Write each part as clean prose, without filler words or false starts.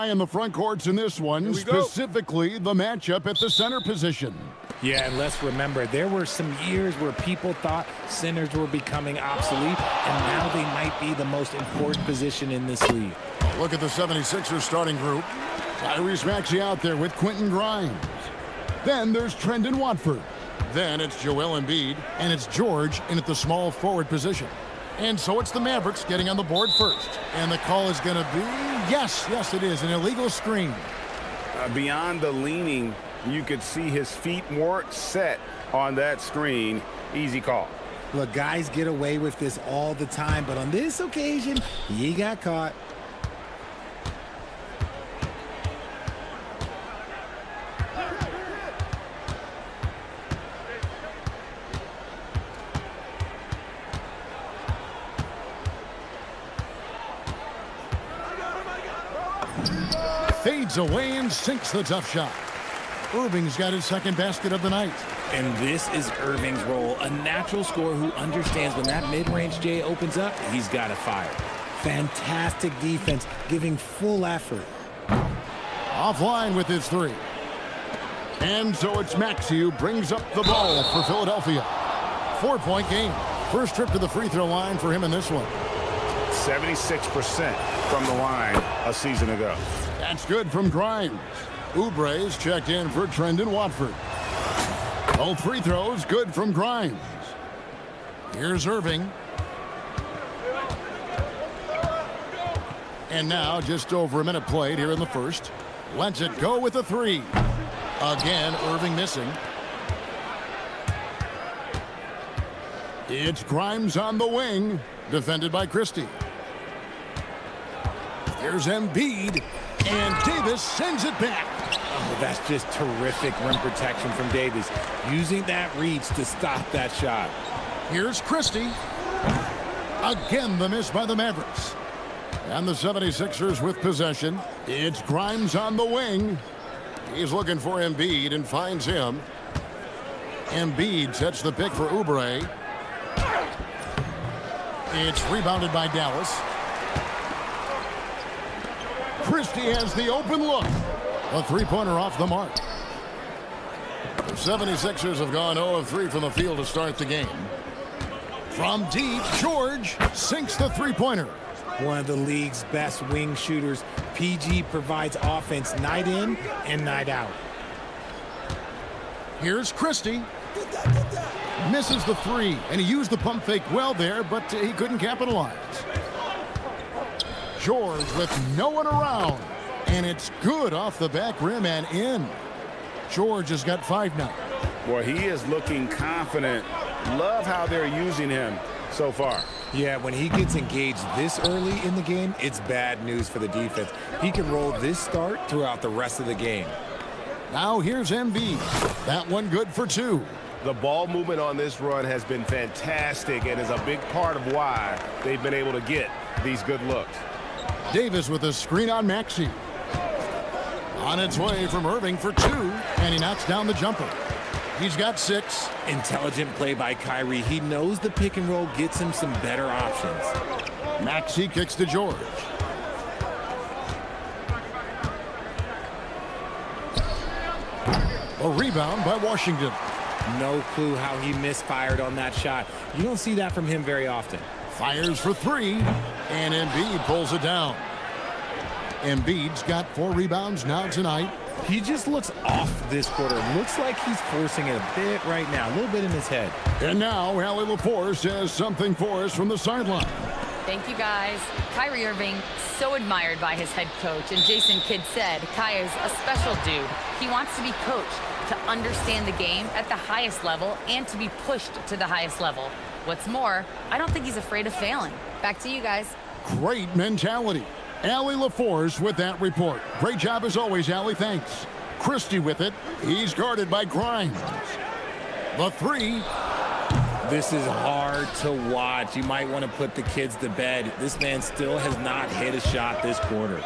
In the front courts in this one, specifically the matchup at the center position. Yeah, and let's remember, there were some years where people thought centers were becoming obsolete, and now they might be the most important position in this league. Look at the 76ers starting group. Tyrese Maxey out there with Quentin Grimes. Then there's Trendon Watford. Then it's Joel Embiid, and it's George in at the small forward position. And so it's the Mavericks getting on the board first. And the call is going to be, yes, it is, an illegal screen. Beyond the leaning, you could see his feet weren't set on that screen. Easy call. Look, guys get away with this all the time, but on this occasion, he got caught. Fades away and sinks the tough shot. Irving's got his second basket of the night. And this is Irving's role, a natural scorer who understands when that mid-range J opens up, he's got to fire. Fantastic defense, giving full effort. Offline with his three. And so it's Maxey who brings up the ball for Philadelphia. 4-point game. First trip to the free throw line for him in this one. 76% from the line a season ago. That's good from Grimes. Oubre's checked in for Trendon Watford. Both free throws good from Grimes. Here's Irving. And now just over a minute played here in the first. Lets it go with a three. Again, Irving missing. It's Grimes on the wing, defended by Christie. Here's Embiid, and Davis sends it back. Oh, that's just terrific rim protection from Davis, using that reach to stop that shot. Here's Christie. Again, the miss by the Mavericks. And the 76ers with possession. It's Grimes on the wing. He's looking for Embiid and finds him. Embiid sets the pick for Oubre. It's rebounded by Dallas. Christie has the open look. A three-pointer off the mark. The 76ers have gone 0 of 3 from the field to start the game. From deep, George sinks the three-pointer. One of the league's best wing shooters, PG provides offense night in and night out. Here's Christie. Misses the three, and he used the pump fake well there, but he couldn't capitalize. George with no one around, and it's good off the back rim and in. George has got 5 now. Well, he is looking confident. Love how they're using him so far. Yeah, when he gets engaged this early in the game, it's bad news for the defense. He can roll this start throughout the rest of the game. Now here's Embiid. That one good for 2. The ball movement on this run has been fantastic and is a big part of why they've been able to get these good looks. Davis with a screen on Maxey. On its way from Irving for 2, and he knocks down the jumper. He's got 6. Intelligent play by Kyrie. He knows the pick and roll gets him some better options. Maxey kicks to George. A rebound by Washington. No clue how he misfired on that shot. You don't see that from him very often. Fires for 3, and Embiid pulls it down. Embiid's got 4 rebounds now tonight. He just looks off this quarter. Looks like he's forcing it a bit right now, a little bit in his head. And now Allie LaForce has something for us from the sideline. Thank you, guys. Kyrie Irving, so admired by his head coach. And Jason Kidd said, Kai is a special dude. He wants to be coached, to understand the game at the highest level, and to be pushed to the highest level. What's more, I don't think he's afraid of failing. Back to you guys. Great mentality. Allie LaForce with that report. Great job as always, Allie. Thanks. Christie with it. He's guarded by Grimes. The 3. This is hard to watch. You might want to put the kids to bed. This man still has not hit a shot this quarter.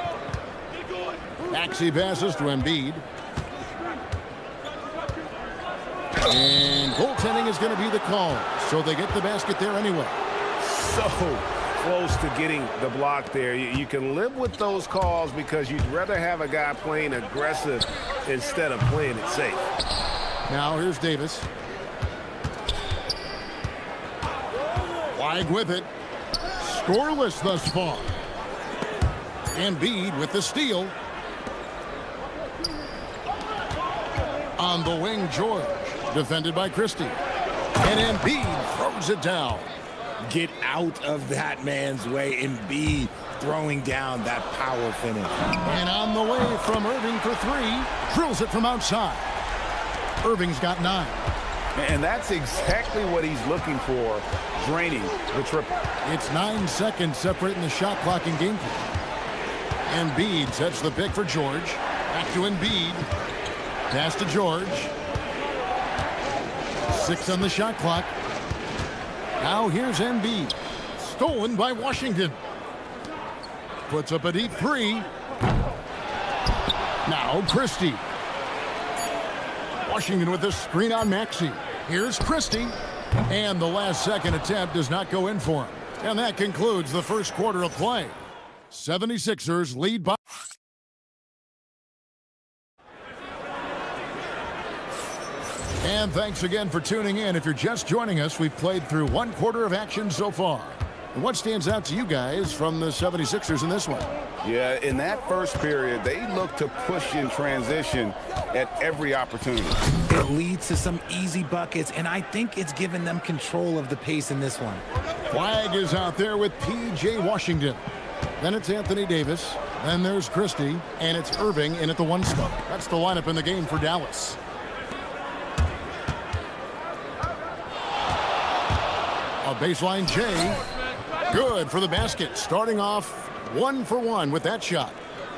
Maxey passes to Embiid. And goaltending is going to be the call. So they get the basket there anyway. So close to getting the block there. You can live with those calls because you'd rather have a guy playing aggressive instead of playing it safe. Now here's Davis. Flag with it. Scoreless thus far. Embiid with the steal. On the wing, George. Defended by Christie. And Embiid throws it down. Get out of that man's way. Embiid throwing down that power finish. And on the way from Irving for three. Drills it from outside. Irving's got 9. And that's exactly what he's looking for, draining the triple. It's 9 seconds separating the shot clock and game clock. Embiid sets the pick for George. Back to Embiid. Pass to George. 6 on the shot clock. Now here's Embiid. Stolen by Washington. Puts up a deep 3. Now Christie. Washington with the screen on Maxey. Here's Christie. And the last second attempt does not go in for him. And that concludes the first quarter of play. 76ers lead by... And thanks again for tuning in. If you're just joining us, we've played through one quarter of action so far. And what stands out to you guys from the 76ers in this one? Yeah, in that first period, they looked to push in transition at every opportunity. It leads to some easy buckets, and I think it's given them control of the pace in this one. Flag is out there with P.J. Washington. Then it's Anthony Davis. Then there's Christie. And it's Irving in at the 1 spot. That's the lineup in the game for Dallas. A baseline J. Good for the basket. Starting off 1 for 1 with that shot.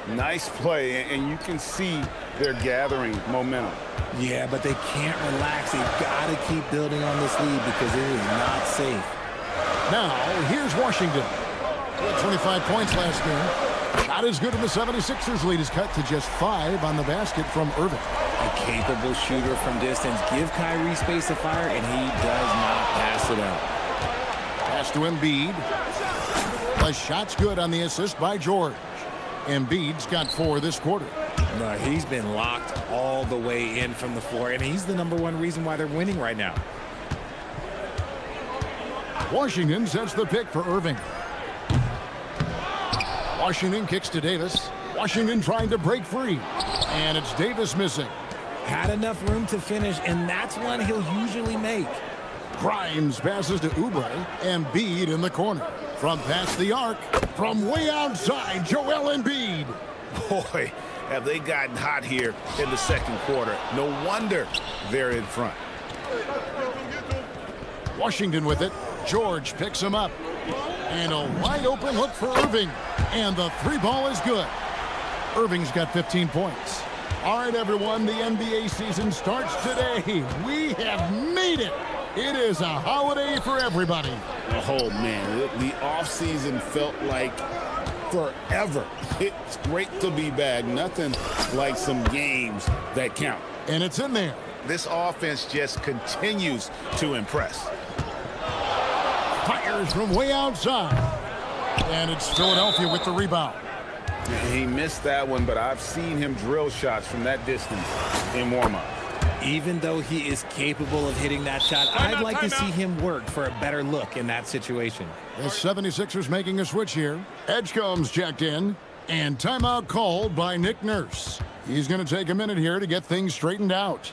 Nice play, and you can see they're gathering momentum. Yeah, but they can't relax. They've got to keep building on this lead because it is not safe. Now, here's Washington. He had 25 points last game. Shot is good, and the 76ers lead is cut to just 5 on the basket from Irving. A capable shooter from distance. Give Kyrie space to fire, and he does not pass it up. Pass to Embiid. The shot's good on the assist by George. Embiid's got 4 this quarter. No, he's been locked all the way in from the floor, and he's the #1 reason why they're winning right now. Washington sets the pick for Irving. Washington kicks to Davis. Washington trying to break free. And it's Davis missing. Had enough room to finish, and that's one he'll usually make. Grimes passes to Oubre. Embiid in the corner. From past the arc. From way outside, Joel Embiid. Boy, have they gotten hot here in the second quarter. No wonder they're in front. Washington with it. George picks him up. And a wide open look for Irving. And the 3 ball is good. Irving's got 15 points. All right, everyone, the NBA season starts today. We have made it. It is a holiday for everybody. Oh, man, the offseason felt like forever. It's great to be back. Nothing like some games that count. And it's in there. This offense just continues to impress. Fires from way outside. And it's Philadelphia with the rebound. He missed that one, but I've seen him drill shots from that distance in warm-up. Even though he is capable of hitting that shot, I'd like to see him work for a better look in that situation. The 76ers making a switch here. Edgecombe's checked in. And timeout called by Nick Nurse. He's going to take a minute here to get things straightened out.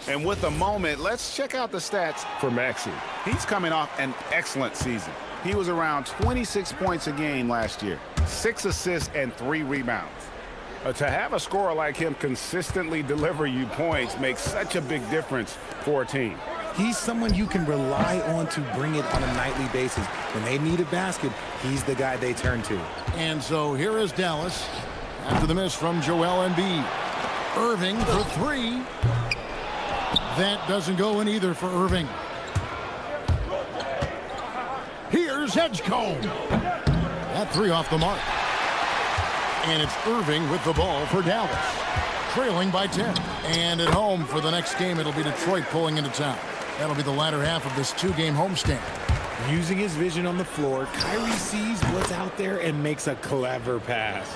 And with a moment, let's check out the stats for Maxey. He's coming off an excellent season. He was around 26 points a game last year, 6 assists and 3 rebounds. To have a scorer like him consistently deliver you points makes such a big difference for a team. He's someone you can rely on to bring it on a nightly basis. When they need a basket, he's the guy they turn to. And so here is Dallas after the miss from Joel Embiid. Irving for three. That doesn't go in either for Irving. Here's Edgecombe. That three off the mark. And it's Irving with the ball for Dallas. Trailing by 10. And at home for the next game, it'll be Detroit pulling into town. That'll be the latter half of this two-game homestand. Using his vision on the floor, Kyrie sees what's out there and makes a clever pass.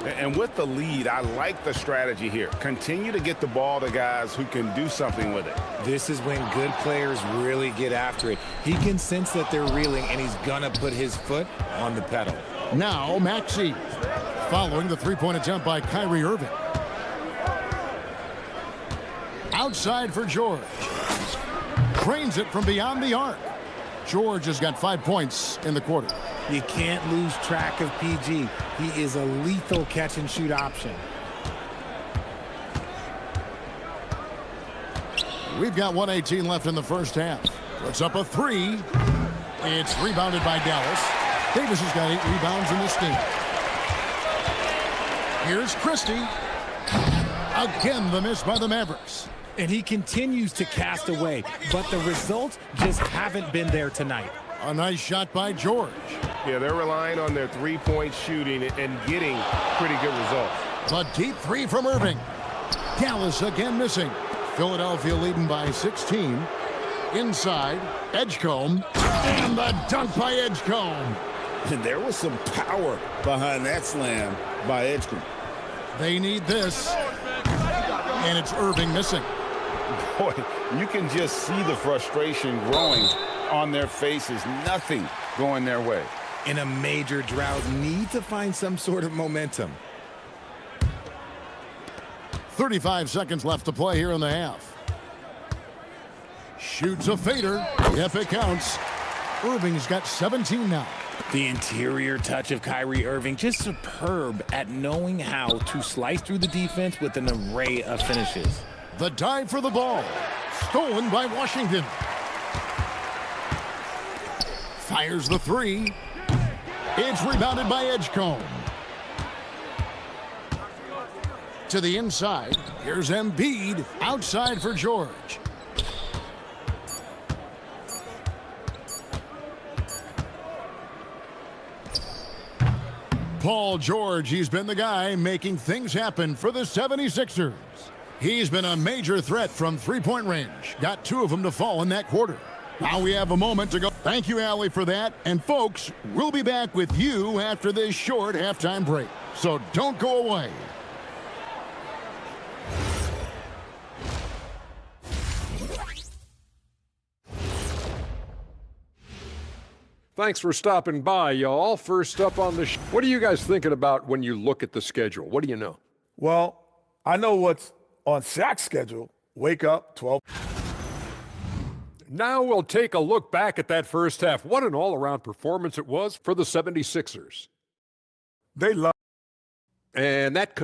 And with the lead, I like the strategy here. Continue to get the ball to guys who can do something with it. This is when good players really get after it. He can sense that they're reeling, and he's gonna put his foot on the pedal. Now Maxey, following the three-point attempt by Kyrie Irving. Outside for George. Trains it from beyond the arc. George has got 5 points in the quarter. You can't lose track of PG. He is a lethal catch-and-shoot option. We've got 1:18 left in the first half. Puts up a three. It's rebounded by Dallas. Davis has got 8 rebounds in this game. Here's Christie. Again, the miss by the Mavericks. And he continues to cast away, but the results just haven't been there tonight. A nice shot by George. Yeah, they're relying on their three-point shooting and getting pretty good results. The deep three from Irving. Dallas again missing. Philadelphia leading by 16. Inside, Edgecombe. And the dunk by Edgecombe. And there was some power behind that slam by Edgecombe. They need this. And it's Irving missing. Boy, you can just see the frustration growing on their faces. Nothing going their way. In a major drought, need to find some sort of momentum. 35 seconds left to play here in the half. Shoots a fader. Yep, it counts. Irving's got 17 now. The interior touch of Kyrie Irving, just superb at knowing how to slice through the defense with an array of finishes. The dive for the ball. Stolen by Washington. Fires the three. It's rebounded by Edgecombe. To the inside. Here's Embiid. Outside for George. Paul George, he's been the guy making things happen for the 76ers. He's been a major threat from three-point range. Got 2 of them to fall in that quarter. Now we have a moment to go. Thank you, Allie, for that. And folks, we'll be back with you after this short halftime break. So don't go away. Thanks for stopping by, y'all. First up on the what are you guys thinking about when you look at the schedule? What do you know? Well, I know what's on Shaq's schedule. Wake up, 12. Now we'll take a look back at that first half. What an all-around performance it was for the 76ers. They love. And that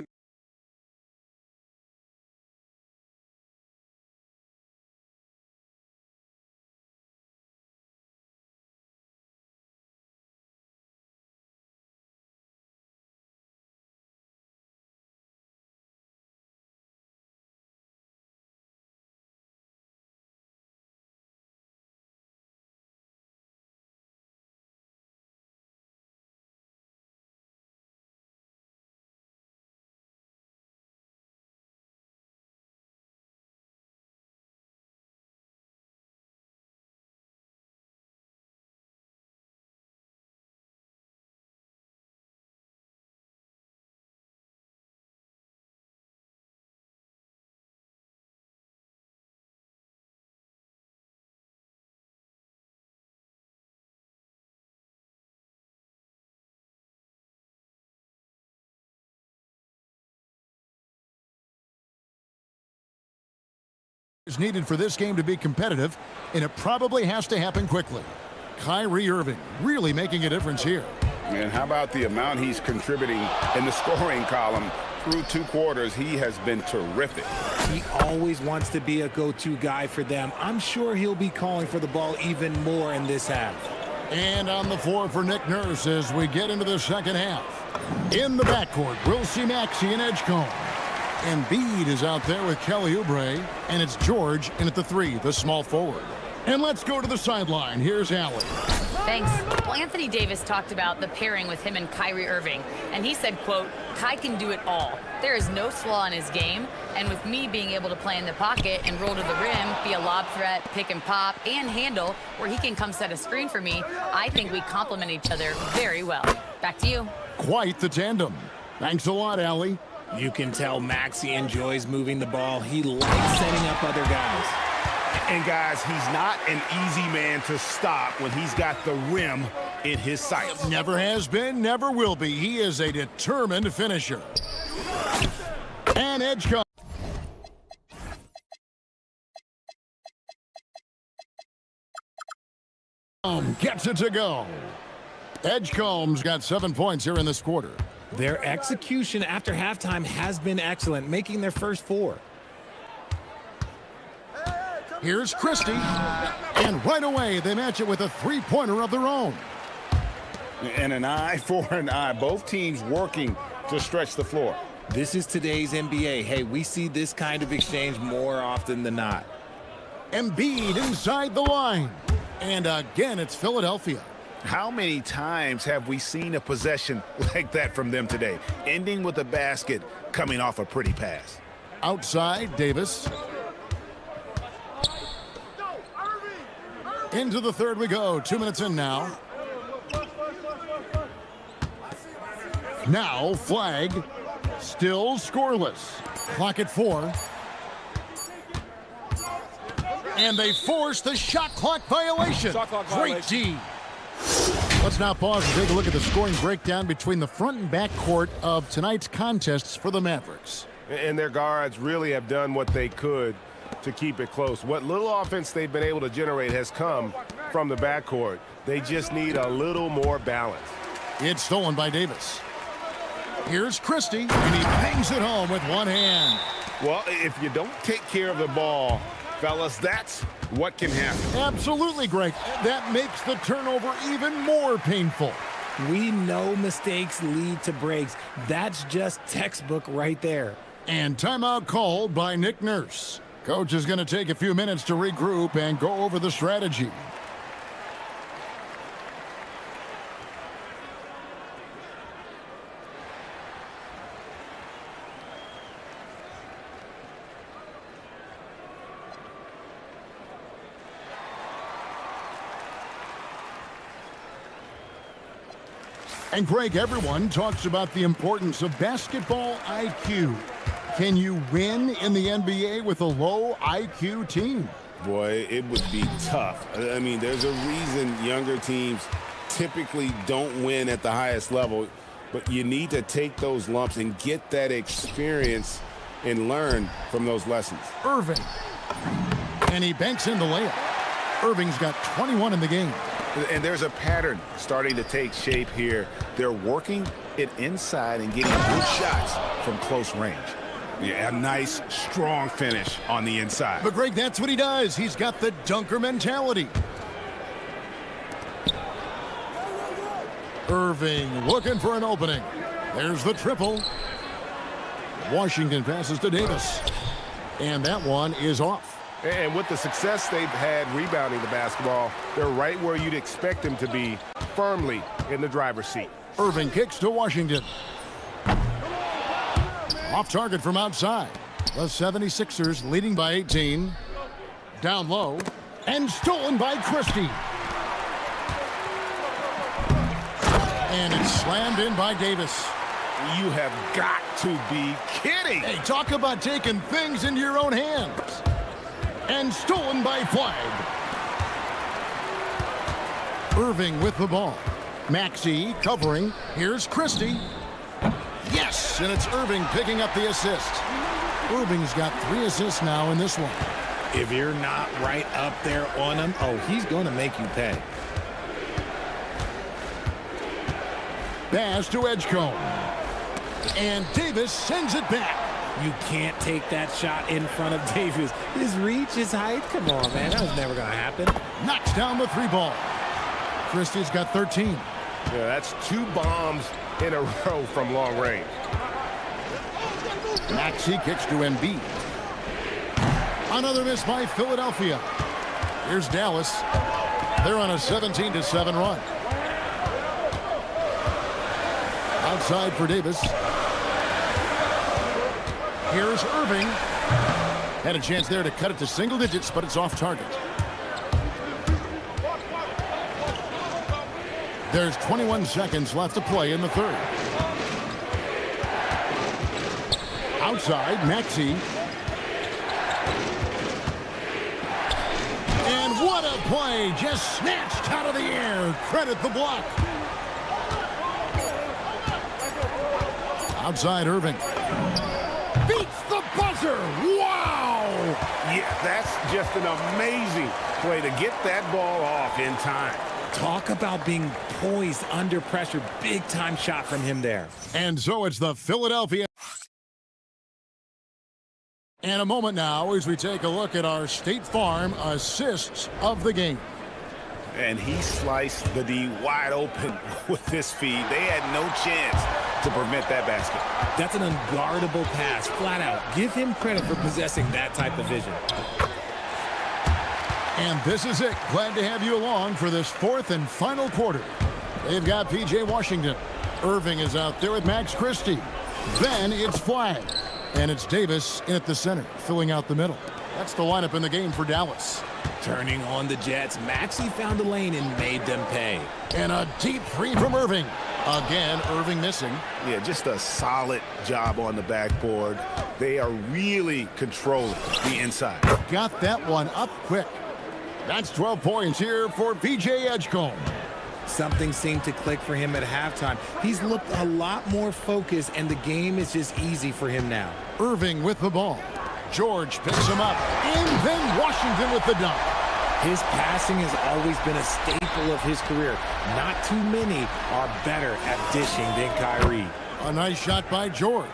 is needed for this game to be competitive, and it probably has to happen quickly. Kyrie Irving really making a difference here. And how about the amount he's contributing in the scoring column through 2 quarters, he has been terrific. He always wants to be a go-to guy for them. I'm sure he'll be calling for the ball even more in this half. And on the floor for Nick Nurse as we get into the second half. In the backcourt, we'll see Maxey and Edgecombe. Embiid is out there with Kelly Oubre, and it's George in at the 3, the small forward. And let's go to the sideline. Here's Allie. Thanks. Well, Anthony Davis talked about the pairing with him and Kyrie Irving, and he said, quote, Kai can do it all. There is no flaw in his game, and with me being able to play in the pocket and roll to the rim, be a lob threat, pick and pop, and handle, where he can come set a screen for me, I think we complement each other very well. Back to you. Quite the tandem. Thanks a lot, Allie. You can tell Maxey enjoys moving the ball. He likes setting up other guys. And guys, he's not an easy man to stop when he's got the rim in his sights. Never has been, never will be. He is a determined finisher. And Edgecombe gets it to go. Edgecombe's got 7 points here in this quarter. Their execution after halftime has been excellent, making their first 4. Here's Christie, and right away they match it with a 3-pointer of their own. And an eye for an eye. Both teams working to stretch the floor. This is today's NBA. Hey, we see this kind of exchange more often than not. Embiid inside the line, and again it's Philadelphia. How many times have we seen a possession like that from them today, ending with a basket coming off a pretty pass? Outside, Davis. Into the third we go. 2 minutes in now. Now, flag. Still scoreless. Clock at 4. And they force the shot clock violation. Shot clock Great violation. D. Let's now pause and take a look at the scoring breakdown between the front and back court of tonight's contests for the Mavericks. And their guards really have done what they could to keep it close. What little offense they've been able to generate has come from the backcourt. They just need a little more balance. It's stolen by Davis. Here's Christie, and he bangs it home with one hand. Well, if you don't take care of the ball, fellas, that's what can happen. Absolutely, Greg. That makes the turnover even more painful. We know mistakes lead to breaks. That's just textbook right there. And timeout called by Nick Nurse. Coach is going to take a few minutes to regroup and go over the strategy. And Greg, everyone talks about the importance of basketball IQ. Can you win in the NBA with a low IQ team? Boy, it would be tough. I mean, there's a reason younger teams typically don't win at the highest level, but you need to take those lumps and get that experience and learn from those lessons. Irving. And he banks in the layup. Irving's got 21 in the game. And there's a pattern starting to take shape here. They're working it inside and getting good shots from close range. Yeah, a nice, strong finish on the inside. But, Greg, that's what he does. He's got the dunker mentality. Irving looking for an opening. There's the triple. Washington passes to Davis. And that one is off. And with the success they've had rebounding the basketball, they're right where you'd expect them to be, firmly in the driver's seat. Irving kicks to Washington. Off target from outside. The 76ers leading by 18. Down low. And stolen by Christie. And it's slammed in by Davis. You have got to be kidding. Hey, talk about taking things into your own hands. And stolen by Flag. Irving with the ball. Maxey covering. Here's Christie. Yes, and it's Irving picking up the assist. Irving's got 3 assists now in this one. If you're not right up there on him, oh, he's going to make you pay. Pass to Edgecombe. And Davis sends it back. You can't take that shot in front of Davis. His reach, his height, come on, man. That was never going to happen. Knocks down the three ball. Christie's got 13. Yeah, that's 2 bombs in a row from long range. Maxey kicks to Embiid. Another miss by Philadelphia. Here's Dallas. They're on a 17-7 run. Outside for Davis. Here's Irving. Had a chance there to cut it to single digits, but it's off target. There's 21 seconds left to play in the third. Outside, Maxey. And what a play! Just snatched out of the air. Credit the block. Outside, Irving. Beats the buzzer! Wow! Yeah, that's just an amazing play to get that ball off in time. Talk about being poised under pressure. Big time shot from him there. And so it's the Philadelphia. And a moment now as we take a look at our State Farm assists of the game. And he sliced the D wide open with this feed. They had no chance to prevent that basket. That's an unguardable pass, flat out. Give him credit for possessing that type of vision. And this is it. Glad to have you along for this fourth and final quarter. They've got P.J. Washington. Irving is out there with Max Christie. Then it's Flag. And it's Davis in at the center, filling out the middle. That's the lineup in the game for Dallas. Turning on the Jets, Maxey found a lane and made them pay. And a deep three from Irving. Again, Irving missing. Yeah, just a solid job on the backboard. They are really controlling the inside. Got that one up quick. That's 12 points here for P.J. Edgecombe. Something seemed to click for him at halftime. He's looked a lot more focused, and the game is just easy for him now. Irving with the ball. George picks him up. And then Washington with the dunk. His passing has always been a staple of his career. Not too many are better at dishing than Kyrie. A nice shot by George.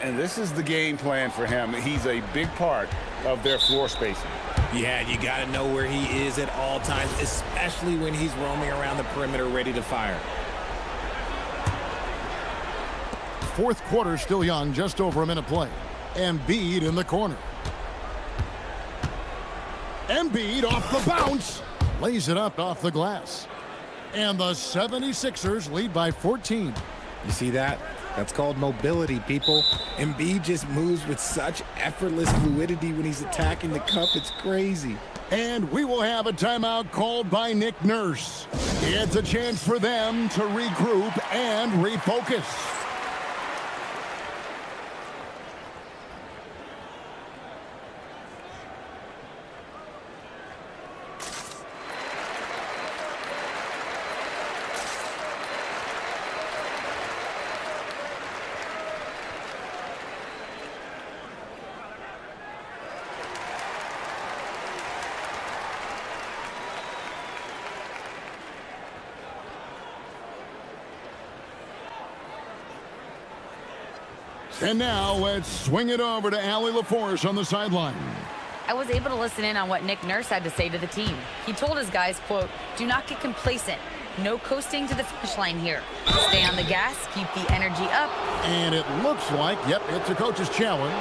And this is the game plan for him. He's a big part of their floor spacing. Yeah, you got to know where he is at all times, especially when he's roaming around the perimeter ready to fire. Fourth quarter still young, just over a minute play. Embiid in the corner. Embiid off the bounce. Lays it up off the glass. And the 76ers lead by 14. You see that? That's called mobility, people. Embiid just moves with such effortless fluidity when he's attacking the cup. It's crazy. And we will have a timeout called by Nick Nurse. It's a chance for them to regroup and refocus. And now let's swing it over to Allie LaForce on the sideline. I was able to listen in on what Nick Nurse had to say to the team. He told his guys, quote, "Do not get complacent. No coasting to the finish line here. Stay on the gas, keep the energy up." And it looks like, yep, it's a coach's challenge.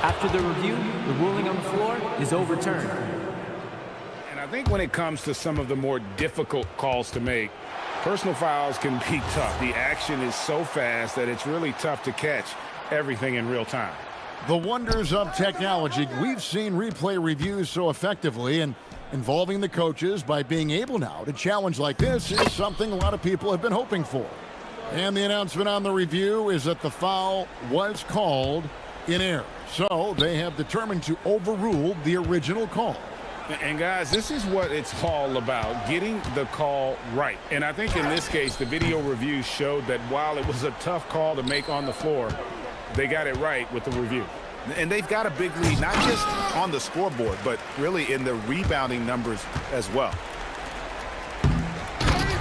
After the review, the ruling on the floor is overturned. And I think when it comes to some of the more difficult calls to make, personal fouls can be tough. The action is so fast that it's really tough to catch everything in real time. The wonders of technology. We've seen replay reviews so effectively, and involving the coaches by being able now to challenge like this is something a lot of people have been hoping for. And the announcement on the review is that the foul was called in error. So they have determined to overrule the original call. And guys, this is what it's all about, getting the call right. And I think in this case, the video review showed that while it was a tough call to make on the floor, they got it right with the review. And they've got a big lead, not just on the scoreboard, but really in the rebounding numbers as well.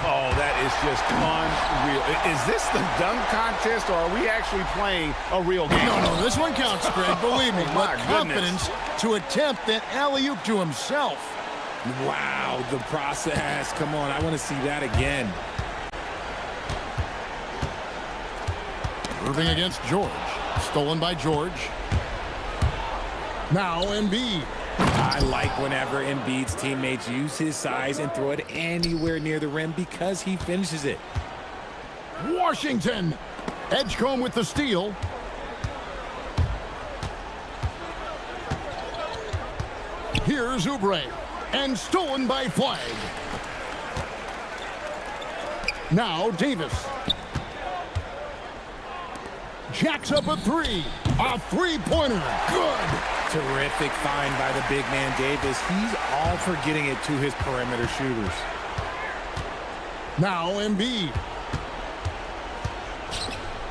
Oh, that is just unreal. Is this the dunk contest, or are we actually playing a real game? No, this one counts, Greg. Believe me. My With confidence to attempt that alley-oop to himself. Wow, the process. Come on, I want to see that again. Irving against George. Stolen by George. Now Embiid. I like whenever Embiid's teammates use his size and throw it anywhere near the rim because he finishes it. Washington. Edgecombe with the steal. Here's Oubre. And stolen by Flag. Now Davis. Jacks up a three. A three-pointer. Good. Terrific find by the big man Davis. He's all for getting it to his perimeter shooters. Now Embiid.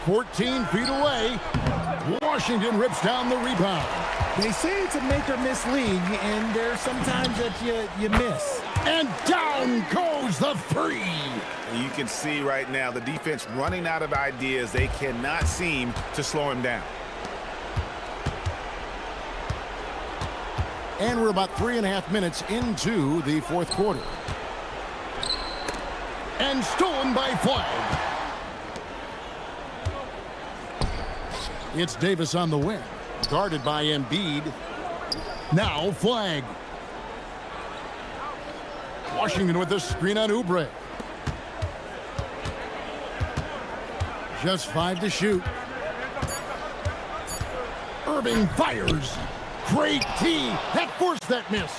14 feet away. Washington rips down the rebound. They say it's a make or miss league, and there's sometimes that you miss. And down goes the three. You can see right now the defense running out of ideas. They cannot seem to slow him down. And we're about 3.5 minutes into the fourth quarter. And stolen by Flag. It's Davis on the wing. Guarded by Embiid. Now Flag. Washington with the screen on Oubre. Just 5 to shoot. Irving fires. Great tee. That forced that miss.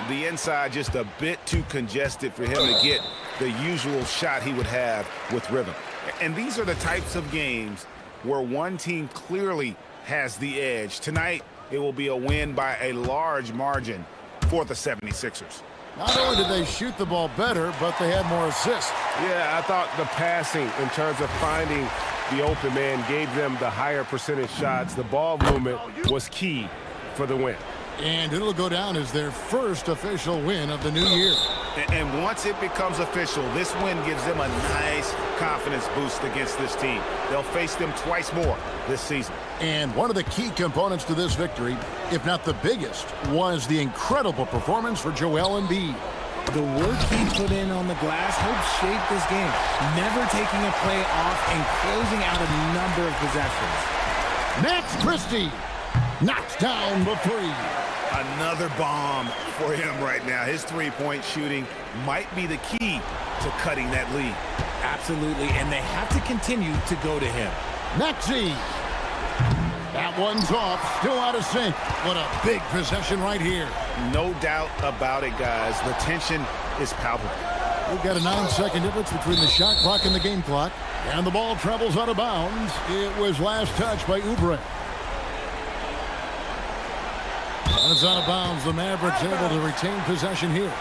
The inside just a bit too congested for him to get the usual shot he would have with rhythm. And these are the types of games where one team clearly has the edge. Tonight, it will be a win by a large margin for the 76ers. Not only did they shoot the ball better, but they had more assists. Yeah, I thought the passing in terms of finding the open man gave them the higher percentage shots. The ball movement was key for the win. And it'll go down as their first official win of the new year. And once it becomes official, this win gives them a nice confidence boost against this team. They'll face them twice more this season. And one of the key components to this victory, if not the biggest, was the incredible performance for Joel Embiid. The work he put in on the glass helped shape this game, never taking a play off and closing out a number of possessions. Max Christie knocks down the three. Another bomb for him right now. His three-point shooting might be the key to cutting that lead. Absolutely, and they have to continue to go to him. Maxey. That one's off, still out of sync. What a big possession right here. No doubt about it, guys. The tension is palpable. We've got a 9-second difference between the shot clock and the game clock. And the ball travels out of bounds. It was last touched by Oubre. It's out of bounds. The Mavericks able to retain possession here.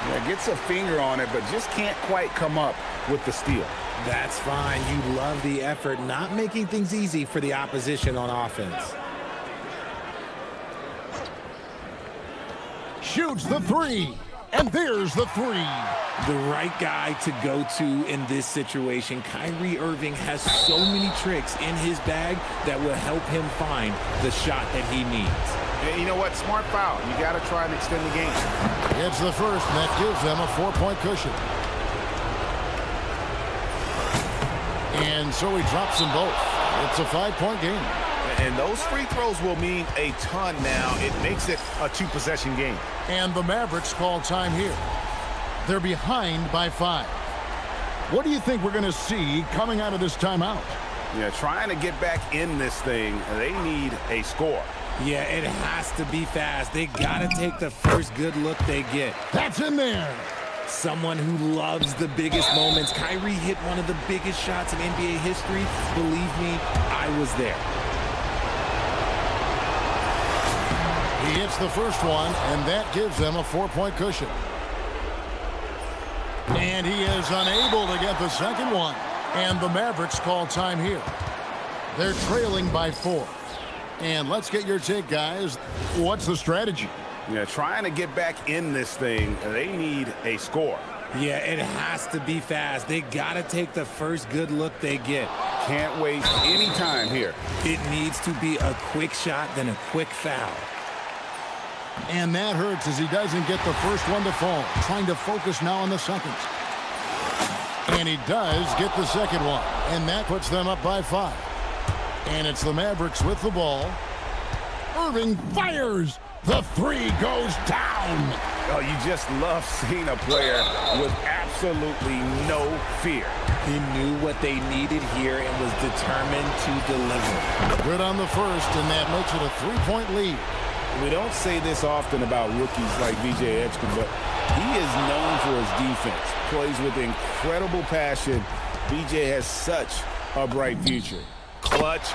Yeah, gets a finger on it, but just can't quite come up with the steal. That's fine. You love the effort, not making things easy for the opposition on offense. Shoots the three. And there's the three. The right guy to go to in this situation. Kyrie Irving has so many tricks in his bag that will help him find the shot that he needs. And you know what? Smart foul. You got to try and extend the game. It's the first, and that gives them a 4-point cushion. And so he drops them both. It's a 5-point game. And those free throws will mean a ton now. It makes it a 2-possession game. And the Mavericks call time here. They're behind by 5. What do you think we're going to see coming out of this timeout? Yeah, trying to get back in this thing, they need a score. Yeah, it has to be fast. They got to take the first good look they get. That's in there. Someone who loves the biggest moments. Kyrie hit one of the biggest shots in NBA history. Believe me, I was there. He hits the first one, and that gives them a 4-point cushion. And he is unable to get the second one. And the Mavericks call time here. They're trailing by 4. And let's get your take, guys. What's the strategy? Yeah, trying to get back in this thing, they need a score. Yeah, it has to be fast. They got to take the first good look they get. Can't waste any time here. It needs to be a quick shot, then a quick foul. And that hurts as he doesn't get the first one to fall. Trying to focus now on the seconds. And he does get the second one. And that puts them up by 5. And it's the Mavericks with the ball. Irving fires. The three goes down. Oh, you just love seeing a player with absolutely no fear. He knew what they needed here and was determined to deliver. Good on the first, and that makes it a 3-point lead. We don't say this often about rookies like VJ Edgecombe, but he is known for his defense. Plays with incredible passion. VJ has such a bright future. Clutch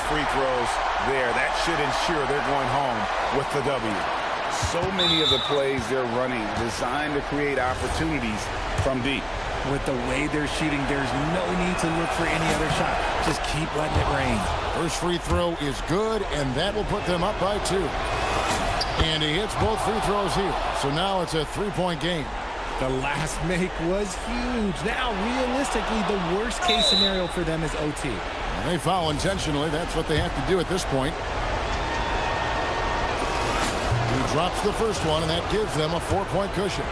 free throws there. That should ensure they're going home with the W. So many of the plays they're running designed to create opportunities from deep. With the way they're shooting, there's no need to look for any other shot. Just keep letting it rain. First free throw is good, and that will put them up by 2. And he hits both free throws here. So now it's a 3-point game. The last make was huge. Now, realistically, the worst-case scenario for them is OT. And they foul intentionally. That's what they have to do at this point. He drops the first one, and that gives them a 4-point cushion.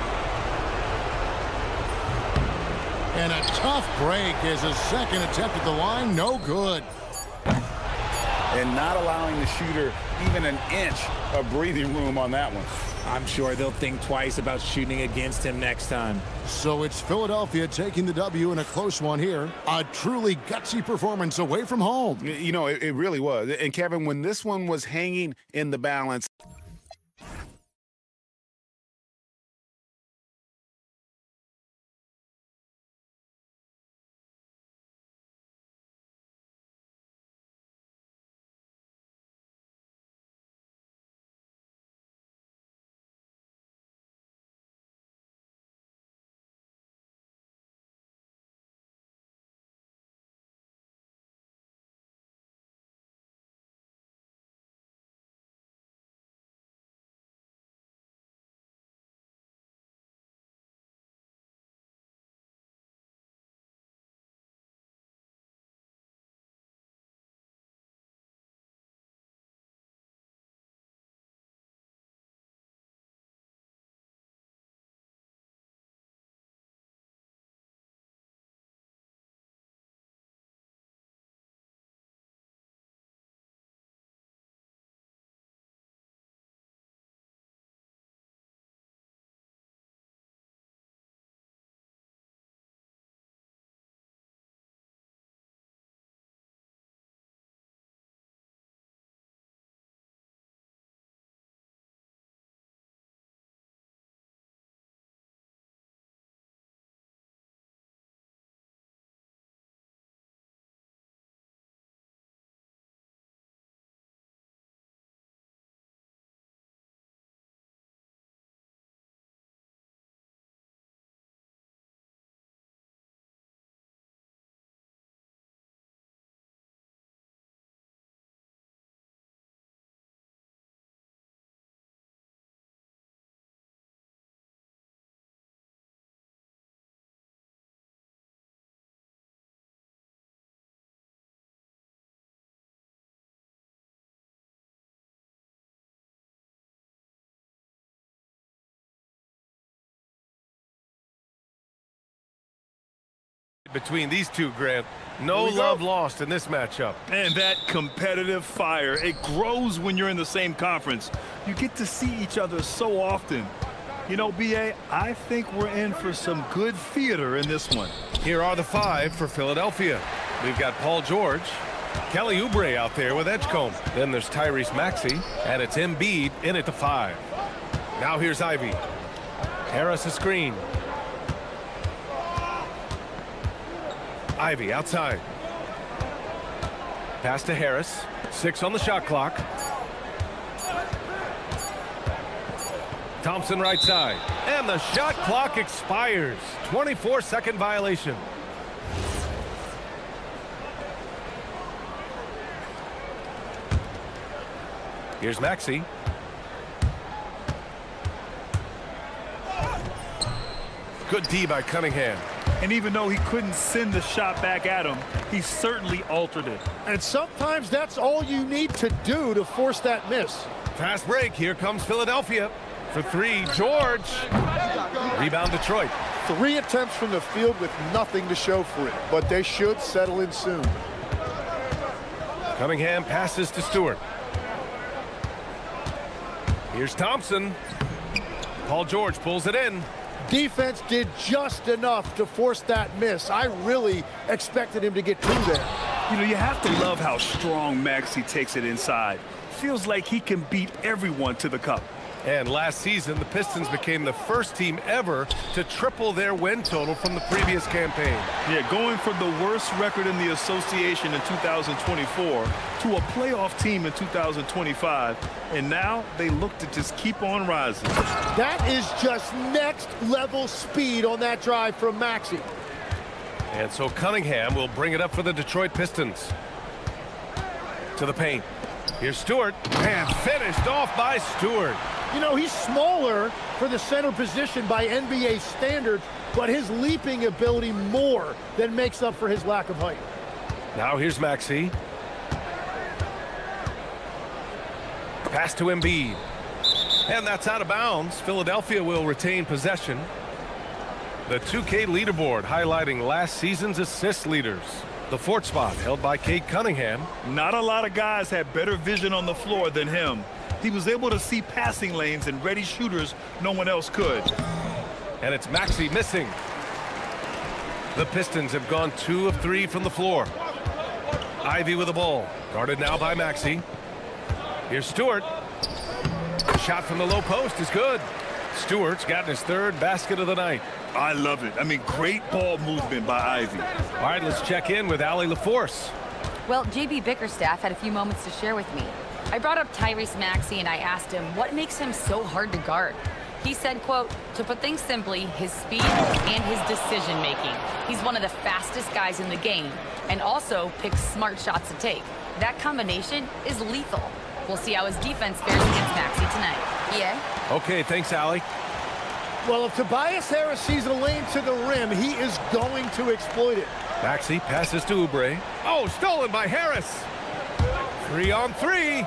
And a tough break as his second attempt at the line, no good. And not allowing the shooter even an inch of breathing room on that one. I'm sure they'll think twice about shooting against him next time. So it's Philadelphia taking the W in a close one here. A truly gutsy performance away from home. You know, it really was. And Kevin, when this one was hanging in the balance, between these two, Grant. No love lost in this matchup. And that competitive fire, it grows when you're in the same conference. You get to see each other so often. You know, BA, I think we're in for some good theater in this one. Here are the 5 for Philadelphia. We've got Paul George, Kelly Oubre out there with Edgecombe. Then there's Tyrese Maxey, and it's Embiid in at the 5. Now here's Ivy. Harris a screen. Ivy outside. Pass to Harris. 6 on the shot clock. Thompson right side. And the shot clock expires. 24-second violation. Here's Maxey. Good D by Cunningham. And even though he couldn't send the shot back at him, he certainly altered it. And sometimes that's all you need to do to force that miss. Fast break. Here comes Philadelphia. For three, George. Rebound Detroit. 3 attempts from the field with nothing to show for it, but they should settle in soon. Cunningham passes to Stewart. Here's Thompson. Paul George pulls it in. Defense did just enough to force that miss. I really expected him to get through there. You know, you have to love how strong Maxey takes it inside. Feels like he can beat everyone to the cup. And last season, the Pistons became the first team ever to triple their win total from the previous campaign. Yeah, going from the worst record in the association in 2024 to a playoff team in 2025, and now they look to just keep on rising. That is just next level speed on that drive from Maxey. And so Cunningham will bring it up for the Detroit Pistons. To the paint. Here's Stewart, and finished off by Stewart. You know, he's smaller for the center position by NBA standards, but his leaping ability more than makes up for his lack of height. Now here's Maxey. Pass to Embiid. And that's out of bounds. Philadelphia will retain possession. The 2K leaderboard highlighting last season's assist leaders. The fourth spot held by Cade Cunningham. Not a lot of guys had better vision on the floor than him. He was able to see passing lanes and ready shooters no one else could. And it's Maxey missing. The Pistons have gone 2 of 3 from the floor. Ivy with the ball. Guarded now by Maxey. Here's Stewart. Shot from the low post is good. Stewart's gotten his 3rd basket of the night. I love it. I mean, great ball movement by Ivy. All right, let's check in with Allie LaForce. Well, JB Bickerstaff had a few moments to share with me. I brought up Tyrese Maxey and I asked him what makes him so hard to guard. He said, quote, to put things simply, his speed and his decision making. He's one of the fastest guys in the game and also picks smart shots to take. That combination is lethal. We'll see how his defense fares against Maxey tonight. Yeah? Okay, thanks, Allie. Well, if Tobias Harris sees a lane to the rim, he is going to exploit it. Maxey passes to Oubre. Oh, stolen by Harris. 3 on 3.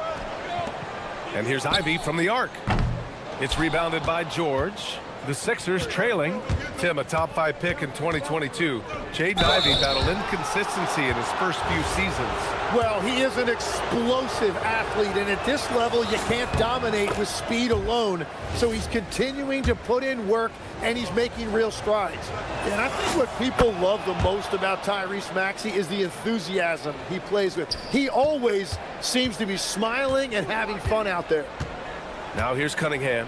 And here's Ivy from the arc. It's rebounded by George. The Sixers trailing. Tim, a top 5 pick in 2022. Jaden Ivey battled inconsistency in his first few seasons. Well, he is an explosive athlete, and at this level, you can't dominate with speed alone. So he's continuing to put in work, and he's making real strides. And I think what people love the most about Tyrese Maxey is the enthusiasm he plays with. He always seems to be smiling and having fun out there. Now here's Cunningham.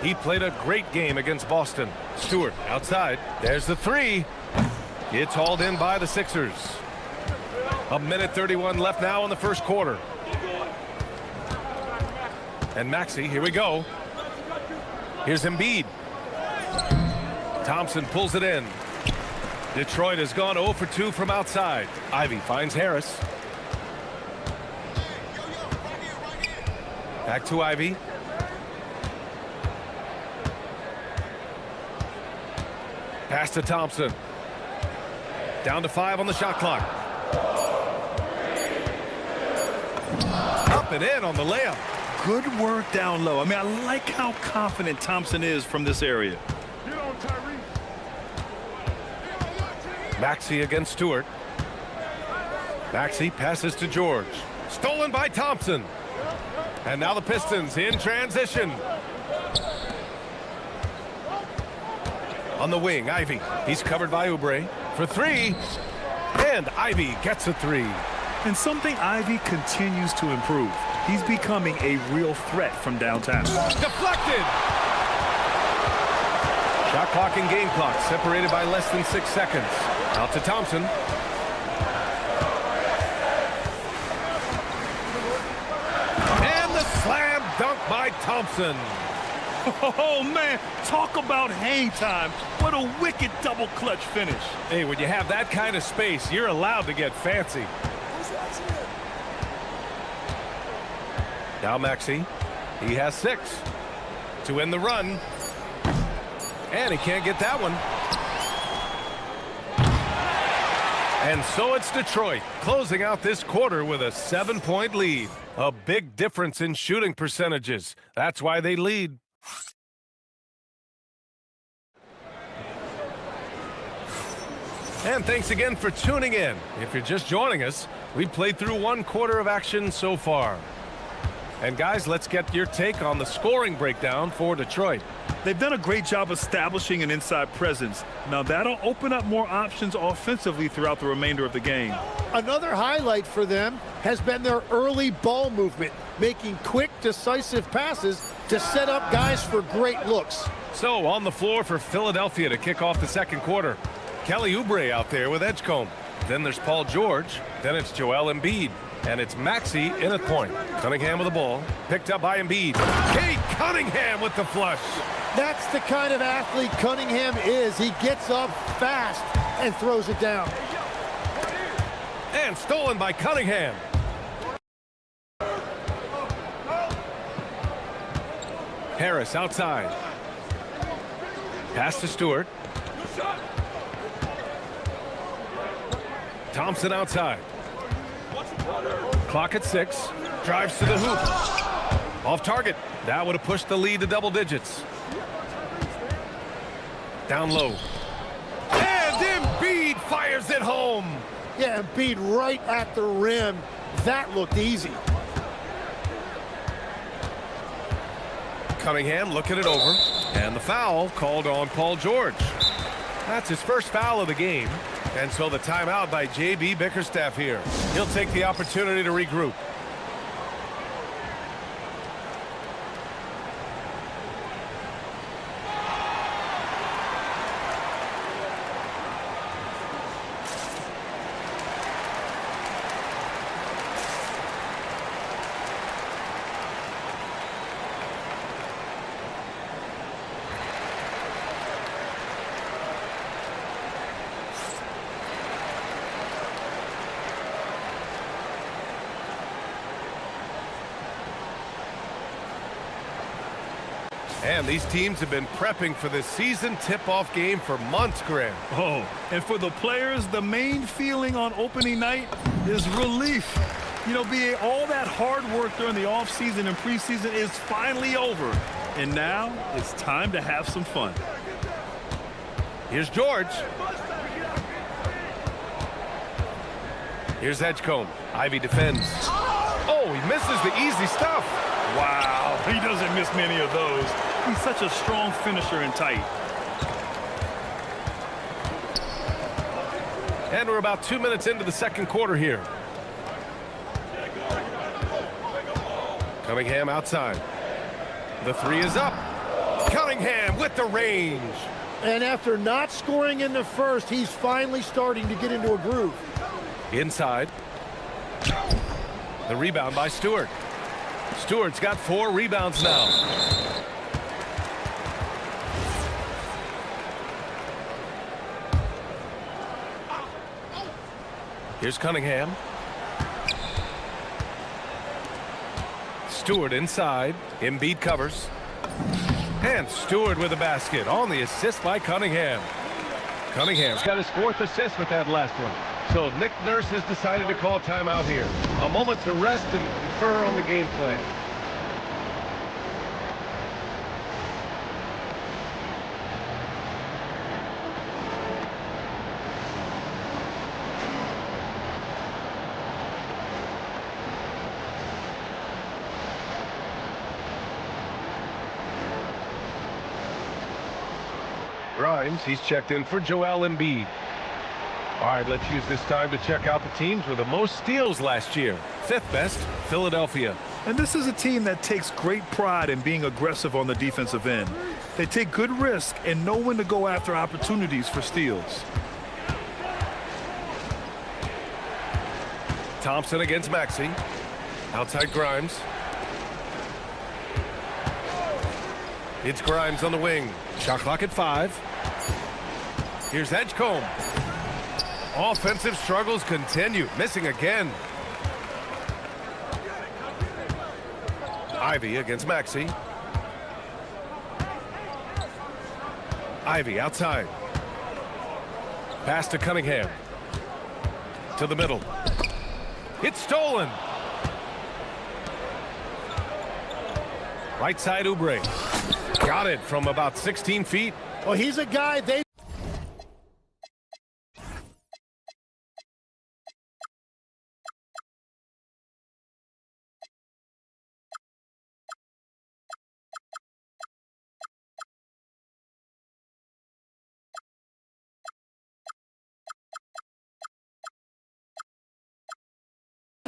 He played a great game against Boston. Stewart outside. There's the 3. It's hauled in by the Sixers. 1:31 left now in the first quarter. And Maxey, here we go. Here's Embiid. Thompson pulls it in. Detroit has gone 0 for 2 from outside. Ivy finds Harris. Back to Ivy. Pass to Thompson. Down to 5 on the shot clock. Up and in on the layup. Good work down low. I mean, I like how confident Thompson is from this area. Maxey against Stewart. Maxey passes to George. Stolen by Thompson. And now the Pistons in transition. On the wing, Ivy. He's covered by Oubre for 3. And Ivy gets a 3. And something Ivy continues to improve. He's becoming a real threat from downtown. Deflected. Shot clock and game clock separated by less than 6 seconds. Out to Thompson. And the slam dunk by Thompson. Oh, man, talk about hang time. What a wicked double clutch finish. Hey, when you have that kind of space, you're allowed to get fancy. Now Maxey. He has 6 to end the run. And he can't get that one. And so it's Detroit closing out this quarter with a 7-point lead. A big difference in shooting percentages. That's why they lead. And thanks again for tuning in. If you're just joining us, we've played through one quarter of action so far. And guys, let's get your take on the scoring breakdown for Detroit. They've done a great job establishing an inside presence. Now that'll open up more options offensively throughout the remainder of the game. Another highlight for them has been their early ball movement, making quick, decisive passes to set up guys for great looks. So on the floor for Philadelphia to kick off the second quarter. Kelly Oubre out there with Edgecombe. Then there's Paul George. Then it's Joel Embiid. And it's Maxey in at point. Cunningham with the ball. Picked up by Embiid. Kate Cunningham with the flush. That's the kind of athlete Cunningham is. He gets up fast and throws it down. And stolen by Cunningham. Harris outside. Pass to Stewart. Thompson outside. Clock at 6. Drives to the hoop. Off target. That would have pushed the lead to double digits. Down low. And Embiid fires it home. Yeah, Embiid right at the rim. That looked easy. Cunningham looking it over. And the foul called on Paul George. That's his first foul of the game. And so the timeout by J.B. Bickerstaff here. He'll take the opportunity to regroup. And these teams have been prepping for this season tip-off game for months, Graham. Oh, and for the players, the main feeling on opening night is relief. You know, BA, all that hard work during the offseason and preseason is finally over. And now it's time to have some fun. Here's George. Here's Edgecombe. Ivy defends. Oh, he misses the easy stuff. Wow, he doesn't miss many of those. He's such a strong finisher and tight. And we're about 2 minutes into the second quarter here. Cunningham outside. The three is up. Cunningham with the range. And after not scoring in the first, he's finally starting to get into a groove. Inside. The rebound by Stewart. Stewart's got 4 rebounds now. Here's Cunningham. Stewart inside. Embiid covers. And Stewart with a basket on the assist by Cunningham. Cunningham's got his 4th assist with that last one. So Nick Nurse has decided to call timeout here. A moment to rest and confer on the game plan. Grimes, he's checked in for Joel Embiid. All right, let's use this time to check out the teams with the most steals last year. 5th best, Philadelphia. And this is a team that takes great pride in being aggressive on the defensive end. They take good risk and know when to go after opportunities for steals. Thompson against Maxey. Outside Grimes. It's Grimes on the wing. Shot clock at 5. Here's Edgecombe. Offensive struggles continue. Missing again. Ivy against Maxey. Ivy outside. Pass to Cunningham. To the middle. It's stolen. Right side Oubre. Got it from about 16 feet. Well, he's a guy they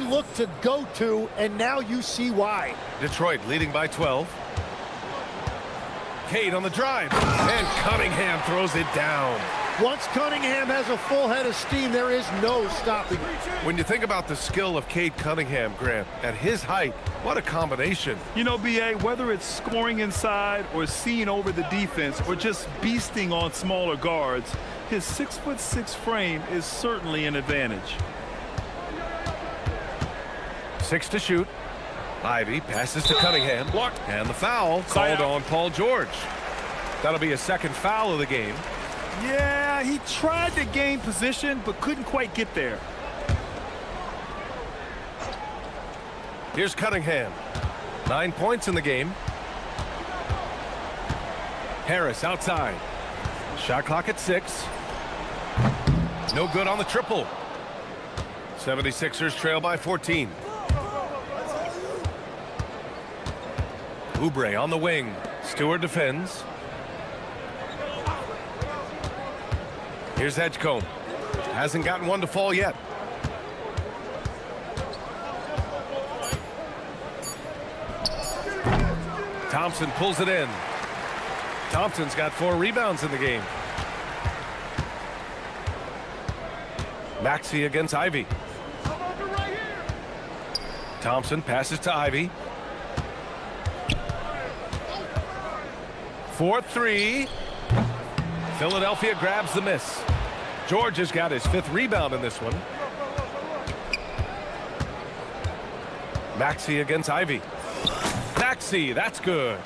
look to go to, and now you see why. Detroit leading by 12. Cade on the drive, and Cunningham throws it down. Once Cunningham has a full head of steam, there is no stopping. When you think about the skill of Cade Cunningham, Grant, at his height, what a combination. You know, BA, whether it's scoring inside or seeing over the defense or just beasting on smaller guards, his 6'6" frame is certainly an advantage. 6 to shoot. Ivy passes to Cunningham. Blocked. And the foul called on Paul George. That'll be a second foul of the game. Yeah, he tried to gain position, but couldn't quite get there. Here's Cunningham. 9 points in the game. Harris outside. Shot clock at 6. No good on the triple. 76ers trail by 14. Oubre on the wing. Stewart defends. Here's Edgecombe. Hasn't gotten one to fall yet. Thompson pulls it in. Thompson's got 4 rebounds in the game. Maxey against Ivy. Thompson passes to Ivy. 4-3. Philadelphia grabs the miss. George has got his 5th rebound in this one. Maxey against Ivy. Maxey, that's good.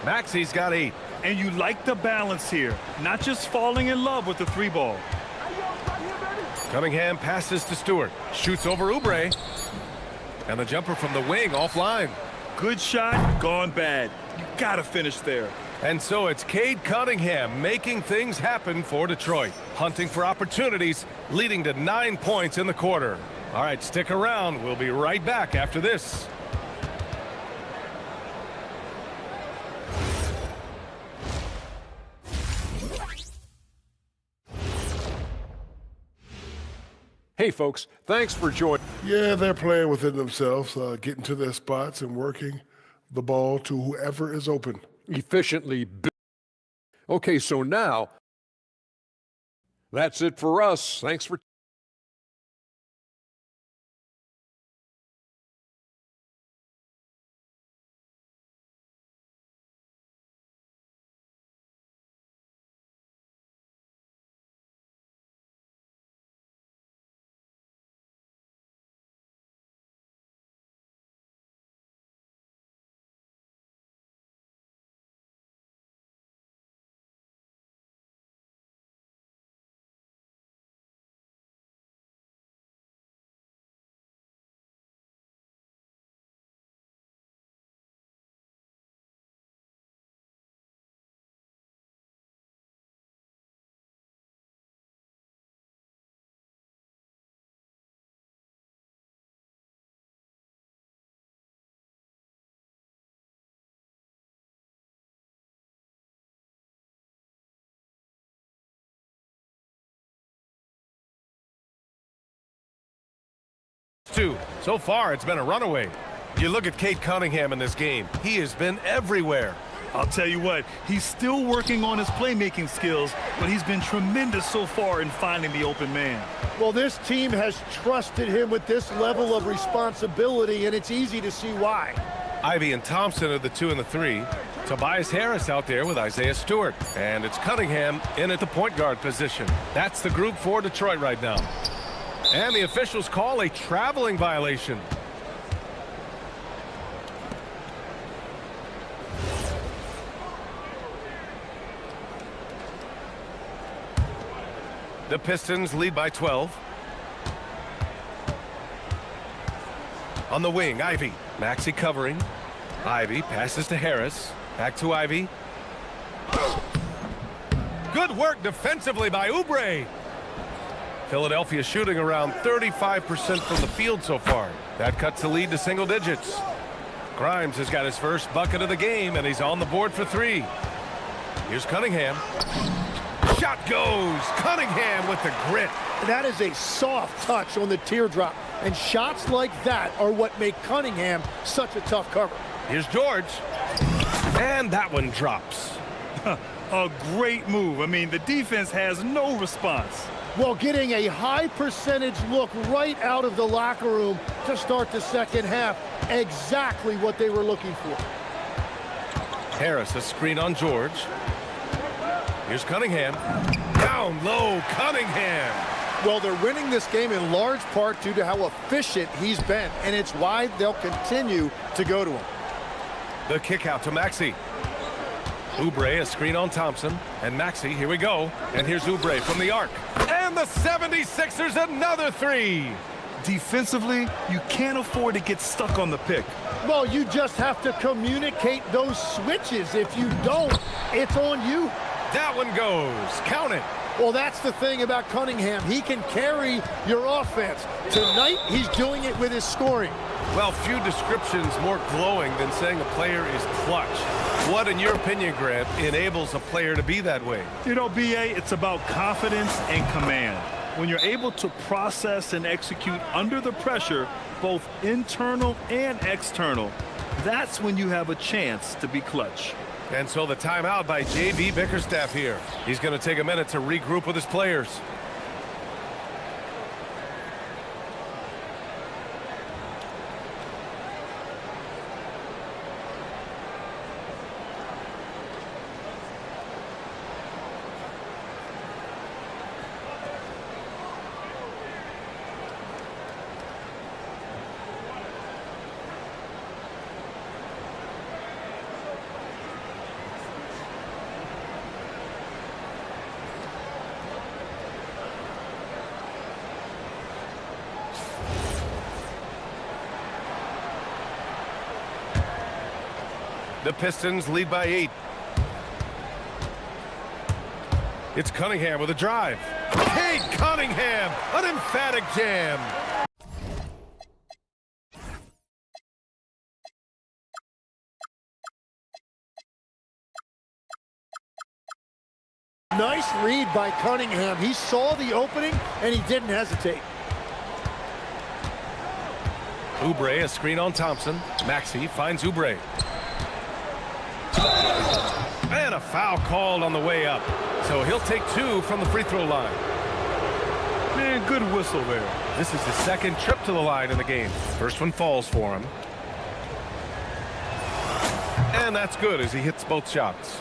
Maxey's got 8. And you like the balance here, not just falling in love with the 3 ball. Cunningham passes to Stewart. Shoots over Oubre. And the jumper from the wing offline. Good shot, gone bad. You gotta finish there. And so it's Cade Cunningham making things happen for Detroit. Hunting for opportunities, leading to 9 points in the quarter. All right, stick around. We'll be right back after this. Hey, folks, thanks for joining. Yeah, they're playing within themselves, getting to their spots and working the ball to whoever is open. Efficiently. Okay, so now, that's it for us. Thanks for... So far, it's been a runaway. You look at Cade Cunningham in this game. He has been everywhere. I'll tell you what, he's still working on his playmaking skills, but he's been tremendous so far in finding the open man. Well, this team has trusted him with this level of responsibility, and it's easy to see why. Ivy and Thompson are the 2 and the 3. Tobias Harris out there with Isaiah Stewart. And it's Cunningham in at the point guard position. That's the group for Detroit right now. And the officials call a traveling violation. The Pistons lead by 12. On the wing, Ivy. Maxey covering. Ivy passes to Harris. Back to Ivy. Good work defensively by Oubre. Philadelphia shooting around 35% from the field so far. That cuts the lead to single digits. Grimes has got his first bucket of the game, and he's on the board for 3. Here's Cunningham. Shot goes. Cunningham with the grit. That is a soft touch on the teardrop. And shots like that are what make Cunningham such a tough cover. Here's George. And that one drops. A great move. I mean, the defense has no response. Well, getting a high percentage look right out of the locker room to start the second half. Exactly what they were looking for. Harris, a screen on George. Here's Cunningham. Down low, Cunningham. Well, they're winning this game in large part due to how efficient he's been, and it's why they'll continue to go to him. The kick out to Maxey. Oubre, a screen on Thompson. And Maxey, here we go. And here's Oubre from the arc. And the 76ers, another 3. Defensively, you can't afford to get stuck on the pick. Well, you just have to communicate those switches. If you don't, it's on you. That one goes. Count it. Well, that's the thing about Cunningham. He can carry your offense. Tonight, he's doing it with his scoring. Well, few descriptions more glowing than saying a player is clutch. What, in your opinion, Grant, enables a player to be that way? You know, BA, it's about confidence and command. When you're able to process and execute under the pressure, both internal and external, that's when you have a chance to be clutch. And so the timeout by J.B. Bickerstaff here. He's going to take a minute to regroup with his players. The Pistons lead by 8. It's Cunningham with a drive. Kate Cunningham, an emphatic jam. Nice read by Cunningham. He saw the opening, and he didn't hesitate. Oubre, a screen on Thompson. Maxey finds Oubre. And a foul called on the way up. So he'll take 2 from the free throw line. Man, good whistle there. This is his second trip to the line in the game. First one falls for him. And that's good as he hits both shots.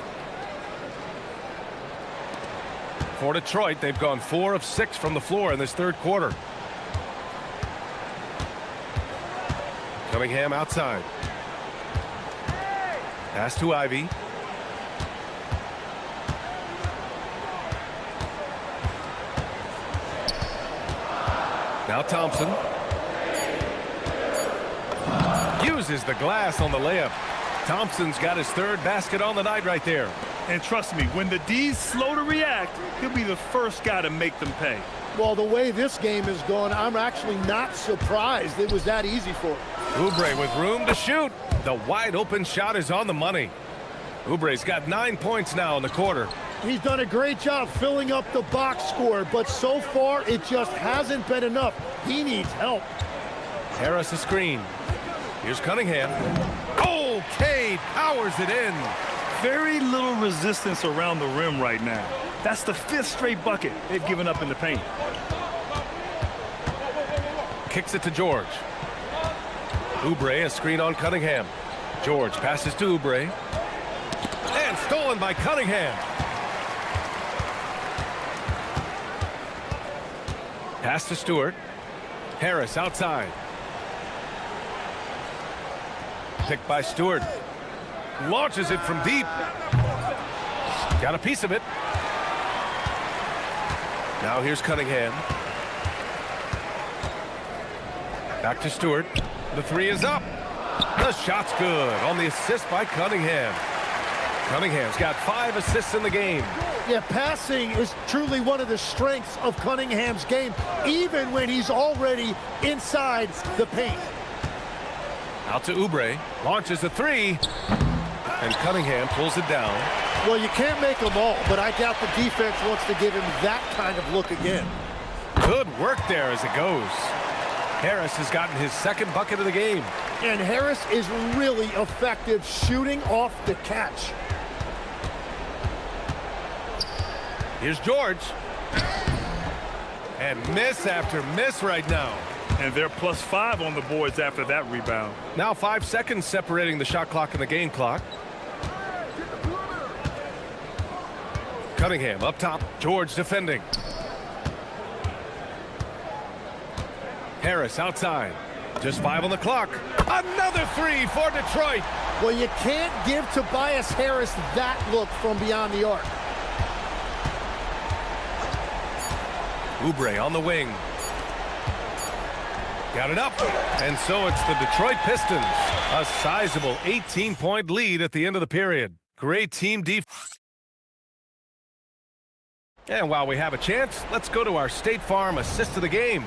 For Detroit, they've gone 4 of 6 from the floor in this third quarter. Cunningham outside. Pass to Ivy. Now Thompson. Uses the glass on the layup. Thompson's got his third basket on the night right there. And trust me, when the D's slow to react, he'll be the first guy to make them pay. Well, the way this game is going, I'm actually not surprised it was that easy for him. Oubre with room to shoot. The wide open shot is on the money. Oubre's got 9 points now in the quarter. He's done a great job filling up the box score, but so far it just hasn't been enough. He needs help. Harris a screen. Here's Cunningham. Oh, Cade powers it in. Very little resistance around the rim right now. That's the 5th straight bucket they've given up in the paint. Kicks it to George. Oubre, a screen on Cunningham. George passes to Oubre. And stolen by Cunningham. Pass to Stewart. Harris outside. Picked by Stewart. Launches it from deep. Got a piece of it. Now here's Cunningham. Back to Stewart. The three is up. The shot's good on the assist by Cunningham. Cunningham's got 5 assists in the game. Yeah, passing is truly one of the strengths of Cunningham's game, even when he's already inside the paint. Out to Oubre, launches a three, and Cunningham pulls it down. Well, you can't make them all, but I doubt the defense wants to give him that kind of look again. Good work there as it goes. Harris has gotten his 2nd bucket of the game. And Harris is really effective shooting off the catch. Here's George. And miss after miss right now. And they're +5 on the boards after that rebound. Now 5 seconds separating the shot clock and the game clock. Cunningham up top. George defending. Harris outside. Just 5 on the clock. Another three for Detroit. Well, you can't give Tobias Harris that look from beyond the arc. Oubre on the wing. Got it up. And so it's the Detroit Pistons. A sizable 18-point lead at the end of the period. Great team defense. And while we have a chance, let's go to our State Farm assist of the game.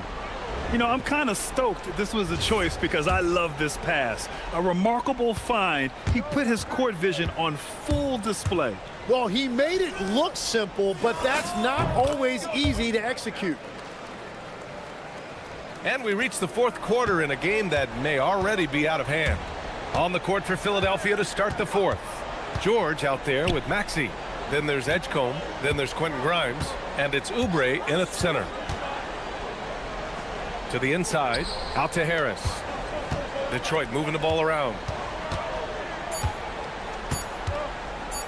You know, I'm kind of stoked this was a choice because I love this pass. A remarkable find. He put his court vision on full display. Well, he made it look simple, but that's not always easy to execute. And we reach the 4th quarter in a game that may already be out of hand. On the court for Philadelphia to start the 4th. George out there with Maxey. Then there's Edgecombe. Then there's Quentin Grimes. And it's Oubre in at center. To the inside, out to Harris. Detroit moving the ball around.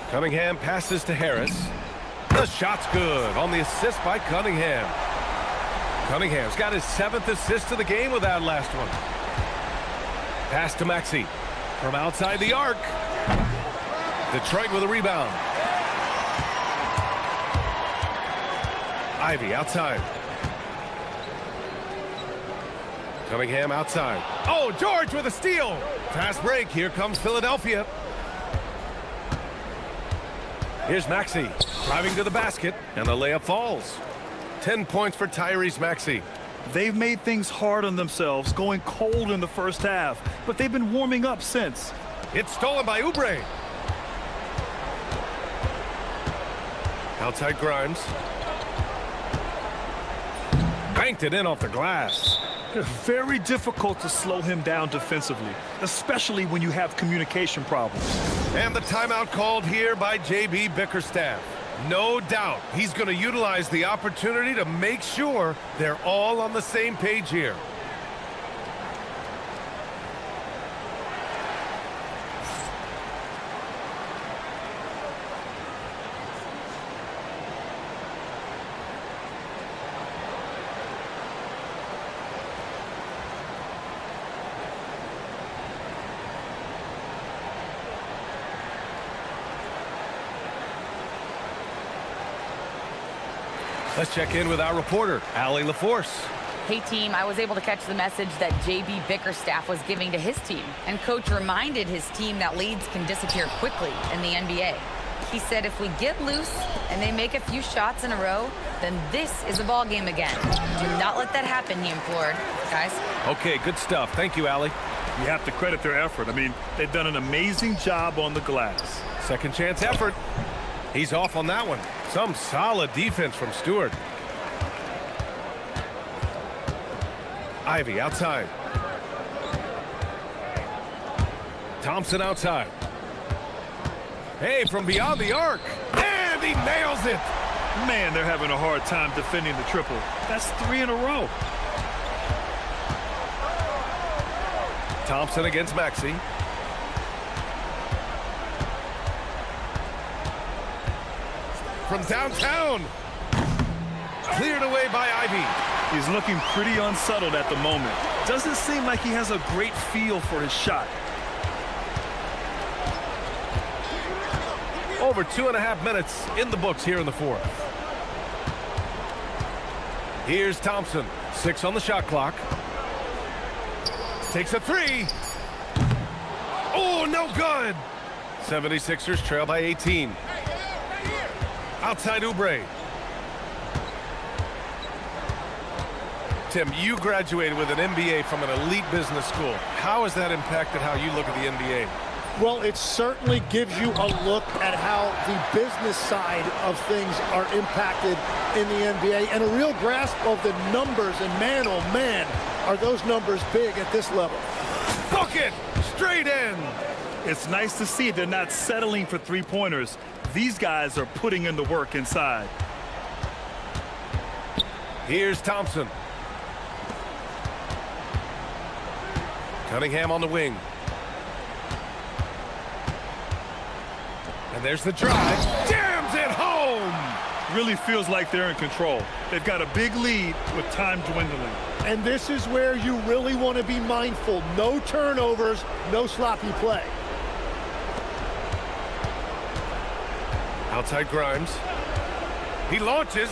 Cunningham passes to Harris. The shot's good on the assist by Cunningham. Cunningham's got his 7th assist of the game with that last one. Pass to Maxey from outside the arc. Detroit with a rebound. Ivy outside. Cunningham outside. Oh, George with a steal. Fast break. Here comes Philadelphia. Here's Maxey driving to the basket, and the layup falls. 10 points for Tyrese Maxey. They've made things hard on themselves, going cold in the first half, but they've been warming up since. It's stolen by Oubre. Outside Grimes. Banked it in off the glass. Very difficult to slow him down defensively, especially when you have communication problems. And the timeout called here by J.B. Bickerstaff. No doubt he's going to utilize the opportunity to make sure they're all on the same page here. Let's check in with our reporter, Allie LaForce. Hey, team, I was able to catch the message that J.B. Bickerstaff was giving to his team. And Coach reminded his team that leads can disappear quickly in the NBA. He said if we get loose and they make a few shots in a row, then this is a ball game again. Do not let that happen, he implored. Guys? Okay, good stuff. Thank you, Allie. You have to credit their effort. I mean, they've done an amazing job on the glass. Second chance effort. He's off on that one. Some solid defense from Stewart. Ivy outside. Thompson outside. Hey, from beyond the arc. And he nails it. Man, they're having a hard time defending the triple. That's 3 in a row. Thompson against Maxey. From downtown. Cleared away by Ivy. He's looking pretty unsettled at the moment. Doesn't seem like he has a great feel for his shot. Over 2.5 minutes in the books here in the 4th. Here's Thompson. 6 on the shot clock. Takes a three. Oh, no good. 76ers trail by 18. Outside Oubre. Tim, you graduated with an MBA from an elite business school. How has that impacted how you look at the NBA? Well, it certainly gives you a look at how the business side of things are impacted in the NBA and a real grasp of the numbers. And man, oh man, are those numbers big at this level. Bucket! Straight in! It's nice to see they're not settling for three-pointers. These guys are putting in the work inside. Here's Thompson. Cunningham on the wing. And there's the drive. Jams it home! Really feels like they're in control. They've got a big lead with time dwindling. And this is where you really want to be mindful. No turnovers, no sloppy play. Outside Grimes. He launches.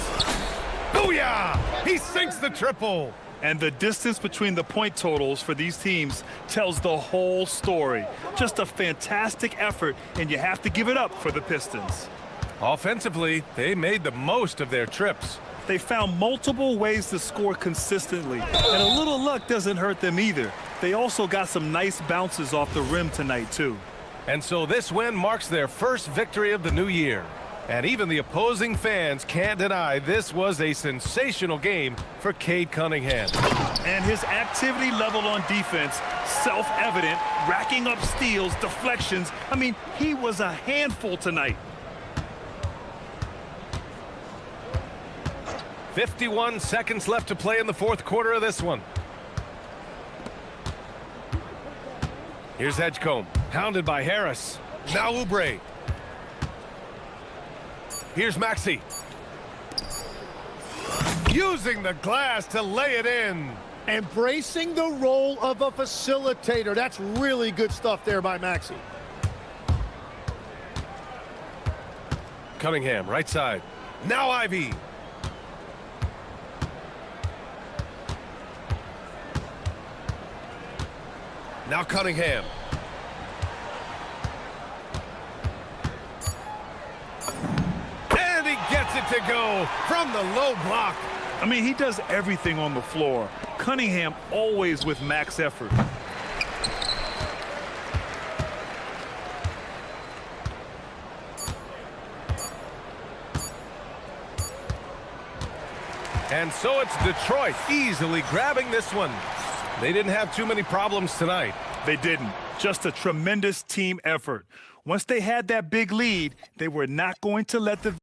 Booyah! He sinks the triple. And the distance between the point totals for these teams tells the whole story. Just a fantastic effort, and you have to give it up for the Pistons. Offensively, they made the most of their trips. They found multiple ways to score consistently, and a little luck doesn't hurt them either. They also got some nice bounces off the rim tonight, too. And so this win marks their first victory of the new year. And even the opposing fans can't deny this was a sensational game for Cade Cunningham. And his activity level on defense, self-evident, racking up steals, deflections. I mean, he was a handful tonight. 51 seconds left to play in the fourth quarter of this one. Here's Edgecombe, hounded by Harris. Now Oubre. Here's Maxey. Using the glass to lay it in. Embracing the role of a facilitator. That's really good stuff there by Maxey. Cunningham, right side. Now Ivy. Now Cunningham. It to go from the low block. I mean, he does everything on the floor. Cunningham always with max effort. And so it's Detroit easily grabbing this one. They didn't have too many problems tonight. They didn't. Just a tremendous team effort. Once they had that big lead, they were not going to let the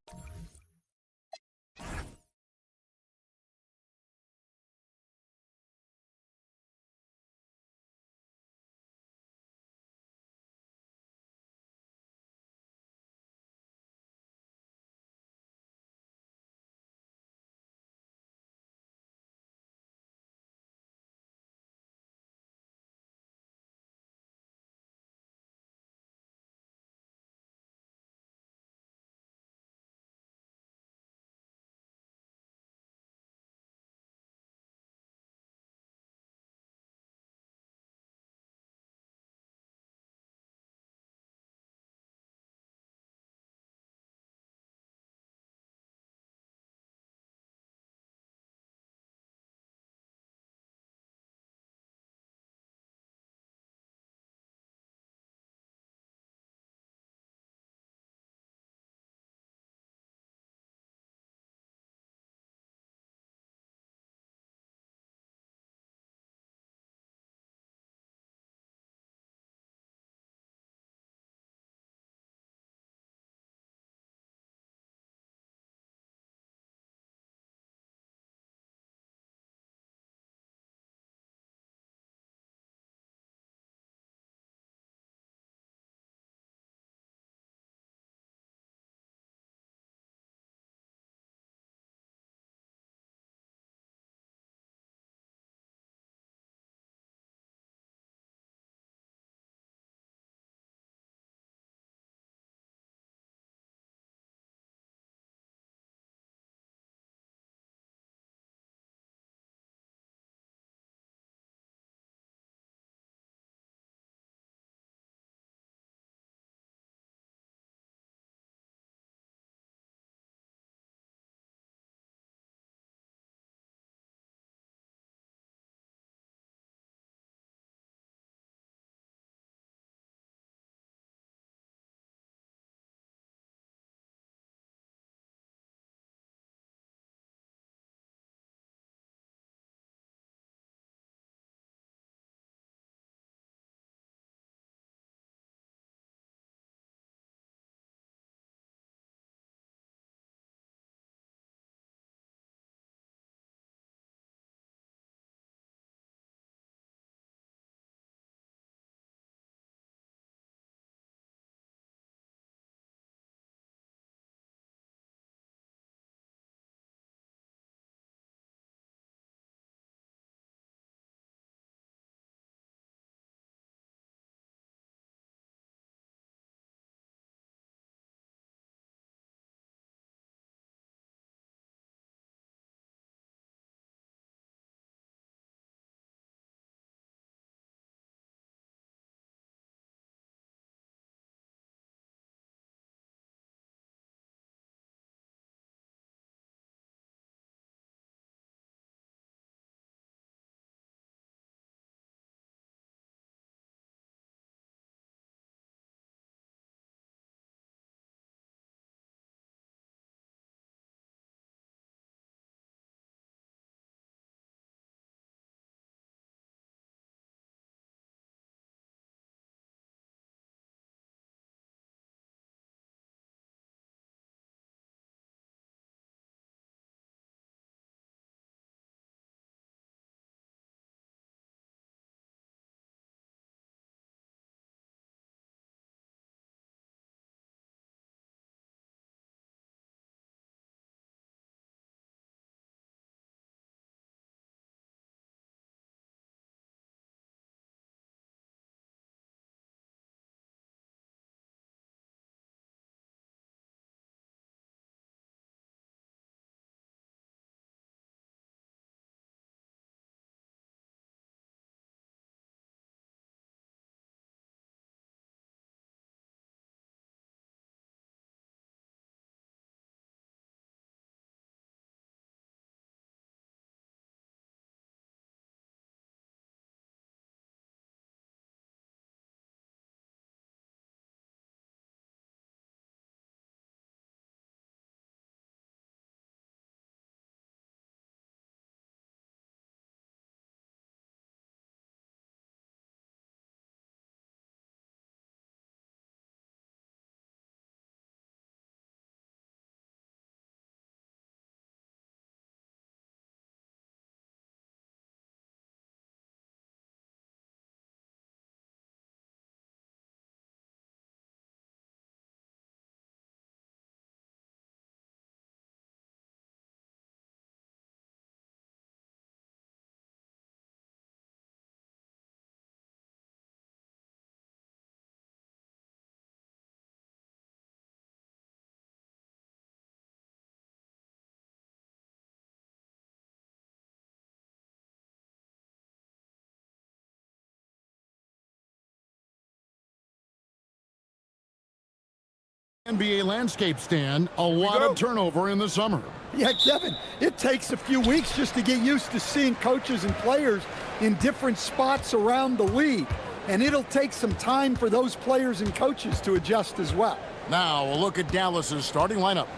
NBA landscape, Stan. A lot of turnover in the summer. Yeah, Kevin, it takes a few weeks just to get used to seeing coaches and players in different spots around the league. And it'll take some time for those players and coaches to adjust as well. Now, a look at Dallas's starting lineup.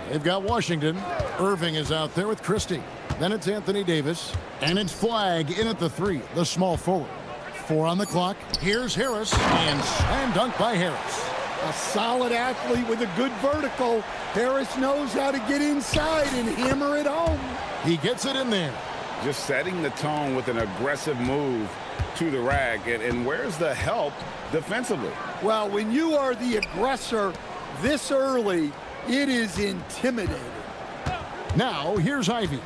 They've got Washington. Irving is out there with Christie. Then it's Anthony Davis. And it's Flagg in at the 3, the small forward. 4 on the clock. Here's Harris. And slam dunk by Harris. A solid athlete with a good vertical. Harris knows how to get inside and hammer it home. He gets it in there. Just setting the tone with an aggressive move to the rack. And where's the help defensively? Well, when you are the aggressor this early, it is intimidating. Now, here's Ivy.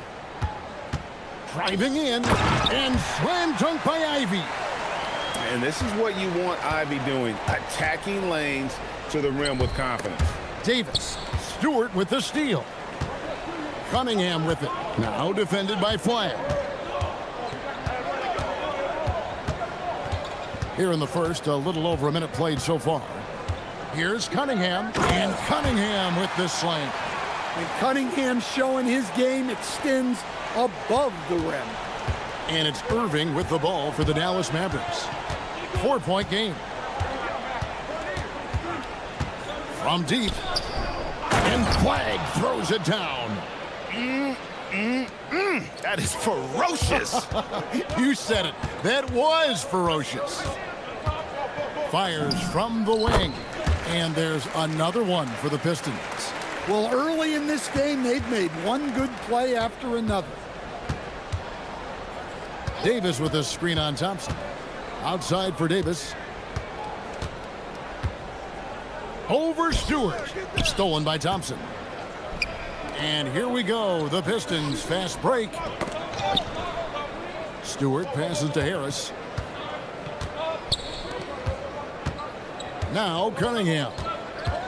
Driving in, and slam dunk by Ivy. And this is what you want Ivy doing, attacking lanes to the rim with confidence. Davis, Stewart with the steal. Cunningham with it. Now defended by Flagg. Here in the first, a little over a minute played so far. Here's Cunningham, and Cunningham with this slam. And Cunningham showing his game extends above the rim. And it's Irving with the ball for the Dallas Mavericks. 4-point game. From deep. And Flagg throws it down. That is ferocious. You said it. That was ferocious. Fires from the wing. And there's another one for the Pistons. Well, early in this game, they've made one good play after another. Davis with a screen on Thompson. Outside for Davis. Over Stewart. Stolen by Thompson. And here we go. The Pistons fast break. Stewart passes to Harris. Now Cunningham.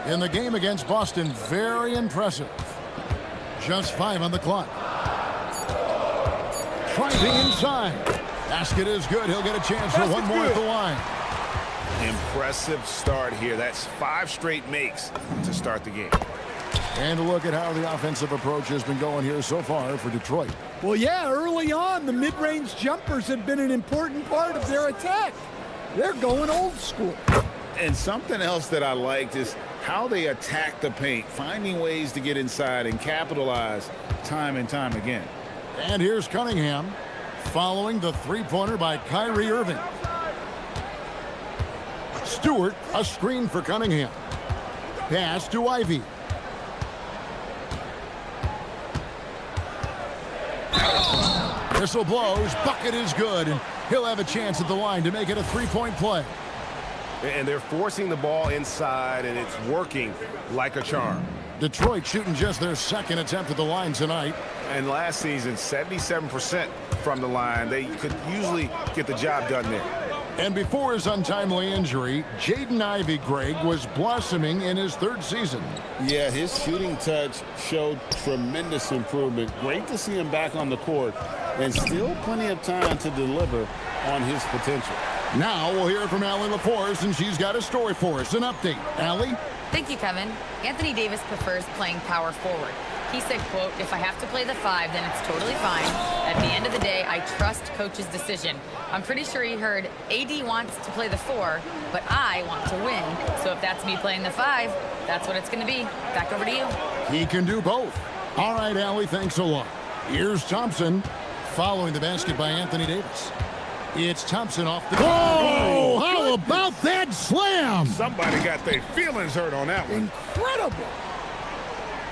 In the game against Boston, very impressive. Just 5 on the clock. Driving inside. Basket is good. He'll get a chance for one more at the line. Impressive start here. That's 5 straight makes to start the game. And a look at how the offensive approach has been going here so far for Detroit. Well, yeah, early on, the mid-range jumpers have been an important part of their attack. They're going old school. And something else that I liked is how they attack the paint, finding ways to get inside and capitalize time and time again. And here's Cunningham following the three-pointer by Kyrie Irving. Stewart, a screen for Cunningham. Pass to Ivy. Whistle blows, bucket is good, and he'll have a chance at the line to make it a 3-point play. And they're forcing the ball inside, and it's working like a charm. Detroit shooting just their second attempt at the line tonight. And last season, 77% from the line. They could usually get the job done there. And before his untimely injury, Jaden Ivey, Greg, was blossoming in his 3rd season. Yeah, his shooting touch showed tremendous improvement. Great to see him back on the court, and still plenty of time to deliver on his potential. Now we'll hear from Allie LaForce, and she's got a story for us. An update. Allie? Thank you, Kevin. Anthony Davis prefers playing power forward. He said, quote, "If I have to play the 5, then it's totally fine. At the end of the day, I trust coach's decision." I'm pretty sure he heard AD wants to play the 4, but I want to win. So if that's me playing the 5, that's what it's going to be. Back over to you. He can do both. All right, Allie, thanks a lot. Here's Thompson following the basket by Anthony Davis. It's Thompson off the... Whoa! How about that slam? Somebody got their feelings hurt on that one. Incredible.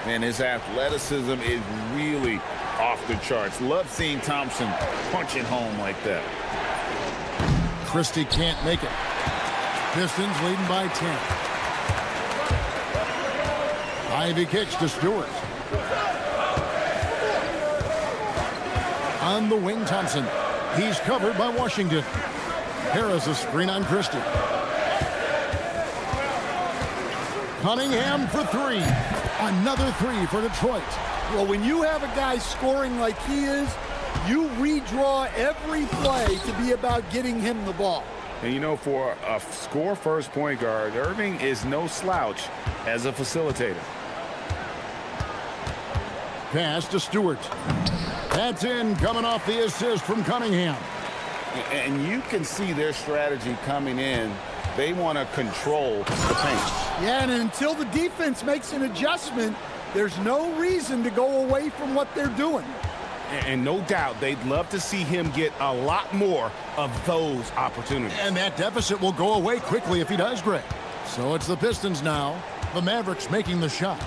And his athleticism is really off the charts. Love seeing Thompson punching home like that. Christie can't make it. Pistons leading by 10. Ivy kicks to Stewart. On the wing, Thompson. He's covered by Washington. Harris a screen on Christie. Cunningham for 3. Another 3 for Detroit. Well, when you have a guy scoring like he is, you redraw every play to be about getting him the ball. And, you know, for a score-first point guard, Irving is no slouch as a facilitator. Pass to Stewart. That's in, coming off the assist from Cunningham. And you can see their strategy coming in. They want to control the paint. Yeah, and until the defense makes an adjustment, there's no reason to go away from what they're doing. And no doubt they'd love to see him get a lot more of those opportunities. And that deficit will go away quickly if he does, Greg. So it's the Pistons now. The Mavericks making the shot.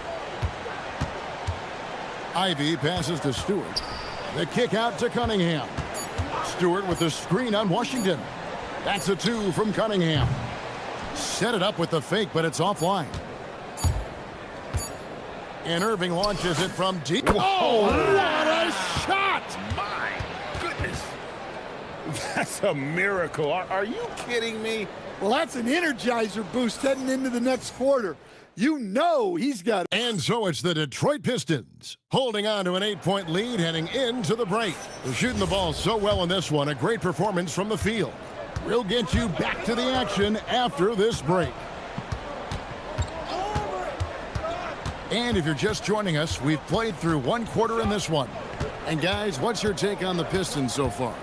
Ivy passes to Stewart. The kick out to Cunningham. Stewart with the screen on Washington. That's a 2 from Cunningham. Set it up with the fake, but it's offline. And Irving launches it from deep. Oh, what a shot! My goodness. That's a miracle. Are you kidding me? Well, that's an energizer boost heading into the next quarter. You know he's got it. And so it's the Detroit Pistons holding on to an 8-point lead heading into the break. They're shooting the ball so well in this one. A great performance from the field. We'll get you back to the action after this break. And if you're just joining us, we've played through one quarter in this one. And guys, what's your take on the Pistons so far?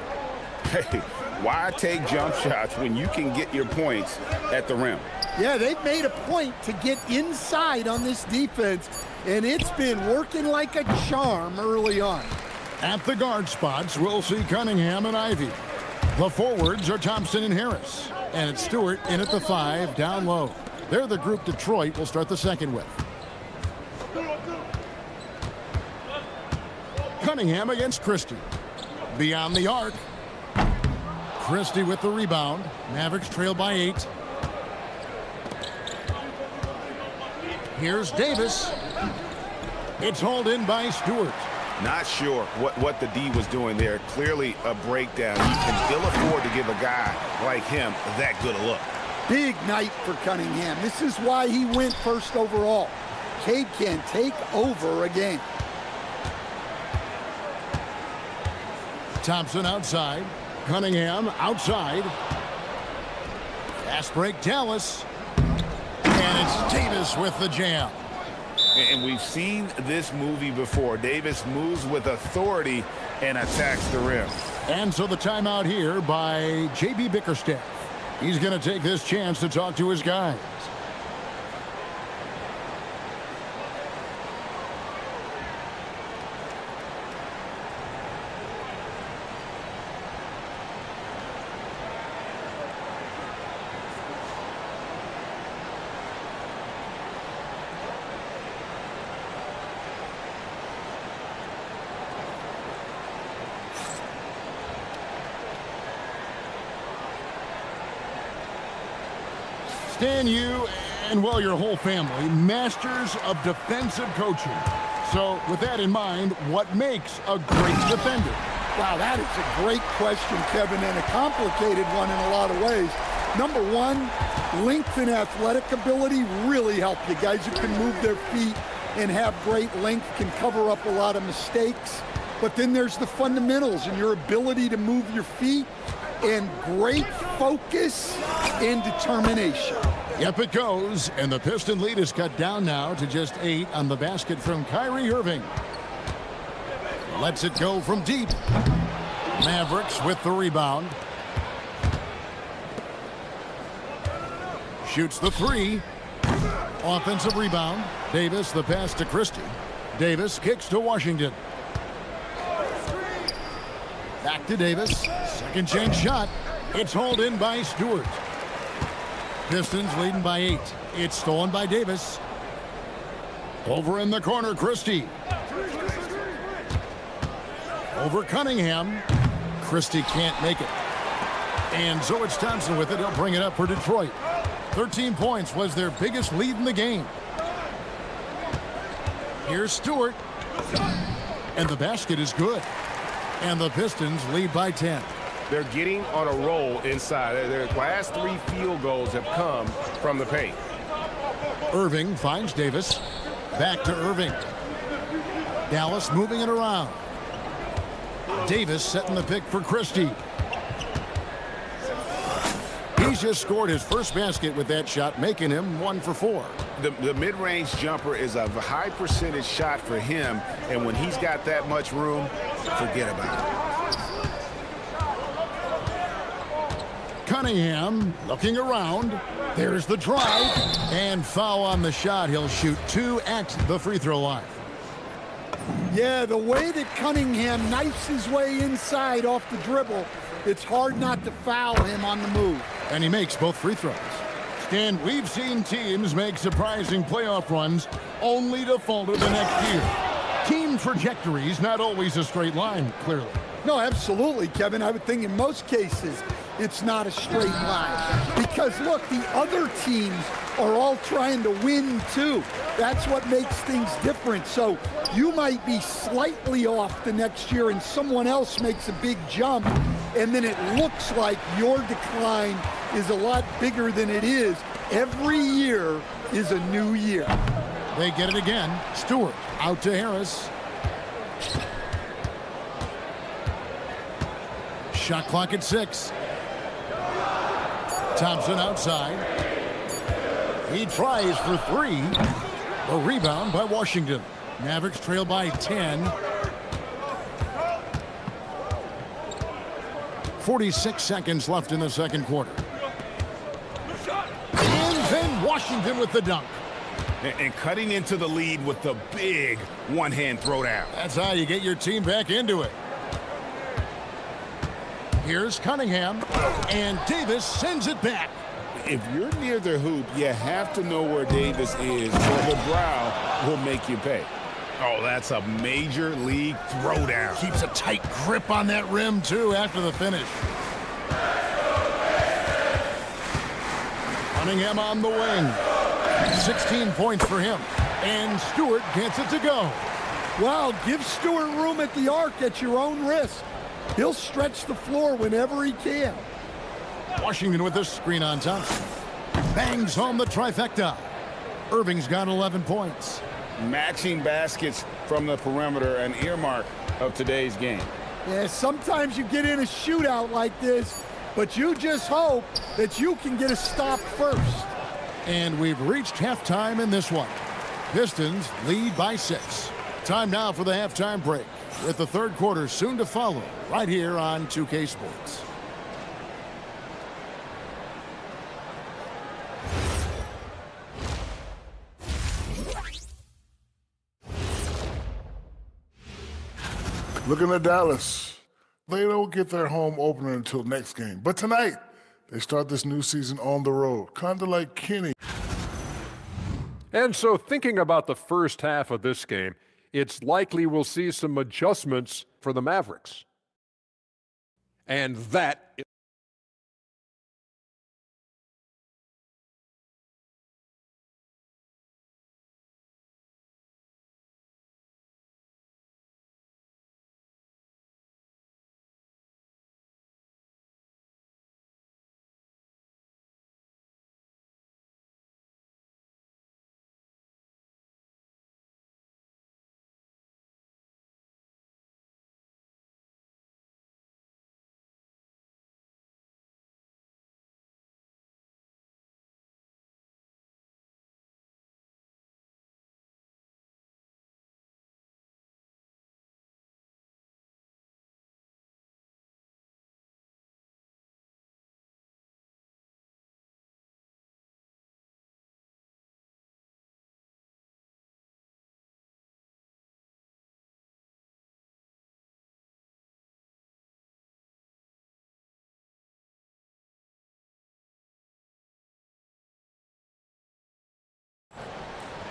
Hey, why take jump shots when you can get your points at the rim? Yeah, they've made a point to get inside on this defense, and it's been working like a charm early on. At the guard spots, we'll see Cunningham and Ivy. The forwards are Thompson and Harris. And it's Stewart in at the 5, down low. They're the group Detroit will start the second with. Cunningham against Christie. Beyond the arc. Christie with the rebound. Mavericks trail by 8. Here's Davis. It's hauled in by Stewart. Not sure what the D was doing there. Clearly a breakdown. You can ill afford to give a guy like him that good a look. Big night for Cunningham. This is why he went first overall. Cade can take over a game. Thompson outside. Cunningham outside. Fast break Dallas. And it's Davis with the jam. And we've seen this movie before. Davis moves with authority and attacks the rim. And so the timeout here by J.B. Bickerstaff. He's going to take this chance to talk to his guys. Stan, you and, well, your whole family, masters of defensive coaching. So with that in mind, what makes a great defender? Wow, that is a great question, Kevin, and a complicated one in a lot of ways. Number one, length and athletic ability really help you. Guys who can move their feet and have great length can cover up a lot of mistakes. But then there's the fundamentals and your ability to move your feet and great focus and determination. Yep, it goes. And the Piston lead is cut down now to just 8 on the basket from Kyrie Irving. Lets it go from deep. Mavericks with the rebound. Shoots the 3. Offensive rebound. Davis, the pass to Christie. Davis kicks to Washington. Back to Davis. Second chance shot. It's hauled in by Stewart. Pistons leading by 8. It's stolen by Davis. Over in the corner, Christie. Over Cunningham. Christie can't make it. And so it's Thompson with it. He'll bring it up for Detroit. 13 points was their biggest lead in the game. Here's Stewart. And the basket is good. And the Pistons lead by 10. They're getting on a roll inside. Their last 3 field goals have come from the paint. Irving finds Davis. Back to Irving. Dallas moving it around. Davis setting the pick for Christie. He He's just scored his first basket with that shot, making him 1 for 4. The mid-range jumper is a high percentage shot for him, and when he's got that much room, forget about it. Cunningham looking around. There's the drive, and foul on the shot. He'll shoot 2 at the free throw line. Yeah, the way that Cunningham knifes his way inside off the dribble, it's hard not to foul him on the move. And he makes both free throws. Stan, we've seen teams make surprising playoff runs only to falter the next year. Team trajectory's not always a straight line, clearly. No, absolutely, Kevin. I would think in most cases it's not a straight line. Because, look, the other teams are all trying to win, too. That's what makes things different. So you might be slightly off the next year and someone else makes a big jump, and then it looks like your decline is a lot bigger than it is. Every year is a new year. They get it again. Stewart out to Harris. Shot clock at 6. Thompson outside. He tries for 3. A rebound by Washington. Mavericks trail by 10. 46 seconds left in the second quarter. And then Washington with the dunk. And cutting into the lead with the big one-hand throwdown. That's how you get your team back into it. Here's Cunningham, and Davis sends it back. If you're near the hoop, you have to know where Davis is, or the brow will make you pay. Oh, that's a major league throwdown. Keeps a tight grip on that rim, too, after the finish. Cunningham on the wing. 16 points for him. And Stewart gets it to go. Well, give Stewart room at the arc at your own risk. He'll stretch the floor whenever he can. Washington with the screen on Thompson. Bangs home the trifecta. Irving's got 11 points. Matching baskets from the perimeter, an earmark of today's game. Yeah, sometimes you get in a shootout like this, but you just hope that you can get a stop first. And we've reached halftime in this one. Pistons lead by 6. Time now for the halftime break, with the third quarter soon to follow, right here on 2K Sports. Looking at Dallas, they don't get their home opener until next game. But tonight, they start this new season on the road, kind of like Kenny. And so thinking about the first half of this game, it's likely we'll see some adjustments for the Mavericks. And that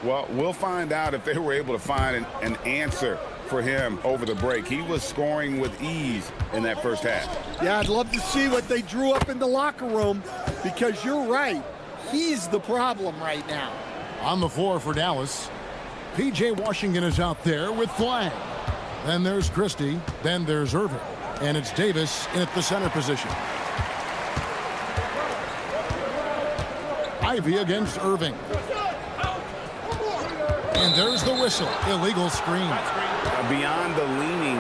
Well, we'll find out if they were able to find an answer for him over the break. He was scoring with ease in that first half. Yeah, I'd love to see what they drew up in the locker room, because you're right. He's the problem right now. On the floor for Dallas, P.J. Washington is out there with Flag. Then there's Christie. Then there's Irving. And it's Davis in at the center position. Ivy against Irving. And there's the whistle. Illegal screen. Beyond the leaning,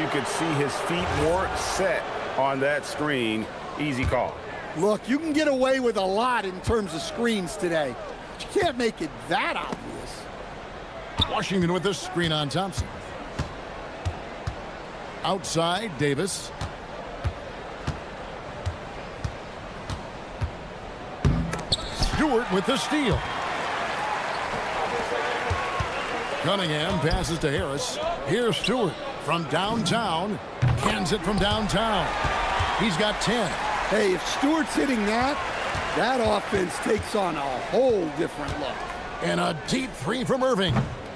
you could see his feet weren't set on that screen. Easy call. Look, you can get away with a lot in terms of screens today. But you can't make it that obvious. Washington with the screen on Thompson. Outside, Davis. Stewart with the steal. Cunningham passes to Harris. Here's Stewart from downtown. Cans it from downtown. He's got 10. Hey, if Stewart's hitting that, that offense takes on a whole different look. And a deep three from Irving.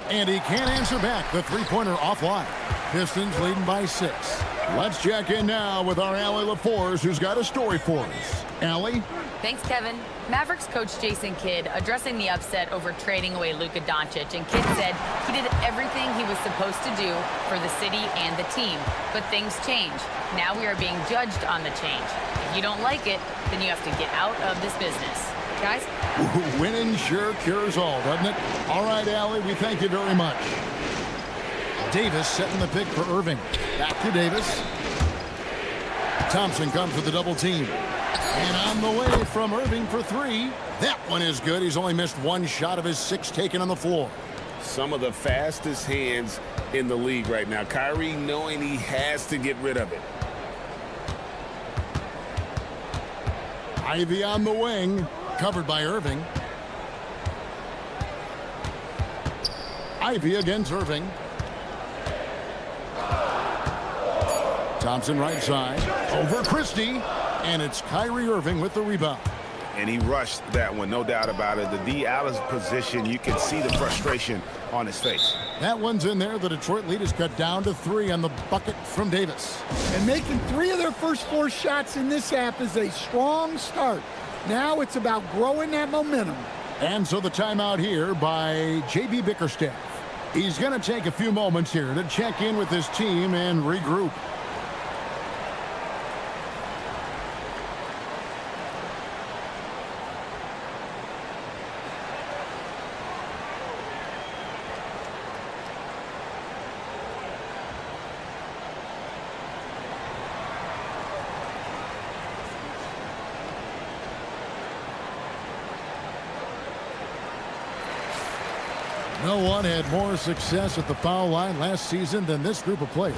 And he can't answer back. The three-pointer offline. Pistons leading by 6. Let's check in now with our Allie LaForce, who's got a story for us. Allie? Thanks, Kevin. Mavericks coach Jason Kidd addressing the upset over trading away Luka Doncic, and Kidd said he did everything he was supposed to do for the city and the team. But things change. Now we are being judged on the change. If you don't like it, then you have to get out of this business. Guys? Winning sure cures all, doesn't it? All right, Allie, we thank you very much. Davis setting the pick for Irving. Back to Davis. Thompson comes with the double team. And on the way from Irving for 3. That one is good. He's only missed 1 shot of his 6 taken on the floor. Some of the fastest hands in the league right now. Kyrie knowing he has to get rid of it. Ivy on the wing. Covered by Irving. Ivy against Irving. Thompson right side. Over Christie. And it's Kyrie Irving with the rebound. And he rushed that one, no doubt about it. The D out of position, you can see the frustration on his face. That one's in there. The Detroit lead is cut down to 3 on the bucket from Davis. And making 3 of their first 4 shots in this half is a strong start. Now it's about growing that momentum. And so the timeout here by J.B. Bickerstaff. He's going to take a few moments here to check in with his team and regroup. No one had more success at the foul line last season than this group of players.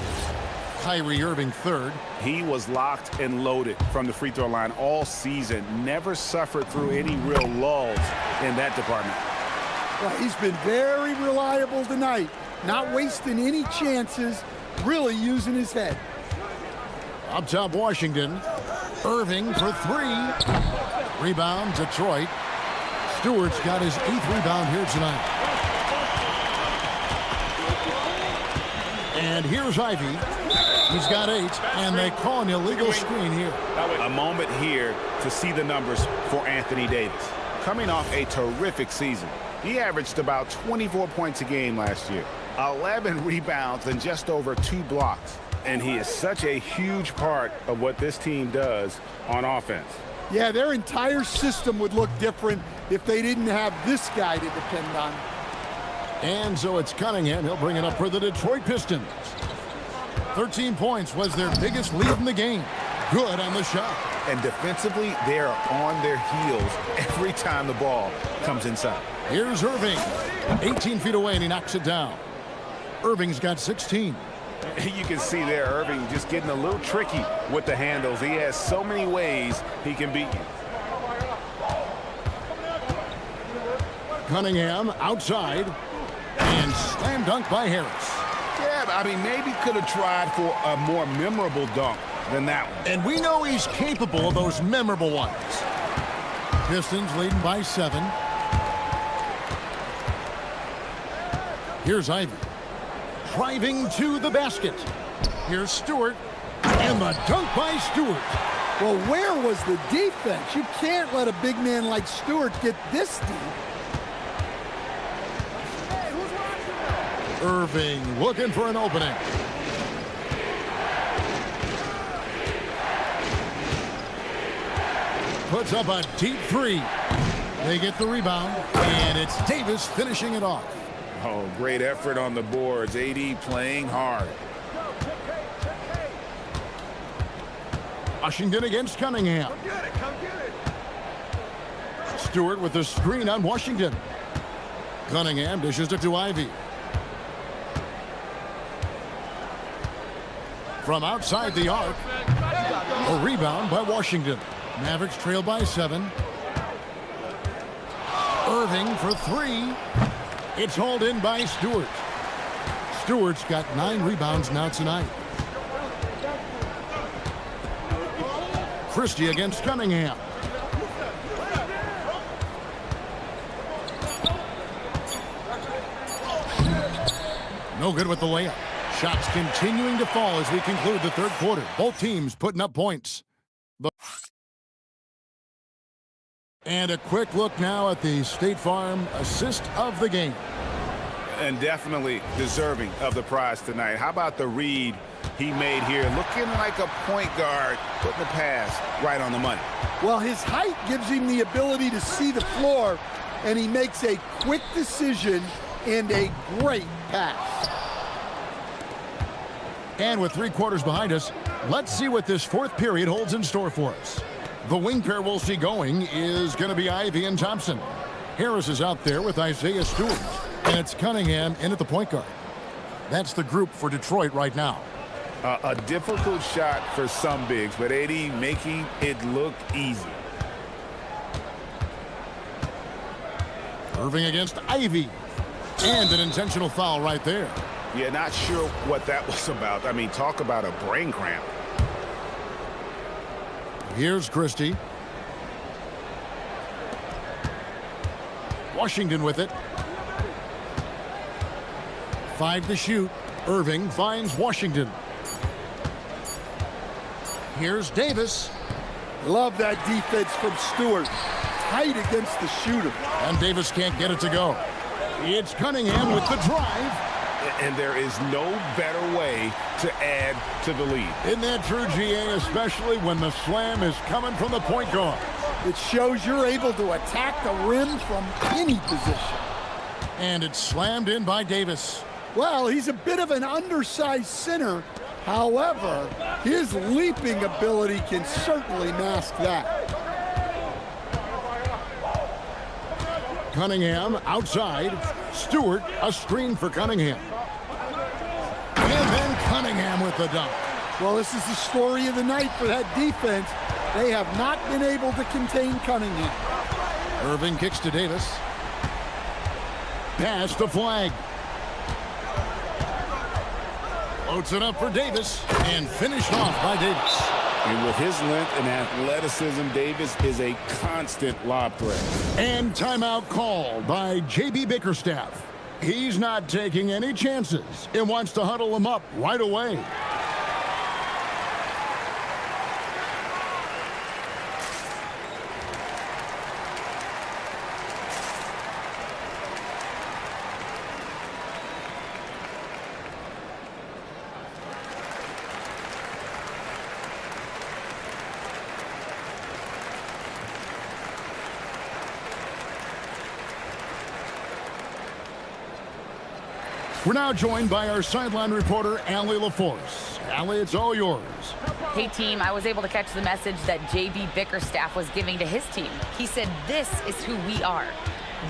Kyrie Irving third. He was locked and loaded from the free throw line all season. Never suffered through any real lulls in that department. Well, he's been very reliable tonight. Not wasting any chances. Really using his head. Up top, Washington. Irving for 3. Rebound, Detroit. Stewart's got his 8th rebound here tonight. And here's Ivy. He's got 8, and they call an illegal screen here. A moment here to see the numbers for Anthony Davis. Coming off a terrific season. He averaged about 24 points a game last year. 11 rebounds and just over 2 blocks. And he is such a huge part of what this team does on offense. Yeah, their entire system would look different if they didn't have this guy to depend on. And so it's Cunningham. He'll bring it up for the Detroit Pistons. 13 points was their biggest lead in the game. Good on the shot. And defensively, they are on their heels every time the ball comes inside. Here's Irving. 18 feet away, and he knocks it down. Irving's got 16. You can see there Irving just getting a little tricky with the handles. He has so many ways he can beat you. Cunningham outside. And slam dunk by Harris. Yeah, I mean, maybe could have tried for a more memorable dunk than that one. And we know he's capable of those memorable ones. Pistons leading by 7. Here's Ivy. Driving to the basket. Here's Stewart. And the dunk by Stewart. Well, where was the defense? You can't let a big man like Stewart get this deep. Irving looking for an opening. Puts up a deep 3. They get the rebound, and it's Davis finishing it off. Oh, great effort on the boards. AD playing hard. Washington against Cunningham. Stewart with the screen on Washington. Cunningham dishes it to Ivy. From outside the arc, a rebound by Washington. Mavericks trail by 7. Irving for 3. It's hauled in by Stewart. Stewart's got 9 rebounds now tonight. Christie against Cunningham. No good with the layup. Shots continuing to fall as we conclude the third quarter. Both teams putting up points. And a quick look now at the State Farm assist of the game. And definitely deserving of the prize tonight. How about the read he made here? Looking like a point guard, putting the pass right on the money. Well, his height gives him the ability to see the floor, and he makes a quick decision and a great pass. And with 3 quarters behind us, let's see what this fourth period holds in store for us. The wing pair we'll see going is going to be Ivy and Thompson. Harris is out there with Isaiah Stewart, and it's Cunningham in at the point guard. That's the group for Detroit right now. A difficult shot for some bigs, but AD making it look easy. Irving against Ivy. And an intentional foul right there. Yeah, not sure what that was about. I mean, talk about a brain cramp. Here's Christie. Washington with it. 5 to shoot. Irving finds Washington. Here's Davis. Love that defense from Stewart. Tight against the shooter. And Davis can't get it to go. It's Cunningham with the drive. And there is no better way to add to the lead. Isn't that true, GA, especially when the slam is coming from the point guard? It shows you're able to attack the rim from any position. And it's slammed in by Davis. Well, he's a bit of an undersized center. However, his leaping ability can certainly mask that. Cunningham outside. Stewart, a screen for Cunningham. And then Cunningham with the dunk. Well, this is the story of the night for that defense. They have not been able to contain Cunningham. Irving kicks to Davis. Pass the flag. Loads it up for Davis and finished off by Davis. And with his length and athleticism, Davis is a constant lob threat. And timeout called by J.B. Bickerstaff. He's not taking any chances and wants to huddle him up right away. We're now joined by our sideline reporter, Allie LaForce. Allie, it's all yours. Hey, team, I was able to catch the message that J.B. Bickerstaff was giving to his team. He said, this is who we are.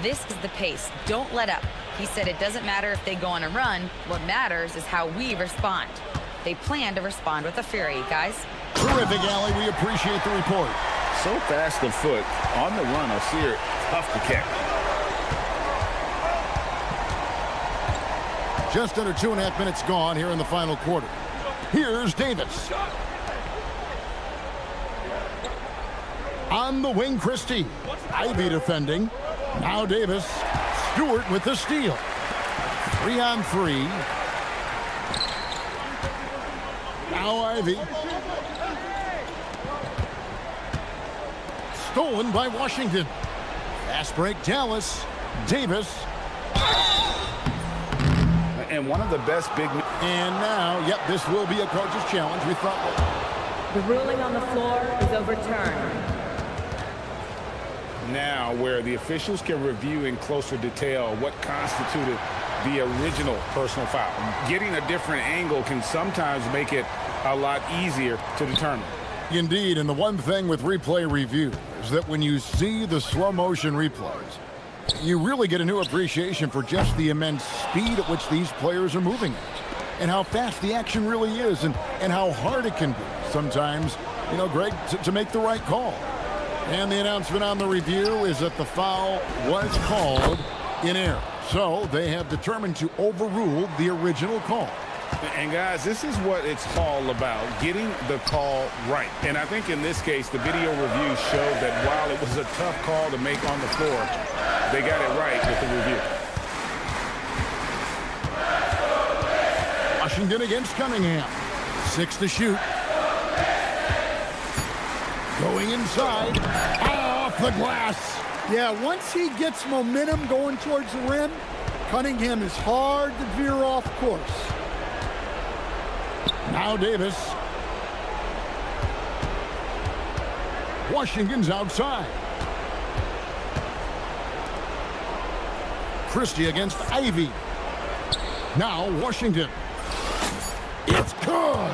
This is the pace. Don't let up. He said it doesn't matter if they go on a run. What matters is how we respond. They plan to respond with a fury, guys. Terrific, Allie. We appreciate the report. So fast of foot. On the run, I'll see her. Tough to catch. Just under 2.5 minutes gone here in the final quarter. Here's Davis. On the wing, Christie. Ivy defending. Now Davis. Stewart with the steal. 3-on-3. Now Ivy. Stolen by Washington. Fast break, Dallas. Davis. And one of the best big... And now, yep, this will be a coach's challenge. We thought... The ruling on the floor is overturned. Now, where the officials can review in closer detail what constituted the original personal foul. Getting a different angle can sometimes make it a lot easier to determine. Indeed, and the one thing with replay review, is that when you see the slow motion replays, you really get a new appreciation for just the immense speed at which these players are moving at, and how fast the action really is, and how hard it can be sometimes, you know, Greg, to make the right call. And the announcement on the review is that the foul was called in error. So they have determined to overrule the original call. And guys, this is what it's all about, getting the call right. And I think in this case, the video review showed that while it was a tough call to make on the floor, they got it right with the review. Washington against Cunningham. 6 to shoot. Going inside. Off the glass. Yeah, once he gets momentum going towards the rim, Cunningham is hard to veer off course. Now Davis. Washington's outside. Christie against Ivy. Now Washington. It's good.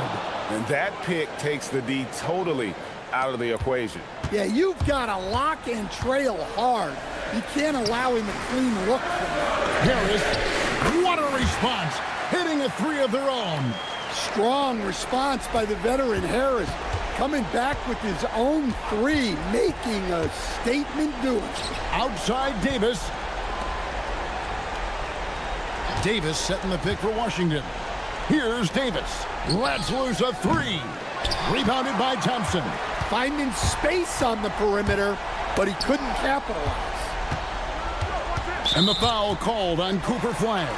And that pick takes the D totally out of the equation. Yeah, you've got to lock and trail hard. You can't allow him a clean look from that. Harris, what a response. Hitting a three of their own. Strong response by the veteran Harris. Coming back with his own three, making a statement doing. Outside Davis. Davis setting the pick for Washington. Here's Davis. Lets loose a three. Rebounded by Thompson. Finding space on the perimeter, but he couldn't capitalize. And the foul called on Cooper Flag.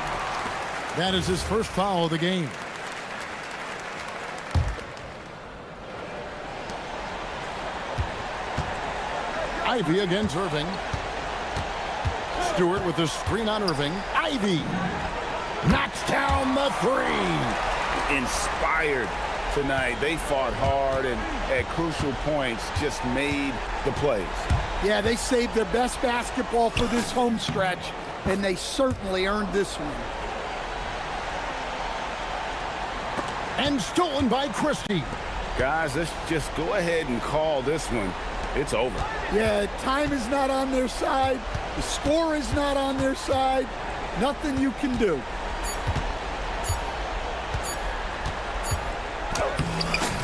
That is his first foul of the game. Ivy against Irving. Stewart with the screen on Irving. Ivy knocks down the three. Inspired tonight. They fought hard and at crucial points just made the plays. Yeah, they saved their best basketball for this home stretch, and they certainly earned this one. And stolen by Christie. Guys, let's just go ahead and call this one. It's over. Yeah, time is not on their side. The score is not on their side. Nothing you can do.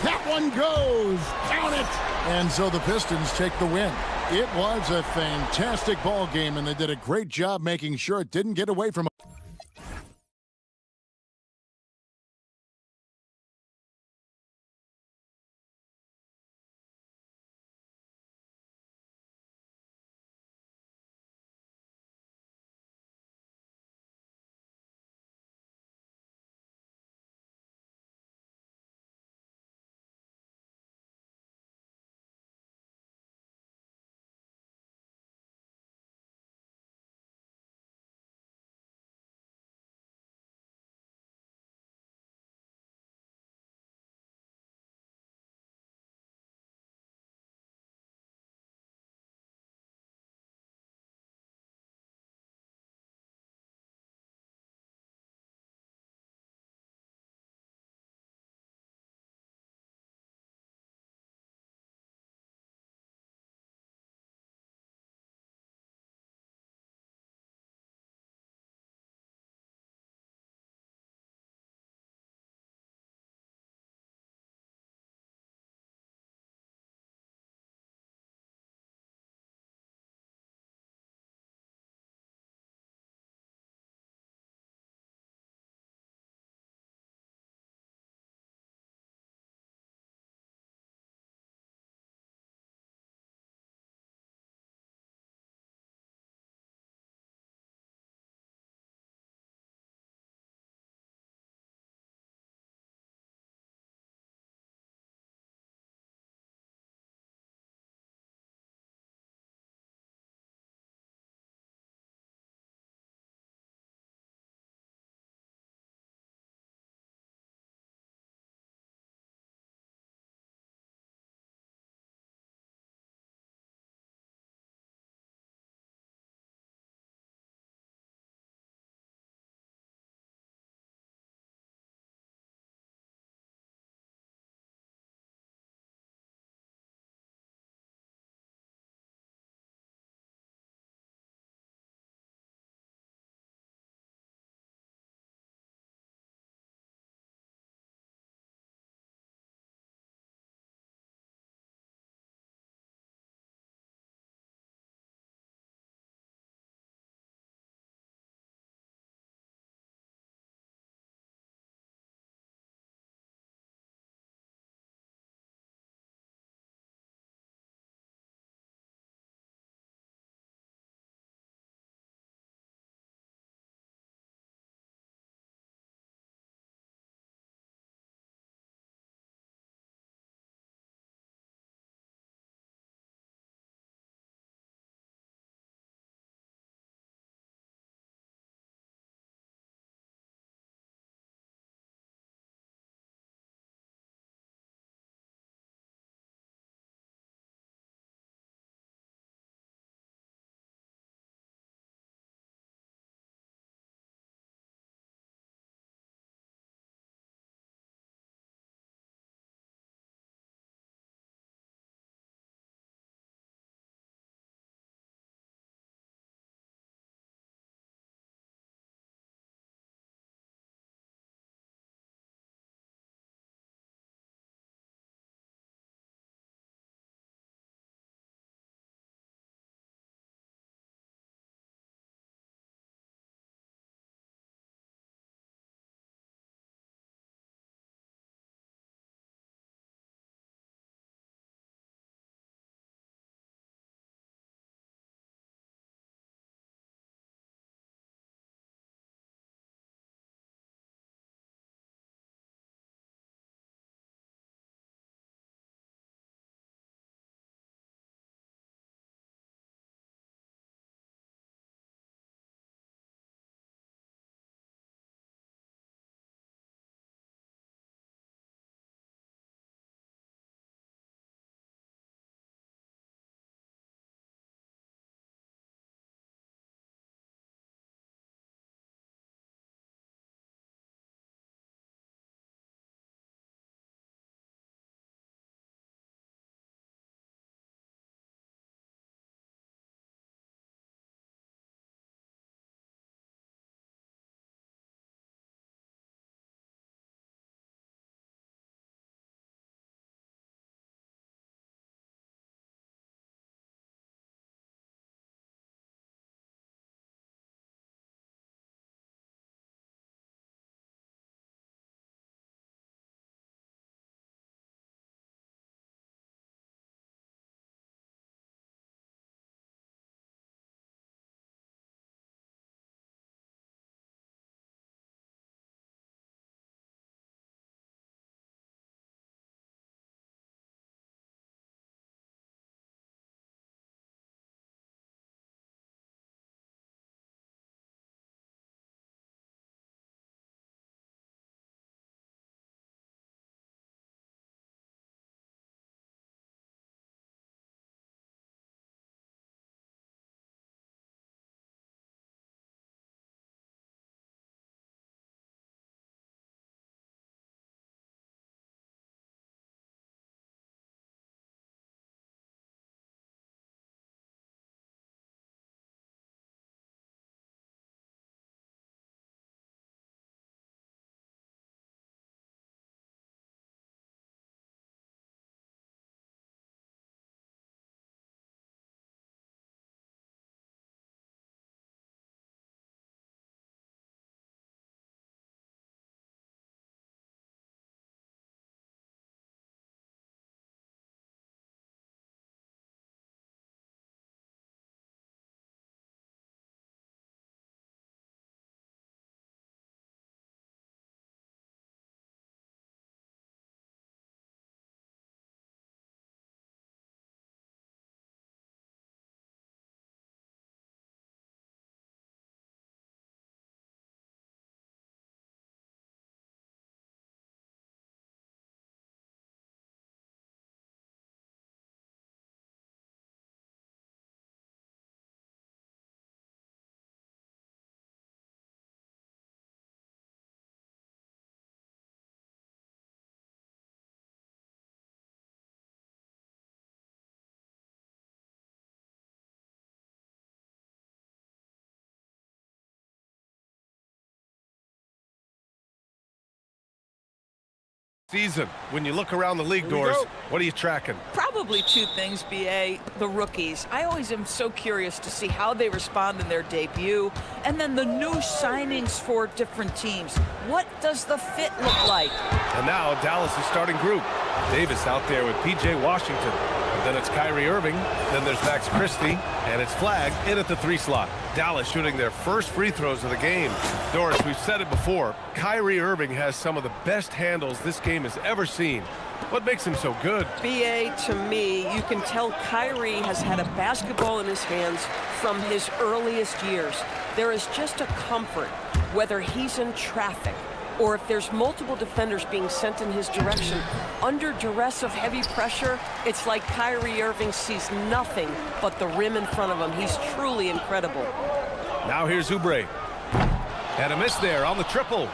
That one goes. Count it. And so the Pistons take the win. It was a fantastic ball game, and they did a great job making sure it didn't get away from season. When you look around the league, Doors, what are you tracking? Probably two things, BA. The rookies. I always am so curious to see how they respond in their debut. And then the new signings for different teams. What does the fit look like? And now Dallas' starting group. Davis out there with P.J. Washington. Then it's Kyrie Irving. Then there's Max Christie. And it's Flag in at the 3 slot. Dallas shooting their first free throws of the game. Doris, we've said it before. Kyrie Irving has some of the best handles this game has ever seen. What makes him so good? BA, to me, you can tell Kyrie has had a basketball in his hands from his earliest years. There is just a comfort, whether he's in traffic or if there's multiple defenders being sent in his direction. Under duress of heavy pressure, it's like Kyrie Irving sees nothing but the rim in front of him. He's truly incredible. Now here's Oubre. And a miss there on the triple.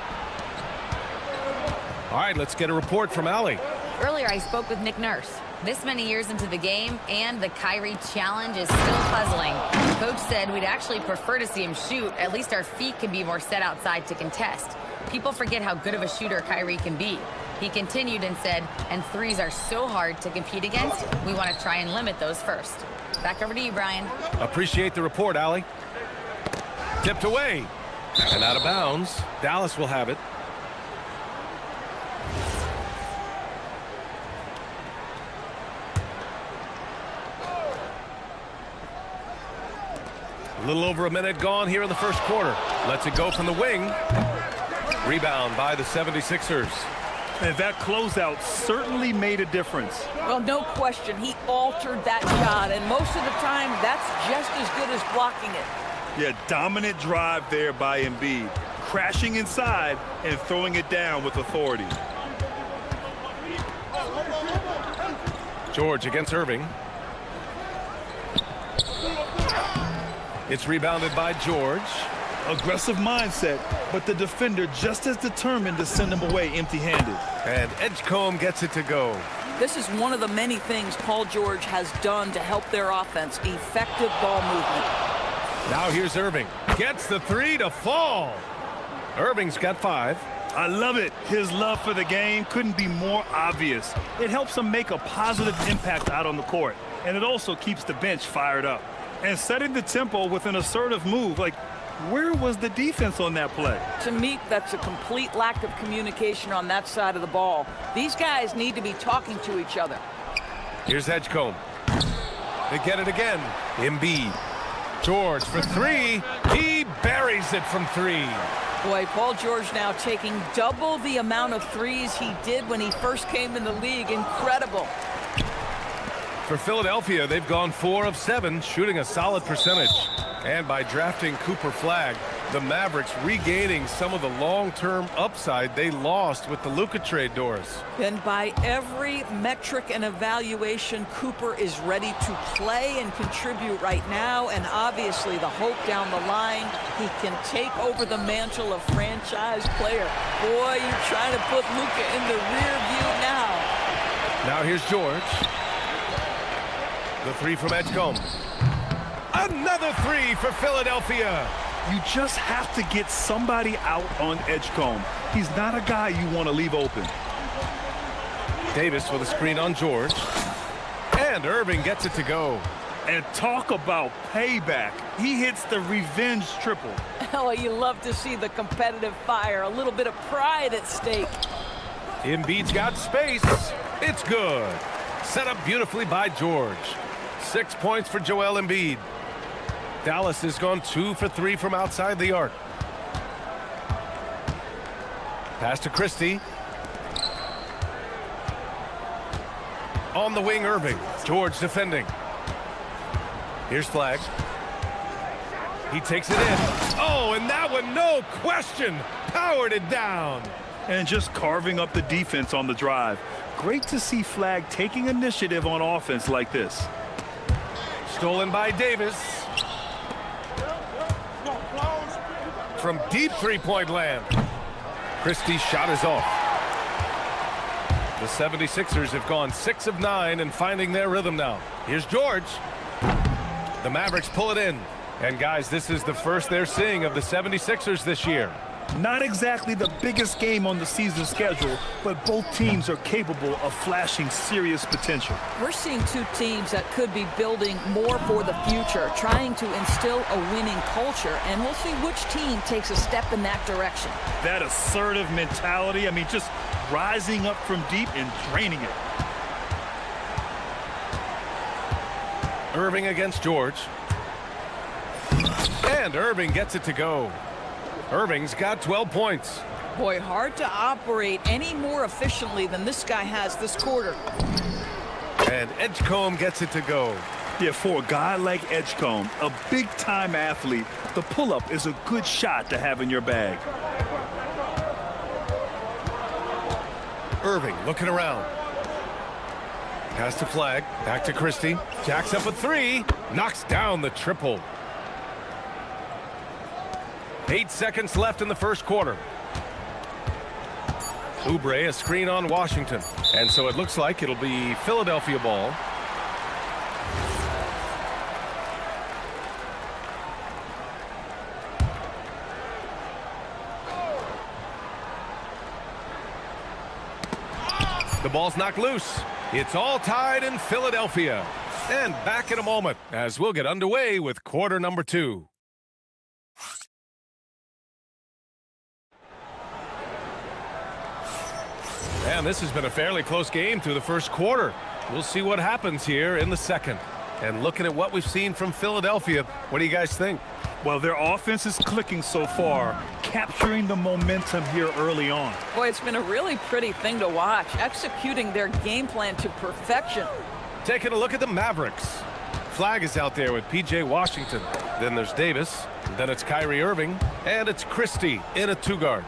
All right, let's get a report from Allie. Earlier, I spoke with Nick Nurse. This many years into the game, and the Kyrie challenge is still puzzling. Coach said we'd actually prefer to see him shoot. At least our feet can be more set outside to contest. People forget how good of a shooter Kyrie can be. He continued and said, and threes are so hard to compete against, we want to try and limit those first. Back over to you, Brian. Appreciate the report, Allie. Tipped away. And out of bounds. Dallas will have it. A little over a minute gone here in the first quarter. Lets it go from the wing. Rebound by the 76ers. And that closeout certainly made a difference. Well, no question. He altered that shot, and most of the time, that's just as good as blocking it. Yeah, dominant drive there by Embiid. Crashing inside and throwing it down with authority. George against Irving. It's rebounded by George. Aggressive mindset, but the defender just as determined to send him away empty-handed. And Edgecombe gets it to go. This is one of the many things Paul George has done to help their offense. Effective ball movement. Now here's Irving. Gets the 3 to fall. Irving's got 5. I love it. His love for the game couldn't be more obvious. It helps him make a positive impact out on the court, and it also keeps the bench fired up. And setting the tempo with an assertive move, like, where was the defense on that play? To me, that's a complete lack of communication on that side of the ball. These guys need to be talking to each other. Here's Edgecombe. They get it again. Embiid. George for 3. He buries it from 3. Boy, Paul George now taking double the amount of threes he did when he first came in the league. Incredible. For Philadelphia, they've gone 4 of 7, shooting a solid percentage. And by drafting Cooper Flag, the Mavericks regaining some of the long-term upside they lost with the Luka trade, Doris. And by every metric and evaluation, Cooper is ready to play and contribute right now. And obviously the hope down the line, he can take over the mantle of franchise player. Boy, you're trying to put Luka in the rear view now. Now here's George. The 3 from Edgecombe. Another 3 for Philadelphia. You just have to get somebody out on Edgecombe. He's not a guy you want to leave open. Davis with a screen on George. And Irving gets it to go. And talk about payback. He hits the revenge triple. Oh, you love to see the competitive fire. A little bit of pride at stake. Embiid's got space. It's good. Set up beautifully by George. 6 points for Joel Embiid. Dallas has gone 2 for 3 from outside the arc. Pass to Christie. On the wing, Irving. George defending. Here's Flag. He takes it in. Oh, and that one, no question, powered it down. And just carving up the defense on the drive. Great to see Flag taking initiative on offense like this. Stolen by Davis. From deep three-point land. Christie's shot is off. The 76ers have gone 6 of 9 and finding their rhythm now. Here's George. The Mavericks pull it in. And guys, this is the first they're seeing of the 76ers this year. Not exactly the biggest game on the season schedule, but both teams are capable of flashing serious potential. We're seeing two teams that could be building more for the future, trying to instill a winning culture, and we'll see which team takes a step in that direction. That assertive mentality, I mean, just rising up from deep and draining it. Irving against George. And Irving gets it to go. Irving's got 12 points. Boy, hard to operate any more efficiently than this guy has this quarter. And Edgecombe gets it to go. Yeah, for a guy like Edgecombe, a big-time athlete, the pull-up is a good shot to have in your bag. Irving looking around. Pass to Flag. Back to Christie. Jacks up a three. Knocks down the triple. 8 seconds left in the first quarter. Oubre a screen on Washington. And so it looks like it'll be Philadelphia ball. The ball's knocked loose. It's all tied in Philadelphia. And back in a moment as we'll get underway with quarter number 2. And this has been a fairly close game through the first quarter. We'll see what happens here in the second. And looking at what we've seen from Philadelphia, what do you guys think? Well, their offense is clicking so far, capturing the momentum here early on. Boy, it's been a really pretty thing to watch, executing their game plan to perfection. Taking a look at the Mavericks. Flag is out there with P.J. Washington. Then there's Davis. Then it's Kyrie Irving. And it's Christie in a two-guard.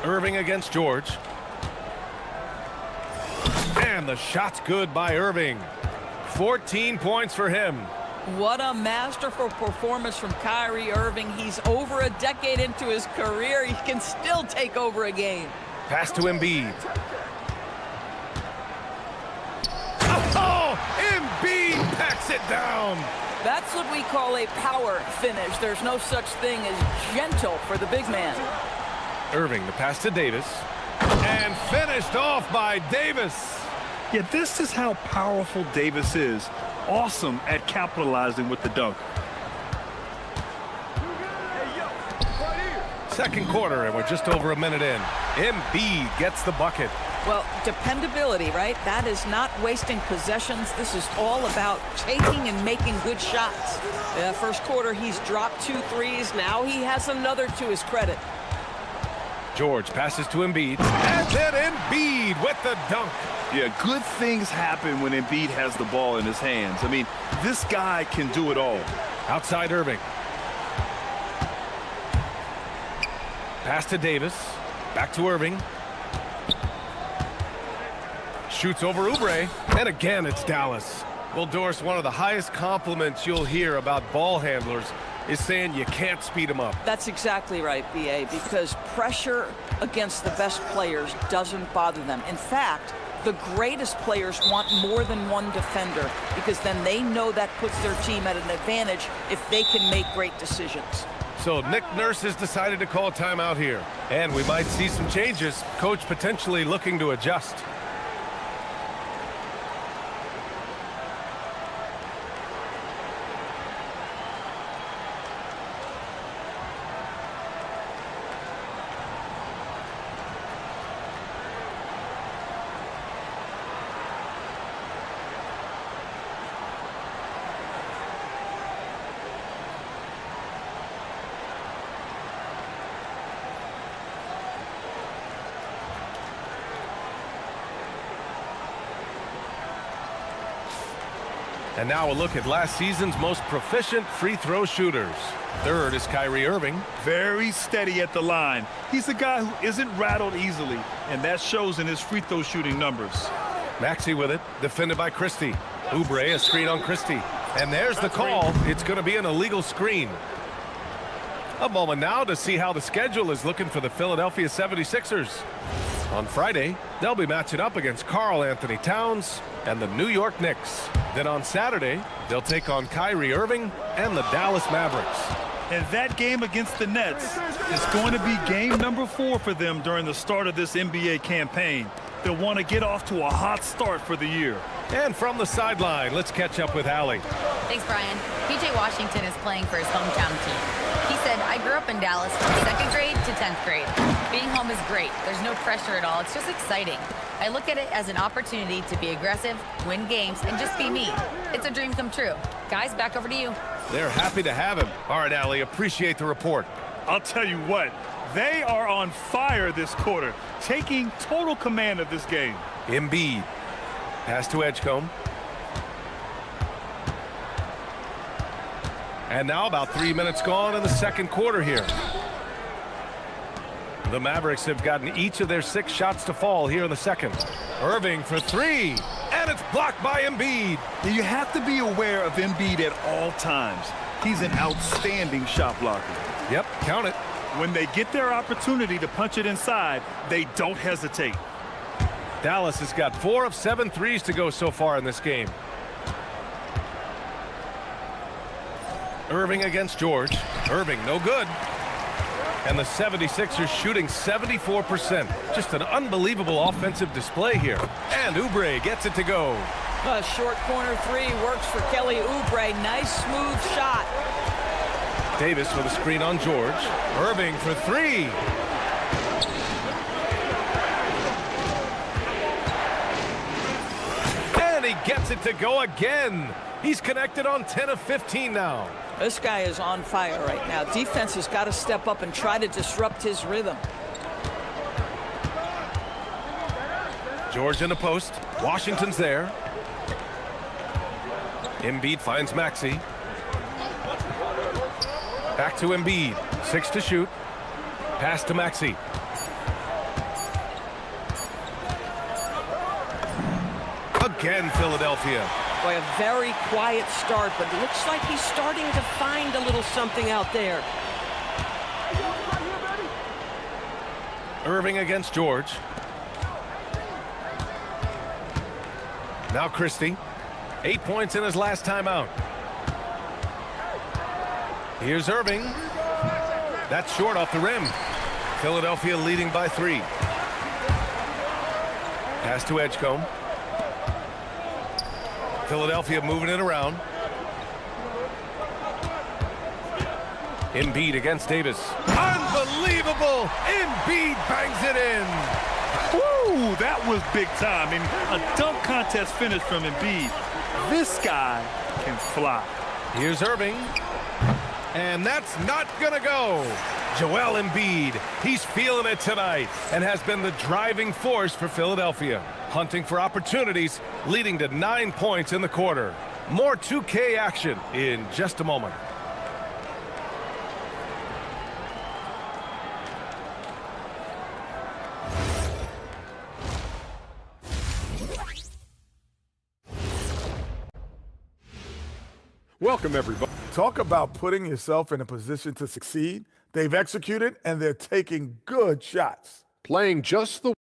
Irving against George. And the shot's good by Irving. 14 points for him. What a masterful performance from Kyrie Irving. He's over a decade into his career. He can still take over a game. Pass to Embiid. Oh, Embiid packs it down. That's what we call a power finish. There's no such thing as gentle for the big man. Irving, the pass to Davis. And finished off by Davis. Yeah, this is how powerful Davis is. Awesome at capitalizing with the dunk. Second quarter, and we're just over a minute in. Embiid gets the bucket. Well, dependability, right? That is not wasting possessions. This is all about taking and making good shots. First quarter, he's dropped 2 threes. Now he has another to his credit. George passes to Embiid. And then Embiid with the dunk. Yeah, good things happen when Embiid has the ball in his hands. I mean, this guy can do it all. Outside Irving. Pass to Davis. Back to Irving. Shoots over Oubre. And again, it's Dallas. Well, Doris, one of the highest compliments you'll hear about ball handlers is saying you can't speed them up. That's exactly right, B.A., because pressure against the best players doesn't bother them. In fact, the greatest players want more than one defender because then they know that puts their team at an advantage if they can make great decisions. So Nick Nurse has decided to call a timeout here. And we might see some changes. Coach potentially looking to adjust. And now a look at last season's most proficient free throw shooters. Third is Kyrie Irving. Very steady at the line. He's a guy who isn't rattled easily, and that shows in his free throw shooting numbers. Maxey with it, defended by Christie. Oubre, a screen on Christie. And there's the call. It's going to be an illegal screen. A moment now to see how the schedule is looking for the Philadelphia 76ers. On Friday, they'll be matching up against Karl Anthony Towns and the New York Knicks. Then on Saturday, they'll take on Kyrie Irving and the Dallas Mavericks. And that game against the Nets is going to be game number 4 for them during the start of this NBA campaign. They'll want to get off to a hot start for the year. And from the sideline, let's catch up with Allie. Thanks, Brian. PJ Washington is playing for his hometown team. He said, I grew up in Dallas from 2nd grade to 10th grade. Being home is great. There's no pressure at all. It's just exciting. I look at it as an opportunity to be aggressive, win games, and just be me. It's a dream come true. Guys, back over to you. They're happy to have him. All right, Allie, appreciate the report. I'll tell you what, they are on fire this quarter, taking total command of this game. Embiid. Pass to Edgecombe. And now about 3 minutes gone in the second quarter here. The Mavericks have gotten each of their 6 shots to fall here in the second. Irving for 3, and it's blocked by Embiid. You have to be aware of Embiid at all times. He's an outstanding shot blocker. Yep, count it. When they get their opportunity to punch it inside, they don't hesitate. Dallas has got 4 of 7 threes to go so far in this game. Irving against George. Irving, no good. And the 76ers shooting 74%. Just an unbelievable offensive display here. And Oubre gets it to go. A short corner 3 works for Kelly Oubre. Nice, smooth shot. Davis with a screen on George. Irving for 3. And he gets it to go again. He's connected on 10 of 15 now. This guy is on fire right now. Defense has got to step up and try to disrupt his rhythm. George in the post. Washington's there. Embiid finds Maxey. Back to Embiid. 6 to shoot. Pass to Maxey. Again, Philadelphia. Boy, a very quiet start, but it looks like he's starting to find a little something out there. Irving against George. Now Christie. 8 points in his last time out. Here's Irving. That's short off the rim. Philadelphia leading by 3. Pass to Edgecombe. Philadelphia moving it around. Embiid against Davis. Unbelievable! Embiid bangs it in. Woo, that was big time. I mean, a dunk contest finish from Embiid. This guy can fly. Here's Irving. And that's not gonna go. Joel Embiid, he's feeling it tonight and has been the driving force for Philadelphia. Hunting for opportunities, leading to 9 points in the quarter. More 2K action in just a moment. Welcome, everybody. Talk about putting yourself in a position to succeed. They've executed, and they're taking good shots. Playing just the...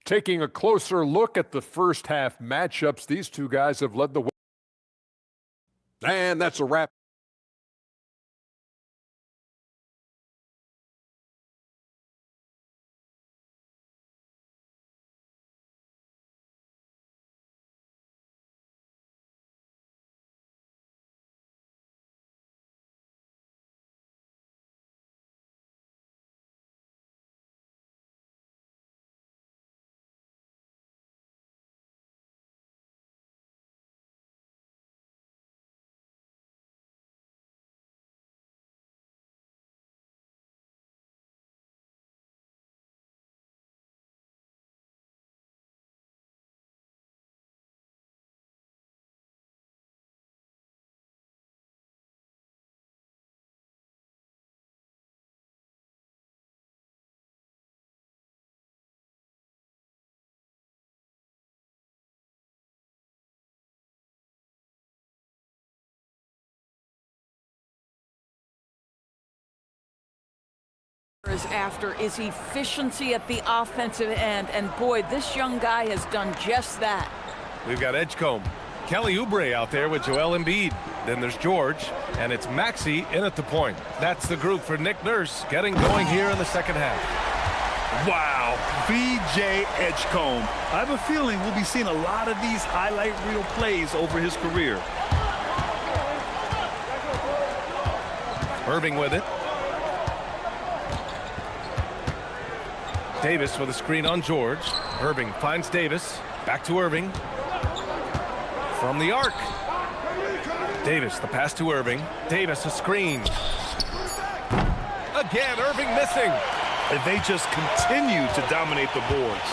Taking a closer look at the first half matchups, these two guys have led the way. And that's a wrap. After is efficiency at the offensive end, and boy, this young guy has done just that. We've got Edgecombe. Kelly Oubre out there with Joel Embiid. Then there's George, and it's Maxey in at the point. That's the group for Nick Nurse getting going here in the second half. Wow, B.J. Edgecombe. I have a feeling we'll be seeing a lot of these highlight reel plays over his career. Irving with it. Davis with a screen on George. Irving finds Davis. Back to Irving. From the arc. Davis, the pass to Irving. Davis, a screen. Again, Irving missing. And they just continue to dominate the boards.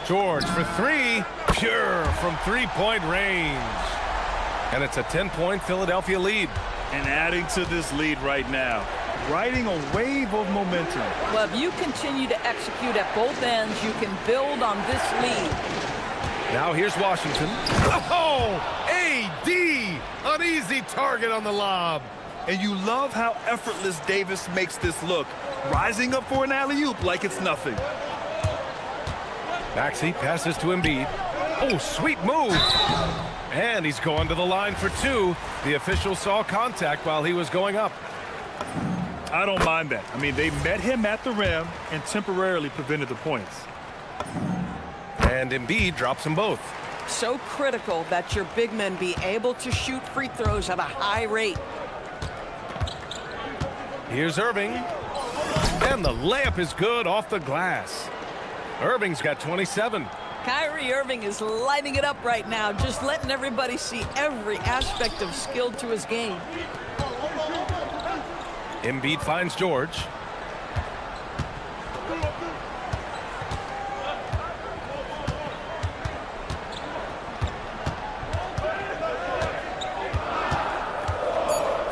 George for three. Pure from three-point range. And it's a 10-point Philadelphia lead. And adding to this lead right now, riding a wave of momentum. Well, if you continue to execute at both ends, you can build on this lead. Now here's Washington. Oh, A.D. An easy target on the lob. And you love how effortless Davis makes this look, rising up for an alley-oop like it's nothing. Maxey passes to Embiid. Oh, sweet move. And he's going to the line for two. The official saw contact while he was going up. I don't mind that. I mean, they met him at the rim and temporarily prevented the points. And Embiid drops them both. So critical that your big men be able to shoot free throws at a high rate. Here's Irving. And the layup is good off the glass. Irving's got 27. Kyrie Irving is lighting it up right now, just letting everybody see every aspect of skill to his game. Embiid finds George.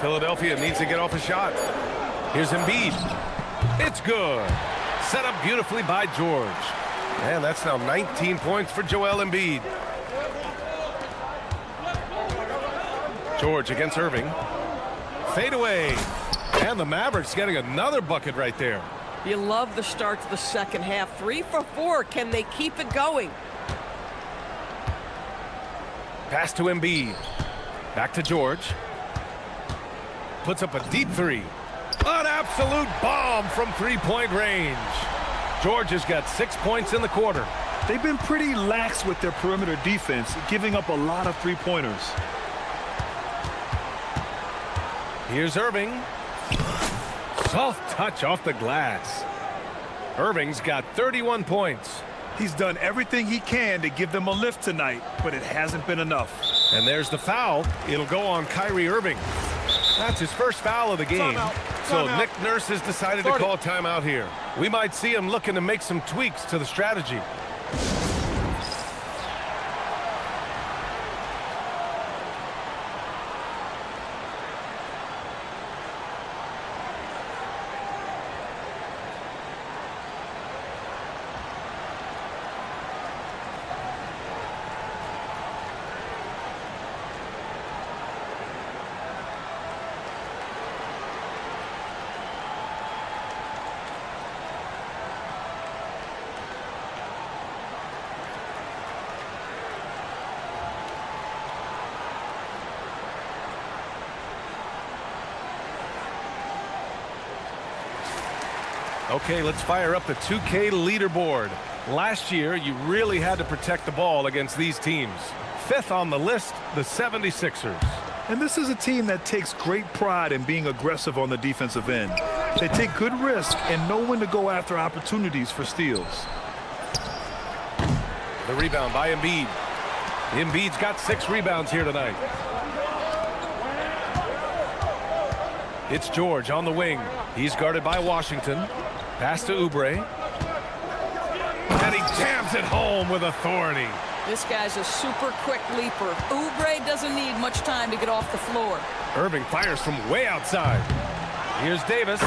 Philadelphia needs to get off a shot. Here's Embiid. It's good. Set up beautifully by George. And that's now 19 points for Joel Embiid. George against Irving. Fade away. And the Mavericks getting another bucket right there. You love the start to the second half. 3 for 4. Can they keep it going? Pass to Embiid. Back to George. Puts up a deep three. An absolute bomb from three-point range. George has got 6 points in the quarter. They've been pretty lax with their perimeter defense, giving up a lot of three-pointers. Here's Irving. Soft touch off the glass. Irving's got 31 points. He's done everything he can to give them a lift tonight, but it hasn't been enough. And there's the foul. It'll go on Kyrie Irving. That's his first foul of the game. So Nick Nurse has decided to call timeout here. We might see him looking to make some tweaks to the strategy. Okay, let's fire up the 2K leaderboard. Last year, you really had to protect the ball against these teams. 5th on the list, the 76ers. And this is a team that takes great pride in being aggressive on the defensive end. They take good risk and know when to go after opportunities for steals. The rebound by Embiid. Embiid's got 6 rebounds here tonight. It's George on the wing. He's guarded by Washington. Pass to Oubre. And he jams it home with authority. This guy's a super quick leaper. Oubre doesn't need much time to get off the floor. Irving fires from way outside. Here's Davis.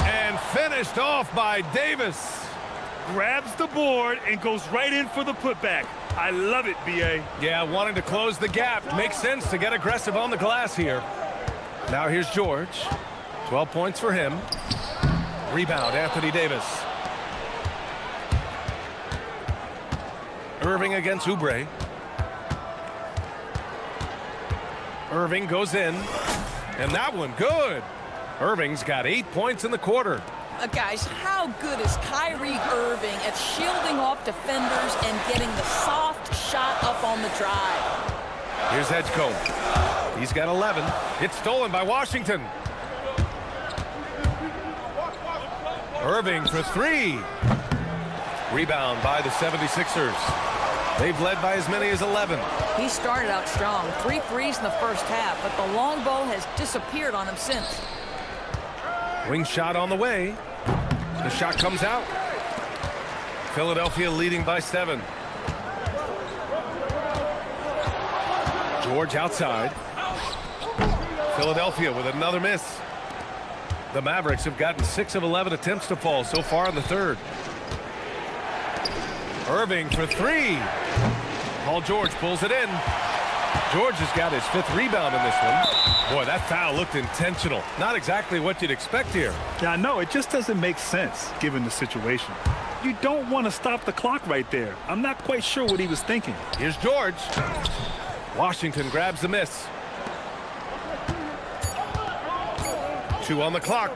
And finished off by Davis. Grabs the board and goes right in for the putback. I love it, B.A. Yeah, wanting to close the gap. Makes sense to get aggressive on the glass here. Now here's George. 12 points for him. Rebound, Anthony Davis. Irving against Oubre. Irving goes in, and that one good. Irving's got 8 points in the quarter. Guys, how good is Kyrie Irving at shielding off defenders and getting the soft shot up on the drive? Here's Edgecombe. He's got 11. It's stolen by Washington. Irving for three. Rebound by the 76ers. They've led by as many as 11. He started out strong. 3 threes in the first half, but the long ball has disappeared on him since. Wing shot on the way. The shot comes out. Philadelphia leading by 7. George outside. Philadelphia with another miss. The Mavericks have gotten 6 of 11 attempts to fall so far in the third. Irving for three. Paul George pulls it in. George has got his 5th rebound in this one. Boy, that foul looked intentional. Not exactly what you'd expect here. Yeah, I know. It just doesn't make sense given the situation. You don't want to stop the clock right there. I'm not quite sure what he was thinking. Here's George. Washington grabs the miss. 2 on the clock.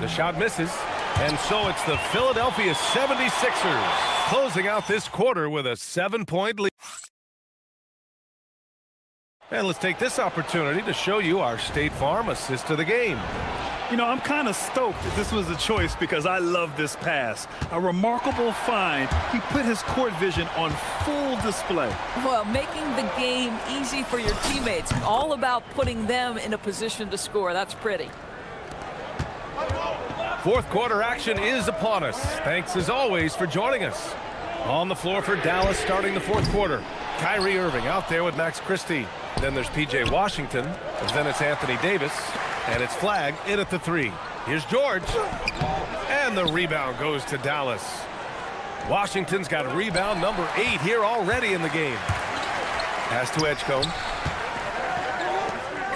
The shot misses. And so it's the Philadelphia 76ers closing out this quarter with a 7-point lead. And let's take this opportunity to show you our State Farm assist of the game. You know, I'm kind of stoked that this was a choice because I love this pass. A remarkable find. He put his court vision on full display. Well, making the game easy for your teammates. All about putting them in a position to score. That's pretty. Fourth quarter action is upon us. Thanks as always for joining us. On the floor for Dallas starting the fourth quarter. Kyrie Irving out there with Max Christie. Then there's P.J. Washington. Then it's Anthony Davis. And it's Flagg in at the 3. Here's George. And the rebound goes to Dallas. Washington's got rebound number 8 here already in the game. Pass to Edgecombe.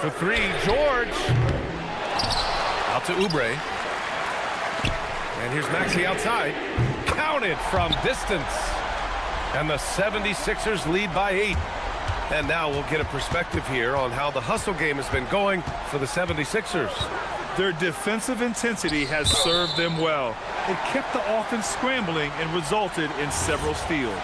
For 3, George. Out to Oubre. And here's Maxey outside. Counted from distance. And the 76ers lead by 8. And now we'll get a perspective here on how the hustle game has been going for the 76ers. Their defensive intensity has served them well. It kept the offense scrambling and resulted in several steals.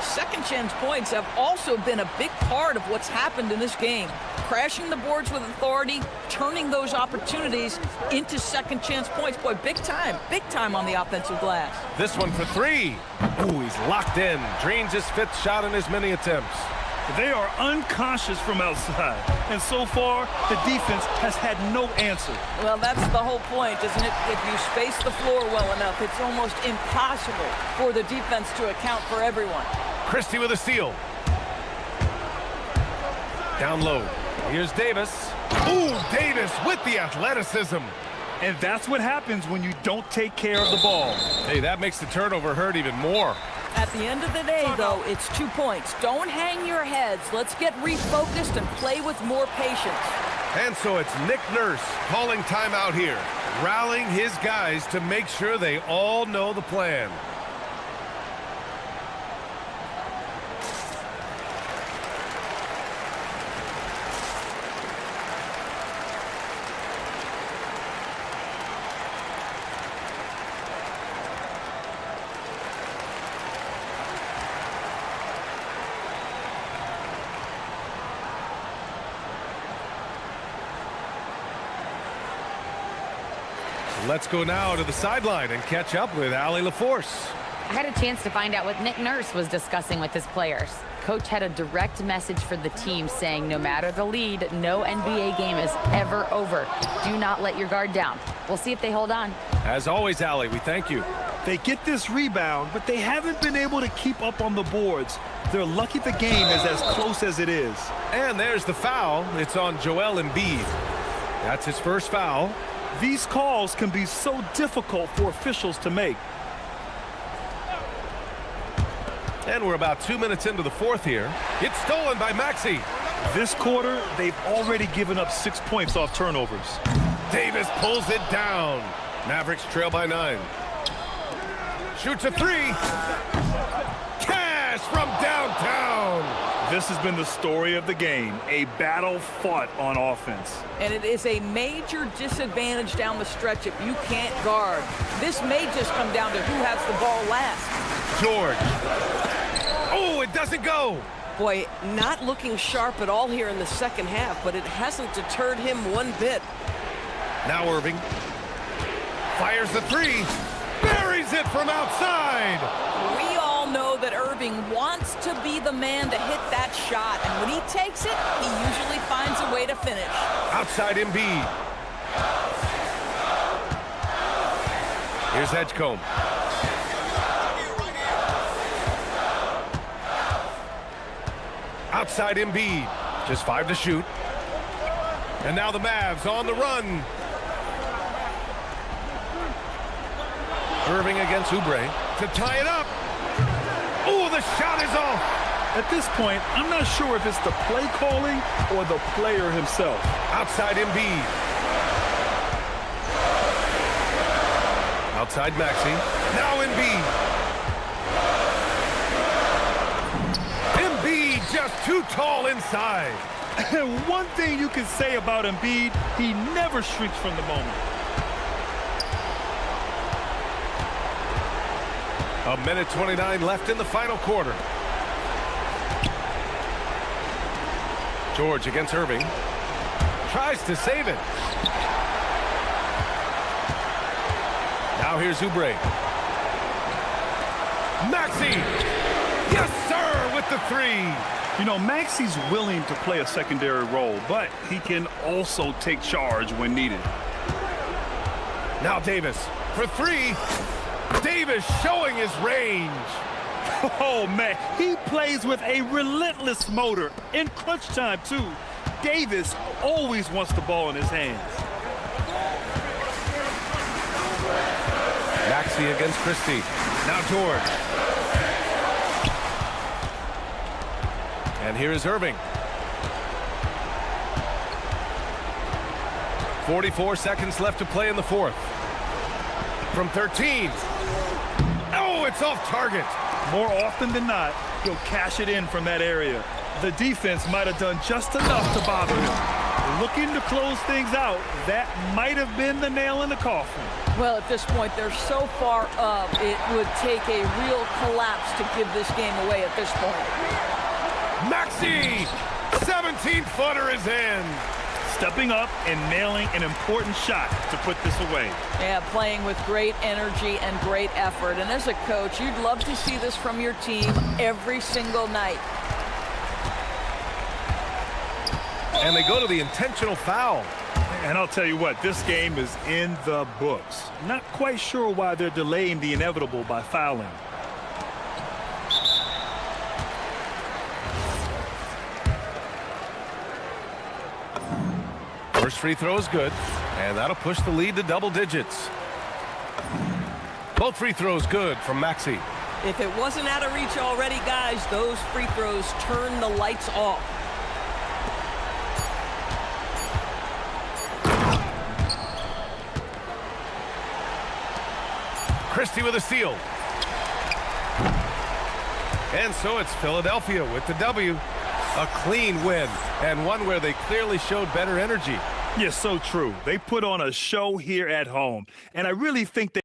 Second chance points have also been a big part of what's happened in this game. Crashing the boards with authority, turning those opportunities into second chance points. Boy, big time on the offensive glass. This one for 3. Ooh, he's locked in. Drains his 5th shot in as many attempts. They are unconscious from outside, and so far, the defense has had no answer. Well, that's the whole point, isn't it? If you space the floor well enough, it's almost impossible for the defense to account for everyone. Christie with a steal. Down low. Here's Davis. Ooh, Davis with the athleticism. And that's what happens when you don't take care of the ball. Hey, that makes the turnover hurt even more. At the end of the day, though, it's 2 points. Don't hang your heads. Let's get refocused and play with more patience. And so it's Nick Nurse calling timeout here, rallying his guys to make sure they all know the plan. Let's go now to the sideline and catch up with Allie LaForce. I had a chance to find out what Nick Nurse was discussing with his players. Coach had a direct message for the team saying no matter the lead, no NBA game is ever over. Do not let your guard down. We'll see if they hold on. As always, Allie, we thank you. They get this rebound, but they haven't been able to keep up on the boards. They're lucky the game is as close as it is. And there's the foul. It's on Joel Embiid. That's his first foul. These calls can be so difficult for officials to make. And we're about 2 minutes into the fourth here. It's stolen by Maxey. This quarter, they've already given up 6 points off turnovers. Davis pulls it down. Mavericks trail by 9. Shoots a 3. Cash from downtown. This has been the story of the game, a battle fought on offense. And it is a major disadvantage down the stretch if you can't guard. This may just come down to who has the ball last. George. Oh, it doesn't go. Boy, not looking sharp at all here in the second half, but it hasn't deterred him one bit. Now Irving fires the three, buries it from outside. We all know that Irving wants to be the man to hit that shot, and when he takes it, he usually finds a way to finish. Outside Embiid. Here's Edgecombe. Outside Embiid. Just 5 to shoot. And now the Mavs on the run. Irving against Oubre to tie it up. Oh, the shot is off. At this point, I'm not sure if it's the play calling or the player himself. Outside Embiid. Outside Maxey. Now Embiid. Embiid just too tall inside. One thing you can say about Embiid, he never shrinks from the moment. A minute 29 left in the final quarter. George against Irving. Tries to save it. Now here's Oubre. Maxey. Yes, sir, with the three. You know, Maxey's willing to play a secondary role, but he can also take charge when needed. Now Davis for three. Davis showing his range. Oh, man, he plays with a relentless motor. In crunch time, too. Davis always wants the ball in his hands. Maxey against Christie. Now George. And here is Irving. 44 seconds left to play in the fourth. From 13. Oh, it's off target. More often than not, he'll cash it in from that area. The defense might have done just enough to bother him. Looking to close things out, that might have been the nail in the coffin. Well, at this point, they're so far up, it would take a real collapse to give this game away at this point. Maxey! 17-footer is in. Stepping up and nailing an important shot to put this away. Yeah, playing with great energy and great effort. And as a coach, you'd love to see this from your team every single night. And they go to the intentional foul. And I'll tell you what, this game is in the books. Not quite sure why they're delaying the inevitable by fouling. First free throw is good, and that'll push the lead to double digits. Both free throws good from Maxey. If it wasn't out of reach already, guys, those free throws turn the lights off. Christie with a steal. And so it's Philadelphia with the W. A clean win, and one where they clearly showed better energy. Yes, so true. They put on a show here at home, and I really think they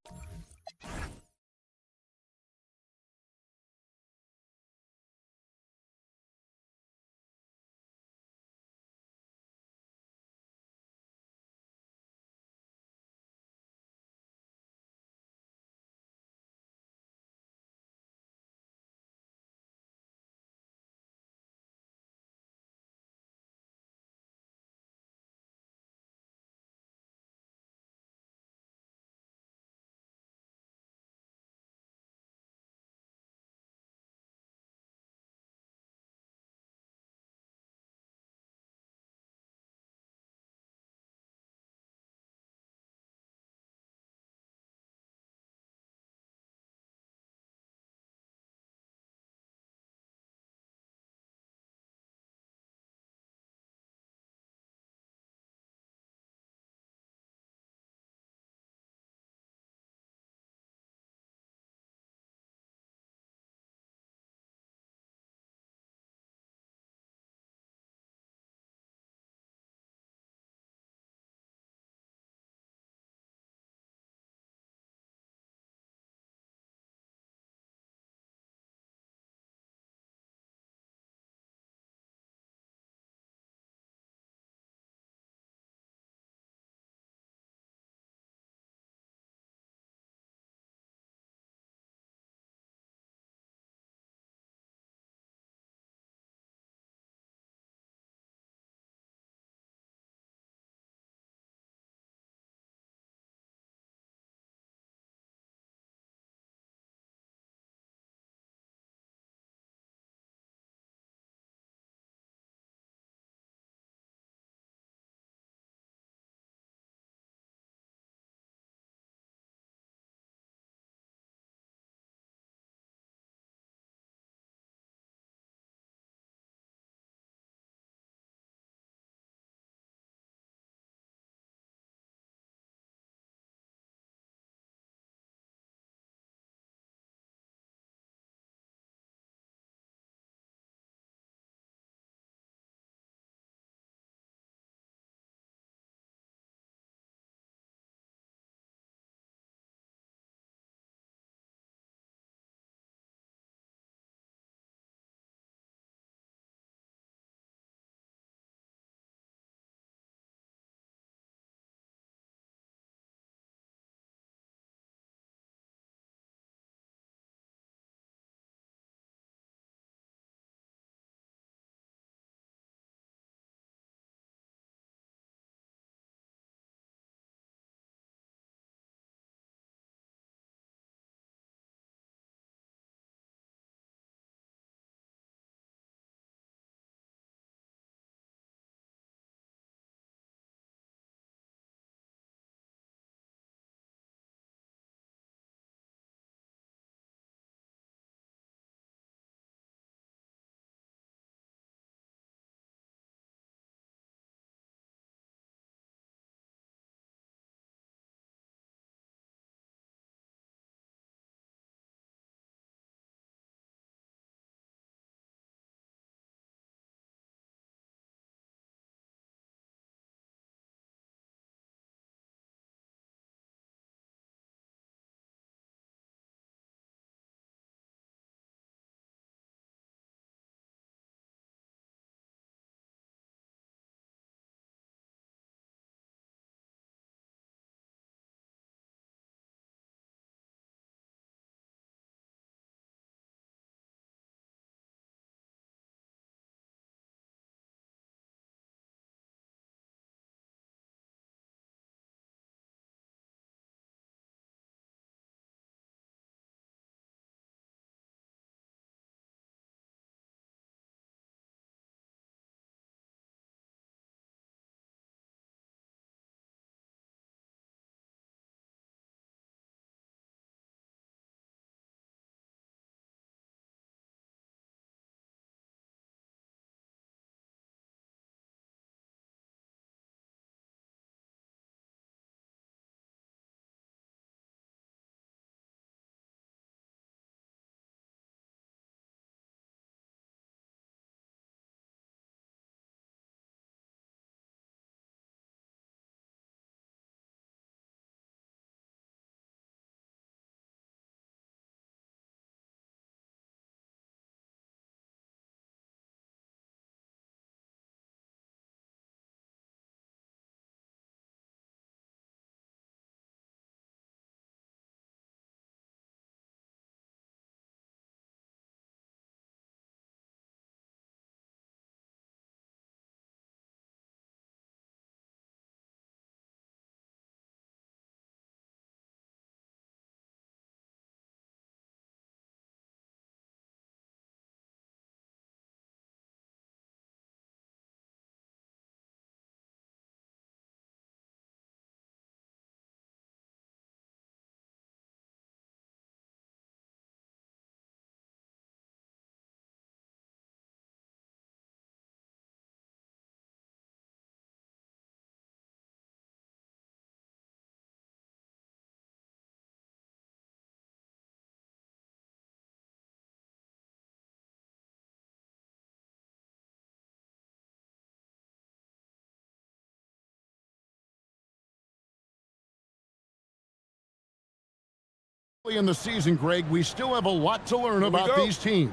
In the season, Greg, we still have a lot to learn about these teams.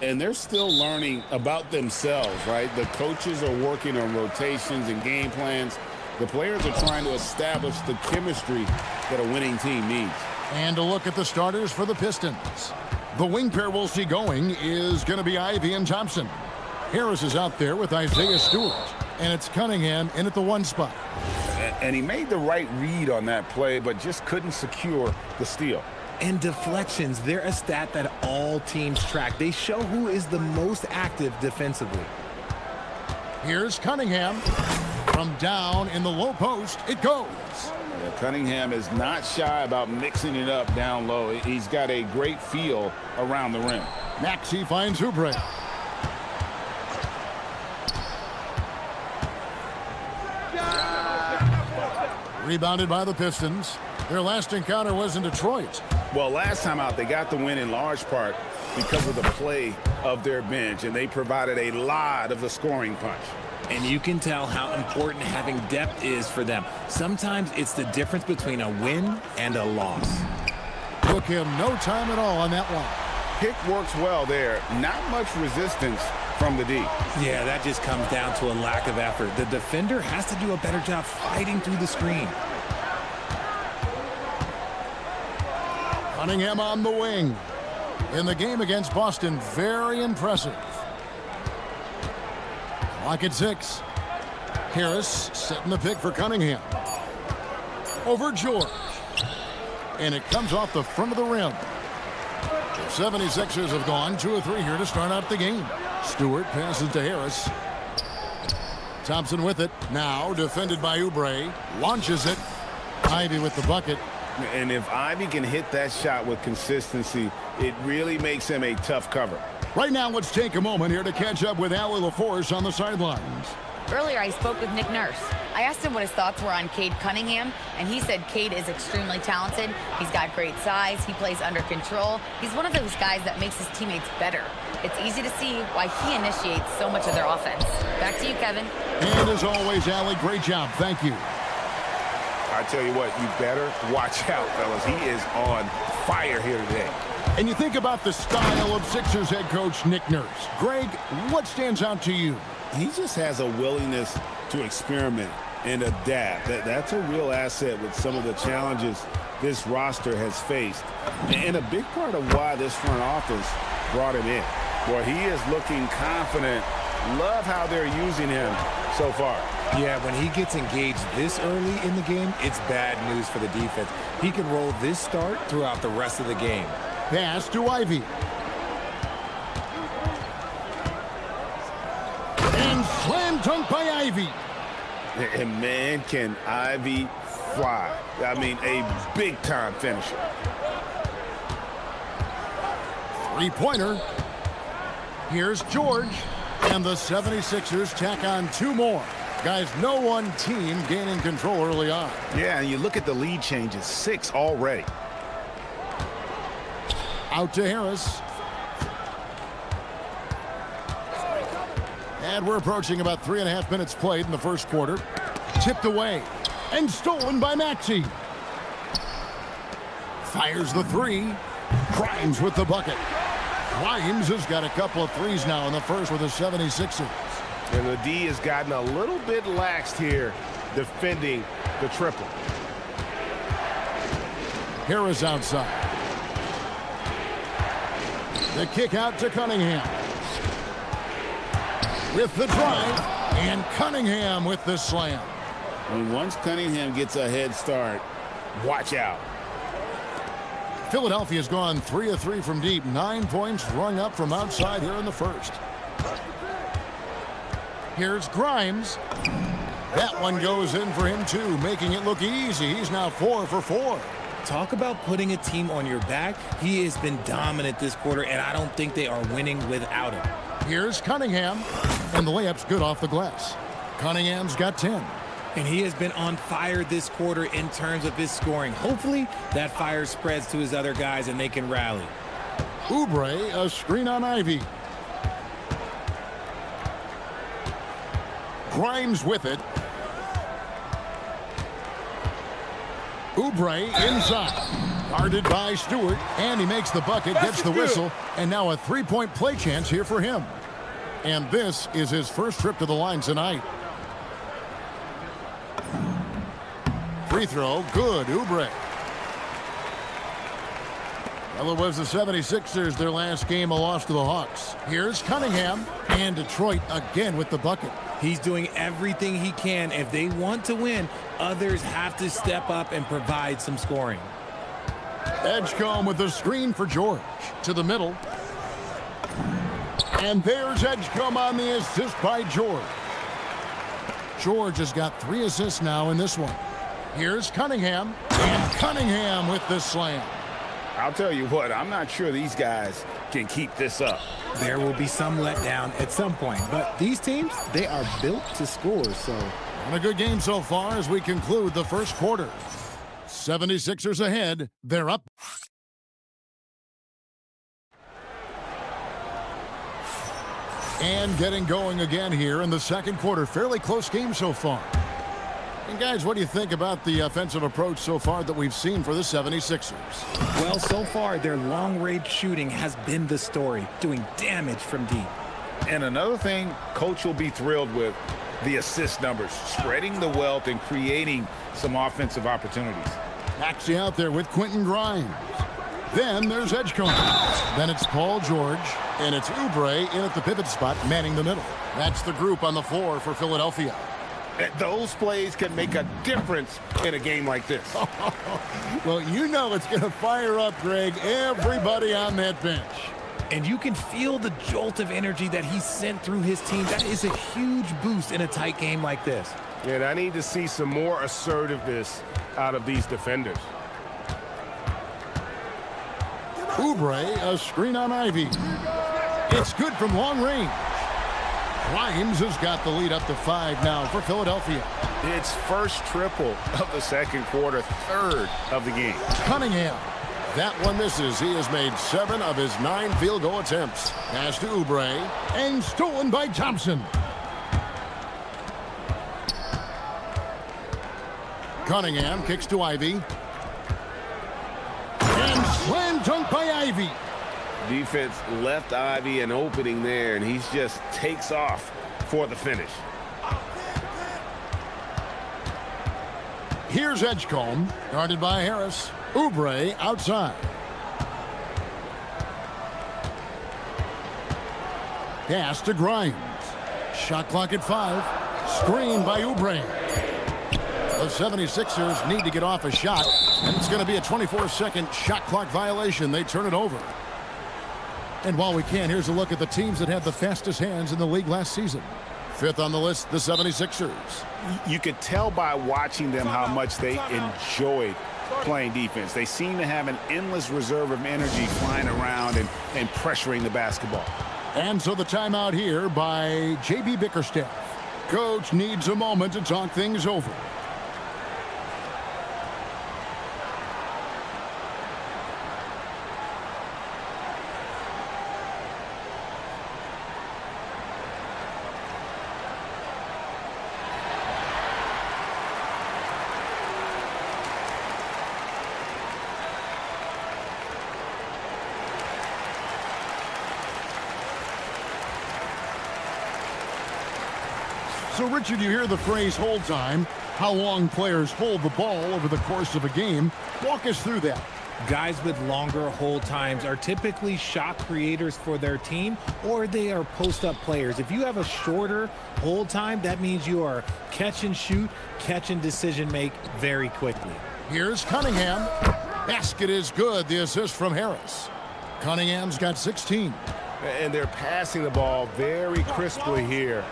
And they're still learning about themselves, right? The coaches are working on rotations and game plans. The players are trying to establish the chemistry that a winning team needs. And a look at the starters for the Pistons. The wing pair we'll see going is going to be Ivy and Thompson. Harris is out there with Isaiah Stewart. And it's Cunningham in at the 1 spot. And he made the right read on that play, but just couldn't secure the steal. And deflections, they're a stat that all teams track. They show who is the most active defensively. Here's Cunningham. From down in the low post, it goes. Yeah, Cunningham is not shy about mixing it up down low. He's got a great feel around the rim. Maxey finds Oubre. Rebounded by the Pistons. Their last encounter was in Detroit. Well, last time out, they got the win in large part because of the play of their bench, and they provided a lot of the scoring punch. And you can tell how important having depth is for them. Sometimes it's the difference between a win and a loss. Took him no time at all on that one. Pick works well there. Not much resistance from the D. Yeah, that just comes down to a lack of effort. The defender has to do a better job fighting through the screen. Cunningham on the wing. In the game against Boston, very impressive. Clock at 6. Harris setting the pick for Cunningham. Over George. And it comes off the front of the rim. The 76ers have gone 2 of 3 here to start out the game. Stewart passes to Harris. Thompson with it. Now defended by Oubre. Launches it. Ivy with the bucket. And if Ivy can hit that shot with consistency, it really makes him a tough cover. Right now, let's take a moment here to catch up with Allie LaForce on the sidelines. Earlier, I spoke with Nick Nurse. I asked him what his thoughts were on Cade Cunningham, and he said Cade is extremely talented. He's got great size. He plays under control. He's one of those guys that makes his teammates better. It's easy to see why he initiates so much of their offense. Back to you, Kevin. And as always, Allie, great job. Thank you. I tell you what, you better watch out, fellas. He is on fire here today. And you think about the style of Sixers head coach Nick Nurse. Greg, what stands out to you? He just has a willingness to experiment and adapt. That's a real asset with some of the challenges this roster has faced. And a big part of why this front office brought him in. Boy, he is looking confident. Love how they're using him so far. Yeah, when he gets engaged this early in the game, it's bad news for the defense. He can roll this start throughout the rest of the game. Pass to Ivy. And slam dunk by Ivy. And man, can Ivy fly. I mean, a big-time finisher. Three-pointer. Here's George. And the 76ers tack on 2 more. Guys, no one team gaining control early on. Yeah, and you look at the lead changes, 6 already. Out to Harris. And we're approaching about 3.5 minutes played in the first quarter. Tipped away and stolen by Maxey. Fires the 3. Grimes with the bucket. Grimes has got a couple of threes now in the first with the 76ers. And the D has gotten a little bit laxed here defending the triple. Harris outside. The kick out to Cunningham. With the drive, and Cunningham with the slam. And once Cunningham gets a head start, watch out. Philadelphia's gone 3 of 3 from deep. 9 points rung up from outside here in the first. Here's Grimes. That one goes in for him too, making it look easy. He's now 4 for 4. Talk about putting a team on your back. He has been dominant this quarter, and I don't think they are winning without him. Here's Cunningham, and the layup's good off the glass. Cunningham's got 10. And he has been on fire this quarter in terms of his scoring. Hopefully, that fire spreads to his other guys and they can rally. Oubre, a screen on Ivy. Grimes with it. Oubre inside. Guarded by Stewart, and he makes the bucket, gets the whistle, and now a three-point play chance here for him. And this is his first trip to the line tonight. Free throw, good, Oubre. Well, it was the 76ers, their last game, a loss to the Hawks. Here's Cunningham, and Detroit again with the bucket. He's doing everything he can. If they want to win, others have to step up and provide some scoring. Edgecombe with the screen for George. To the middle. And there's Edgecombe on the assist by George. George has got 3 assists now in this one. Here's Cunningham. And Cunningham with the slam. I'll tell you what, I'm not sure these guys can keep this up. There will be some letdown at some point, but these teams, they are built to score, so. And a good game so far as we conclude the first quarter. 76ers ahead, they're up. And getting going again here in the second quarter. Fairly close game so far. And guys, what do you think about the offensive approach so far that we've seen for the 76ers? Well, so far, their long-range shooting has been the story, doing damage from deep. And another thing Coach will be thrilled with, the assist numbers, spreading the wealth and creating some offensive opportunities. Maxey out there with Quentin Grimes. Then there's Edgecombe. Then it's Paul George, and it's Oubre in at the pivot spot, manning the middle. That's the group on the floor for Philadelphia. Those plays can make a difference in a game like this. Well, you know it's going to fire up, Greg, everybody on that bench. And you can feel the jolt of energy that he sent through his team. That is a huge boost in a tight game like this. And I need to see some more assertiveness out of these defenders. Oubre, a screen on Ivy. It's good from long range. Grimes has got the lead up to 5 now for Philadelphia. It's first triple of the second quarter, third of the game. Cunningham. That one misses. He has made 7 of his 9 field goal attempts. Pass to Oubre, and stolen by Thompson. Cunningham kicks to Ivy. And slam dunk by Ivy. Defense left Ivy an opening there, and he just takes off for the finish. Here's Edgecombe, guarded by Harris. Oubre outside. Pass to Grimes. Shot clock at 5. Screen by Oubre. The 76ers need to get off a shot, and it's going to be a 24-second shot clock violation. They turn it over. And while we can, here's a look at the teams that had the fastest hands in the league last season. 5th on the list, the 76ers. You could tell by watching them how much they enjoyed playing defense. They seem to have an endless reserve of energy flying around and pressuring the basketball. And so the timeout here by J.B. Bickerstaff. Coach needs a moment to talk things over. So, Richard, you hear the phrase hold time, how long players hold the ball over the course of a game. Walk us through that. Guys with longer hold times are typically shot creators for their team, or they are post-up players. If you have a shorter hold time, that means you are catch and shoot, catch and decision make very quickly. Here's Cunningham. Basket is good. The assist from Harris. Cunningham's got 16. And they're passing the ball very crisply here.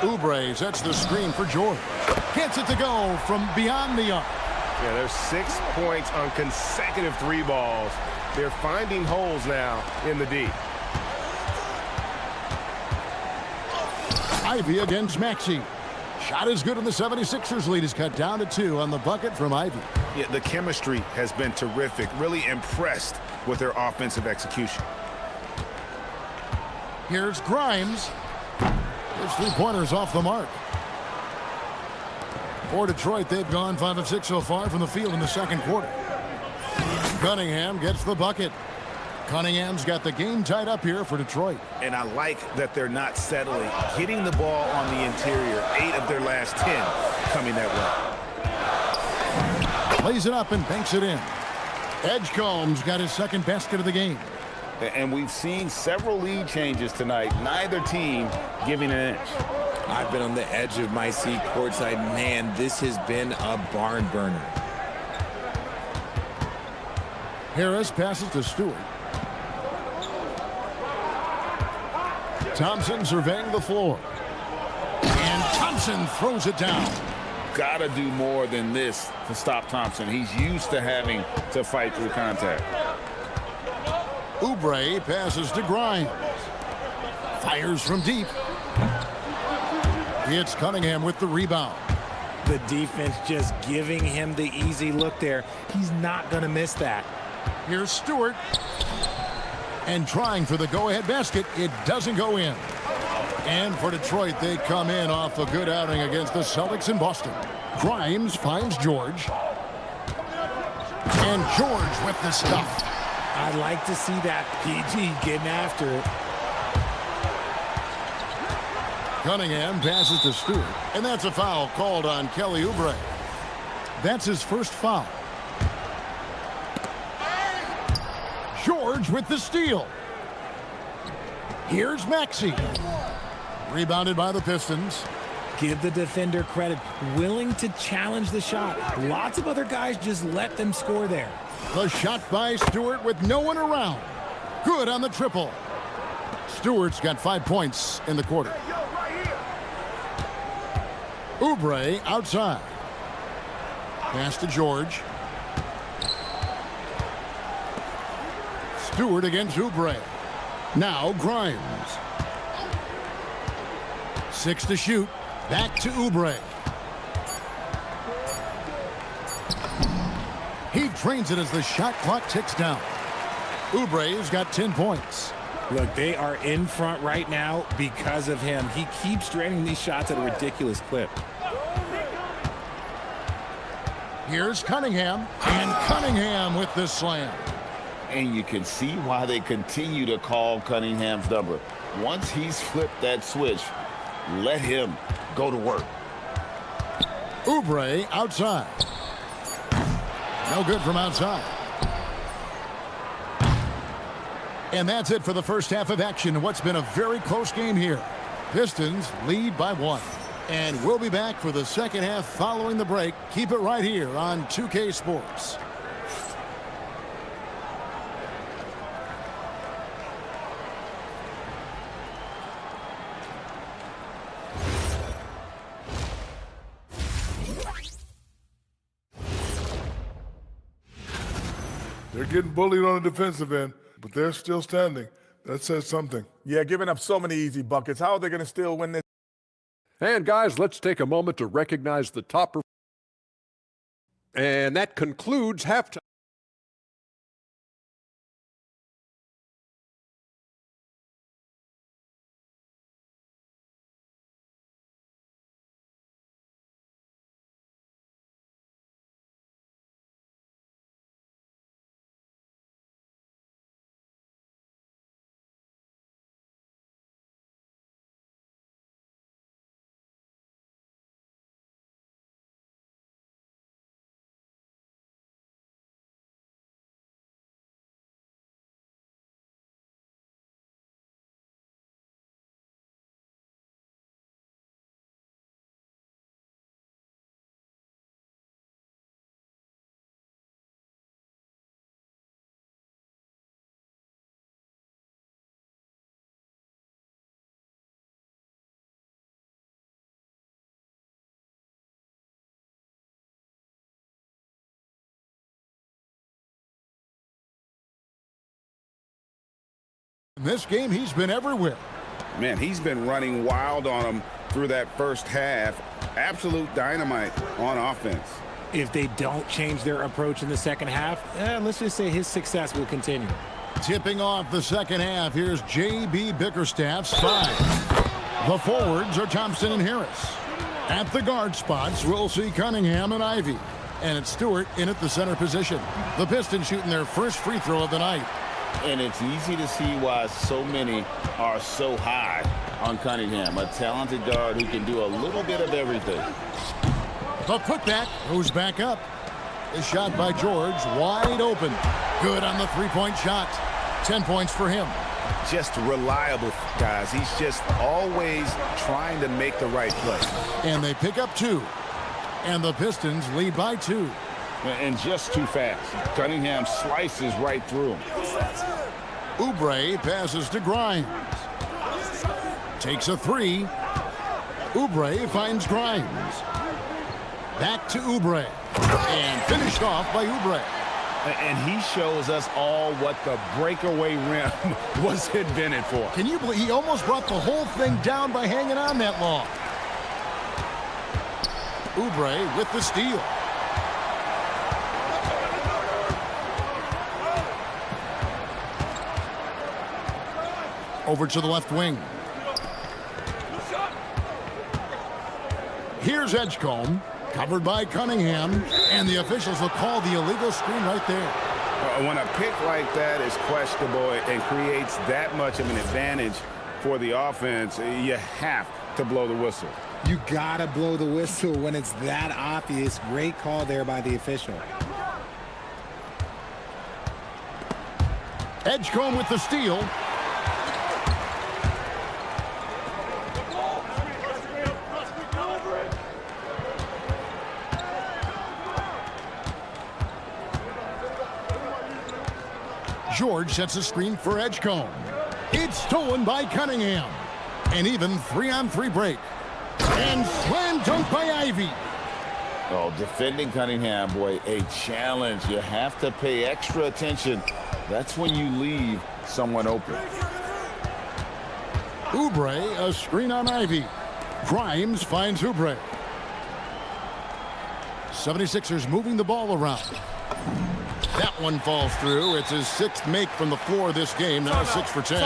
Oubre sets the screen for George. Gets it to go from beyond the arc. Yeah, there's 6 points on consecutive 3 balls. They're finding holes now in the D. Ivy against Maxey. Shot is good, and the 76ers lead is cut down to 2 on the bucket from Ivy. Yeah, the chemistry has been terrific. Really impressed with their offensive execution. Here's Grimes. His 3-pointers off the mark. For Detroit, they've gone 5 of 6 so far from the field in the second quarter. Cunningham gets the bucket. Cunningham's got the game tied up here for Detroit. And I like that they're not settling. Getting the ball on the interior, 8 of their last 10 coming that way. Lays it up and banks it in. Edgecombe's got his second basket of the game. And we've seen several lead changes tonight. Neither team giving an inch. I've been on the edge of my seat courtside. Man, this has been a barn burner. Harris passes to Stewart. Thompson surveying the floor. And Thompson throws it down. Gotta do more than this to stop Thompson. He's used to having to fight through contact. Oubre passes to Grimes. Fires from deep. It's Cunningham with the rebound. The defense just giving him the easy look there. He's not going to miss that. Here's Stewart. And trying for the go-ahead basket. It doesn't go in. And for Detroit, they come in off a good outing against the Celtics in Boston. Grimes finds George. And George with the stuff. I'd like to see that PG getting after it. Cunningham passes to Stewart. And that's a foul called on Kelly Oubre. That's his first foul. George with the steal. Here's Maxey. Rebounded by the Pistons. Give the defender credit. Willing to challenge the shot. Lots of other guys just let them score there. The shot by Stewart with no one around. Good on the triple. Stewart's got 5 points in the quarter. Oubre outside. Pass to George. Stewart against Oubre. Now Grimes. 6 to shoot. Back to Oubre. He drains it as the shot clock ticks down. Oubre's got 10 points. Look, they are in front right now because of him. He keeps draining these shots at a ridiculous clip. Here's Cunningham. And Cunningham with the slam. And you can see why they continue to call Cunningham's number. Once he's flipped that switch, let him go to work. Oubre outside. No good from outside. And that's it for the first half of action in what's been a very close game here. Pistons lead by 1. And we'll be back for the second half following the break. Keep it right here on 2K Sports. They're getting bullied on the defensive end, but they're still standing. That says something. Yeah, giving up so many easy buckets. How are they going to still win this? And guys, let's take a moment to recognize the top. And that concludes halftime. In this game, he's been everywhere. Man, he's been running wild on them through that first half. Absolute dynamite on offense. If they don't change their approach in the second half, let's just say his success will continue. Tipping off the second half, here's J.B. Bickerstaff's 5. The forwards are Thompson and Harris. At the guard spots, we'll see Cunningham and Ivy. And it's Stewart in at the center position. The Pistons shooting their first free throw of the night. And it's easy to see why so many are so high on Cunningham, a talented guard who can do a little bit of everything. The putback goes back up. The shot by George, wide open. Good on the three-point shot. 10 points for him. Just reliable, guys. He's just always trying to make the right play. And they pick up 2. And the Pistons lead by 2. And just too fast. Cunningham slices right through him. Oubre passes to Grimes. Takes a 3. Oubre finds Grimes. Back to Oubre. And finished off by Oubre. And he shows us all what the breakaway rim was invented for. Can you believe he almost brought the whole thing down by hanging on that long? Oubre with the steal. Over to the left wing. Here's Edgecombe, covered by Cunningham, and the officials will call the illegal screen right there. When a pick like that is questionable and creates that much of an advantage for the offense, you have to blow the whistle. You gotta blow the whistle when it's that obvious. Great call there by the official. Edgecombe with the steal. George sets a screen for Edgecombe. It's stolen by Cunningham. An even 3-on-3 break. And slam dunk by Ivy. Oh, defending Cunningham, boy, a challenge. You have to pay extra attention. That's when you leave someone open. Oubre, a screen on Ivy. Grimes finds Oubre. 76ers moving the ball around. That one falls through. It's his 6th make from the floor this game. Now 6 for 10.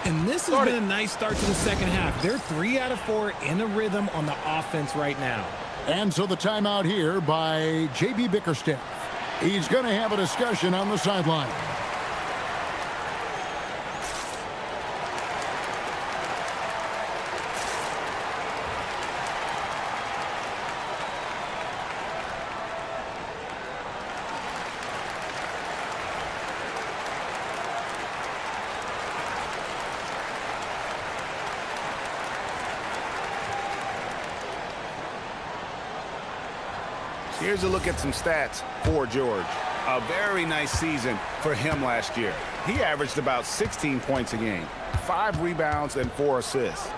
And this has been a nice start to the second half. They're 3 out of 4 in a rhythm on the offense right now. And so the timeout here by J.B. Bickerstaff. He's going to have a discussion on the sideline. Here's a look at some stats for George. A very nice season for him last year. He averaged about 16 points a game, 5 rebounds, and 4 assists.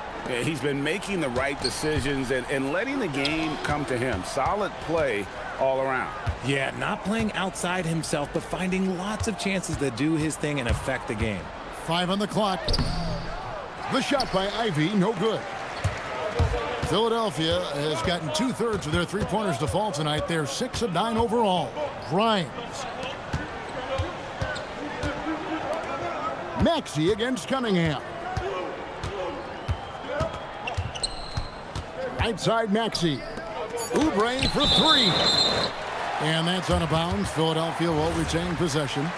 He's been making the right decisions and letting the game come to him. Solid play all around. Yeah, not playing outside himself, but finding lots of chances to do his thing and affect the game. 5 on the clock. The shot by Ivy, no good. Philadelphia has gotten 2/3 of their three-pointers to fall tonight. They're 6 of 9 overall. Grimes. Maxey against Cunningham. Right side Maxey. Oubre for 3. And that's out of bounds. Philadelphia will retain possession.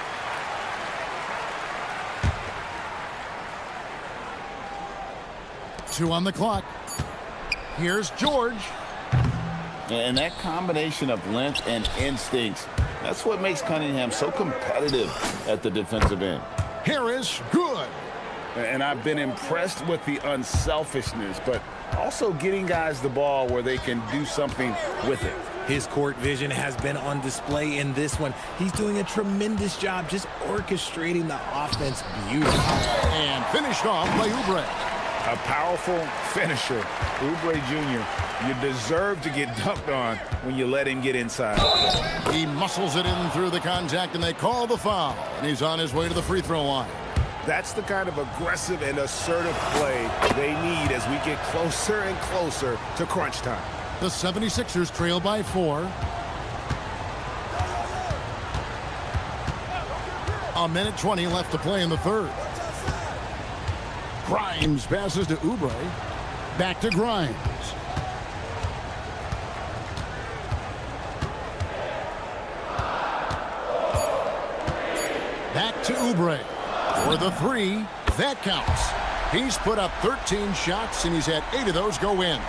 Two on the clock. Here's George. And that combination of length and instincts, that's what makes Cunningham so competitive at the defensive end. Harris, good. And I've been impressed with the unselfishness, but also getting guys the ball where they can do something with it. His court vision has been on display in this one. He's doing a tremendous job just orchestrating the offense beautifully. And finished off by Oubre. A powerful finisher. Oubre Jr., you deserve to get dunked on when you let him get inside. He muscles it in through the contact, and they call the foul. And he's on his way to the free throw line. That's the kind of aggressive and assertive play they need as we get closer and closer to crunch time. The 76ers trail by 4. A minute 20 left to play in the third. Grimes passes to Oubre. Back to Grimes. to Oubre. For the three, that counts. He's put up 13 shots, and he's had 8 of those go in.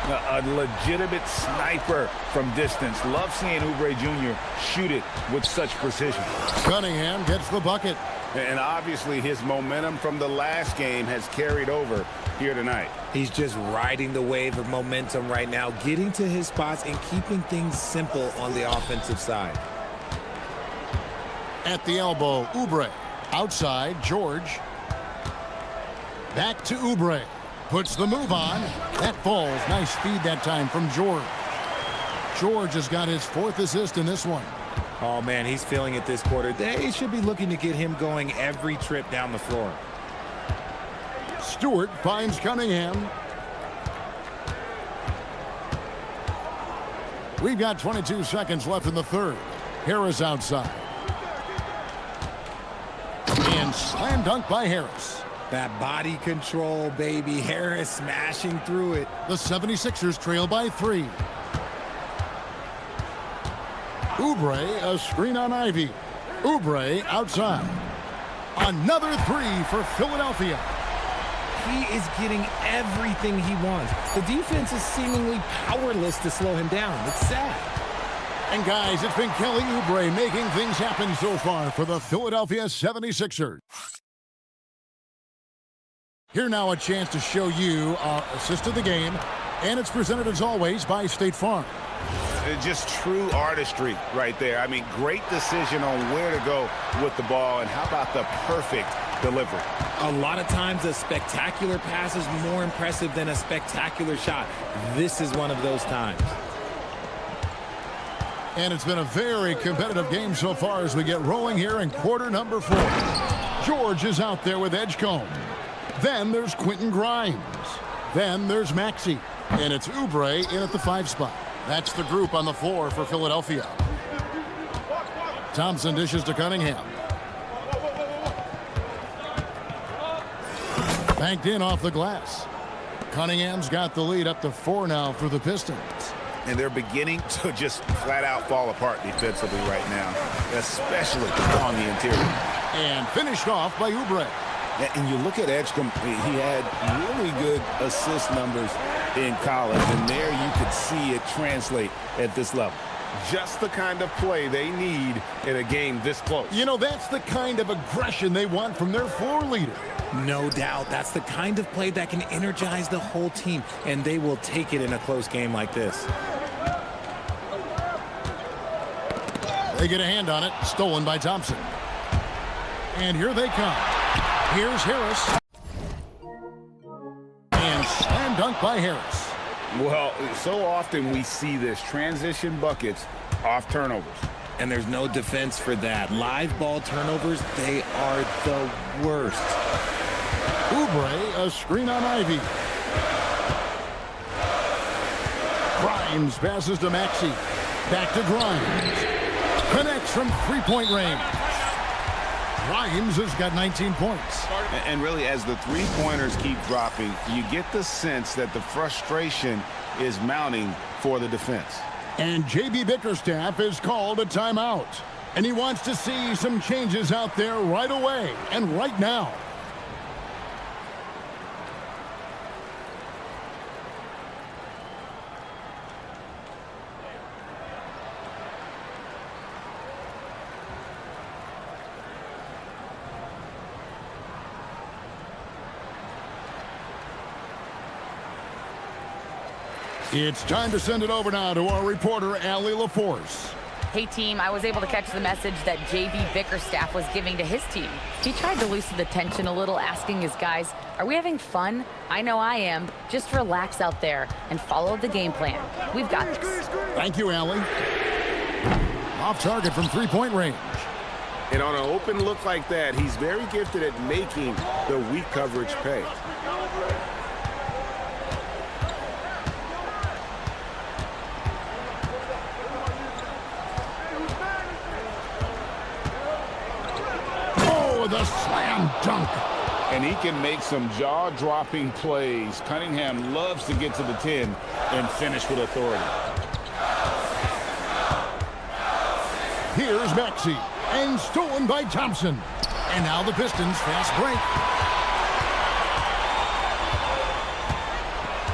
A legitimate sniper from distance. Love seeing Oubre Jr. shoot it with such precision. Cunningham gets the bucket. And obviously his momentum from the last game has carried over here tonight. He's just riding the wave of momentum right now, getting to his spots and keeping things simple on the offensive side. At the elbow, Oubre. Outside, George. Back to Oubre. Puts the move on. That falls. Nice feed that time from George. George has got his 4th assist in this one. Oh, man, he's feeling it this quarter. They should be looking to get him going every trip down the floor. Stewart finds Cunningham. We've got 22 seconds left in the third. Harris outside. And slam dunk by Harris. That body control, baby. Harris smashing through it. The 76ers trail by 3. Oubre, a screen on Ivy. Oubre outside. Another 3 for Philadelphia. He is getting everything he wants. The defense is seemingly powerless to slow him down. It's sad. And guys, it's been Kelly Oubre making things happen so far for the Philadelphia 76ers. Here now a chance to show you our assist of the game, and it's presented as always by State Farm. Just true artistry right there. I mean, great decision on where to go with the ball, and how about the perfect delivery? A lot of times a spectacular pass is more impressive than a spectacular shot. This is one of those times. And it's been a very competitive game so far as we get rolling here in quarter number 4. George is out there with Edgecombe. Then there's Quentin Grimes. Then there's Maxey. And it's Oubre in at the 5 spot. That's the group on the floor for Philadelphia. Thompson dishes to Cunningham. Banked in off the glass. Cunningham's got the lead up to 4 now for the Pistons. And they're beginning to just flat out fall apart defensively right now, especially on the interior. And finished off by Oubre. And you look at Edgecombe, he had really good assist numbers in college, and there you could see it translate at this level. Just the kind of play they need in a game this close. You know, that's the kind of aggression they want from their floor leader. No doubt. That's the kind of play that can energize the whole team, and they will take it in a close game like this. They get a hand on it. Stolen by Thompson. And here they come. Here's Harris. And slam dunk by Harris. Well, so often we see this transition buckets off turnovers. And there's no defense for that. Live ball turnovers, they are the worst. Oubre, a screen on Ivy. Grimes passes to Maxey. Back to Grimes. Connects from 3-point range. Grimes has got 19 points. And really, as the three-pointers keep dropping, you get the sense that the frustration is mounting for the defense. And J.B. Bickerstaff has called a timeout. And he wants to see some changes out there right away and right now. It's time to send it over now to our reporter, Allie LaForce. Hey, team, I was able to catch the message that J.B. Bickerstaff was giving to his team. He tried to loosen the tension a little, asking his guys, are we having fun? I know I am. Just relax out there and follow the game plan. We've got this. Thank you, Allie. Off target from 3-point range. And on an open look like that, he's very gifted at making the weak coverage pay. The slam dunk. And he can make some jaw-dropping plays. Cunningham loves to get to the 10 and finish with authority. Here's Maxey, and stolen by Thompson. And now the Pistons fast break.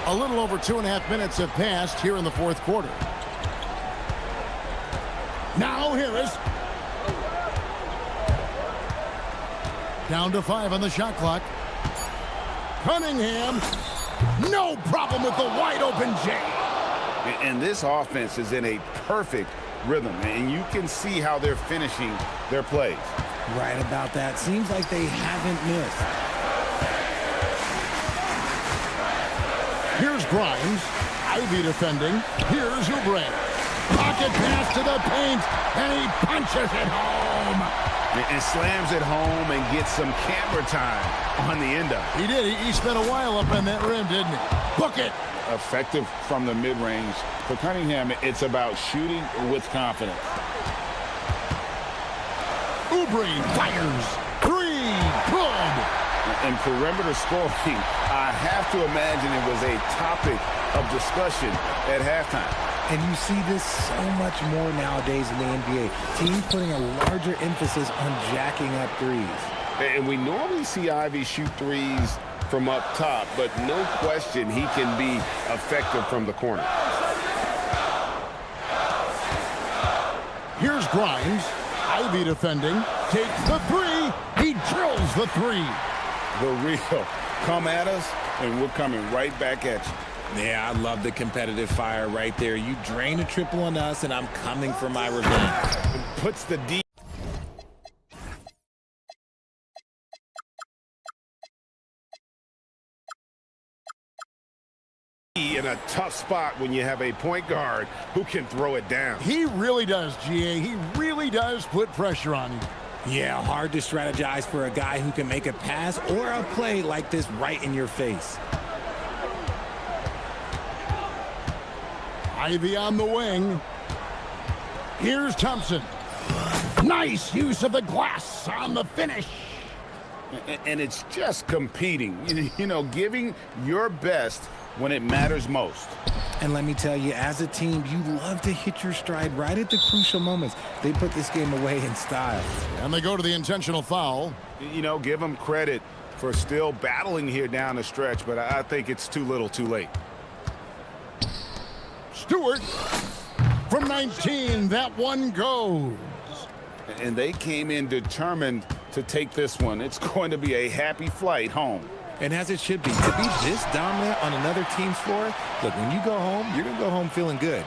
A little over 2.5 minutes have passed here in the fourth quarter. Now Harris. Down to 5 on the shot clock. Cunningham. No problem with the wide open J. And this offense is in a perfect rhythm, and you can see how they're finishing their plays. Right about that. Seems like they haven't missed. Here's Grimes. Ivy defending. Here's Oubre. Pocket pass to the paint, and he punches it home. And slams it home and gets some camera time on the end of it. He did. He spent a while up on that rim, didn't he? Book it. Effective from the mid-range. For Cunningham, it's about shooting with confidence. Oubre fires. 3. Good. And perimeter scoring, I have to imagine it was a topic of discussion at halftime. And you see this so much more nowadays in the NBA. Teams putting a larger emphasis on jacking up threes. And we normally see Ivy shoot threes from up top, but no question he can be effective from the corner. Here's Grimes. Ivy defending. Takes the 3. He drills the 3. The real come at us, and we're coming right back at you. Yeah, I love the competitive fire right there. You drain a triple on us, and I'm coming for my revenge. Puts the D. In a tough spot when you have a point guard who can throw it down. He really does, GA. He really does put pressure on you. Yeah, hard to strategize for a guy who can make a pass or a play like this right in your face. Ivy on the wing. Here's Thompson. Nice use of the glass on the finish. And it's just competing, you know, giving your best when it matters most. And let me tell you, as a team, you love to hit your stride right at the crucial moments. They put this game away in style. And they go to the intentional foul. You know, give them credit for still battling here down the stretch, but I think it's too little too late. Stewart from 19, that one goes. And they came in determined to take this one. It's going to be a happy flight home. And as it should be. To be this dominant on another team's floor, look, when you go home, you're going to go home feeling good.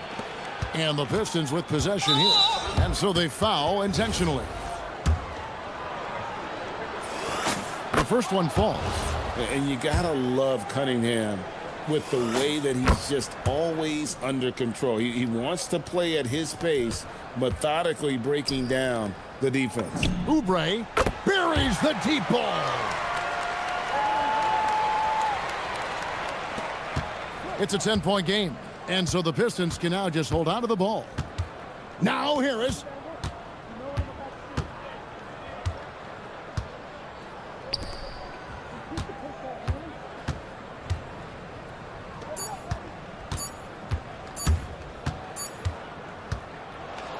And the Pistons with possession here. And so they foul intentionally. The first one falls. And you got to love Cunningham with the way that he's just always under control. He wants to play at his pace, methodically breaking down the defense. Oubre buries the deep ball. It's a 10-point game, and so the Pistons can now just hold on to the ball. Now Harris.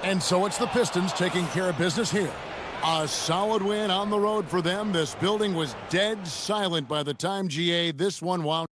And so it's the Pistons taking care of business here. A solid win on the road for them. This building was dead silent by the time GA this one wound.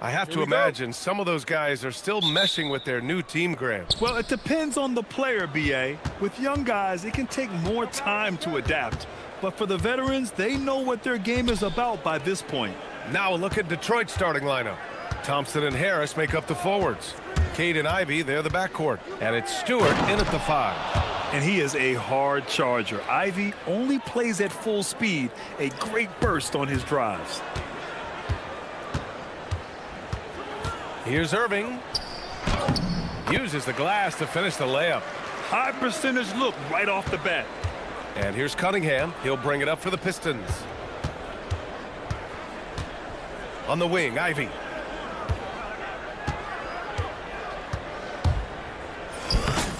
I have to imagine some of those guys are still meshing with their new team, Graham. Well, it depends on the player, BA. With young guys, it can take more time to adapt. But for the veterans, they know what their game is about by this point. Now a look at Detroit's starting lineup. Thompson and Harris make up the forwards. Cade and Ivy, they're the backcourt. And it's Stewart in at the 5. And he is a hard charger. Ivy only plays at full speed, a great burst on his drives. Here's Irving. Uses the glass to finish the layup. High percentage look right off the bat. And here's Cunningham. He'll bring it up for the Pistons. On the wing, Ivy.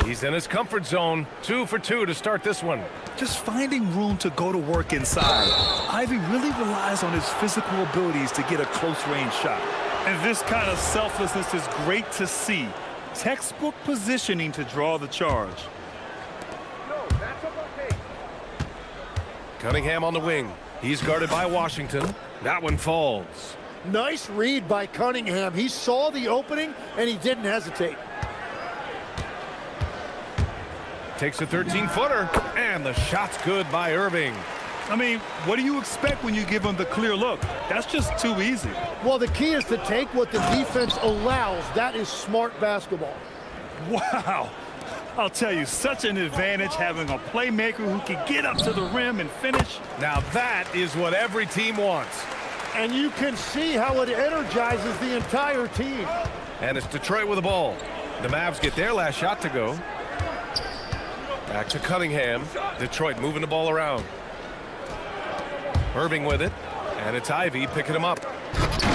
He's in his comfort zone. 2 for 2 to start this one. Just finding room to go to work inside. Ivy really relies on his physical abilities to get a close-range shot. And this kind of selflessness is great to see. Textbook positioning to draw the charge. Cunningham on the wing. He's guarded by Washington. That one falls. Nice read by Cunningham. He saw the opening, and he didn't hesitate. Takes a 13-footer, and the shot's good by Irving. I mean, what do you expect when you give him the clear look? That's just too easy. Well, the key is to take what the defense allows. That is smart basketball. Wow. I'll tell you, such an advantage having a playmaker who can get up to the rim and finish. Now that is what every team wants. And you can see how it energizes the entire team. And it's Detroit with the ball. The Mavs get their last shot to go. Back to Cunningham. Detroit moving the ball around. Irving with it. And it's Ivy picking him up.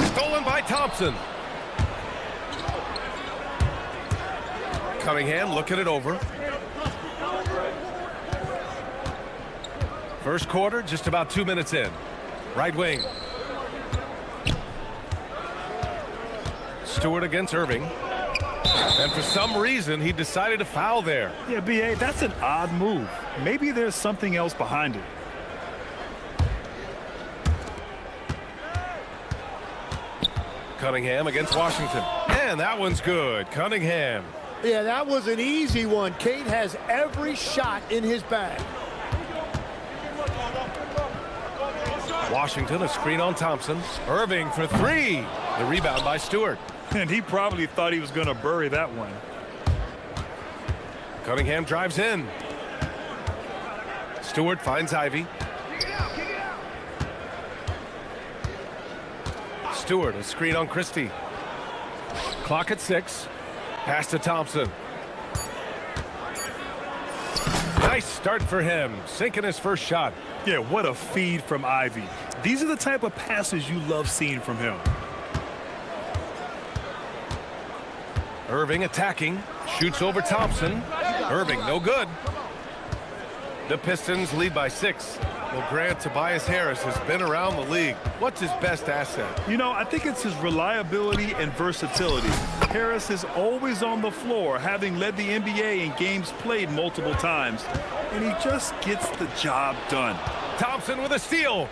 Stolen by Thompson. Cunningham looking it over. First quarter, just about 2 minutes in. Right wing. Stewart against Irving. And for some reason, he decided to foul there. Yeah, BA, that's an odd move. Maybe there's something else behind it. Cunningham against Washington. And that one's good. Cunningham. Yeah, that was an easy one. Cade has every shot in his bag. Washington, a screen on Thompson. Irving for 3. The rebound by Stewart. And he probably thought he was going to bury that one. Cunningham drives in. Stewart finds Ivy. Stewart, a screen on Christie. Clock at 6. Pass to Thompson. Nice start for him, sinking his first shot. Yeah, what a feed from Ivy. These are the type of passes you love seeing from him. Irving attacking, shoots over Thompson. Irving, no good. The Pistons lead by 6. Well, Grant, Tobias Harris has been around the league. What's his best asset? You know, I think it's his reliability and versatility. Harris is always on the floor, having led the NBA in games played multiple times. And he just gets the job done. Thompson with a steal.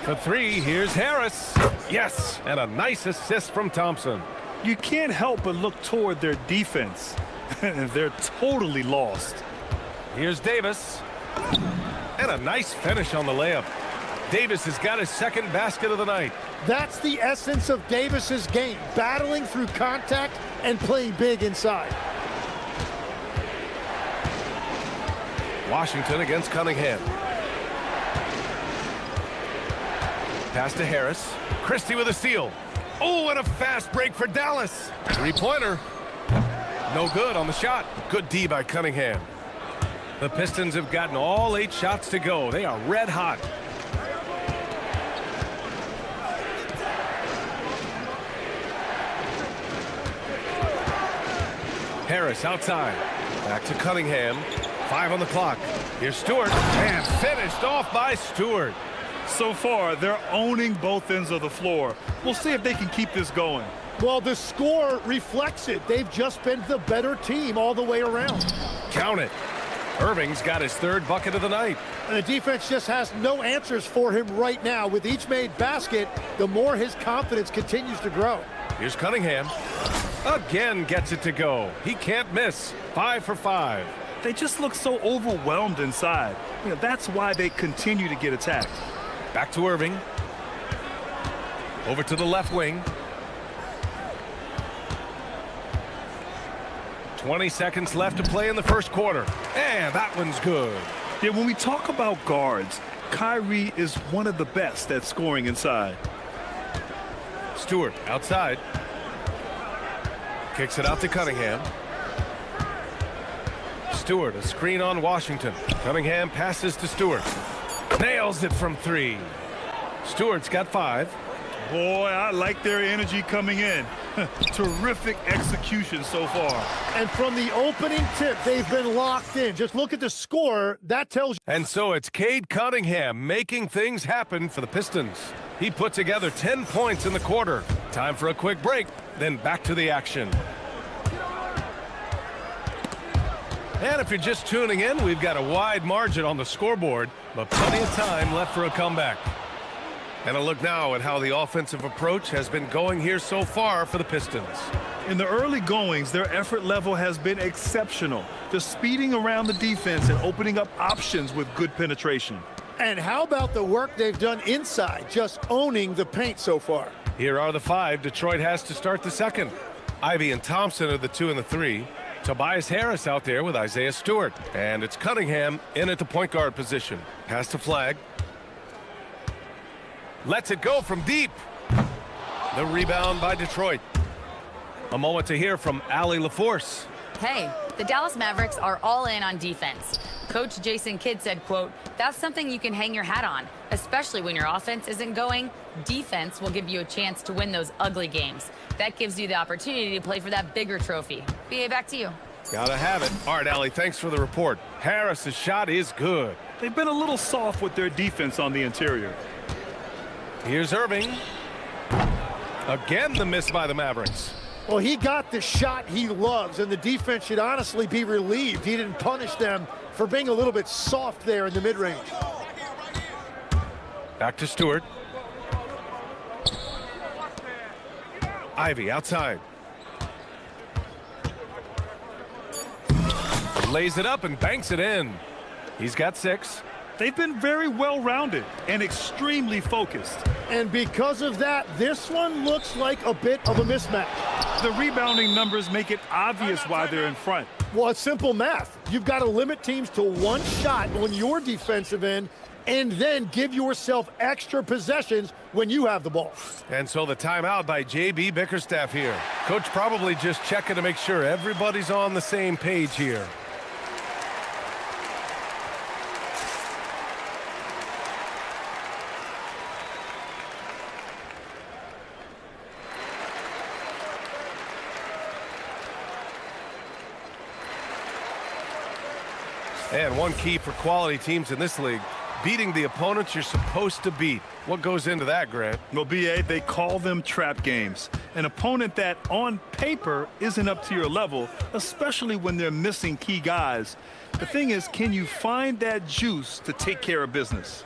For 3, here's Harris. Yes, and a nice assist from Thompson. You can't help but look toward their defense. They're totally lost. Here's Davis. And a nice finish on the layup. Davis has got his second basket of the night. That's the essence of Davis's game, battling through contact and playing big inside. Washington against Cunningham. Pass to Harris. Christie with a steal. Oh, and a fast break for Dallas. 3-pointer. No good on the shot. Good D by Cunningham. The Pistons have gotten all 8 shots to go. They are red hot. Harris outside. Back to Cunningham. 5 on the clock. Here's Stewart. And finished off by Stewart. So far, they're owning both ends of the floor. We'll see if they can keep this going. Well, the score reflects it. They've just been the better team all the way around. Count it. Irving's got his 3rd bucket of the night. And the defense just has no answers for him right now. With each made basket, the more his confidence continues to grow. Here's Cunningham. Again gets it to go. He can't miss. 5 for 5. They just look so overwhelmed inside. You know, that's why they continue to get attacked. Back to Irving. Over to the left wing. 20 seconds left to play in the first quarter. And that one's good. Yeah, when we talk about guards, Kyrie is one of the best at scoring inside. Stewart outside. Kicks it out to Cunningham. Stewart, a screen on Washington. Cunningham passes to Stewart. Nails it from 3. Stewart's got 5. Boy, I like their energy coming in. Terrific execution so far. And from the opening tip, they've been locked in. Just look at the score. That tells you. And so it's Cade Cunningham making things happen for the Pistons. He put together 10 points in the quarter. Time for a quick break, then back to the action. And if you're just tuning in, we've got a wide margin on the scoreboard, but plenty of time left for a comeback. And a look now at how the offensive approach has been going here so far for the Pistons. In the early goings, their effort level has been exceptional. They're speeding around the defense and opening up options with good penetration. And how about the work they've done inside, just owning the paint so far? Here are the 5 Detroit has to start the second. Ivy and Thompson are the 2 and the 3. Tobias Harris out there with Isaiah Stewart. And it's Cunningham in at the point guard position. Pass to Flag. Lets it go from deep. The rebound by Detroit. A moment to hear from Allie LaForce. Hey, the Dallas Mavericks are all in on defense. Coach Jason Kidd said, quote, "That's something you can hang your hat on, especially when your offense isn't going. Defense will give you a chance to win those ugly games. That gives you the opportunity to play for that bigger trophy." BA, back to you. Gotta have it. All right, Allie, thanks for the report. Harris's shot is good. They've been a little soft with their defense on the interior. Here's Irving. Again, the miss by the Mavericks. Well, he got the shot he loves, and the defense should honestly be relieved. He didn't punish them for being a little bit soft there in the mid-range. Back to Stewart. Ivy outside. Lays it up and banks it in. He's got 6. They've been very well-rounded and extremely focused. And because of that, this one looks like a bit of a mismatch. The rebounding numbers make it obvious why they're in front. Well, it's simple math. You've got to limit teams to 1 shot on your defensive end and then give yourself extra possessions when you have the ball. And so the timeout by J.B. Bickerstaff here. Coach probably just checking to make sure everybody's on the same page here. And one key for quality teams in this league, beating the opponents you're supposed to beat. What goes into that, Grant? Well, BA, they call them trap games. An opponent that, on paper, isn't up to your level, especially when they're missing key guys. The thing is, can you find that juice to take care of business?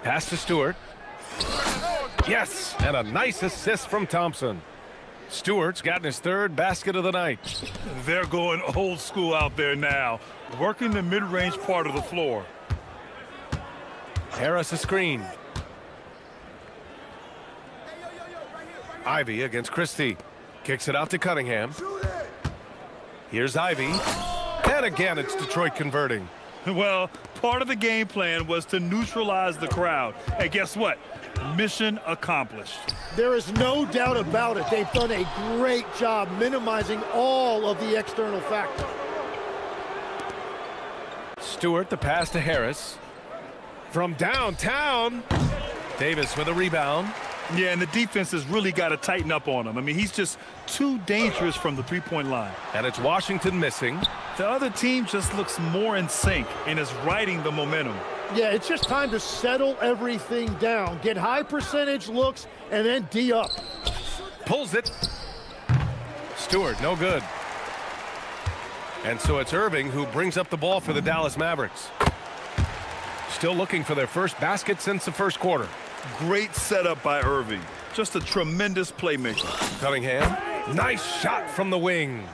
Pass to Stewart. Yes, and a nice assist from Thompson. Stewart's gotten his 3rd basket of the night. They're going old school out there now, working the mid-range part of the floor. Harris a screen. Ivy against Christie. Kicks it out to Cunningham. Here's Ivy. And again, it's Detroit converting. Well, part of the game plan was to neutralize the crowd. And guess what? Mission accomplished. There is no doubt about it. They've done a great job minimizing all of the external factors. Stewart, the pass to Harris. From downtown, Davis with a rebound. Yeah, and the defense has really got to tighten up on him. I mean, he's just too dangerous from the three-point line. And it's Washington missing. The other team just looks more in sync and is riding the momentum. Yeah, it's just time to settle everything down. Get high percentage looks and then D up. Pulls it. Stewart, no good. And so it's Irving who brings up the ball for the Dallas Mavericks. Still looking for their first basket since the first quarter. Great setup by Irving. Just a tremendous playmaker. Cunningham, nice shot from the wing.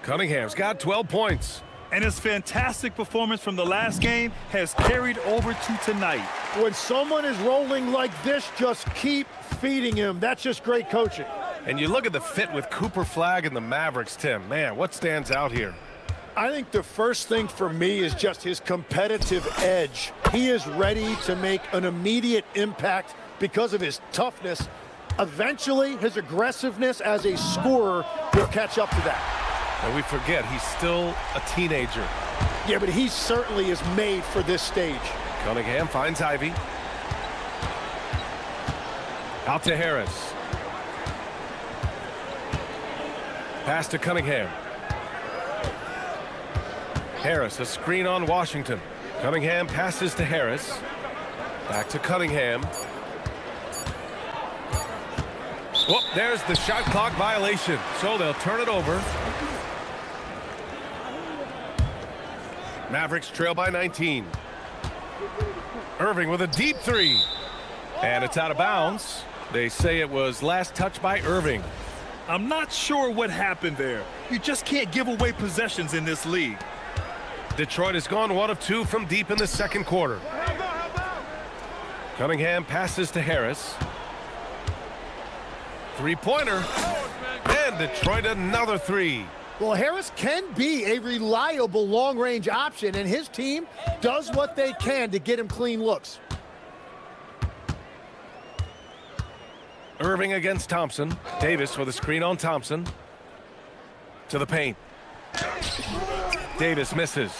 Cunningham's got 12 points. And his fantastic performance from the last game has carried over to tonight. When someone is rolling like this, just keep feeding him. That's just great coaching. And you look at the fit with Cooper Flagg and the Mavericks, Tim. Man, what stands out here? I think the first thing for me is just his competitive edge. He is ready to make an immediate impact because of his toughness. Eventually, his aggressiveness as a scorer will catch up to that. And we forget he's still a teenager. Yeah, but he certainly is made for this stage. Cunningham finds Ivy. Out to Harris. Pass to Cunningham. Harris, a screen on Washington. Cunningham passes to Harris. Back to Cunningham. Whoop, there's the shot clock violation. So they'll turn it over. Mavericks trail by 19. Irving with a deep three. And it's out of bounds. They say it was last touched by Irving. I'm not sure what happened there. You just can't give away possessions in this league. Detroit has gone 1 of 2 from deep in the second quarter. Cunningham passes to Harris. Three-pointer. And Detroit another three. Well, Harris can be a reliable long-range option, and his team does what they can to get him clean looks. Irving against Thompson. Davis with a screen on Thompson. To the paint. Davis misses.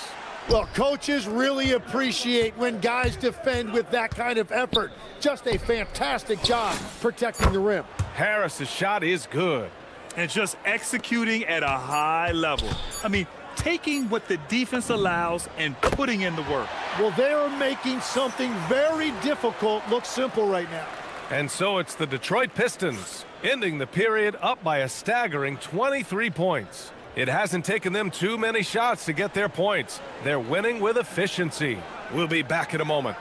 Well, coaches really appreciate when guys defend with that kind of effort. Just a fantastic job protecting the rim. Harris's shot is good. And just executing at a high level. I mean, taking what the defense allows and putting in the work. Well, they are making something very difficult look simple right now. And so it's the Detroit Pistons, ending the period up by a staggering 23 points. It hasn't taken them too many shots to get their points. They're winning with efficiency. We'll be back in a moment.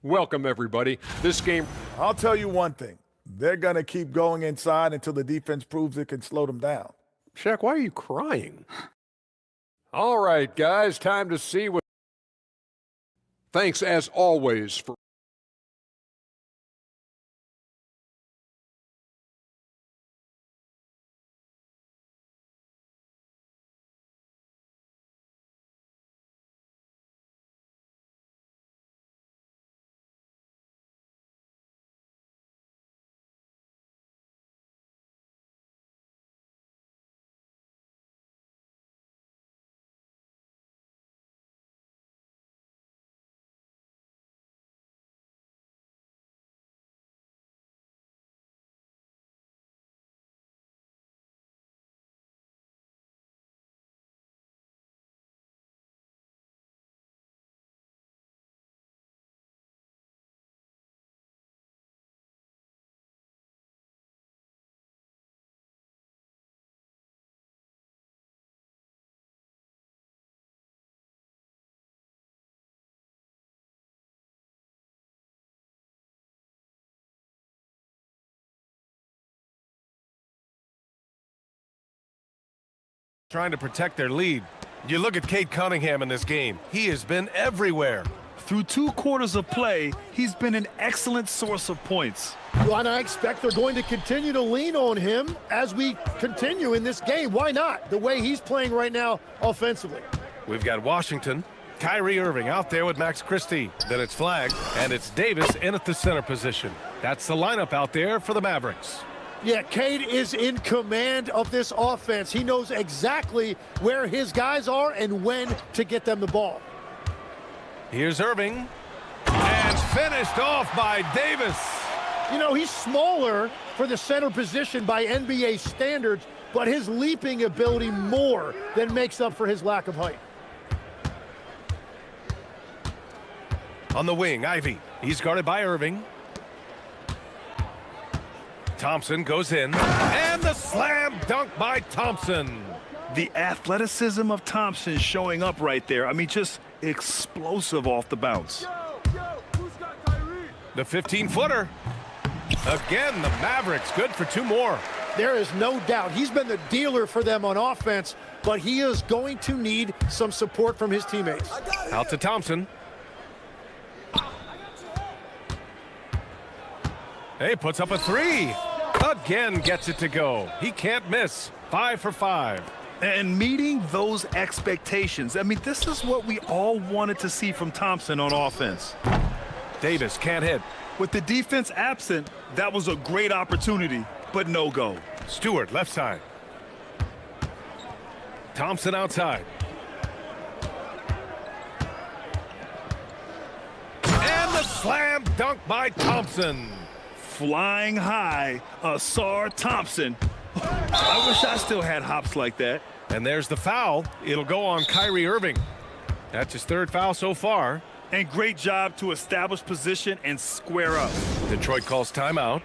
Welcome, everybody. This game... I'll tell you one thing. They're going to keep going inside until the defense proves it can slow them down. Shaq, why are you crying? All right, guys, time to see what... Thanks, as always, for... Trying to protect their lead. You look at Cade Cunningham in this game. He has been everywhere. Through 2 quarters of play, he's been an excellent source of points. Well, and I expect they're going to continue to lean on him as we continue in this game. Why not? The way he's playing right now offensively. We've got Washington. Kyrie Irving out there with Max Christie. Then it's Flagg, and it's Davis in at the center position. That's the lineup out there for the Mavericks. Yeah, Cade is in command of this offense. He knows exactly where his guys are and when to get them the ball. Here's Irving. And finished off by Davis. You know, he's smaller for the center position by NBA standards, but his leaping ability more than makes up for his lack of height. On the wing, Ivy. He's guarded by Irving. Thompson goes in, and the slam dunk by Thompson. The athleticism of Thompson showing up right there. I mean, just explosive off the bounce. The 15-footer. Again, the Mavericks good for 2 more. There is no doubt he's been the dealer for them on offense, but he is going to need some support from his teammates. Out to Thompson. Hey, puts up a 3. Again gets it to go. He can't miss. 5 for 5. And meeting those expectations. I mean, this is what we all wanted to see from Thompson on offense. Davis can't hit. With the defense absent, that was a great opportunity, but no go. Stewart, left side. Thompson outside. And the slam dunk by Thompson. Flying high, Asar Thompson. I wish I still had hops like that. And there's the foul. It'll go on Kyrie Irving. That's his 3rd foul so far. And great job to establish position and square up. Detroit calls timeout.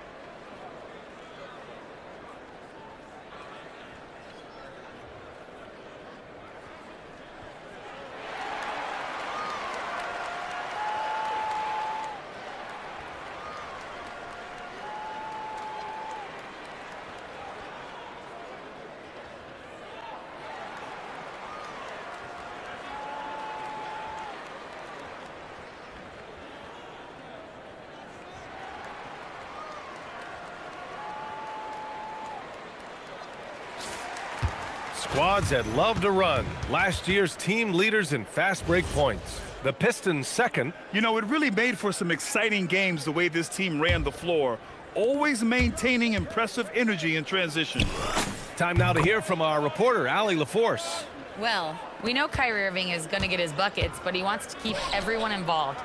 Squads that love to run. Last year's team leaders in fast break points. The Pistons second. You know, it really made for some exciting games the way this team ran the floor, always maintaining impressive energy in transition. Time now to hear from our reporter, Allie LaForce. Well, we know Kyrie Irving is going to get his buckets, but he wants to keep everyone involved.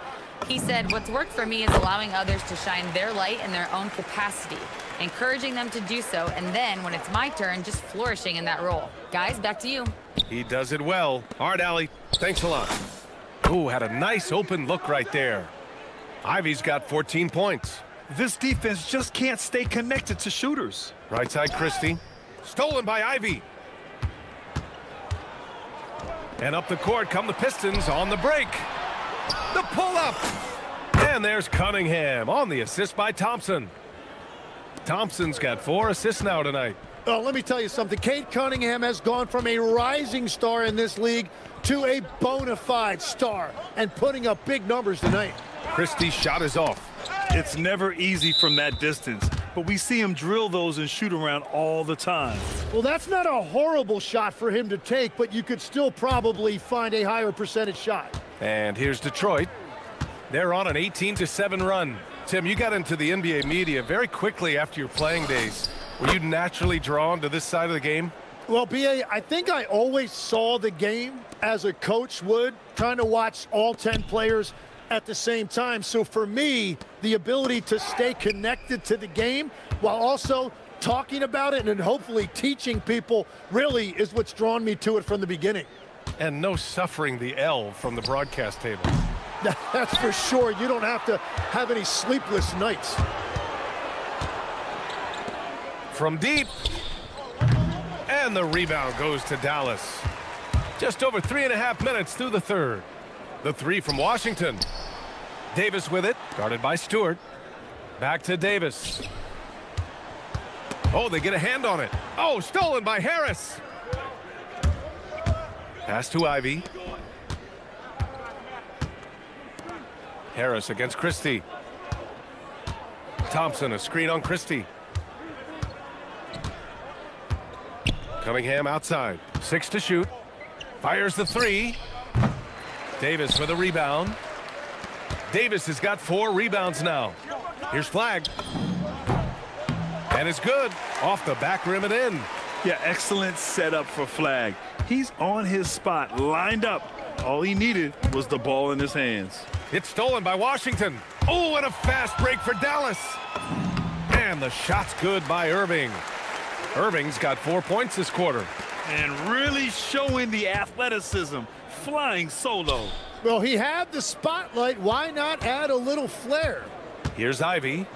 He said, what's worked for me is allowing others to shine their light in their own capacity, encouraging them to do so, and then when it's my turn, just flourishing in that role. Guys, back to you. He does it well. All right, Allie, thanks a lot. Ooh, had a nice open look right there. Ivy's got 14 points. This defense just can't stay connected to shooters. Right side, Christie. Stolen by Ivy. And up the court come the Pistons on the break. The pull-up. And there's Cunningham on the assist by Thompson. Thompson's got 4 assists now tonight. Oh, let me tell you something. Cade Cunningham has gone from a rising star in this league to a bona fide star and putting up big numbers tonight. Christie's shot is off. It's never easy from that distance, but we see him drill those and shoot around all the time. Well, that's not a horrible shot for him to take, but you could still probably find a higher percentage shot. And here's Detroit. They're on an 18-7 run. Tim, you got into the NBA media very quickly after your playing days. Were you naturally drawn to this side of the game? Well, B.A., I think I always saw the game as a coach would, trying to watch all 10 players at the same time. So for me, the ability to stay connected to the game while also talking about it and hopefully teaching people really is what's drawn me to it from the beginning. And no suffering the L from the broadcast table. That's for sure. You don't have to have any sleepless nights. From deep. And the rebound goes to Dallas. Just over 3.5 minutes through the third. The 3 from Washington. Davis with it, guarded by Stewart. Back to Davis. Oh, they get a hand on it. Oh, stolen by Harris. Pass to Ivy. Harris against Christie. Thompson, a screen on Christie. Cunningham outside. 6 to shoot. Fires the 3. Davis for the rebound. Davis has got 4 rebounds now. Here's Flag. And it's good. Off the back rim and in. Yeah, excellent setup for Flag. He's on his spot, lined up. All he needed was the ball in his hands. It's stolen by Washington. Oh, and a fast break for Dallas. And the shot's good by Irving. Irving's got 4 points this quarter. And really showing the athleticism, flying solo. Well, he had the spotlight. Why not add a little flair? Here's Ivy.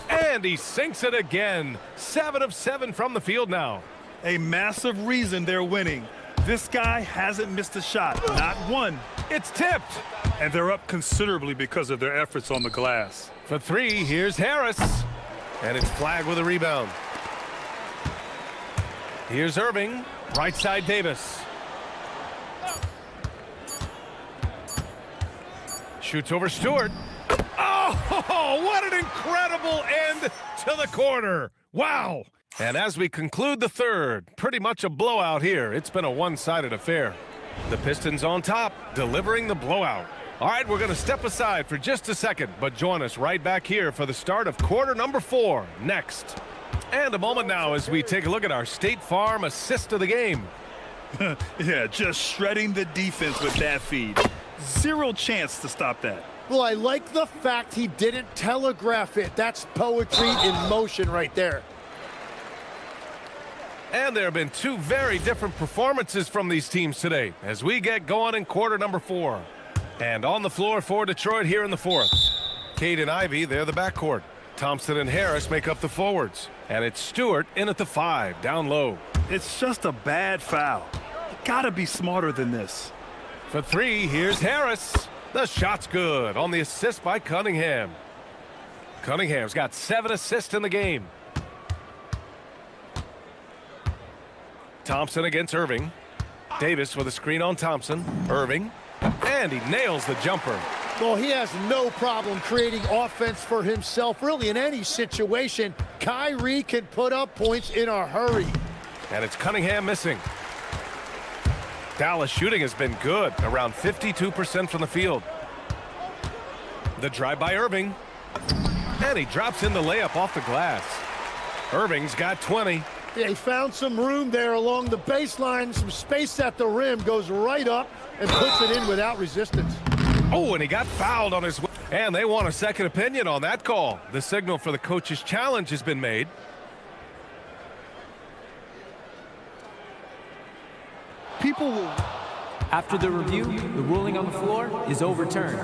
And he sinks it again. 7 of 7 from the field now. A massive reason they're winning. This guy hasn't missed a shot, not one. It's tipped. And they're up considerably because of their efforts on the glass. For three, here's Harris. And it's flagged with a rebound. Here's Irving, right side Davis. Shoots over Stewart. Oh, what an incredible end to the quarter. Wow. And as we conclude the third, pretty much a blowout here. It's been a one-sided affair. The Pistons on top, delivering the blowout. All right, we're going to step aside for just a second, but join us right back here for the start of quarter number 4 next. And a moment now as we take a look at our State Farm assist of the game. Yeah, just shredding the defense with that feed. Zero chance to stop that. Well, I like the fact he didn't telegraph it. That's poetry in motion right there. And there have been two very different performances from these teams today as we get going in quarter number 4. And on the floor for Detroit here in the 4th. Cade and Ivy, they're the backcourt. Thompson and Harris make up the forwards. And it's Stewart in at the 5, down low. It's just a bad foul. You gotta be smarter than this. For three, here's Harris. The shot's good on the assist by Cunningham. Cunningham's got 7 assists in the game. Thompson against Irving. Davis with a screen on Thompson. Irving. And he nails the jumper. Well, he has no problem creating offense for himself, really, in any situation. Kyrie can put up points in a hurry. And it's Cunningham missing. Dallas shooting has been good, around 52% from the field. The drive by Irving. And he drops in the layup off the glass. Irving's got 20. Yeah, he found some room there along the baseline, some space at the rim, goes right up and puts it in without resistance. Oh, and he got fouled on his way. And they want a second opinion on that call. The signal for the coach's challenge has been made. People will... After the review, the ruling on the floor is overturned.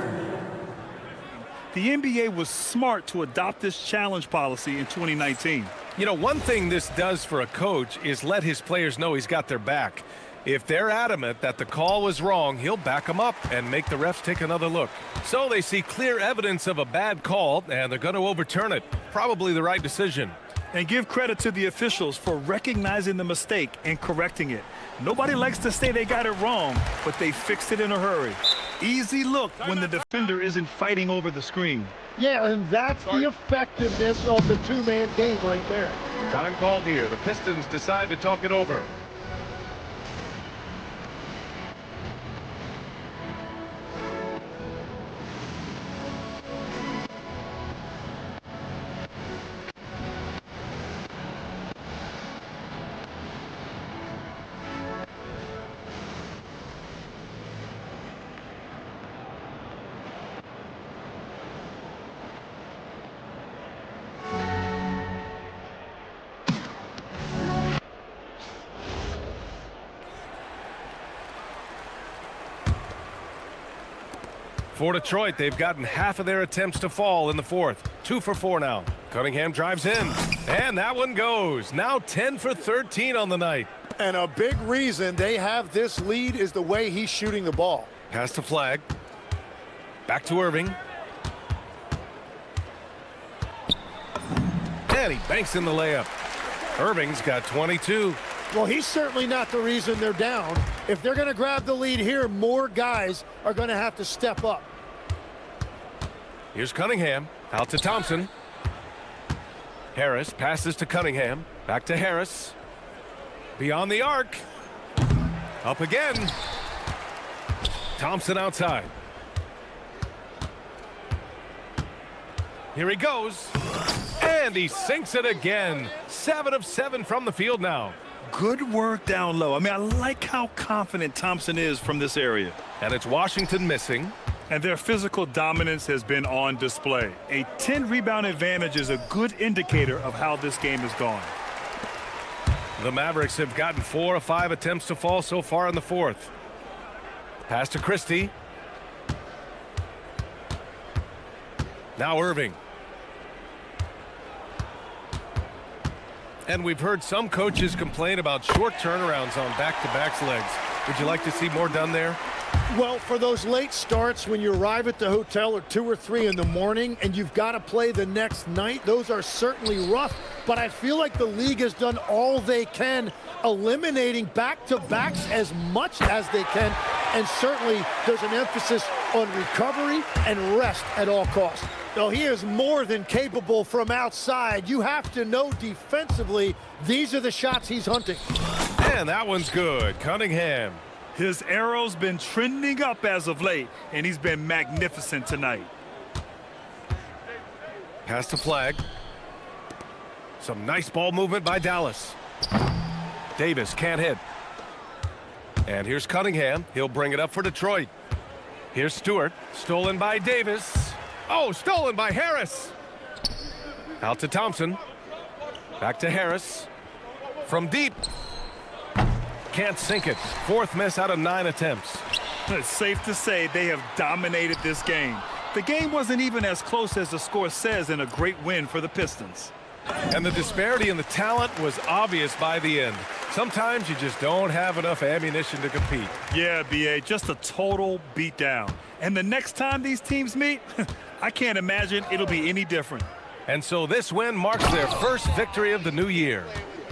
The NBA was smart to adopt this challenge policy in 2019. You know, one thing this does for a coach is let his players know he's got their back. If they're adamant that the call was wrong, he'll back them up and make the refs take another look. So they see clear evidence of a bad call, and they're going to overturn it. Probably the right decision. And give credit to the officials for recognizing the mistake and correcting it. Nobody likes to say they got it wrong, but they fixed it in a hurry. Easy look when the defender isn't fighting over the screen. Yeah, and that's the effectiveness of the two-man game right there. Time called here. The Pistons decide to talk it over. For Detroit, they've gotten half of their attempts to fall in the 4th. 2 for 4 now. Cunningham drives in, and that one goes. Now 10 for 13 on the night. And a big reason they have this lead is the way he's shooting the ball. Pass to Flag. Back to Irving. And he banks in the layup. Irving's got 22. Well, he's certainly not the reason they're down. If they're going to grab the lead here, more guys are going to have to step up. Here's Cunningham. Out to Thompson. Harris passes to Cunningham. Back to Harris. Beyond the arc. Up again. Thompson outside. Here he goes. And he sinks it again. 7 of 7 from the field now. Good work down low. I mean, I like how confident Thompson is from this area. And it's Washington missing. And their physical dominance has been on display. A 10-rebound advantage is a good indicator of how this game has gone. The Mavericks have gotten 4 of 5 attempts to fall so far in the 4th. Pass to Christie. Now Irving. And we've heard some coaches complain about short turnarounds on back-to-backs legs. Would you like to see more done there? Well, for those late starts when you arrive at the hotel at 2 or 3 in the morning and you've got to play the next night, those are certainly rough. But I feel like the league has done all they can, eliminating back-to-backs as much as they can. And certainly there's an emphasis on recovery and rest at all costs. Now, he is more than capable from outside. You have to know defensively, these are the shots he's hunting. And that one's good. Cunningham. His arrow's been trending up as of late, and he's been magnificent tonight. Pass to Flag. Some nice ball movement by Dallas. Davis can't hit. And here's Cunningham. He'll bring it up for Detroit. Here's Stewart. Stolen by Davis. Oh, stolen by Harris. Out to Thompson. Back to Harris. From deep. Can't sink it. 4th miss out of 9 attempts. It's safe to say they have dominated this game. The game wasn't even as close as the score says in a great win for the Pistons. And the disparity in the talent was obvious by the end. Sometimes you just don't have enough ammunition to compete. Yeah, B.A., just a total beatdown. And the next time these teams meet, I can't imagine it'll be any different. And so this win marks their first victory of the new year.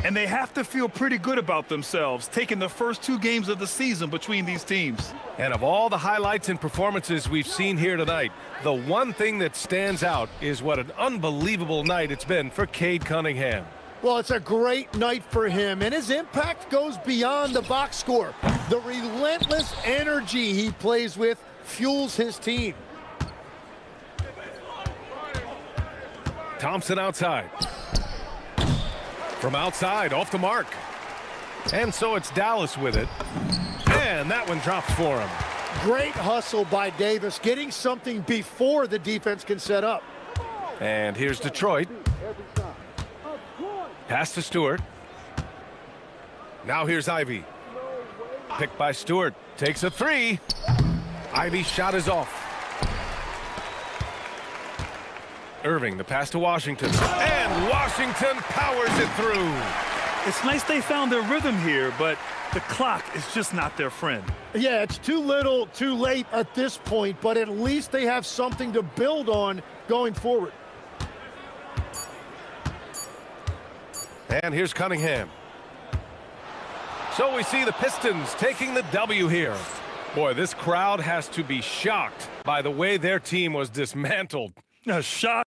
And they have to feel pretty good about themselves, taking the first 2 games of the season between these teams. And of all the highlights and performances we've seen here tonight, the one thing that stands out is what an unbelievable night it's been for Cade Cunningham. Well, it's a great night for him, and his impact goes beyond the box score. The relentless energy he plays with fuels his team. Thompson outside. From outside, off the mark. And so it's Dallas with it. And that one drops for him. Great hustle by Davis, getting something before the defense can set up. And here's Detroit. Pass to Stewart. Now here's Ivy. Picked by Stewart. Takes a 3. Ivy's shot is off. Irving, the pass to Washington. And Washington powers it through. It's nice they found their rhythm here, but the clock is just not their friend. Yeah, it's too little, too late at this point, but at least they have something to build on going forward. And here's Cunningham. So we see the Pistons taking the W here. Boy, this crowd has to be shocked by the way their team was dismantled. A shot.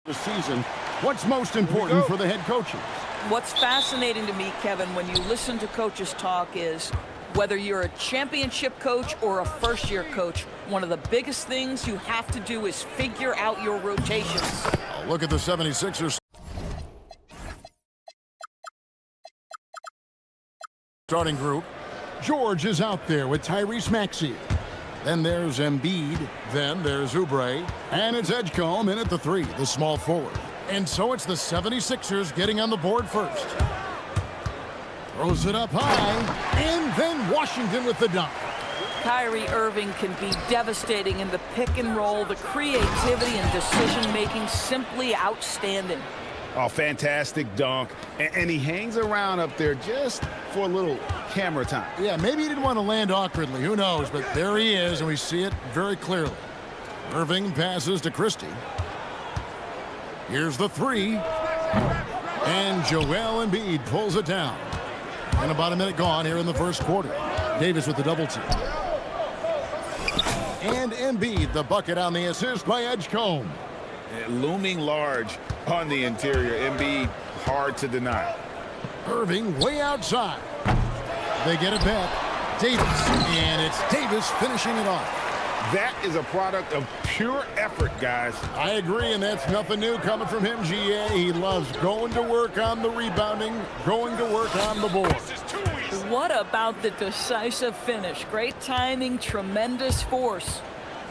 the season. What's most important for the head coaches? What's fascinating to me, Kevin, when you listen to coaches talk is whether you're a championship coach or a first-year coach, one of the biggest things you have to do is figure out your rotations. Look at the 76ers. Starting group. George is out there with Tyrese Maxey. Then there's Embiid. Then there's Oubre. And it's Edgecombe in at the 3, the small forward. And so it's the 76ers getting on the board first. Throws it up high. And then Washington with the dunk. Kyrie Irving can be devastating in the pick and roll. The creativity and decision-making simply outstanding. Oh, fantastic dunk. And he hangs around up there just for a little camera time. Yeah, maybe he didn't want to land awkwardly. Who knows? But there he is, and we see it very clearly. Irving passes to Christie. Here's the 3. And Joel Embiid pulls it down. And about a minute gone here in the first quarter. Davis with the double team. And Embiid, the bucket on the assist by Edgecombe. Looming large on the interior. Embiid, hard to deny. Irving way outside. They get it back. Davis. And it's Davis finishing it off. That is a product of pure effort, guys. I agree, and that's nothing new coming from him, GA. He loves going to work on the rebounding, going to work on the board. What about the decisive finish? Great timing, tremendous force.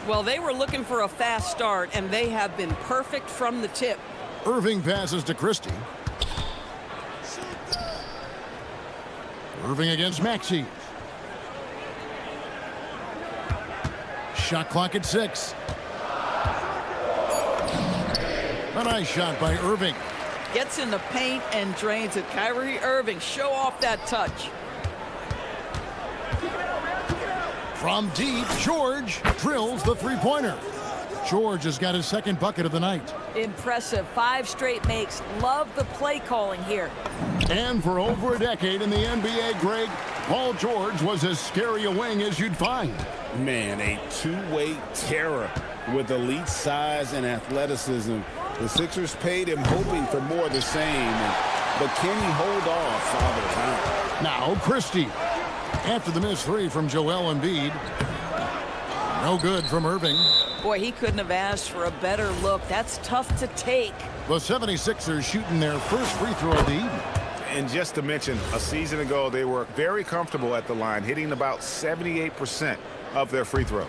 Well, they were looking for a fast start, and they have been perfect from the tip. Irving passes to Christie. Irving against Maxey. Shot clock at 6. A nice shot by Irving. Gets in the paint and drains it. Kyrie Irving, show off that touch. From deep, George drills the three-pointer. George has got his second bucket of the night. Impressive. 5 straight makes. Love the play calling here. And for over a decade in the NBA, Greg, Paul George was as scary a wing as you'd find. Man, a two-way terror with elite size and athleticism. The Sixers paid him hoping for more of the same, but can he hold off Father Time? Now Christie. After the missed 3 from Joel Embiid. No good from Irving. Boy, he couldn't have asked for a better look. That's tough to take. The 76ers shooting their first free throw of the evening. And just to mention, a season ago, they were very comfortable at the line, hitting about 78% of their free throws.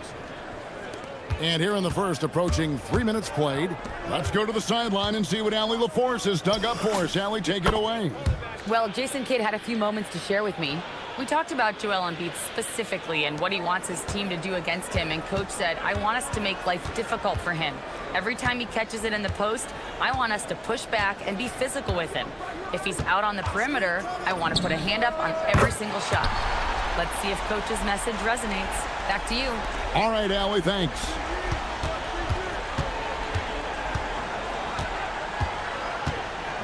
And here in the first, approaching 3 minutes played. Let's go to the sideline and see what Allie LaForce has dug up for us. Allie, take it away. Well, Jason Kidd had a few moments to share with me. We talked about Joel Embiid specifically and what he wants his team to do against him, and Coach said, I want us to make life difficult for him. Every time he catches it in the post, I want us to push back and be physical with him. If he's out on the perimeter, I want to put a hand up on every single shot. Let's see if Coach's message resonates. Back to you. All right, Allie, thanks.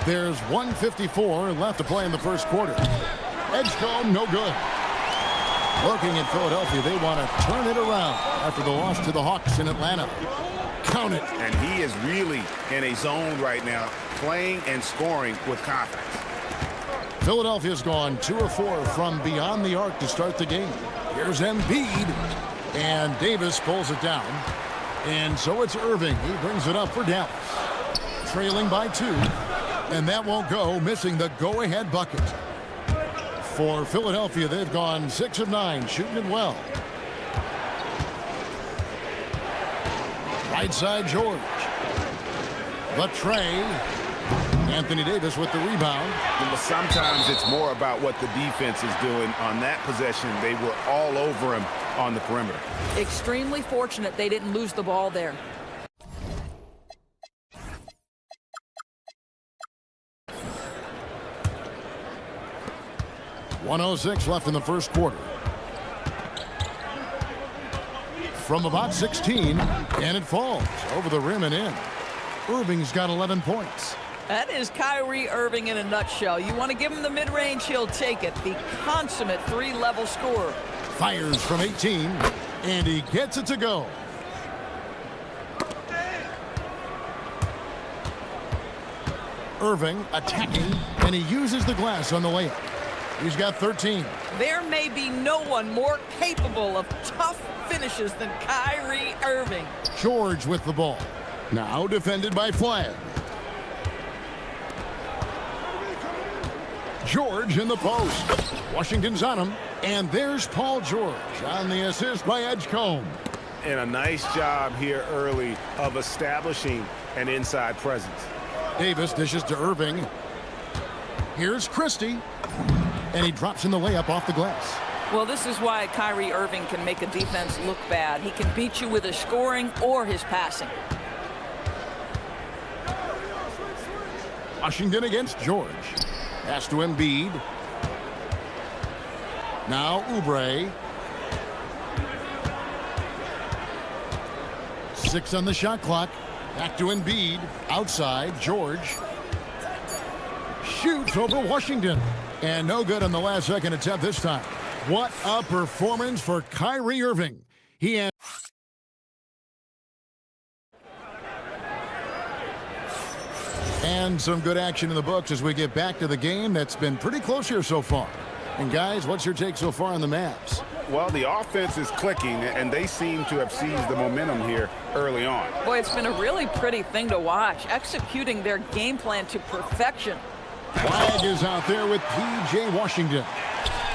There's 1:54 left to play in the first quarter. Edgecombe, no good. Looking at Philadelphia, they want to turn it around after the loss to the Hawks in Atlanta. Count it. And he is really in a zone right now, playing and scoring with confidence. Philadelphia's gone 2 of 4 from beyond the arc to start the game. Here's Embiid, and Davis pulls it down. And so it's Irving. He brings it up for Dallas. Trailing by 2, and that won't go, missing the go-ahead bucket. For Philadelphia, they've gone 6 of 9, shooting it well. Right side, George. The tray. Anthony Davis with the rebound. But sometimes it's more about what the defense is doing. On that possession, they were all over him on the perimeter. Extremely fortunate they didn't lose the ball there. .106 left in the first quarter. From about 16, and it falls over the rim and in. Irving's got 11 points. That is Kyrie Irving in a nutshell. You want to give him the mid-range, he'll take it. The consummate 3-level scorer. Fires from 18, and he gets it to go. Irving attacking, and he uses the glass on the layup. He's got 13. There may be no one more capable of tough finishes than Kyrie Irving. George with the ball. Now defended by Flagg. George in the post. Washington's on him. And there's Paul George on the assist by Edgecombe. And a nice job here early of establishing an inside presence. Davis dishes to Irving. Here's Christie. And he drops in the layup off the glass. Well, this is why Kyrie Irving can make a defense look bad. He can beat you with his scoring or his passing. Washington against George. Pass to Embiid. Now Oubre. 6 on the shot clock. Back to Embiid. Outside, George. Shoots over Washington. And no good on the last second attempt this time. What a performance for Kyrie Irving. He had... And some good action in the books as we get back to the game that's been pretty close here so far. And guys, what's your take so far on the Mavs? Well, the offense is clicking, and they seem to have seized the momentum here early on. Boy, it's been a really pretty thing to watch, executing their game plan to perfection. Flagg is out there with P.J. Washington.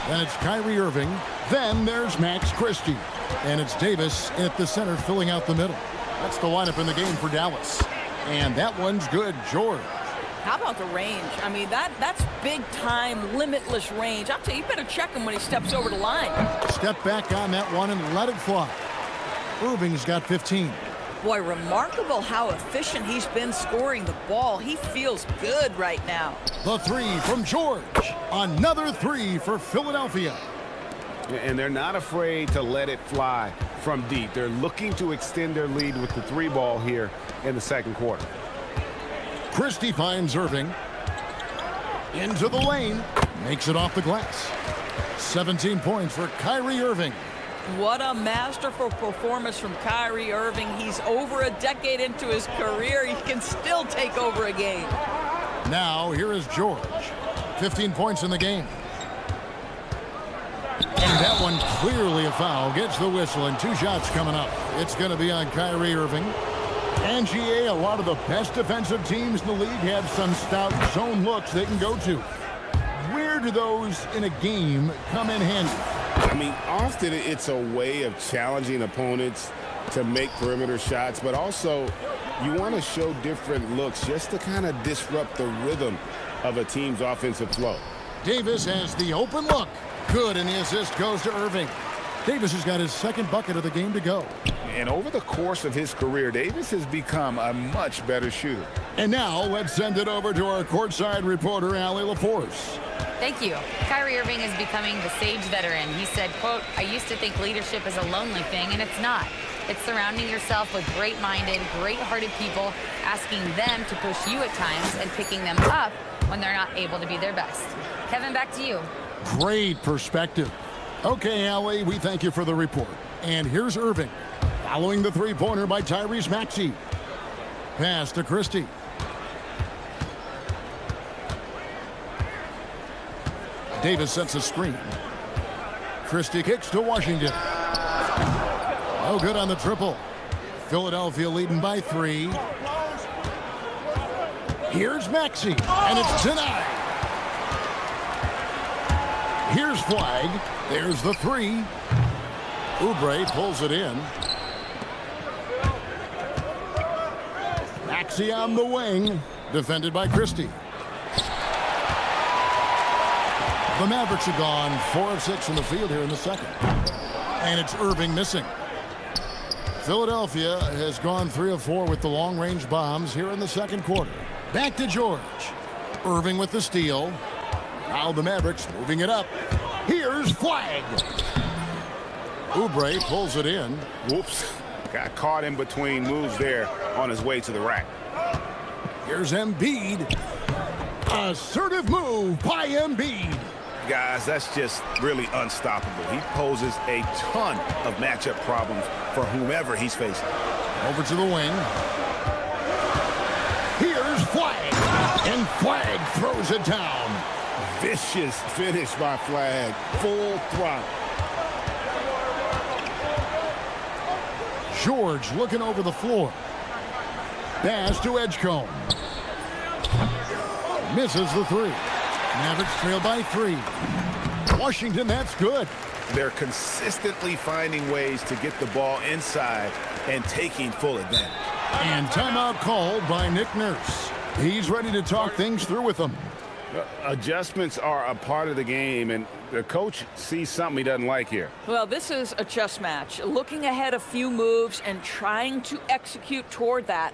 Then it's Kyrie Irving. Then there's Max Christie. And it's Davis at the center filling out the middle. That's the lineup in the game for Dallas. And that one's good, George. How about the range? I mean, that's big-time, limitless range. I'll tell you, you better check him when he steps over the line. Step back on that one and let it fly. Irving's got 15. Boy, remarkable how efficient he's been scoring the ball. He feels good right now. The three from George. Another three for Philadelphia. And they're not afraid to let it fly from deep. They're looking to extend their lead with the three ball here in the second quarter. Christie finds Irving. Into the lane. Makes it off the glass. 17 points for Kyrie Irving. What a masterful performance from Kyrie Irving. He's over a decade into his career. He can still take over a game. Now, here is George. 15 points in the game. And that one clearly a foul. Gets the whistle, and 2 shots coming up. It's going to be on Kyrie Irving. And GA, a lot of the best defensive teams in the league have some stout zone looks they can go to. Where do those in a game come in handy? I mean, often it's a way of challenging opponents to make perimeter shots, but also you want to show different looks just to kind of disrupt the rhythm of a team's offensive flow. Davis has the open look. Good, and the assist goes to Irving. Davis has got his second bucket of the game to go. And over the course of his career, Davis has become a much better shooter. And now let's send it over to our courtside reporter, Allie LaForce. Thank you. Kyrie Irving is becoming the sage veteran. He said, quote, "I used to think leadership is a lonely thing, and it's not. It's surrounding yourself with great-minded, great-hearted people, asking them to push you at times and picking them up when they're not able to be their best." Kevin, back to you. Great perspective. Okay, Allie, we thank you for the report. And here's Irving, following the three-pointer by Tyrese Maxey. Pass to Christie. Davis sets a screen. Christie kicks to Washington. No good on the triple. Philadelphia leading by 3. Here's Maxey, and it's denied. Here's Flagg. There's the 3. Oubre pulls it in. Maxey on the wing, defended by Christie. The Mavericks have gone 4 of 6 from the field here in the second. And it's Irving missing. Philadelphia has gone 3 of 4 with the long-range bombs here in the second quarter. Back to George. Irving with the steal. Now the Mavericks moving it up. Here's Flagg. Oubre pulls it in. Whoops. Got caught in between moves there on his way to the rack. Here's Embiid. Assertive move by Embiid. Guys, that's just really unstoppable. He poses a ton of matchup problems for whomever he's facing. Over to the wing. Here's Flagg. And Flag throws it down. Vicious finish by Flag. Full throttle. George looking over the floor. Pass to Edgecombe. Misses the three. Mavericks trail by 3. Washington, that's good. They're consistently finding ways to get the ball inside and taking full advantage. And timeout called by Nick Nurse. He's ready to talk things through with them. Adjustments are a part of the game, and the coach sees something he doesn't like here. Well, this is a chess match. Looking ahead a few moves and trying to execute toward that.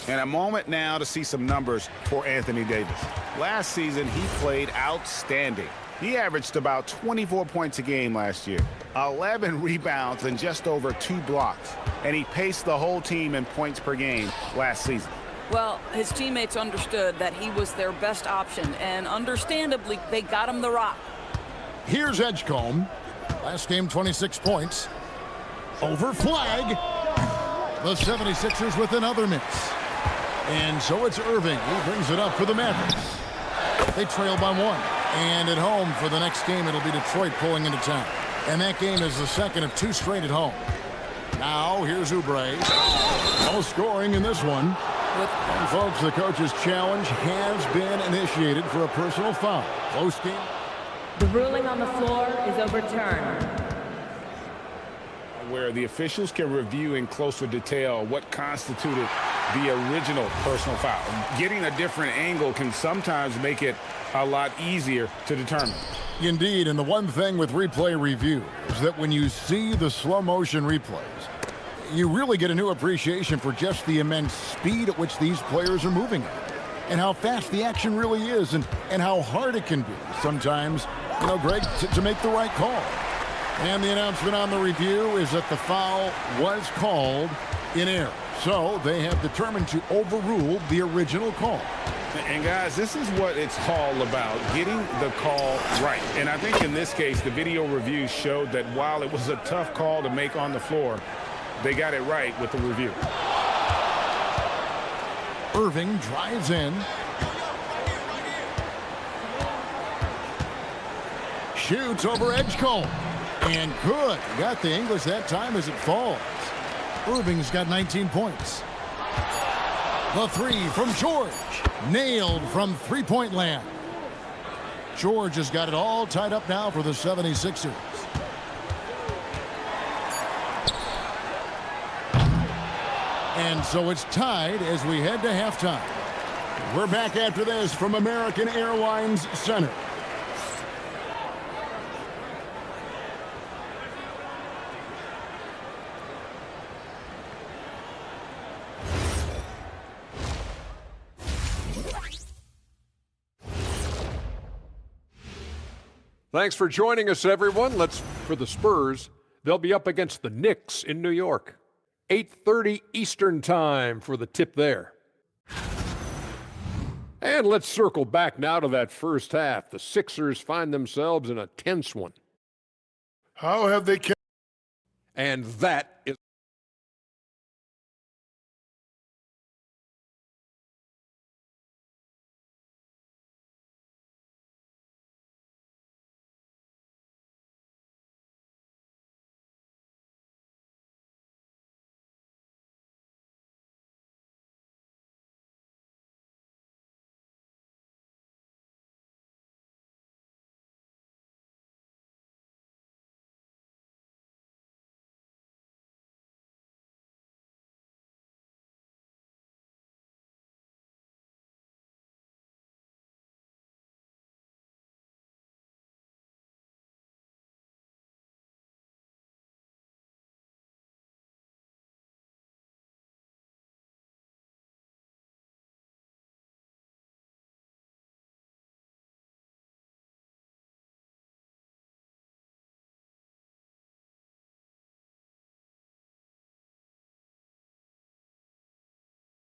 And a moment now to see some numbers for Anthony Davis. Last season, he played outstanding. He averaged about 24 points a game last year, 11 rebounds, and just over 2 blocks. And he paced the whole team in points per game last season. Well, his teammates understood that he was their best option, and understandably, they got him the rock. Here's Edgecombe. Last game, 26 points. Over Flag. The 76ers with another miss. And so it's Irving who brings it up for the Mavericks. They trail by 1. And at home for the next game, it'll be Detroit pulling into town. And that game is the second of 2 straight at home. Now, here's Oubre. No scoring in this one. And folks, the coach's challenge has been initiated for a personal foul. Close game. The ruling on the floor is overturned. Where the officials can review in closer detail what constituted the original personal foul. Getting a different angle can sometimes make it a lot easier to determine. Indeed, and the one thing with replay review is that when you see the slow motion replays, you really get a new appreciation for just the immense speed at which these players are moving at, and how fast the action really is, and how hard it can be sometimes, you know, Greg, to make the right call. And the announcement on the review is that the foul was called in error. So they have determined to overrule the original call. And guys, this is what it's all about, getting the call right. And I think in this case, the video review showed that while it was a tough call to make on the floor, they got it right with the review. Irving drives in. Shoots over Edgecombe. And good. Got the English that time as it falls. Irving's got 19 points. The three from George. Nailed from three-point land. George has got it all tied up now for the 76ers. And so it's tied as we head to halftime. We're back after this from American Airlines Center. Thanks for joining us, everyone. For the Spurs, they'll be up against the Knicks in New York. 8:30 Eastern time for the tip there. And let's circle back now to that first half. The Sixers find themselves in a tense one. How have they kept? And that is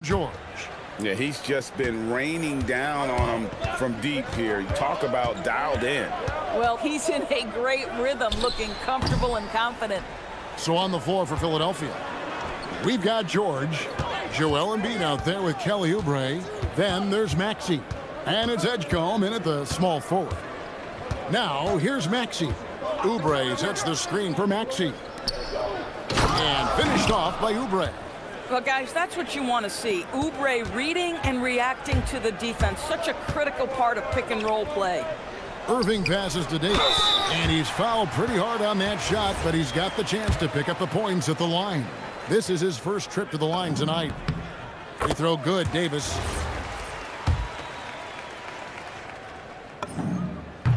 George. Yeah, he's just been raining down on him from deep here. You talk about dialed in. Well, he's in a great rhythm, looking comfortable and confident. So on the floor for Philadelphia, we've got George, Joel Embiid out there with Kelly Oubre. Then there's Maxey. And it's Edgecombe in at the small forward. Now, here's Maxey. Oubre sets the screen for Maxey. And finished off by Oubre. Well, guys, that's what you want to see. Oubre reading and reacting to the defense. Such a critical part of pick-and-roll play. Irving passes to Davis. And he's fouled pretty hard on that shot, but he's got the chance to pick up the points at the line. This is his first trip to the line tonight. Free throw good, Davis.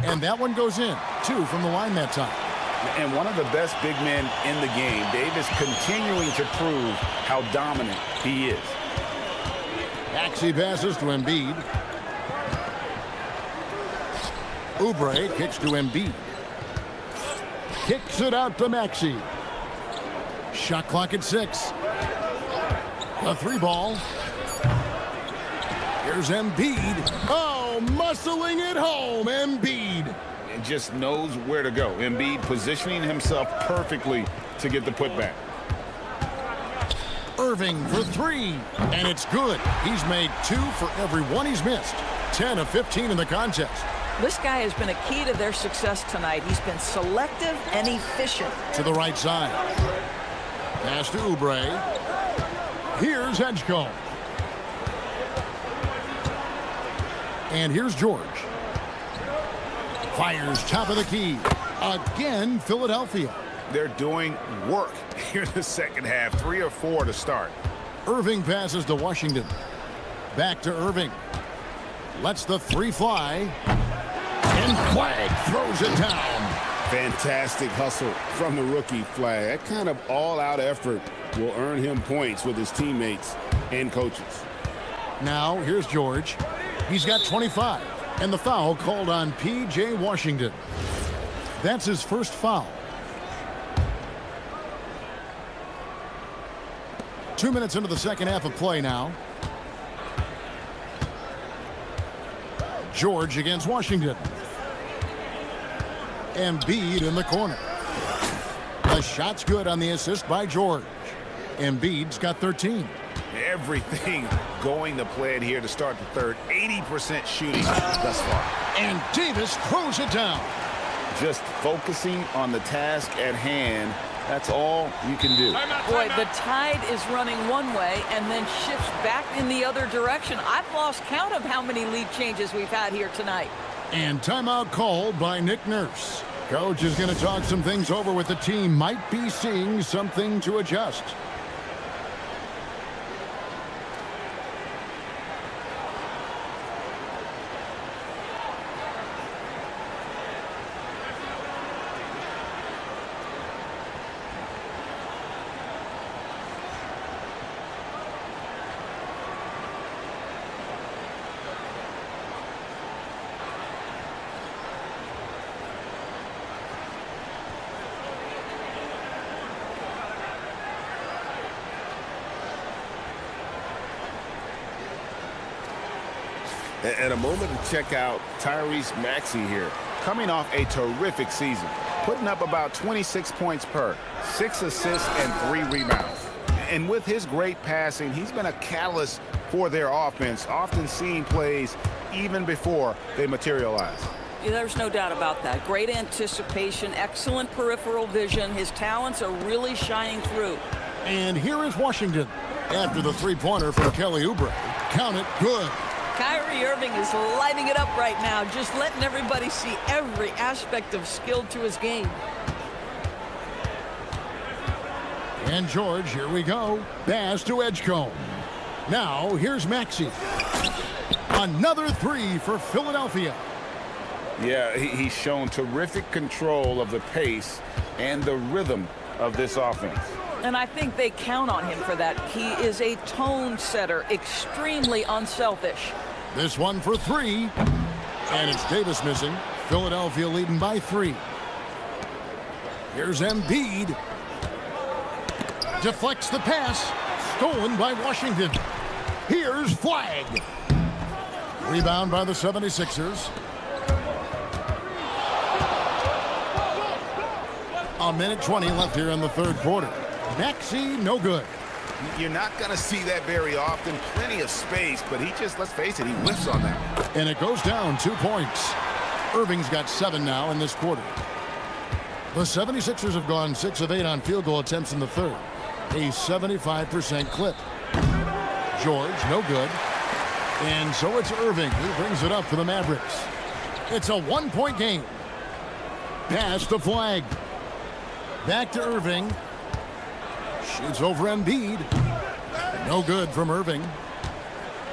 And that one goes in. 2 from the line that time. And one of the best big men in the game, Davis, continuing to prove how dominant he is. Maxey passes to Embiid. Oubre kicks to Embiid. Kicks it out to Maxey. Shot clock at 6. The 3 ball. Here's Embiid. Oh, muscling it home, Embiid. And just knows where to go. Embiid positioning himself perfectly to get the putback. Irving for 3, and it's good. He's made 2 for every one he's missed. 10 of 15 in the contest. This guy has been a key to their success tonight. He's been selective and efficient. To the right side. Pass to Oubre. Here's Edgecombe. And here's George. Fires top of the key. Again, Philadelphia. They're doing work here in the second half. 3 or 4 to start. Irving passes to Washington. Back to Irving. Lets the 3 fly. And Flag throws it down. Fantastic hustle from the rookie Flag. That kind of all-out effort will earn him points with his teammates and coaches. Now, here's George. He's got 25. And the foul called on P.J. Washington. That's his first foul. 2 minutes into the second half of play now. George against Washington. Embiid in the corner. The shot's good on the assist by George. Embiid's got 13. Everything going to plan here to start the third. 80% shooting thus far. And Davis throws it down. Just focusing on the task at hand. That's all you can do. Boy, the tide is running one way and then shifts back in the other direction. I've lost count of how many lead changes we've had here tonight. And timeout called by Nick Nurse. Coach is going to talk some things over with the team. Might be seeing something to adjust. And a moment to check out Tyrese Maxey here. Coming off a terrific season. Putting up about 26 points per. 6 assists and 3 rebounds. And with his great passing, he's been a catalyst for their offense. Often seeing plays even before they materialize. Yeah, there's no doubt about that. Great anticipation, excellent peripheral vision. His talents are really shining through. And here is Washington. After the 3-pointer from Kelly Oubre. Count it, good. Kyrie Irving is lighting it up right now, just letting everybody see every aspect of skill to his game. And George, here we go. Pass to Edgecombe. Now, here's Maxey. Another 3 for Philadelphia. Yeah, he's shown terrific control of the pace and the rhythm of this offense. And I think they count on him for that. He is a tone setter, extremely unselfish. This one for 3. And it's Davis missing. Philadelphia leading by 3. Here's Embiid. Deflects the pass. Stolen by Washington. Here's Flag. Rebound by the 76ers. A minute 20 left here in the third quarter. Maxey, no good. You're not going to see that very often. Plenty of space, but he just, let's face it, he whiffs on that. And it goes down 2 points. Irving's got 7 now in this quarter. The 76ers have gone 6 of 8 on field goal attempts in the third. A 75% clip. George, no good. And so it's Irving who brings it up for the Mavericks. It's a 1-point game. Pass to Flag. Back to Irving. Shoots over Embiid. No good from Irving.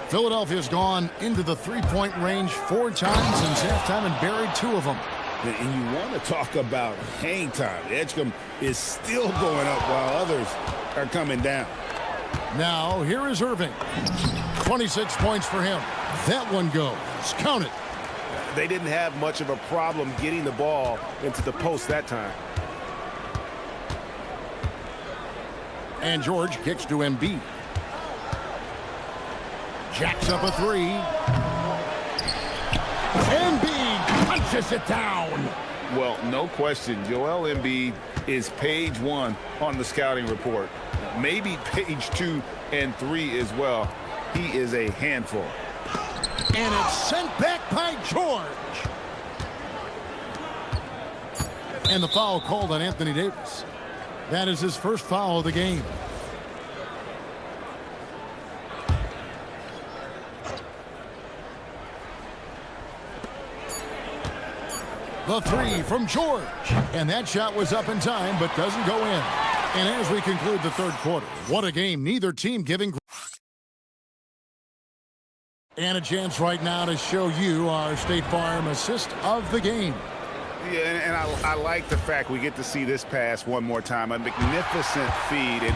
Philadelphia's gone into the three-point range 4 times since halftime and buried 2 of them. And you want to talk about hang time. Edgecombe is still going up while others are coming down. Now, here is Irving. 26 points for him. That one goes. Count it. They didn't have much of a problem getting the ball into the post that time. And George kicks to Embiid. Jacks up a 3. Embiid punches it down. Well, no question, Joel Embiid is page 1 on the scouting report. Maybe page 2 and 3 as well. He is a handful. And it's sent back by George. And the foul called on Anthony Davis. That is his first foul of the game. The 3 from George. And that shot was up in time, but doesn't go in. And as we conclude the third quarter, what a game. Neither team giving. And a chance right now to show you our State Farm assist of the game. Yeah, and I like the fact we get to see this pass one more time. A magnificent feed, and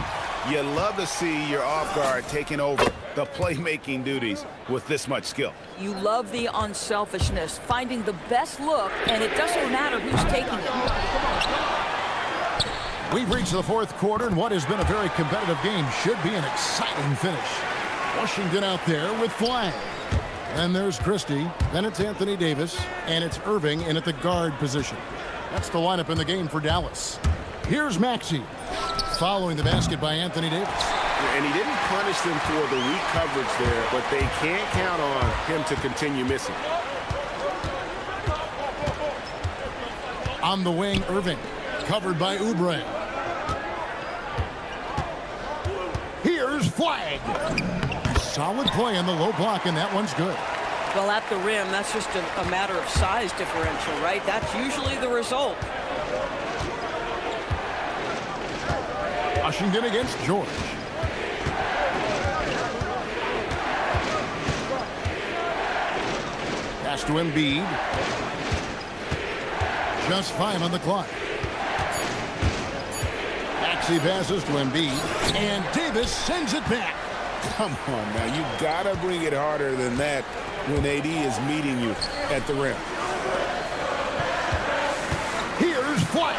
you love to see your off guard taking over the playmaking duties with this much skill. You love the unselfishness, finding the best look, and it doesn't matter who's taking it. We've reached the fourth quarter, and what has been a very competitive game should be an exciting finish. Washington out there with Flag. Then there's Christie, then it's Anthony Davis, and it's Irving in at the guard position. That's the lineup in the game for Dallas. Here's Maxey, following the basket by Anthony Davis. And he didn't punish them for the weak coverage there, but they can't count on him to continue missing. On the wing, Irving, covered by Oubre. Here's Flag. Solid play on the low block, and that one's good. Well, at the rim, that's just a matter of size differential, right? That's usually the result. Washington against George. Pass to Embiid. Just 5 on the clock. Maxey passes to Embiid, and Davis sends it back. Come on now, you gotta bring it harder than that when AD is meeting you at the rim. Here's Flag,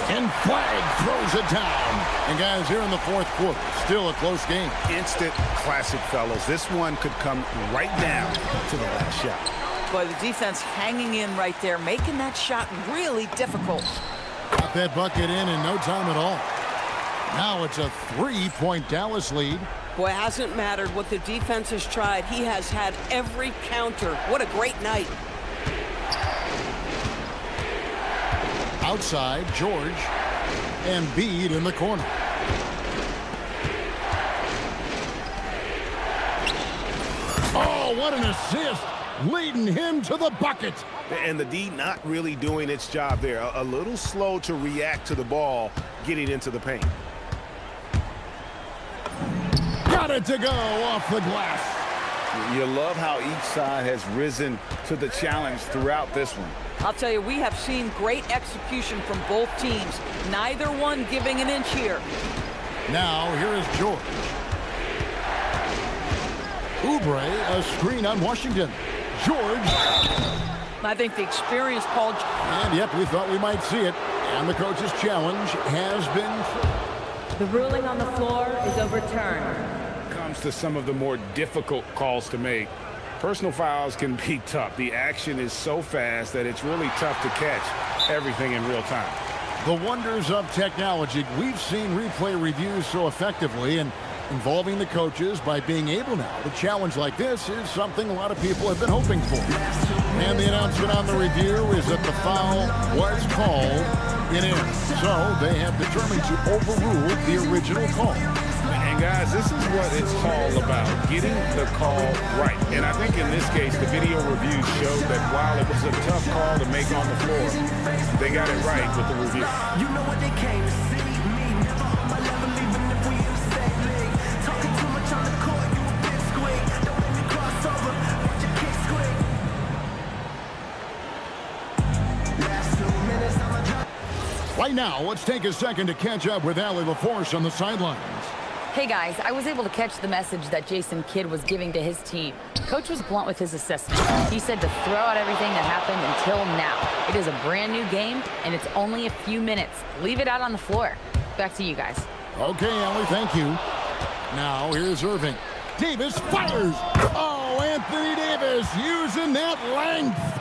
and Flag throws it down. And guys, here in the fourth quarter, still a close game. Instant classic, fellas. This one could come right down to the last shot. Boy, the defense hanging in right there, making that shot really difficult. Got that bucket in no time at all. Now it's a 3-point Dallas lead. Boy, it hasn't mattered what the defense has tried. He has had every counter. What a great night. Outside, George, and Embiid in the corner. Oh, what an assist, leading him to the bucket. And the D not really doing its job there. A little slow to react to the ball getting into the paint. Got it to go off the glass. You love how each side has risen to the challenge throughout this one. I'll tell you, we have seen great execution from both teams. Neither one giving an inch here. Now, here is George. Oubre, a screen on Washington. George. I think the experience, Paul. And yep, we thought we might see it. And the coach's challenge has been. The ruling on the floor is overturned. comes to some of the more difficult calls to make, personal fouls can be tough. The action is so fast that it's really tough to catch everything in real time. The wonders of technology. We've seen replay reviews so effectively, and involving the coaches by being able now to challenge like this is something a lot of people have been hoping for. And the announcement on the review is that the foul was called. It is. So they have determined to overrule the original call. And guys, this is what it's all about, getting the call right. And I think in this case, the video review showed that while it was a tough call to make on the floor, they got it right with the review. You know what they came to see? Me, never on my level, even if we in the same league. Talking too much on the court, you a bit squeak. Don't let me cross over, watch your kick squeak. Last 2 minutes, I'ma drop. Right now, let's take a second to catch up with Allie LaForce on the sidelines. Hey guys, I was able to catch the message that Jason Kidd was giving to his team. Coach was blunt with his assessment. He said to throw out everything that happened until now. It is a brand new game, and it's only a few minutes. Leave it out on the floor. Back to you guys. Okay, Allie, thank you. Now, here's Irving. Davis fires! Oh, Anthony Davis using that length!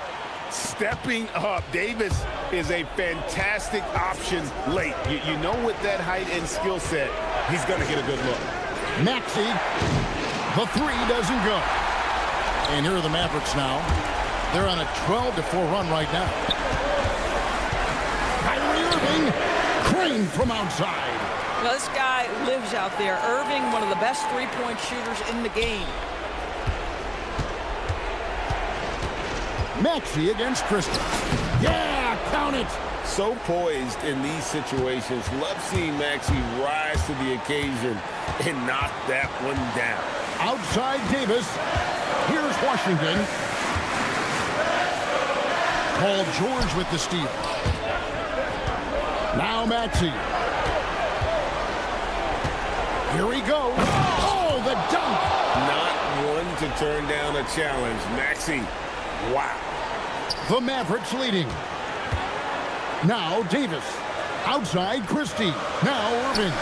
Stepping up. Davis is a fantastic option late. You know with that height and skill set, he's going to get a good look. Maxey, the three doesn't go. And here are the Mavericks now. They're on a 12-4 run right now. Kyrie Irving, crane from outside. Now, this guy lives out there. Irving, one of the best three-point shooters in the game. Maxey against Christie. Yeah, count it. So poised in these situations. Love seeing Maxey rise to the occasion and knock that one down. Outside Davis. Here's Washington. Paul George with the steal. Now Maxey. Here he goes. Oh, the dunk. Not one to turn down a challenge. Maxey, wow. The Mavericks leading. Now Davis. Outside Christie. Now Irving.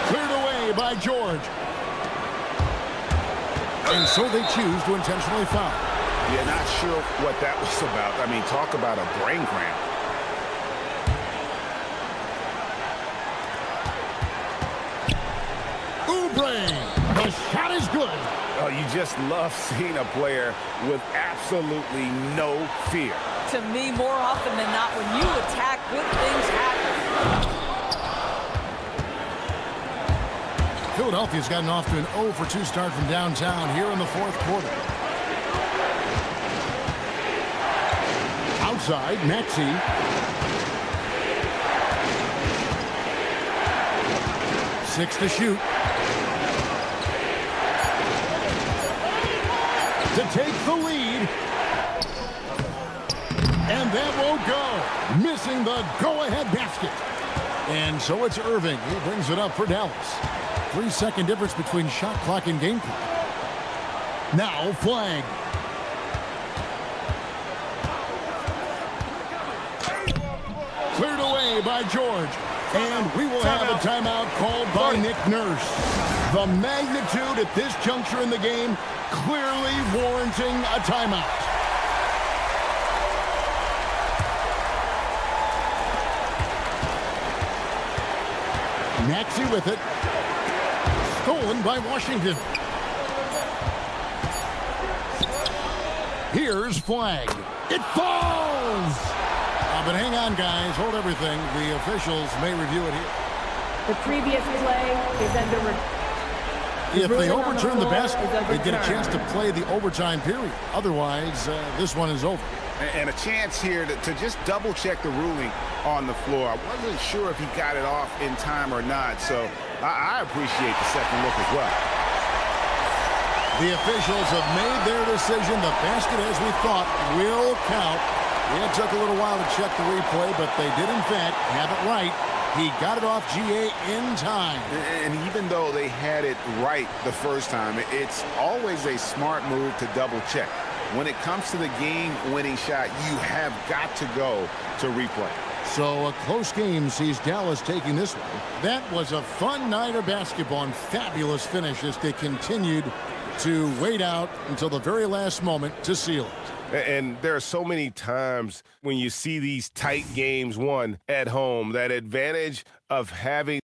Cleared away by George. And so they choose to intentionally foul. Yeah, not sure what that was about. I mean, talk about a brain cramp. The shot is good. Oh, you just love seeing a player with absolutely no fear. To me, more often than not, when you attack, good things happen. Philadelphia's gotten off to an 0-for-2 start from downtown here in the fourth quarter. Outside, Maxey. Six to shoot. To take the lead. And that won't go. Missing the go-ahead basket. And so it's Irving. He brings it up for Dallas. 3-second difference between shot clock and game clock. Now flag. Cleared away by George. And we will have a timeout called by Nick Nurse. The magnitude at this juncture in the game clearly warranting a timeout. Maxey with it. Stolen by Washington. Here's flag. It falls! But hang on, guys. Hold everything. The officials may review it here. The previous play is under review. If they overturn the basket, they get a chance to play the overtime period. Otherwise, this one is over. And a chance here to just double-check the ruling on the floor. I wasn't sure if he got it off in time or not, so I appreciate the second look as well. The officials have made their decision. The basket, as we thought, will count. It took a little while to check the replay, but they did, in fact, have it right. He got it off GA in time. And even though they had it right the first time, it's always a smart move to double-check. When it comes to the game-winning shot, you have got to go to replay. So a close game sees Dallas taking this one. That was a fun night of basketball and fabulous finish as they continued to wait out until the very last moment to seal it. And there are so many times when you see these tight games won at home, that advantage of having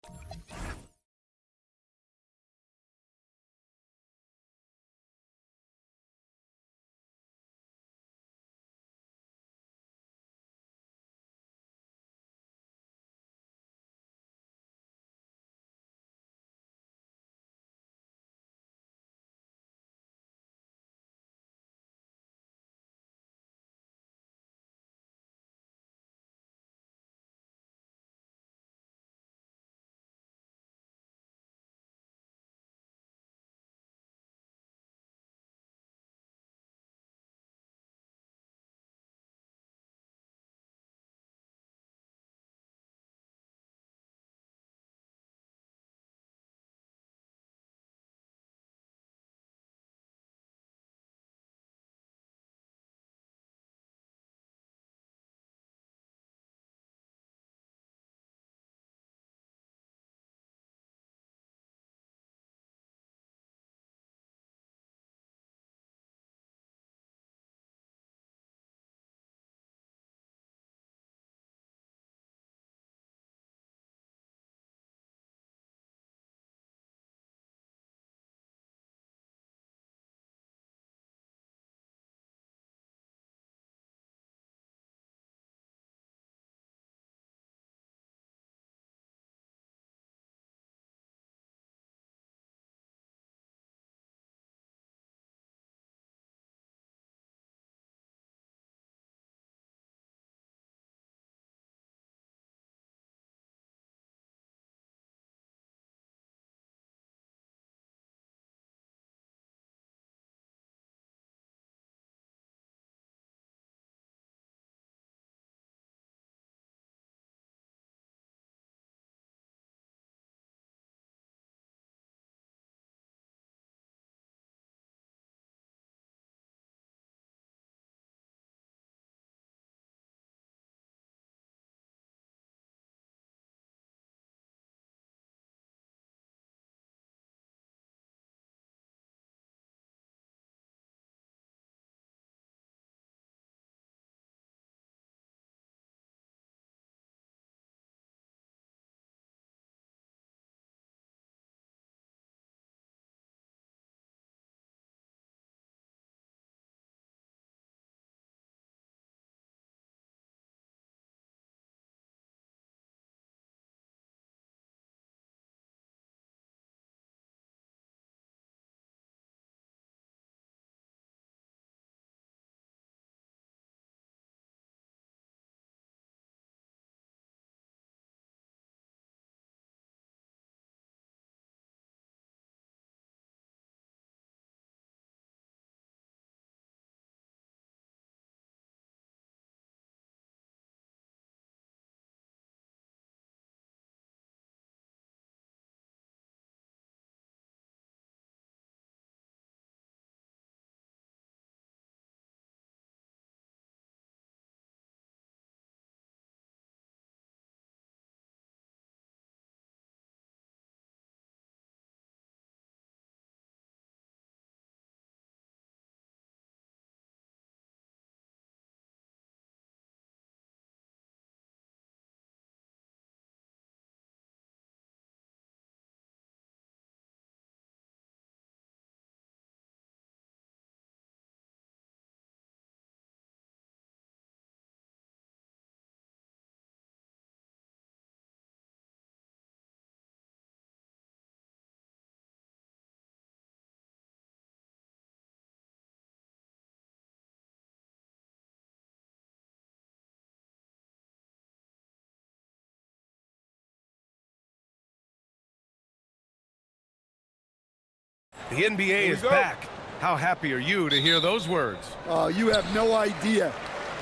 The NBA is back. How happy are you to hear those words? You have no idea.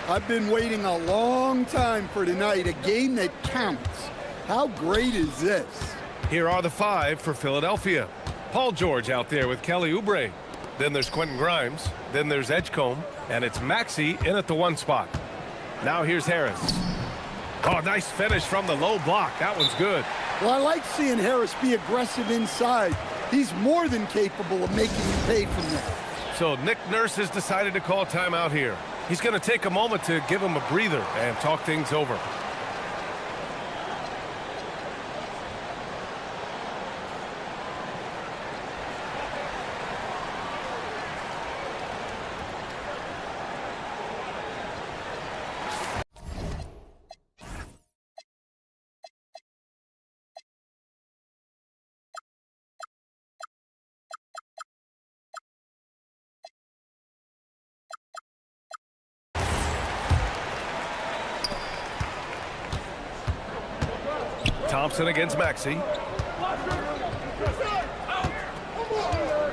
I've been waiting a long time for tonight, a game that counts. How great is this? Here are the five for Philadelphia. Paul George out there with Kelly Oubre. Then there's Quentin Grimes. Then there's Edgecombe. And it's Maxey in at the one spot. Now here's Harris. Oh, nice finish from the low block. That one's good. Well, I like seeing Harris be aggressive inside. He's more than capable of making you pay from that. So Nick Nurse has decided to call timeout here. He's going to take a moment to give him a breather and talk things over. Thompson against Maxey.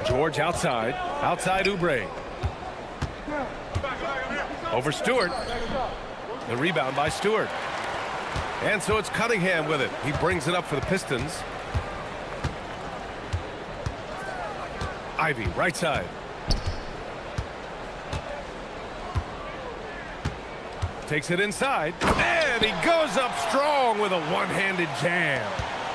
George outside. Outside Oubre. Over Stewart. The rebound by Stewart. And so it's Cunningham with it. He brings it up for the Pistons. Ivy, right side. Takes it inside, and he goes up strong with a one-handed jam.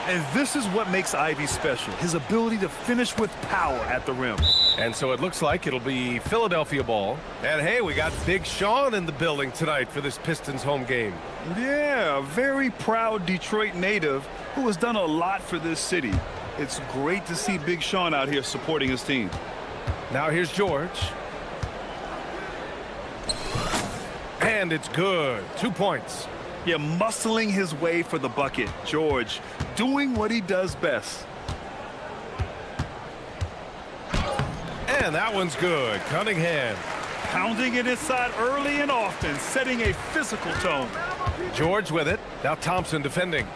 And this is what makes Ivy special, his ability to finish with power at the rim. And so it looks like it'll be Philadelphia ball. And hey, we got Big Sean in the building tonight for this Pistons home game. Yeah, a very proud Detroit native who has done a lot for this city. It's great to see Big Sean out here supporting his team. Now here's George. And it's good. 2 points. Yeah, muscling his way for the bucket. George doing what he does best. And that one's good. Cunningham. Pounding it inside early and often, setting a physical tone. George with it. Now Thompson defending.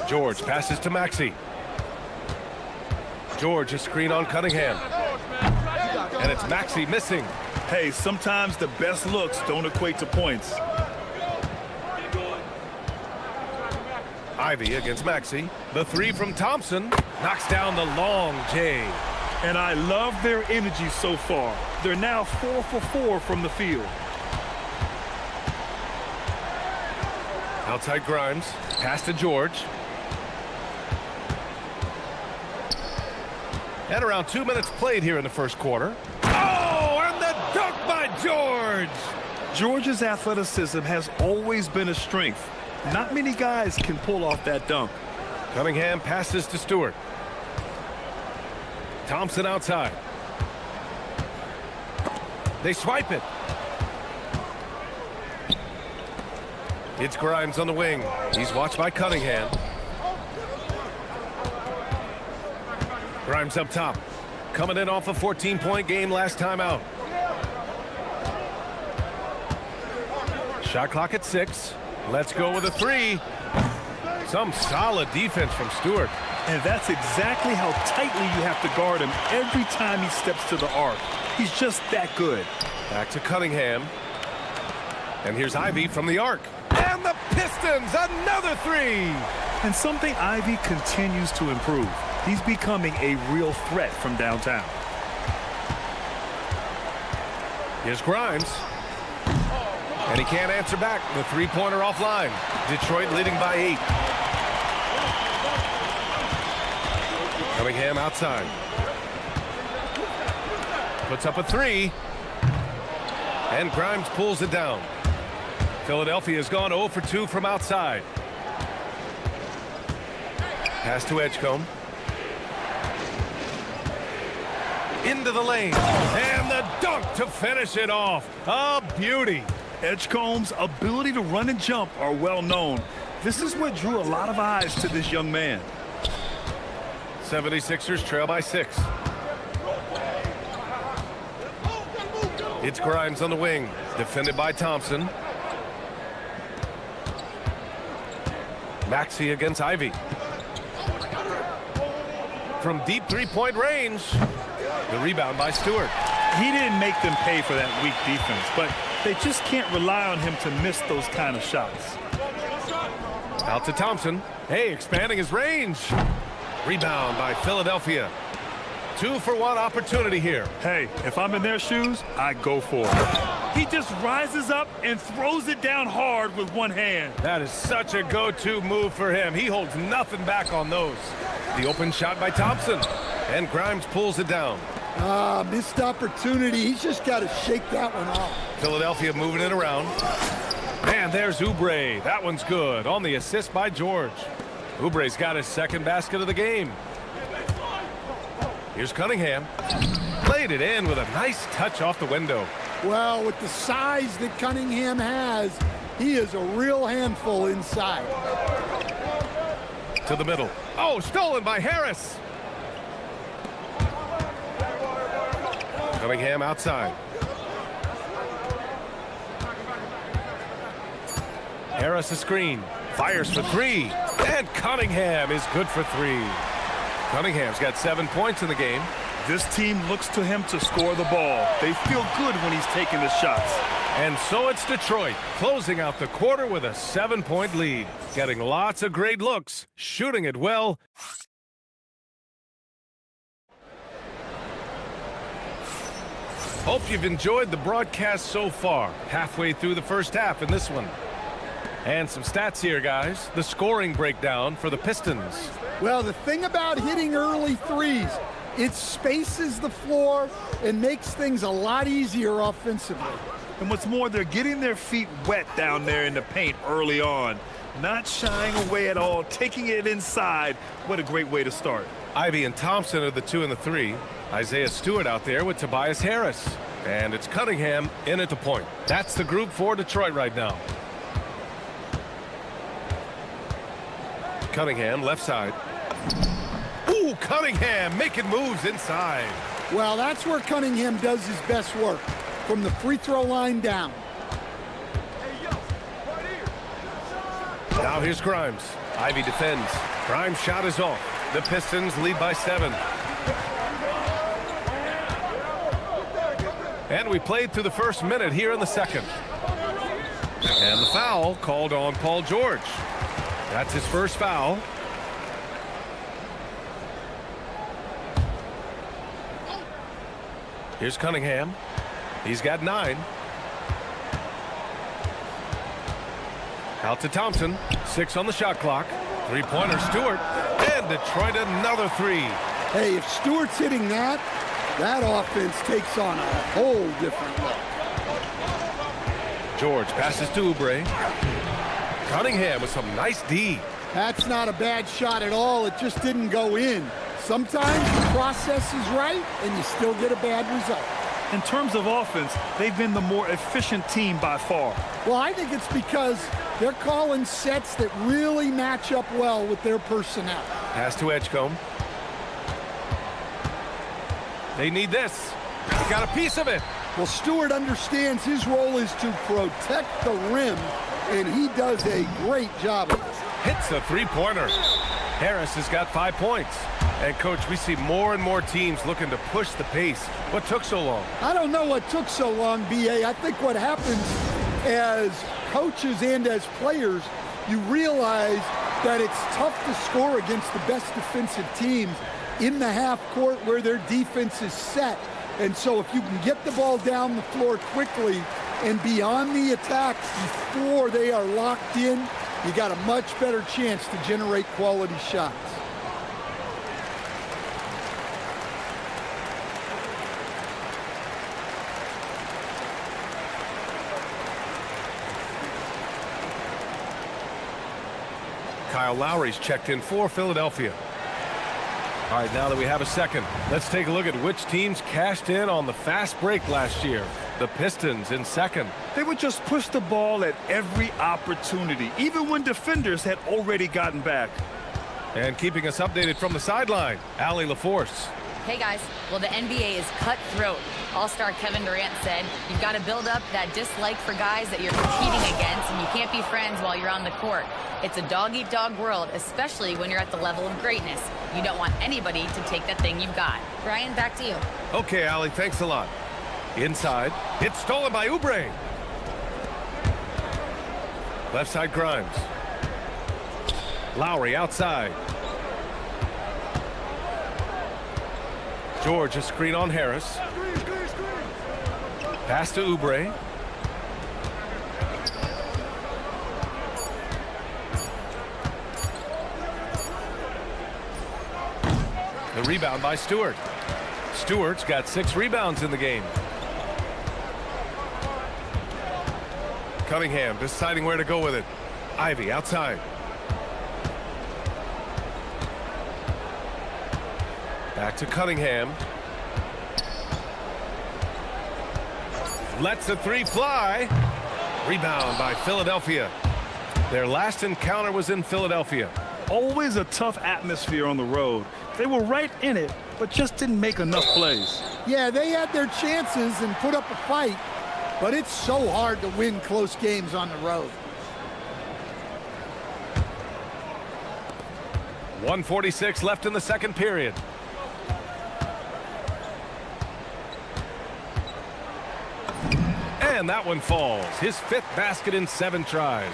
George passes to Maxey. George, a screen on Cunningham. And it's Maxey missing. Hey, sometimes the best looks don't equate to points. Ivy against Maxey. The three from Thompson knocks down the long J. And I love their energy so far. They're now 4 for 4 from the field. Outside Grimes. Pass to George. And around 2 minutes played here in the first quarter. Oh, and the dunk by George! George's athleticism has always been a strength. Not many guys can pull off that dunk. Cunningham passes to Stewart. Thompson outside. They swipe it. It's Grimes on the wing. He's watched by Cunningham. Grimes up top. Coming in off a 14-point game last time out. Shot clock at 6. Let's go with a 3. Some solid defense from Stewart. And that's exactly how tightly you have to guard him every time he steps to the arc. He's just that good. Back to Cunningham. And here's Ivy from the arc. And the Pistons, another 3. And something Ivy continues to improve. He's becoming a real threat from downtown. Here's Grimes. And he can't answer back. The three-pointer offline. Detroit leading by 8. Cunningham outside. Puts up a 3. And Grimes pulls it down. Philadelphia has gone 0 for 2 from outside. Pass to Edgecombe. Into the lane. And the dunk to finish it off. A beauty. Edgecombe's ability to run and jump are well known. This is what drew a lot of eyes to this young man. 76ers trail by 6. It's Grimes on the wing. Defended by Thompson. Maxey against Ivy. From deep three-point range. The rebound by Stewart. He didn't make them pay for that weak defense, but they just can't rely on him to miss those kind of shots. Out to Thompson. Hey, expanding his range. Rebound by Philadelphia. 2-for-1 opportunity here. Hey, if I'm in their shoes, I go for it. He just rises up and throws it down hard with one hand. That is such a go-to move for him. He holds nothing back on those. The open shot by Thompson. And Grimes pulls it down. Missed opportunity. He's just got to shake that one off. Philadelphia moving it around. And there's Oubre. That one's good on the assist by George. Oubre's got his second basket of the game. Here's Cunningham. Played it in with a nice touch off the window. Well, with the size that Cunningham has, he is a real handful inside. To the middle. Oh, stolen by Harris. Cunningham outside. Harris a screen. Fires for three. And Cunningham is good for three. Cunningham's got 7 points in the game. This team looks to him to score the ball. They feel good when he's taking the shots. And so it's Detroit closing out the quarter with a 7-point lead. Getting lots of great looks, shooting it well. Hope you've enjoyed the broadcast so far. Halfway through the first half in this one. And some stats here, guys. The scoring breakdown for the Pistons. Well, the thing about hitting early threes, it spaces the floor and makes things a lot easier offensively. And what's more, they're getting their feet wet down there in the paint early on. Not shying away at all, taking it inside. What a great way to start. Ivy and Thompson are the 2 and the 3. Isaiah Stewart out there with Tobias Harris. And it's Cunningham in at the point. That's the group for Detroit right now. Cunningham left side. Ooh, Cunningham making moves inside. Well, that's where Cunningham does his best work, from the free throw line down. Now here's Grimes. Ivy defends. Grimes' shot is off. The Pistons lead by 7. And we played through the first minute here in the second. And the foul called on Paul George. That's his first foul. Here's Cunningham. He's got 9. Out to Thompson. 6 on the shot clock. Three-pointer Stewart. And Detroit another 3. Hey, if Stewart's hitting that, that offense takes on a whole different look. George passes to Oubre. Cunningham with some nice D. That's not a bad shot at all. It just didn't go in. Sometimes the process is right, and you still get a bad result. In terms of offense, they've been the more efficient team by far. Well, I think it's because they're calling sets that really match up well with their personnel. Pass to Edgecombe. They need this. He got a piece of it. Well, Stewart understands his role is to protect the rim, and he does a great job of it. Hits a three-pointer. Harris has got 5 points. And, Coach, we see more and more teams looking to push the pace. What took so long? I don't know what took so long, B.A. I think what happens as coaches and as players, you realize that it's tough to score against the best defensive teams in the half court where their defense is set. And so if you can get the ball down the floor quickly and beyond the attack before they are locked in, you got a much better chance to generate quality shots. Kyle Lowry's checked in for Philadelphia. All right, now that we have a second, let's take a look at which teams cashed in on the fast break last year. The Pistons in second. They would just push the ball at every opportunity, even when defenders had already gotten back. And keeping us updated from the sideline, Allie LaForce. Hey guys, well the NBA is cutthroat. All-star Kevin Durant said, you've got to build up that dislike for guys that you're competing against, and you can't be friends while you're on the court. It's a dog-eat-dog world, especially when you're at the level of greatness. You don't want anybody to take that thing you've got. Brian, back to you. Okay, Allie, thanks a lot. Inside, it's stolen by Oubre. Left side Grimes. Lowry outside. George a screen on Harris. Pass to Oubre. rebound by Stewart. Stewart's got 6 rebounds in the game. Cunningham deciding where to go with it. Ivy outside. Back to Cunningham. Lets the 3 fly. Rebound by Philadelphia. Their last encounter was in Philadelphia. Always a tough atmosphere on the road. They were right in it, but just didn't make enough plays. Yeah, they had their chances and put up a fight, but it's so hard to win close games on the road. 1:46 left in the second period. And that one falls. His 5th basket in 7 tries.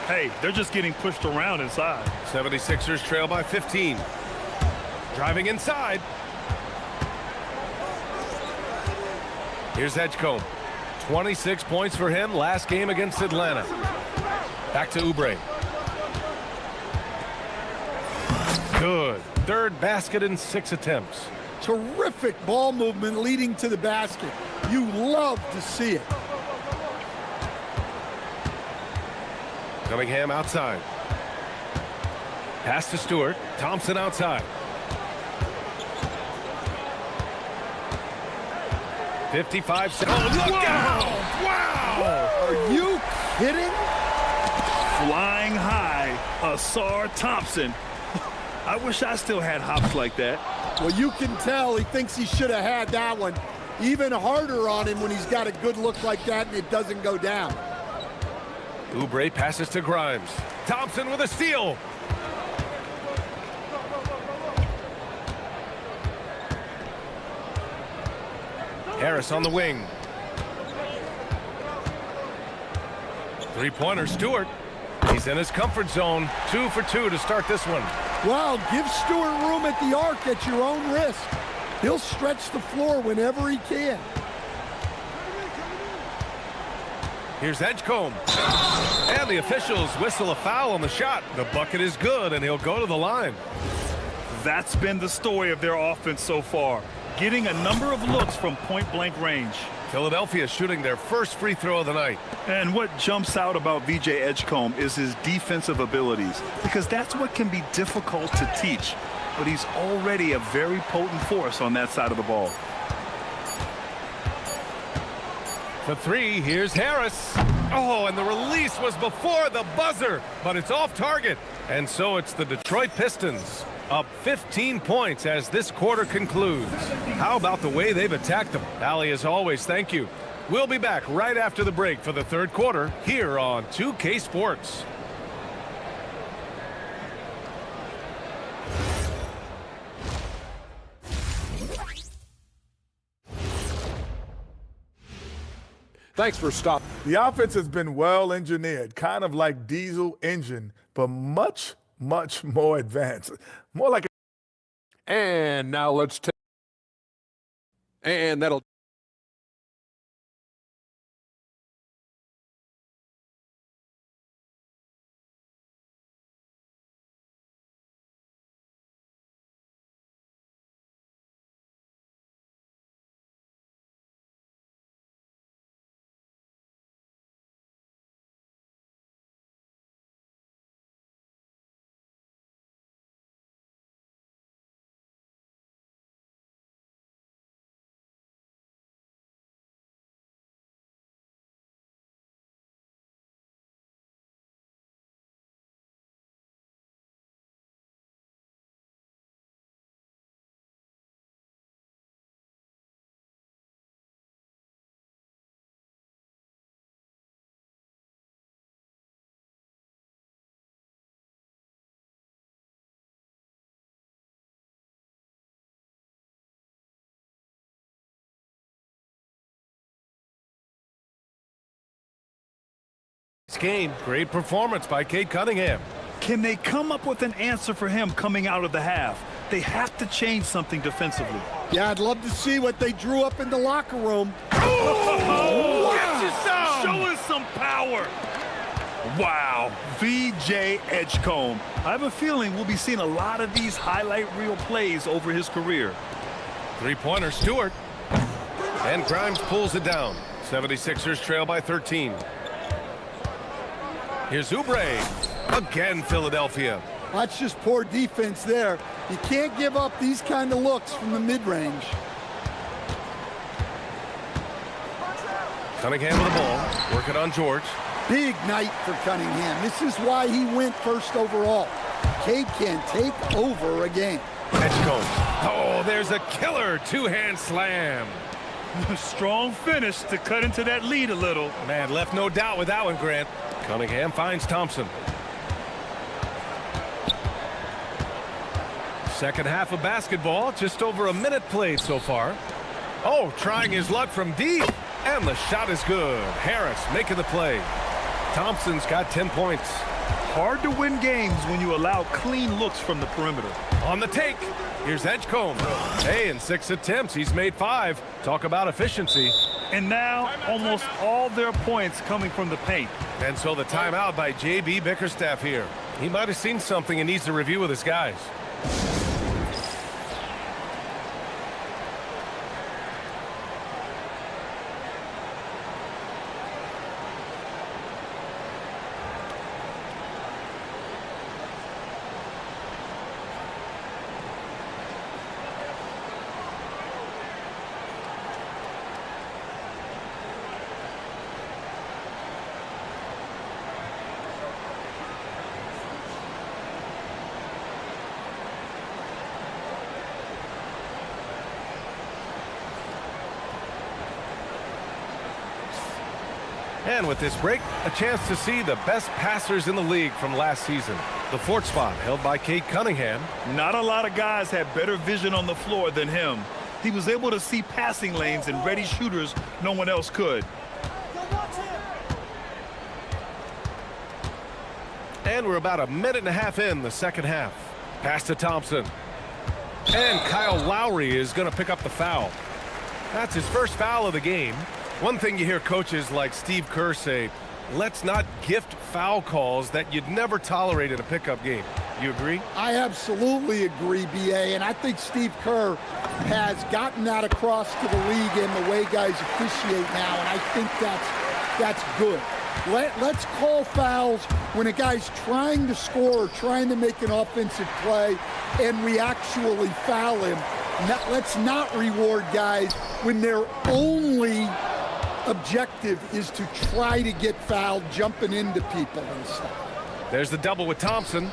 Hey, they're just getting pushed around inside. 76ers trail by 15. Driving inside. Here's Edgecombe. 26 points for him last game against Atlanta. Back to Oubre. Good. 3rd basket in 6 attempts. Terrific ball movement leading to the basket. You love to see it. Cunningham outside. Pass to Stewart. Thompson outside. 55 seconds. Oh, look out! Wow! Are you kidding? Flying high, Asar Thompson. I wish I still had hops like that. Well, you can tell he thinks he should have had that one. Even harder on him when he's got a good look like that and it doesn't go down. Oubre passes to Grimes. Thompson with a steal. Harris on the wing. 3-pointer Stewart. He's in his comfort zone. 2 for 2 to start this one. Well, give Stewart room at the arc at your own risk. He'll stretch the floor whenever he can. Here's Edgecombe. And the officials whistle a foul on the shot. The bucket is good, and he'll go to the line. That's been the story of their offense so far. Getting a number of looks from point-blank range. Philadelphia shooting their first free throw of the night. And what jumps out about VJ Edgecombe is his defensive abilities, because that's what can be difficult to teach. But he's already a very potent force on that side of the ball. For 3, here's Harris. Oh, and the release was before the buzzer, but it's off target. And so it's the Detroit Pistons up 15 points as this quarter concludes. How about the way they've attacked them? Allie, as always, thank you. We'll be back right after the break for the 3rd quarter here on 2K Sports. Thanks for stopping. The offense has been well engineered, kind of like diesel engine, but much, much more advanced. More like a... And now let's take... And that'll... Game. Great performance by Cade Cunningham. Can they come up with an answer for him coming out of the half? They have to change something defensively. Yeah, I'd love to see what they drew up in the locker room. Oh, wow. Showing some power. Wow, VJ Edgecombe. I have a feeling we'll be seeing a lot of these highlight reel plays over his career. Three-pointer, Stewart. And Grimes pulls it down. 76ers trail by 13. Here's Oubre. Again, Philadelphia. That's just poor defense there. You can't give up these kind of looks from the mid-range. Cunningham with the ball. Working on George. Big night for Cunningham. This is why he went first overall. Cade can take over a game. Edgecombe. Oh, there's a killer two-hand slam. Strong finish to cut into that lead a little. Man, left no doubt with that one, Grant. Cunningham finds Thompson. Second half of basketball, just over a minute played so far. Oh, trying his luck from deep. And the shot is good. Harris making the play. Thompson's got 10 points. Hard to win games when you allow clean looks from the perimeter. On the take, here's Edgecombe. Hey, in 6 attempts, he's made 5. Talk about efficiency. And now, almost all their points coming from the paint. And so the timeout by J.B. Bickerstaff here. He might have seen something and needs to review with his guys. And with this break, a chance to see the best passers in the league from last season. The fourth spot held by Cade Cunningham. Not a lot of guys had better vision on the floor than him. He was able to see passing lanes and ready shooters no one else could. And we're about a minute and a half in the second half. Pass to Thompson. And Kyle Lowry is going to pick up the foul. That's his first foul of the game. One thing you hear coaches like Steve Kerr say, let's not gift foul calls that you'd never tolerate in a pickup game. You agree? I absolutely agree, B.A., and I think Steve Kerr has gotten that across to the league in the way guys officiate now, and I think that's good. Let's call fouls when a guy's trying to score or trying to make an offensive play and we actually foul him. Let's not reward guys when their only objective is to try to get fouled, jumping into people and stuff. There's the double with Thompson.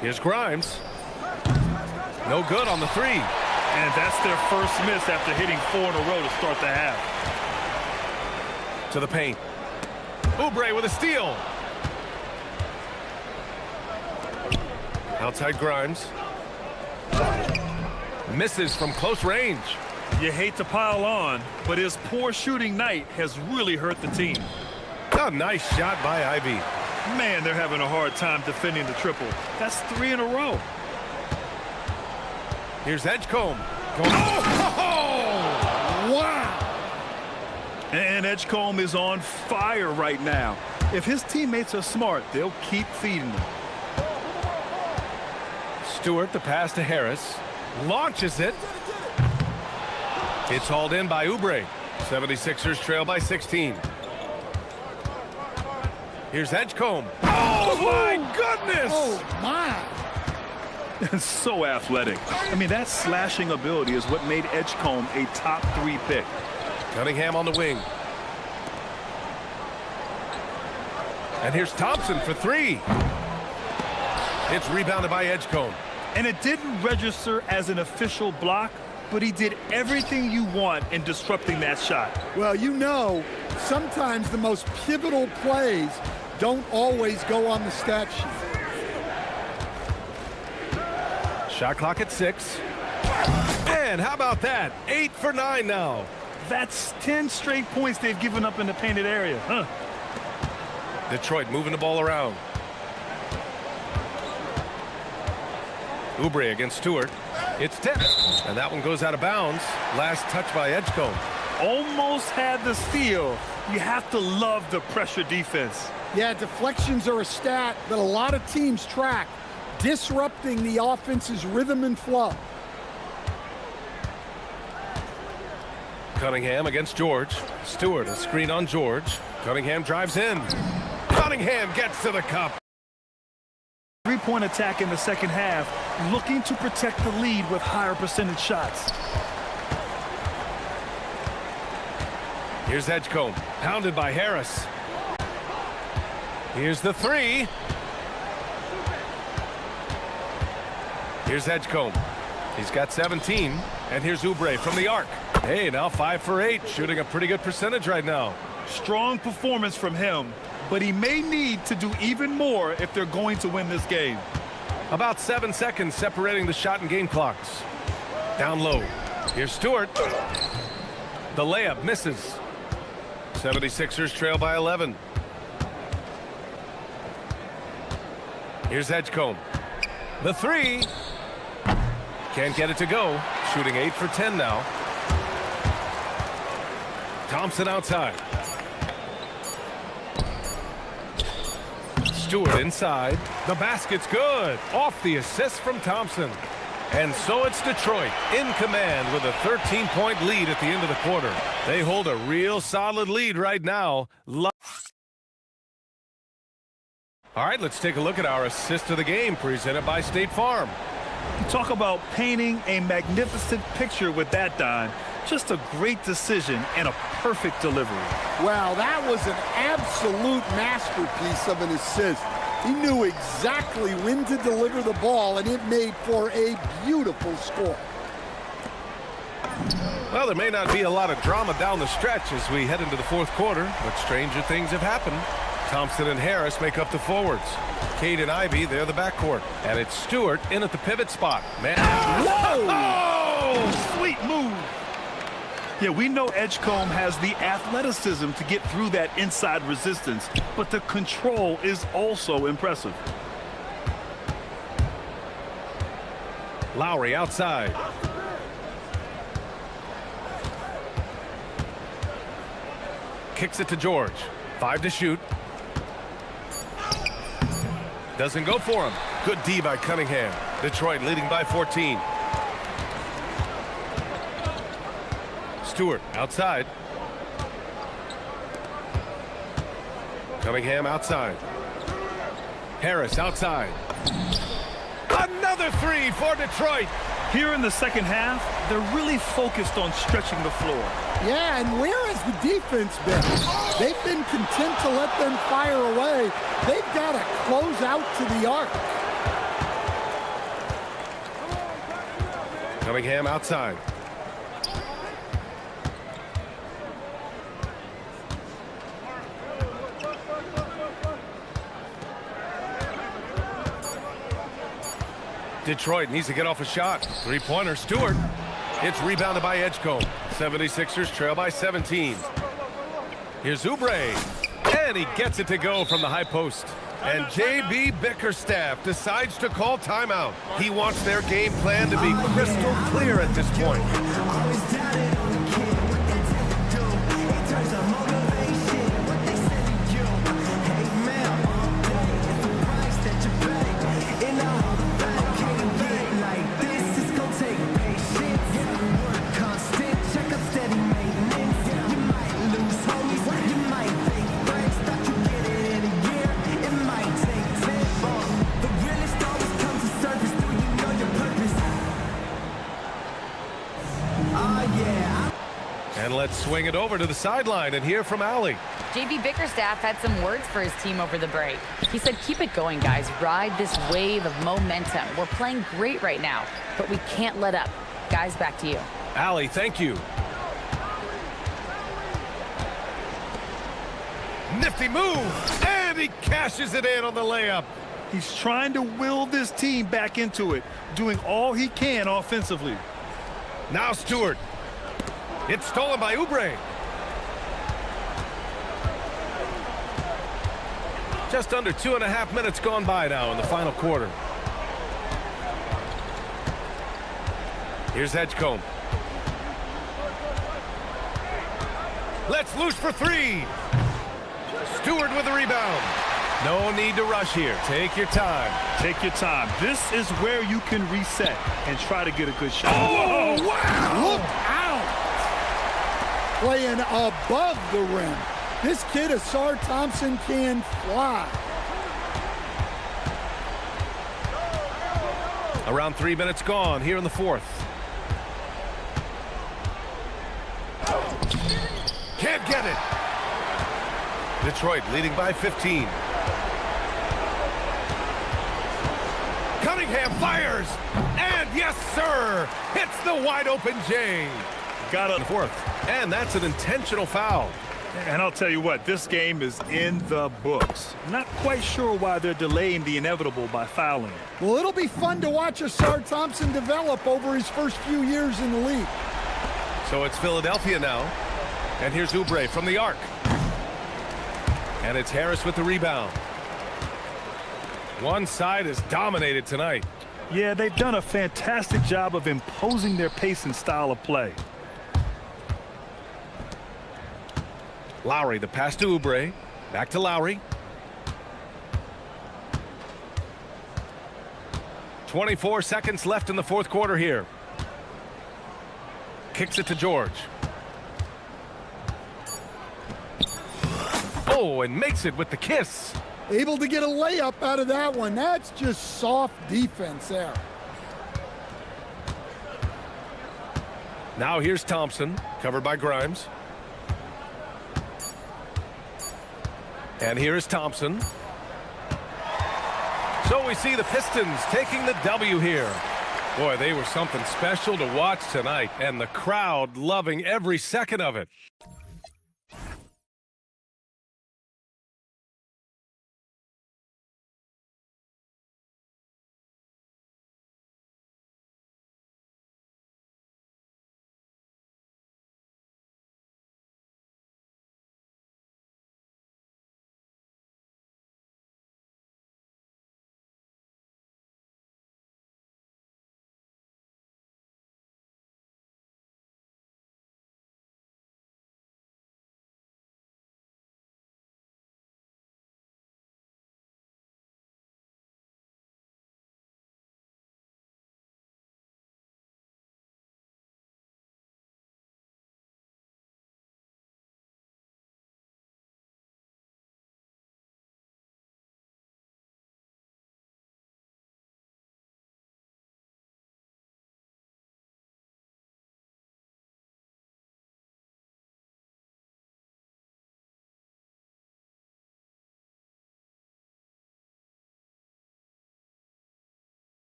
Here's Grimes. No good on the three. And that's their first miss after hitting 4 in a row to start the half. To the paint. Oubre with a steal. Outside Grimes. Misses from close range. You hate to pile on, but his poor shooting night has really hurt the team. A nice shot by Ivy. Man, they're having a hard time defending the triple. That's 3 in a row. Here's Edgecombe. Oh! Wow! And Edgecombe is on fire right now. If his teammates are smart, they'll keep feeding them. Stewart, the pass to Harris. Launches it. It's hauled in by Oubre. 76ers trail by 16. Here's Edgecombe. Oh, my goodness! Oh, my! So athletic. I mean, that slashing ability is what made Edgecombe a top 3 pick. Cunningham on the wing. And here's Thompson for 3. It's rebounded by Edgecombe. And it didn't register as an official block, but he did everything you want in disrupting that shot. Well, you know, sometimes the most pivotal plays don't always go on the stat sheet. Shot clock at 6. And how about that? 8 for 9 now. That's 10 straight points they've given up in the painted area. Huh? Detroit moving the ball around. Oubre against Stewart. It's tipped. And that one goes out of bounds. Last touch by Edgecombe. Almost had the steal, You have to love the pressure defense. Yeah, deflections are a stat that a lot of teams track, disrupting the offense's rhythm and flow. Cunningham against George. Stewart, a screen on George. Cunningham drives in. Cunningham gets to the cup. Three-point attack in the second half, looking to protect the lead with higher percentage shots. Here's Edgecombe, pounded by Harris. Here's the three. Here's Edgecombe. He's got 17. And here's Oubre from the arc. Hey, now 5 for 8, shooting a pretty good percentage right now. Strong performance from him, but he may need to do even more if they're going to win this game. About 7 seconds separating the shot and game clocks. Down low. Here's Stewart. The layup misses. 76ers trail by 11. Here's Edgecombe. The three. Can't get it to go. Shooting 8 for 10 now. Thompson outside. Stewart inside. The basket's good. Off the assist from Thompson. And so it's Detroit in command with a 13-point lead at the end of the quarter. They hold a real solid lead right now. All right, let's take a look at our assist of the game presented by State Farm. You talk about painting a magnificent picture with that, Don. Just a great decision and a perfect delivery. Wow, that was an absolute masterpiece of an assist. He knew exactly when to deliver the ball, and it made for a beautiful score. Well, there may not be a lot of drama down the stretch as we head into the fourth quarter, but stranger things have happened. Thompson and Harris make up the forwards. Cade and Ivy, they're the backcourt. And it's Stewart in at the pivot spot. Man. Whoa! Oh, sweet move. Yeah, we know Edgecombe has the athleticism to get through that inside resistance, but the control is also impressive. Lowry outside. Kicks it to George. 5 to shoot. Doesn't go for him. Good D by Cunningham. Detroit leading by 14. Stewart outside. Cunningham outside. Harris outside. Another three for Detroit. Here in the second half, they're really focused on stretching the floor. Yeah, and where has the defense been? They've been content to let them fire away. They've got to close out to the arc. Cunningham outside. Detroit needs to get off a shot. Three-pointer, Stewart. It's rebounded by Edgecombe. 76ers trail by 17. Here's Oubre. And he gets it to go from the high post. And J.B. Bickerstaff decides to call timeout. He wants their game plan to be crystal clear at this point. And let's swing it over to the sideline and hear from Allie. JB Bickerstaff had some words for his team over the break. He said, keep it going, guys. Ride this wave of momentum. We're playing great right now, but we can't let up. Guys, back to you. Allie, thank you. Nifty move, and he cashes it in on the layup. He's trying to will this team back into it, doing all he can offensively. Now Stewart. It's stolen by Oubre. Just under 2.5 minutes gone by now in the final quarter. Here's Edgecombe. Let's loose for three. Stewart with the rebound. No need to rush here. Take your time. Take your time. This is where you can reset and try to get a good shot. Oh, wow! Look out! Playing above the rim. This kid, Asar Thompson, can fly. Around 3 minutes gone here in the fourth. Can't get it. Detroit leading by 15. Cunningham fires. And yes, sir. Hits the wide open J. Got on the fourth. And that's an intentional foul. And I'll tell you what, this game is in the books. Not quite sure why they're delaying the inevitable by fouling. Well, it'll be fun to watch Asar Thompson develop over his first few years in the league. So it's Philadelphia now. And here's Oubre from the arc. And it's Harris with the rebound. One side is dominated tonight. Yeah, they've done a fantastic job of imposing their pace and style of play. Lowry, the pass to Oubre. Back to Lowry. 24 seconds left in the fourth quarter here. Kicks it to George. Oh, and makes it with the kiss. Able to get a layup out of that one. That's just soft defense there. Now here's Thompson, covered by Grimes. And here's Thompson. So we see the Pistons taking the W here. Boy, they were something special to watch tonight, and the crowd loving every second of it.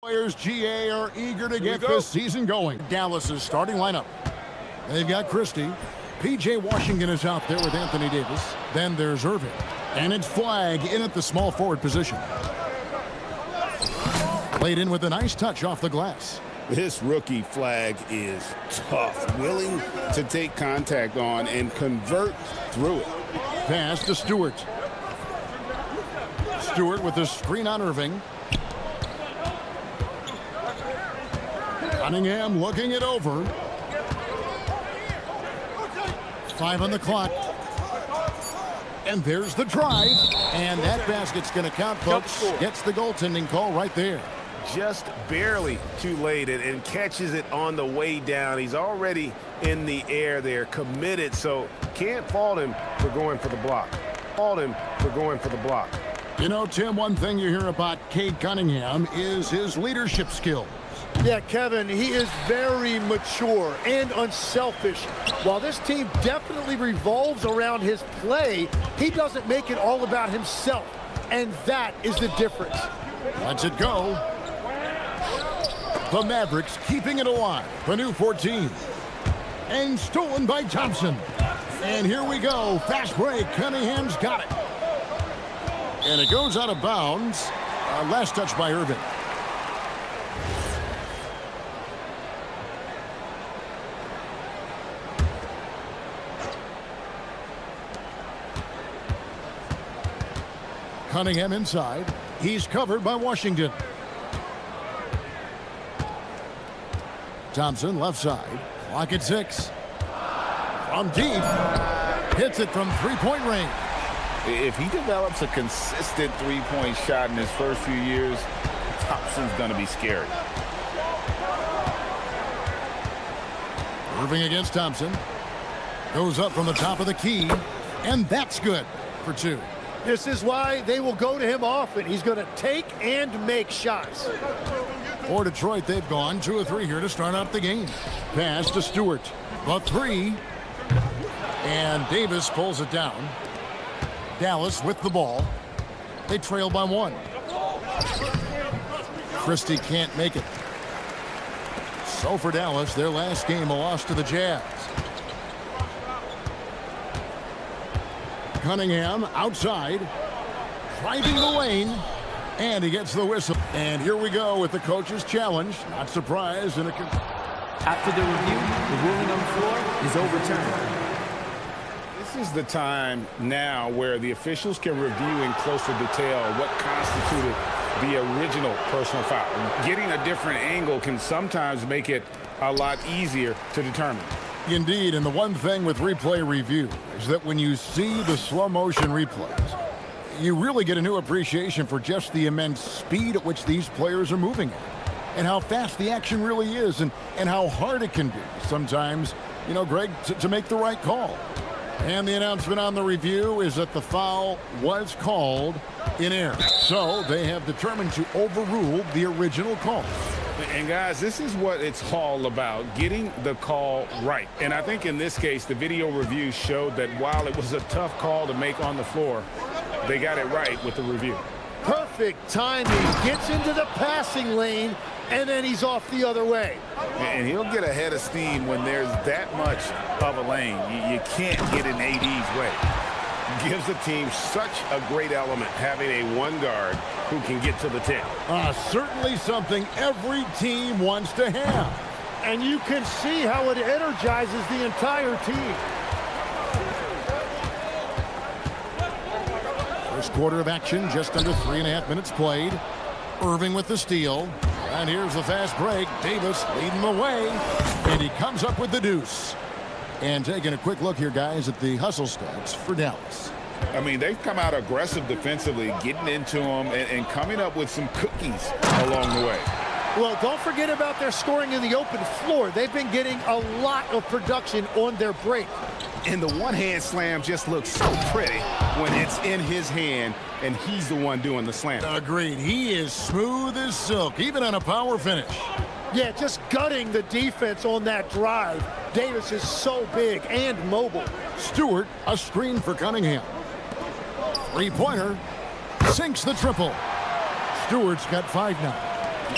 Players GA are eager to get this season going. Dallas's starting lineup. They've got Christie. P.J. Washington is out there with Anthony Davis. Then there's Irving. And it's Flag in at the small forward position. Played in with a nice touch off the glass. This rookie Flag is tough, willing to take contact on and convert through it. Pass to Stewart. Stewart with the screen on Irving. Cunningham looking it over. 5 on the clock. And there's the drive. And that basket's going to count, folks. Gets the goaltending call right there. Just barely too late and catches it on the way down. He's already in the air there, committed, so can't fault him for going for the block. You know, Tim, one thing you hear about Cade Cunningham is his leadership skills. Yeah, Kevin, he is very mature and unselfish. While this team definitely revolves around his play, he doesn't make it all about himself, and that is the difference. Lets it go. The Mavericks keeping it alive. The new 14. And stolen by Thompson. And here we go. Fast break. Cunningham's got it. And it goes out of bounds. Last touch by Irving. Cunningham inside. He's covered by Washington. Thompson left side. Clock at 6. From deep. Hits it from three-point range. If he develops a consistent three-point shot in his first few years, Thompson's going to be scary. Irving against Thompson. Goes up from the top of the key. And that's good for 2. This is why they will go to him often. He's going to take and make shots. For Detroit, they've gone 2 of 3 here to start out the game. Pass to Stewart. The 3. And Davis pulls it down. Dallas with the ball. They trail by 1. Christie can't make it. So for Dallas, their last game, a loss to the Jazz. Cunningham outside, driving the lane, and he gets the whistle. And here we go with the coach's challenge. Not surprised. After the review, the ruling on the floor is overturned. This is the time now where the officials can review in closer detail what constituted the original personal foul. Getting a different angle can sometimes make it a lot easier to determine. Indeed, and the one thing with replay review is that when you see the slow motion replays, you really get a new appreciation for just the immense speed at which these players are moving at, and how fast the action really is, and how hard it can be sometimes, you know, Greg, to make the right call. And the announcement on the review is that the foul was called in error. So they have determined to overrule the original call. And guys, this is what it's all about, getting the call right. And I think in this case, the video review showed that while it was a tough call to make on the floor, they got it right with the review. Perfect timing. Gets into the passing lane, and then he's off the other way. And he'll get a head of steam when there's that much of a lane. You can't get in AD's way. Gives the team such a great element having a one guard who can get to the 10. Certainly something every team wants to have. And you can see how it energizes the entire team. First quarter of action, just under 3.5 minutes played. Irving with the steal. And here's the fast break. Davis leading the way. And he comes up with the deuce. And taking a quick look here, guys, at the hustle stats for Dallas. I mean, they've come out aggressive defensively, getting into them and coming up with some cookies along the way. Well, don't forget about their scoring in the open floor. They've been getting a lot of production on their break. And the one-hand slam just looks so pretty when it's in his hand and he's the one doing the slam. Agreed. He is smooth as silk, even on a power finish. Yeah, just gutting the defense on that drive. Davis is so big and mobile. Stewart, a screen for Cunningham. Three-pointer, sinks the triple. Stewart's got 5 now.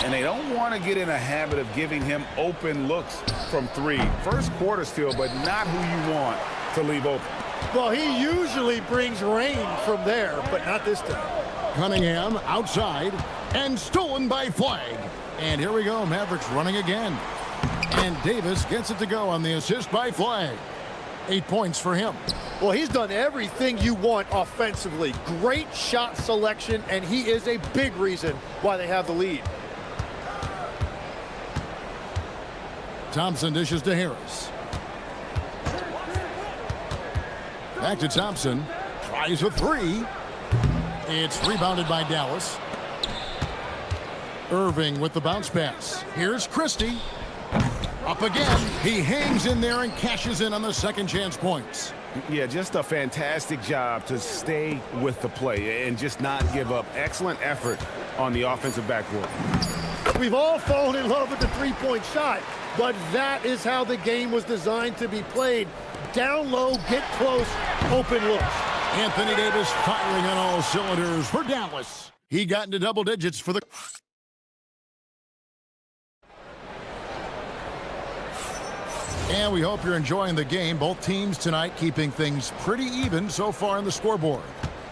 And they don't want to get in a habit of giving him open looks from three. First quarter still, but not who you want to leave open. Well, he usually brings rain from there, but not this time. Cunningham outside and stolen by Flag. And here we go, Mavericks running again. And Davis gets it to go on the assist by Flag. 8 points for him. Well, he's done everything you want offensively. Great shot selection, and he is a big reason why they have the lead. Thompson dishes to Harris. Back to Thompson. Tries a three. It's rebounded by Dallas. Irving with the bounce pass. Here's Christie. Up again. He hangs in there and cashes in on the second chance points. Yeah, just a fantastic job to stay with the play and just not give up. Excellent effort on the offensive backboard. We've all fallen in love with the three-point shot, but that is how the game was designed to be played. Down low, get close, open looks. Anthony Davis firing on all cylinders for Dallas. He got into double digits for the... And we hope you're enjoying the game. Both teams tonight keeping things pretty even so far on the scoreboard.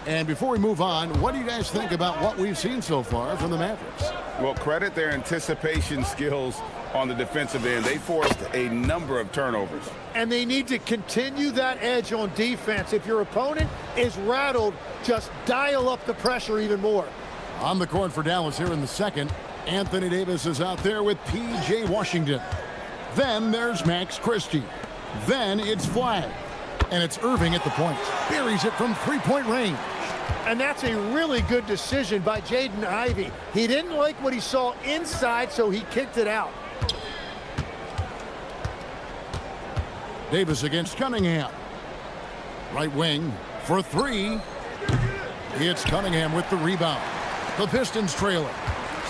And before we move on, what do you guys think about what we've seen so far from the Mavericks? Well, credit their anticipation skills on the defensive end. They forced a number of turnovers. And they need to continue that edge on defense. If your opponent is rattled, just dial up the pressure even more. On the court for Dallas here in the second, Anthony Davis is out there with P.J. Washington. Then there's Max Christie. Then it's Flag. And it's Irving at the point. Buries it from three-point range. And that's a really good decision by Jaden Ivey. He didn't like what he saw inside, so he kicked it out. Davis against Cunningham. Right wing for three. It's Cunningham with the rebound. The Pistons trailing.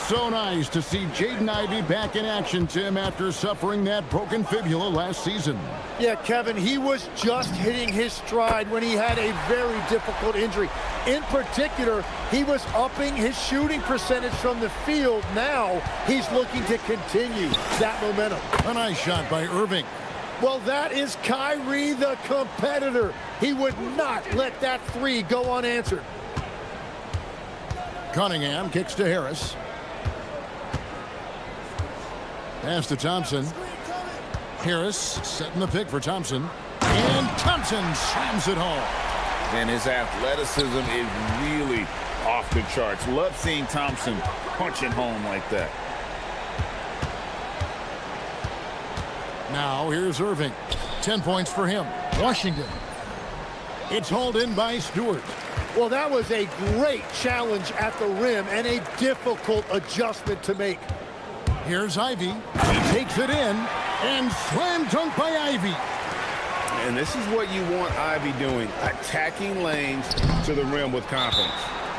So nice to see Jaden Ivey back in action, Tim, after suffering that broken fibula last season. Yeah, Kevin, he was just hitting his stride when he had a very difficult injury. In particular, he was upping his shooting percentage from the field. Now he's looking to continue that momentum. A nice shot by Irving. Well, that is Kyrie, the competitor. He would not let that three go unanswered. Cunningham kicks to Harris. Pass to Thompson. Harris setting the pick for Thompson. And Thompson slams it home. And his athleticism is really off the charts. Love seeing Thompson punching home like that. Now here's Irving. 10 points for him. Washington. It's hauled in by Stewart. Well, that was a great challenge at the rim and a difficult adjustment to make. Here's Ivy. He takes it in and slam dunk by Ivy. And this is what you want Ivy doing, attacking lanes to the rim with confidence.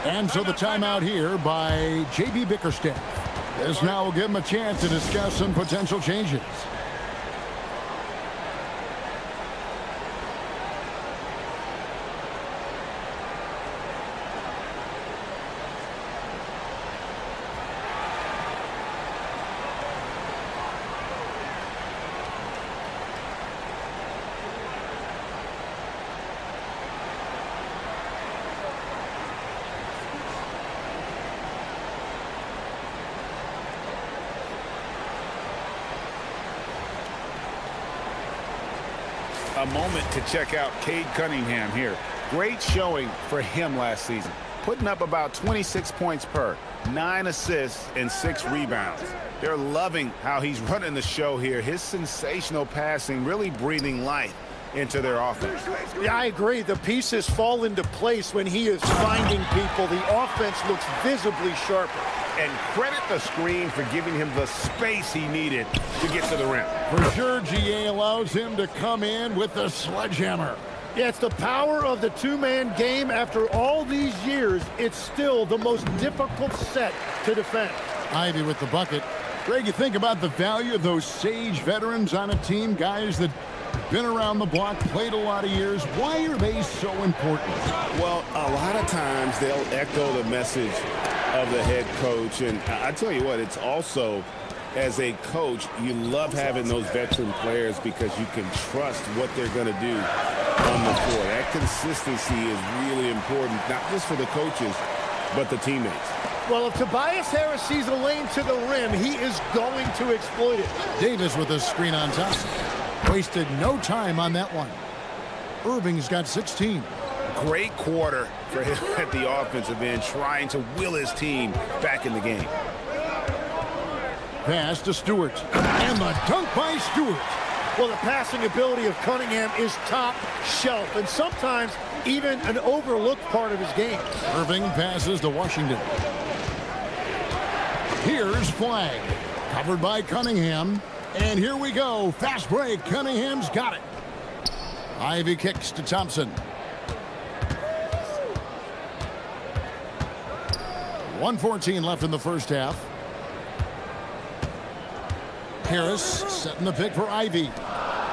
And so the timeout here by J.B. Bickerstaff. This now will give him a chance to discuss some potential changes. A moment to check out Cade Cunningham here. Great showing for him last season. Putting up about 26 points per, 9 assists, and 6 rebounds. They're loving how he's running the show here. His sensational passing really breathing life into their offense. Yeah, I agree. The pieces fall into place when he is finding people. The offense looks visibly sharper. And credit the screen for giving him the space he needed to get to the rim. For sure, GA allows him to come in with the sledgehammer. Yeah, it's the power of the two-man game. After all these years, it's still the most difficult set to defend. Ivy with the bucket. Greg, you think about the value of those sage veterans on a team, guys that Been around the block, played a lot of years. Why are they so important? Well, a lot of times they'll echo the message of the head coach. And I tell you what, it's also, as a coach, you love having those veteran players because you can trust what they're going to do on the floor. That consistency is really important, not just for the coaches, but the teammates. Well, if Tobias Harris sees a lane to the rim, he is going to exploit it. Davis with a screen on top. Wasted no time on that one. Irving's got 16. Great quarter for him at the offensive end, trying to will his team back in the game. Pass to Stewart. And the dunk by Stewart. Well, the passing ability of Cunningham is top shelf, and sometimes even an overlooked part of his game. Irving passes to Washington. Here's Flag. Covered by Cunningham. And here we go. Fast break. Cunningham's got it. Ivy kicks to Thompson. 1:14 left in the first half. Harris setting the pick for Ivy.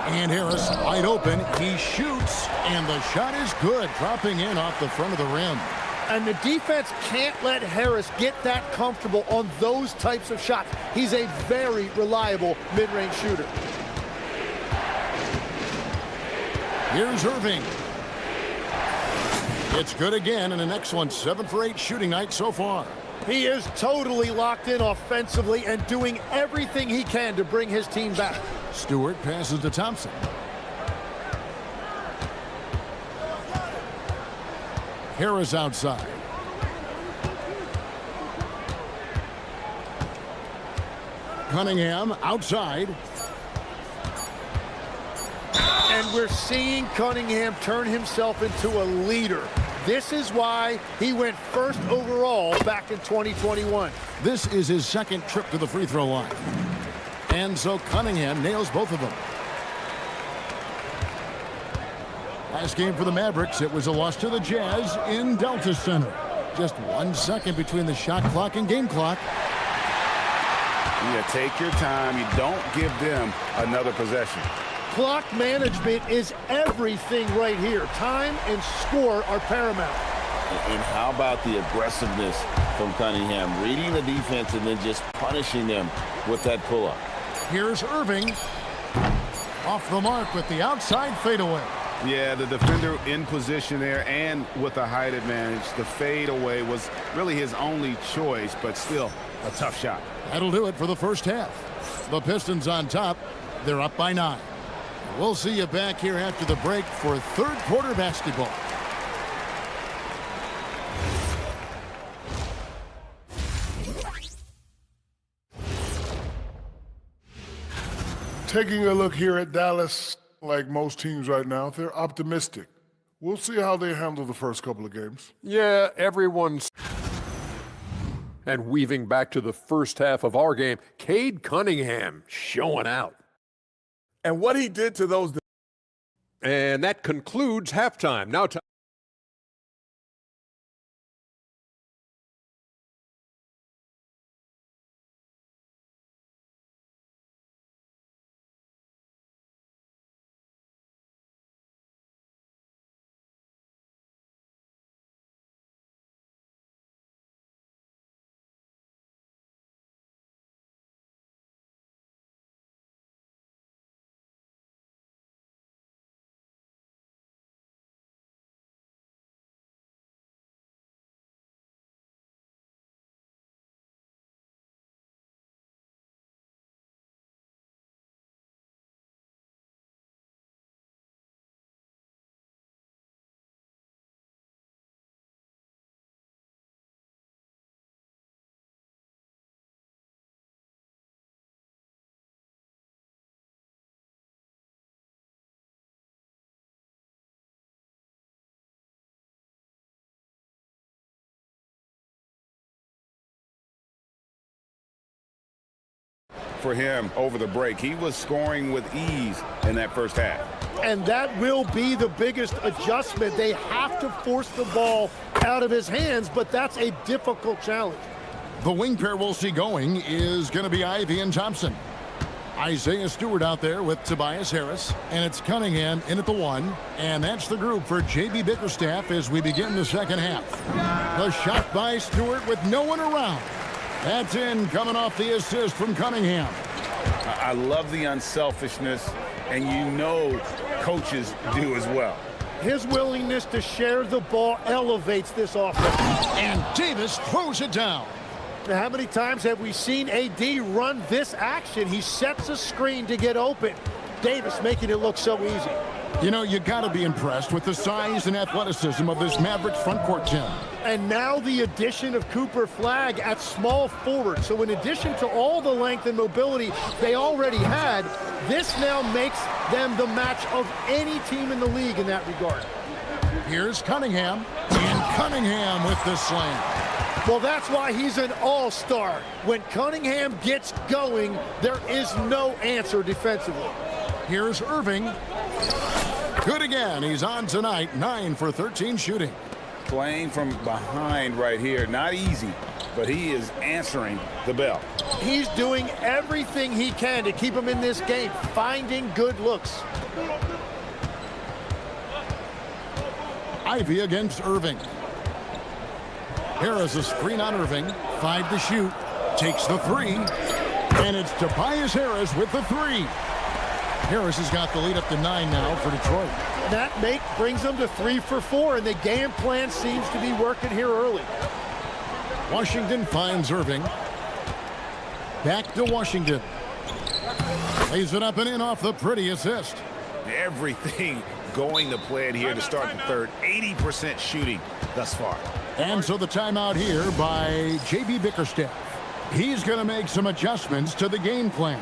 And Harris wide open. He shoots, and the shot is good, dropping in off the front of the rim. And the defense can't let Harris get that comfortable on those types of shots. He's a very reliable mid-range shooter. Here's Irving. It's good again, and an excellent 7 for 8 shooting night so far. He is totally locked in offensively and doing everything he can to bring his team back. Stewart passes to Thompson. Harris outside. Cunningham outside. And we're seeing Cunningham turn himself into a leader. This is why he went first overall back in 2021. This is his second trip to the free throw line. And so Cunningham nails both of them. Last game for the Mavericks, it was a loss to the Jazz in Delta Center. Just 1 second between the shot clock and game clock. Yeah, take your time. You don't give them another possession. Clock management is everything right here. Time and score are paramount. And how about the aggressiveness from Cunningham, reading the defense and then just punishing them with that pull-up. Here's Irving. Off the mark with the outside fadeaway. Yeah, the defender in position there and with a height advantage. The fadeaway was really his only choice, but still a tough shot. That'll do it for the first half. The Pistons on top. They're up by 9. We'll see you back here after the break for third quarter basketball. Taking a look here at Dallas, like most teams right now, they're optimistic. We'll see how they handle the first couple of games. Yeah, everyone's... And weaving back to the first half of our game, Cade Cunningham showing out. And what he did to those... And that concludes halftime. Now time. For him over the break, he was scoring with ease in that first half. And that will be the biggest adjustment. They have to force the ball out of his hands, but that's a difficult challenge. The wing pair we'll see going is going to be Ivy and Thompson. Isaiah Stewart out there with Tobias Harris, and it's Cunningham in at the 1, and that's the group for J.B. Bickerstaff as we begin the second half. The shot by Stewart with no one around. That's in, coming off the assist from Cunningham. I love the unselfishness, and you know coaches do as well. His willingness to share the ball elevates this offense. And Davis throws it down. Now, how many times have we seen AD run this action? He sets a screen to get open. Davis making it look so easy. You know, you got to be impressed with the size and athleticism of this Mavericks front court team. And now the addition of Cooper Flagg at small forward. So in addition to all the length and mobility they already had, this now makes them the match of any team in the league in that regard. Here's Cunningham, and Cunningham with the slam. Well, that's why he's an all-star. When Cunningham gets going, there is no answer defensively. Here's Irving. Good again. He's on tonight, 9 for 13 shooting. Playing from behind right here, not easy, but he is answering the bell. He's doing everything he can to keep him in this game, finding good looks. Ivy against Irving. Harris a screen on Irving. 5 to shoot. Takes the 3. And it's Tobias Harris with the 3. Harris has got the lead up to 9 now for Detroit. That make brings them to 3 for 4, and the game plan seems to be working here early. Washington finds Irving. Back to Washington. Lays it up and in off the pretty assist. Everything going to plan here to start the third. 80% shooting thus far. And so the timeout here by J.B. Bickerstaff. He's going to make some adjustments to the game plan.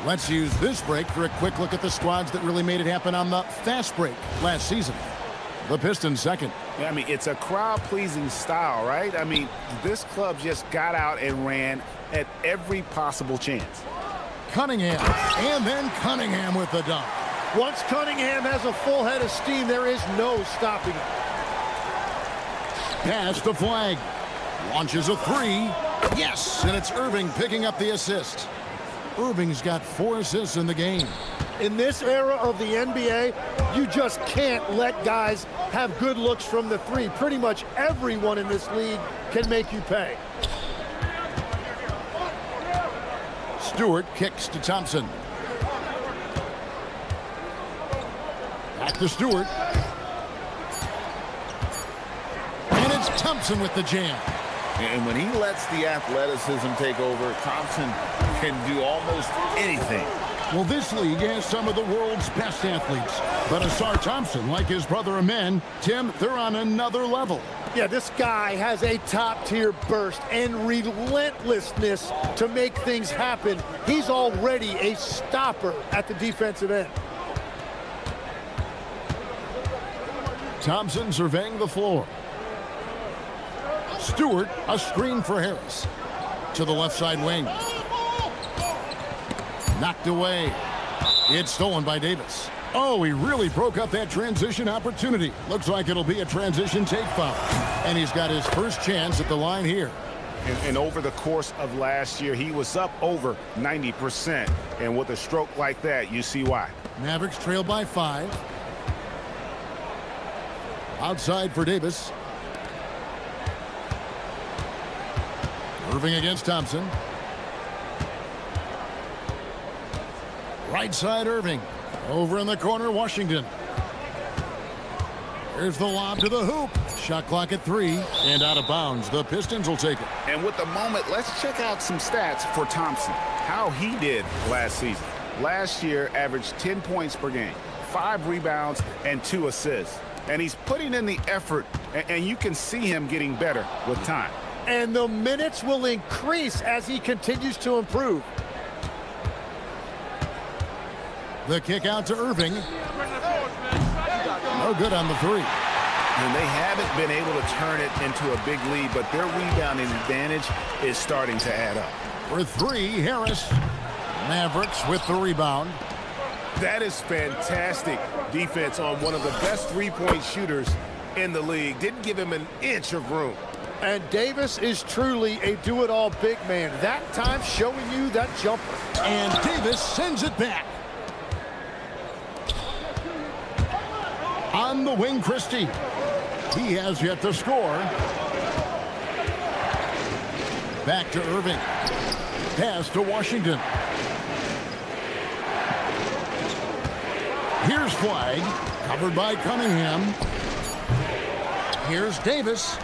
Let's use this break for a quick look at the squads that really made it happen on the fast break last season. The Pistons second. Yeah, I mean, it's a crowd-pleasing style, right? I mean, this club just got out and ran at every possible chance. Cunningham, and then Cunningham with the dunk. Once Cunningham has a full head of steam, there is no stopping him. Pass to Flagg. Launches a 3. Yes, and it's Irving picking up the assist. Irving's got 4 assists in the game. In this era of the NBA, you just can't let guys have good looks from the 3. Pretty much everyone in this league can make you pay. Stewart kicks to Thompson. Back to Stewart. And it's Thompson with the jam. And when he lets the athleticism take over, Thompson can do almost anything. Well, this league has some of the world's best athletes. But Asar Thompson, like his brother Amen, Tim, they're on another level. Yeah, this guy has a top-tier burst and relentlessness to make things happen. He's already a stopper at the defensive end. Thompson surveying the floor. Stewart, a screen for Harris. To the left side wing. Knocked away. It's stolen by Davis. Oh, he really broke up that transition opportunity. Looks like it'll be a transition take foul. And he's got his first chance at the line here. And over the course of last year, he was up over 90%. And with a stroke like that, you see why. Mavericks trail by 5. Outside for Davis. Irving against Thompson. Right side Irving. Over in the corner, Washington. Here's the lob to the hoop. Shot clock at 3 and out of bounds. The Pistons will take it. And with the moment, let's check out some stats for Thompson. How he did last season. Last year, averaged 10 points per game, 5 rebounds, and 2 assists. And he's putting in the effort, and you can see him getting better with time. And the minutes will increase as he continues to improve. The kick out to Irving. No good on the three. And they haven't been able to turn it into a big lead, but their rebounding advantage is starting to add up. For three, Harris. Mavericks with the rebound. That is fantastic defense on one of the best three-point shooters in the league. Didn't give him an inch of room. And Davis is truly a do-it-all big man. That time showing you that jumper. And Davis sends it back. On the wing, Christie. He has yet to score. Back to Irving. Pass to Washington. Here's Flag. Covered by Cunningham. Here's Davis.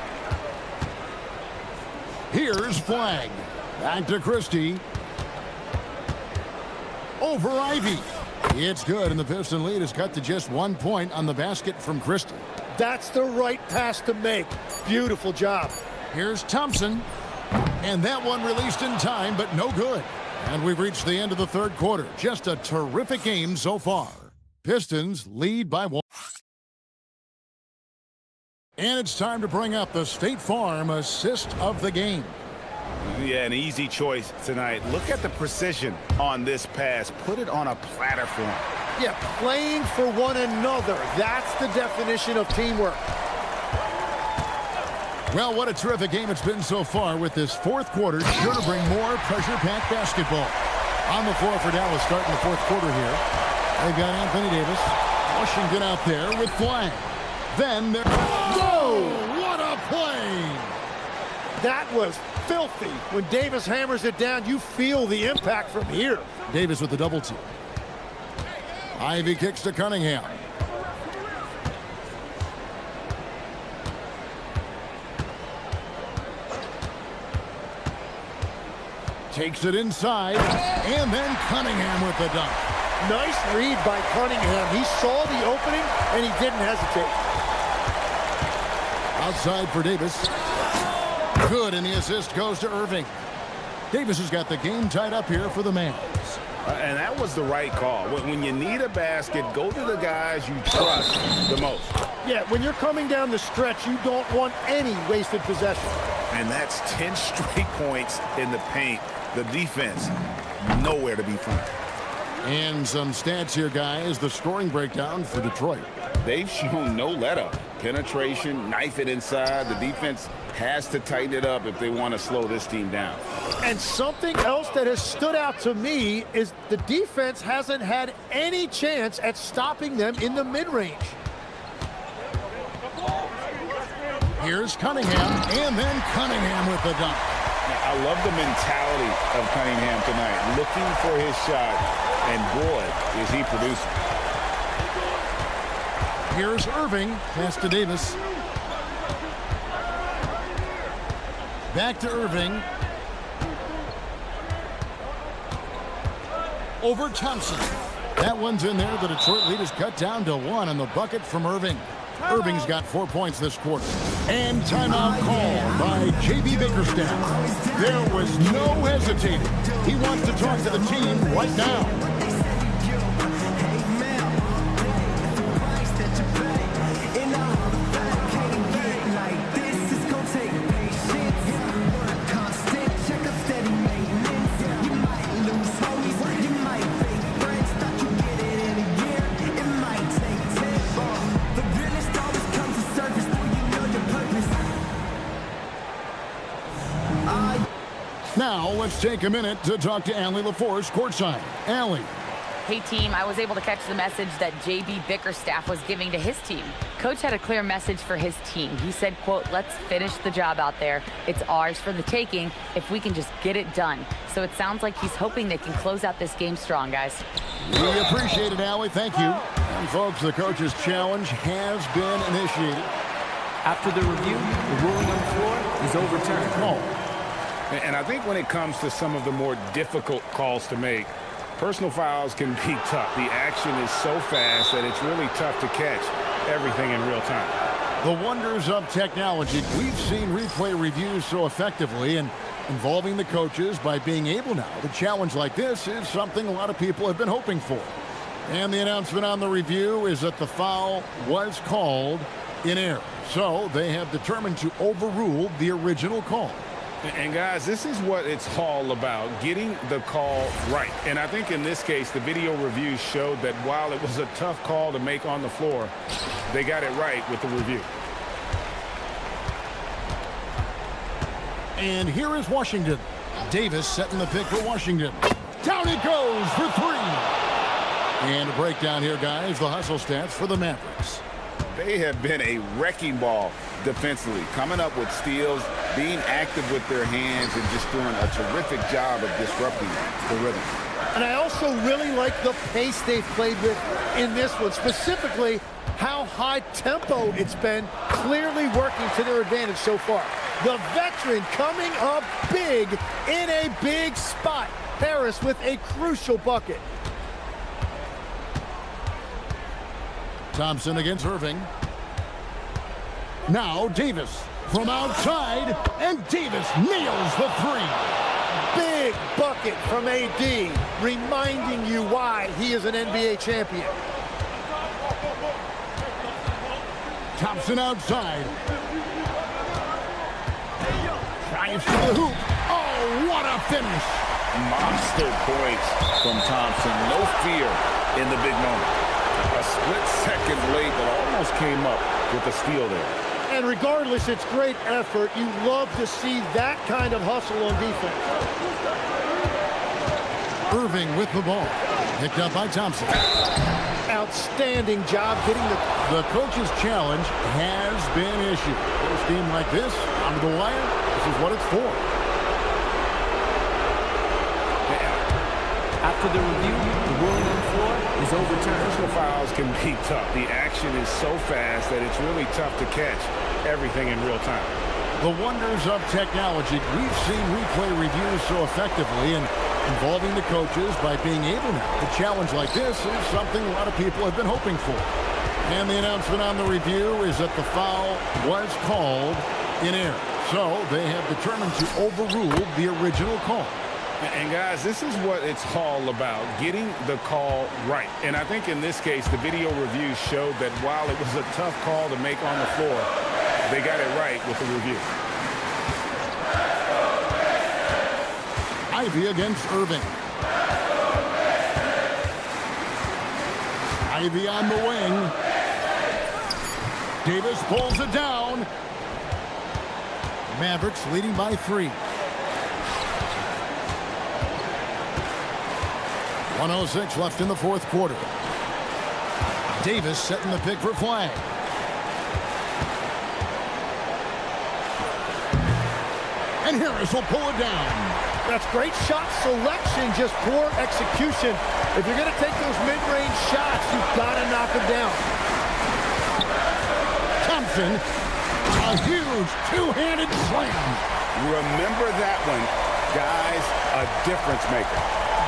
Here's Flag. Back to Christie. Over Ivy. It's good, and the Piston lead is cut to just 1 point on the basket from Christie. That's the right pass to make. Beautiful job. Here's Thompson. And that one released in time, but no good. And we've reached the end of the third quarter. Just a terrific game so far. Pistons lead by 1. And it's time to bring up the State Farm assist of the game. Yeah, an easy choice tonight. Look at the precision on this pass. Put it on a platter for him. Yeah, playing for one another. That's the definition of teamwork. Well, what a terrific game it's been so far, with this fourth quarter sure to bring more pressure-packed basketball. On the floor for Dallas starting the fourth quarter here. They've got Anthony Davis. Washington out there with Flag. Then they're... Whoa! What a play! That was filthy. When Davis hammers it down, you feel the impact from here. Davis with the double team. Ivy kicks to Cunningham. Takes it inside, and then Cunningham with the dunk. Nice read by Cunningham. He saw the opening, and he didn't hesitate. Outside for Davis. Good, and the assist goes to Irving. Davis has got the game tied up here for the Mavs. And that was the right call. When you need a basket, go to the guys you trust the most. Yeah, when you're coming down the stretch, you don't want any wasted possession. And that's 10 straight points in the paint. The defense, nowhere to be found. And some stats here, guys. The scoring breakdown for Detroit. They've shown no let-up. Penetration, knife it inside. The defense has to tighten it up if they want to slow this team down. And something else that has stood out to me is the defense hasn't had any chance at stopping them in the mid-range. Here's Cunningham, and then Cunningham with the dunk. I love the mentality of Cunningham tonight, looking for his shot, and boy, is he producing. Here's Irving, pass to Davis. Back to Irving. Over Thompson. That one's in there. The Detroit lead is cut down to 1 on the bucket from Irving. Irving's got 4 points this quarter. And timeout call by J.B. Bickerstaff. There was no hesitating. He wants to talk to the team right now. Now, let's take a minute to talk to Allie LaForce courtside. Allie. Hey, team, I was able to catch the message that J.B. Bickerstaff was giving to his team. Coach had a clear message for his team. He said, quote, let's finish the job out there. It's ours for the taking if we can just get it done. So it sounds like he's hoping they can close out this game strong, guys. We appreciate it, Allie. Thank you. And, folks, the coach's challenge has been initiated. After the review, the ruling on the floor is overturned. Oh. And I think when it comes to some of the more difficult calls to make, personal fouls can be tough. The action is so fast that it's really tough to catch everything in real time. The wonders of technology. We've seen replay reviews so effectively, and involving the coaches by being able now to challenge like this is something a lot of people have been hoping for. And the announcement on the review is that the foul was called in error. So they have determined to overrule the original call. And guys, this is what it's all about, getting the call right. And I think in this case, the video review showed that while it was a tough call to make on the floor, they got it right with the review. And here is Washington. Davis setting the pick for Washington. Down he goes for three. And a breakdown here, guys, the hustle stats for the Mavericks. They have been a wrecking ball defensively, coming up with steals, being active with their hands, and just doing a terrific job of disrupting the rhythm. And I also really like the pace they've played with in this one, specifically how high tempo it's been, clearly working to their advantage so far. The veteran coming up big in a big spot. Harris with a crucial bucket. Thompson against Irving. Now Davis from outside, and Davis nails the three. Big bucket from AD, reminding you why he is an NBA champion. Thompson outside. Drives to the hoop. Oh, what a finish. Monster points from Thompson. No fear in the big moment. A split second late, but almost came up with a steal there. And regardless, it's great effort. You love to see that kind of hustle on defense. Irving with the ball. Picked up by Thompson. Outstanding job getting the coach's challenge has been issued. A game like this, onto the wire, this is what it's for. After the review, the ruling on the floor is overturned. Personal fouls can be tough. The action is so fast that it's really tough to catch everything in real time. The wonders of technology. We've seen replay reviews so effectively, and involving the coaches by being able to challenge like this is something a lot of people have been hoping for. And the announcement on the review is that the foul was called in error. So they have determined to overrule the original call. And guys, this is what it's all about, getting the call right. And I think in this case, the video review showed that while it was a tough call to make on the floor, they got it right with the review. Ivy against Irving. Ivy on the wing. Davis pulls it down. Mavericks leading by 3. 1:06 left in the fourth quarter. Davis setting the pick for Flag. And Harris will pull it down. That's great shot selection, just poor execution. If you're going to take those mid-range shots, you've got to knock them down. Thompson, a huge two-handed slam. Remember that one, guys, a difference maker.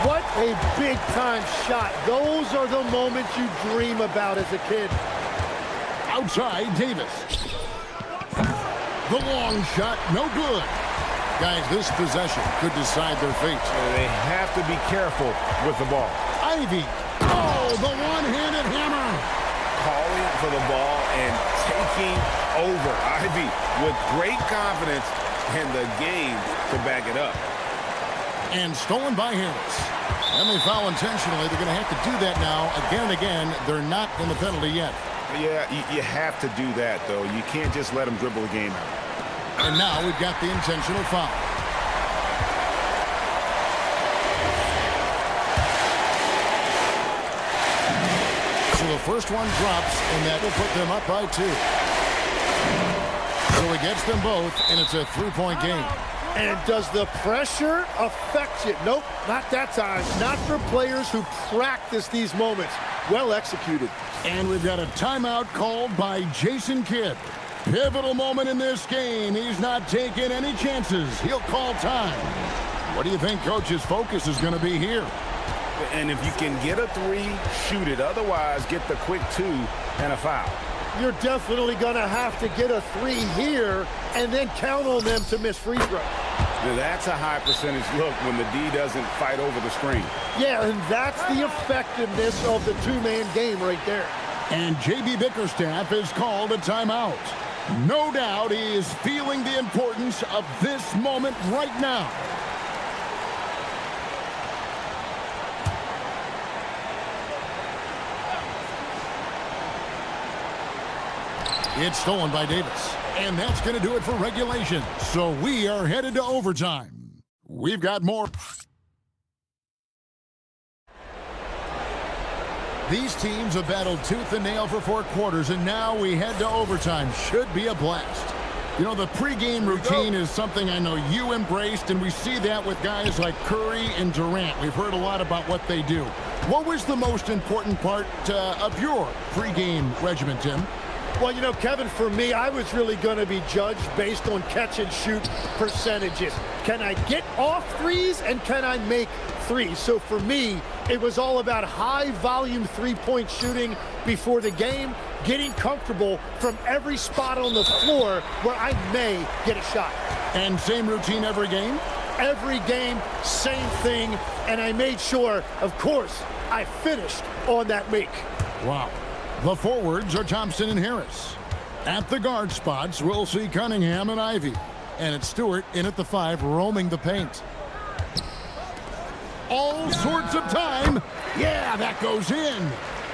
What a big-time shot. Those are the moments you dream about as a kid. Outside, Davis. The long shot, no good. Guys, this possession could decide their fate. They have to be careful with the ball. Ivy. Oh, the one-handed hammer. Calling for the ball and taking over. Ivy with great confidence and the game to back it up. And stolen by Harris. And they foul intentionally. They're going to have to do that now again and again. They're not in the penalty yet. Yeah, you have to do that, though. You can't just let them dribble the game out. And now we've got the intentional foul. So the first one drops, and that will put them up by 2. So he gets them both, and it's a 3-point game. And does the pressure affect you? Nope, not that time. Not for players who practice these moments. Well executed. And we've got a timeout called by Jason Kidd. Pivotal moment in this game. He's not taking any chances. He'll call time. What do you think Coach's focus is going to be here? And if you can get a 3, shoot it. Otherwise, get the quick 2 and a foul. You're definitely going to have to get a 3 here and then count on them to miss free throw. Now that's a high percentage look when the D doesn't fight over the screen. Yeah, and that's the effectiveness of the two-man game right there. And J.B. Bickerstaff has called a timeout. No doubt he is feeling the importance of this moment right now. It's stolen by Davis. And that's going to do it for regulation. So we are headed to overtime. We've got more. These teams have battled tooth and nail for 4 quarters, and now we head to overtime. Should be a blast. You know, the pregame routine is something I know you embraced, and we see that with guys like Curry and Durant. We've heard a lot about what they do. What was the most important part of your pregame regimen, Tim? Well, you know, Kevin, for me, I was really going to be judged based on catch-and-shoot percentages. Can I get off threes, and can I make threes? So for me, it was all about high-volume three-point shooting before the game, getting comfortable from every spot on the floor where I may get a shot. And same routine every game? Every game, same thing, and I made sure, of course, I finished on that make. Wow. The forwards are Thompson and Harris. At the guard spots, we'll see Cunningham and Ivy. And it's Stewart in at the 5, roaming the paint. All sorts of time. Yeah, that goes in.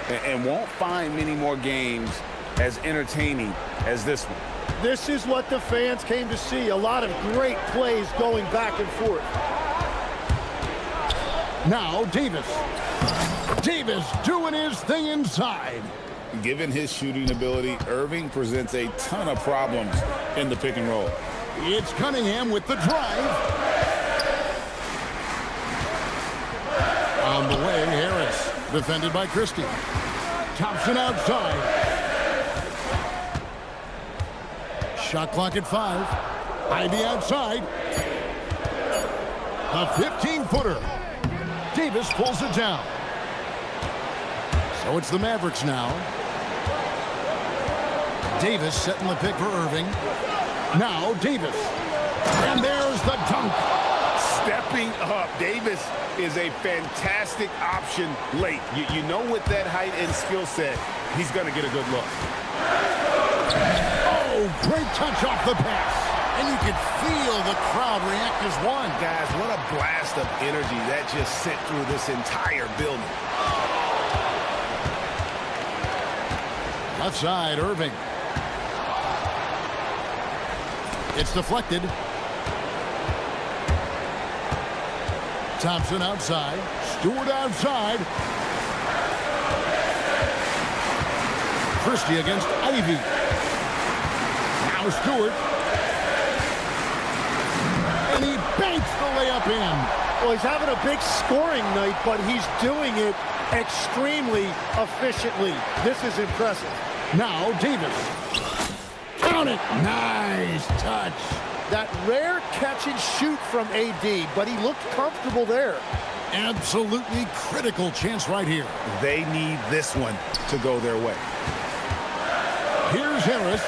And won't find many more games as entertaining as this one. This is what the fans came to see. A lot of great plays going back and forth. Now Davis. Davis doing his thing inside. Given his shooting ability, Irving presents a ton of problems in the pick and roll. It's Cunningham with the drive. On the way, Harris, defended by Christie. Thompson outside. Shot clock at 5. Ivy outside. A 15-footer. Davis pulls it down. So it's the Mavericks now. Davis setting the pick for Irving. Now Davis. And there's the dunk. Stepping up. Davis is a fantastic option late. You know with that height and skill set, he's going to get a good look. Oh, great touch off the pass. And you could feel the crowd react as one. Guys, what a blast of energy that just sent through this entire building. Left side, Irving. It's deflected. Thompson outside. Stewart outside. Christie against Ivy. Now Stewart. And he banks the layup in. Well, he's having a big scoring night, but he's doing it extremely efficiently. This is impressive. Now Davis. Count it. Nice touch. That rare catch and shoot from AD, but he looked comfortable there. Absolutely critical chance right here. They need this one to go their way. Here's Harris.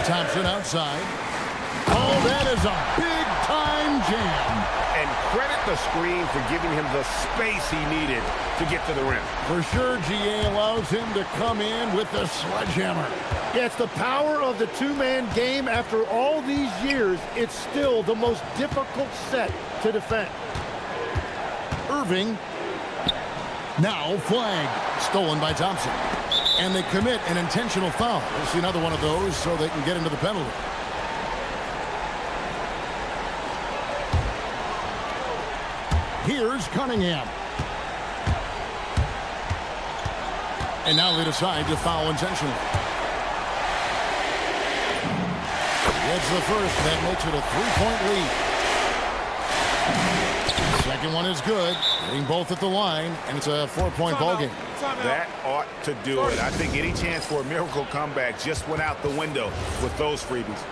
Thompson outside. Oh, that is a big-time jam. And credit the screen for giving him the space he needed to get to the rim. For sure, GA allows him to come in with the sledgehammer. Yeah, it's the power of the two-man game. After all these years, it's still the most difficult set to defend. Irving. Now flag. Stolen by Thompson. And they commit an intentional foul. We'll see another one of those so they can get into the penalty. Here's Cunningham. And now they decide to foul intentionally. It's the first. That makes it a 3-point lead. Second one is good. Hitting both at the line, and it's a 4-point ball game. That ought to do it. I think any chance for a miracle comeback just went out the window with those freebies.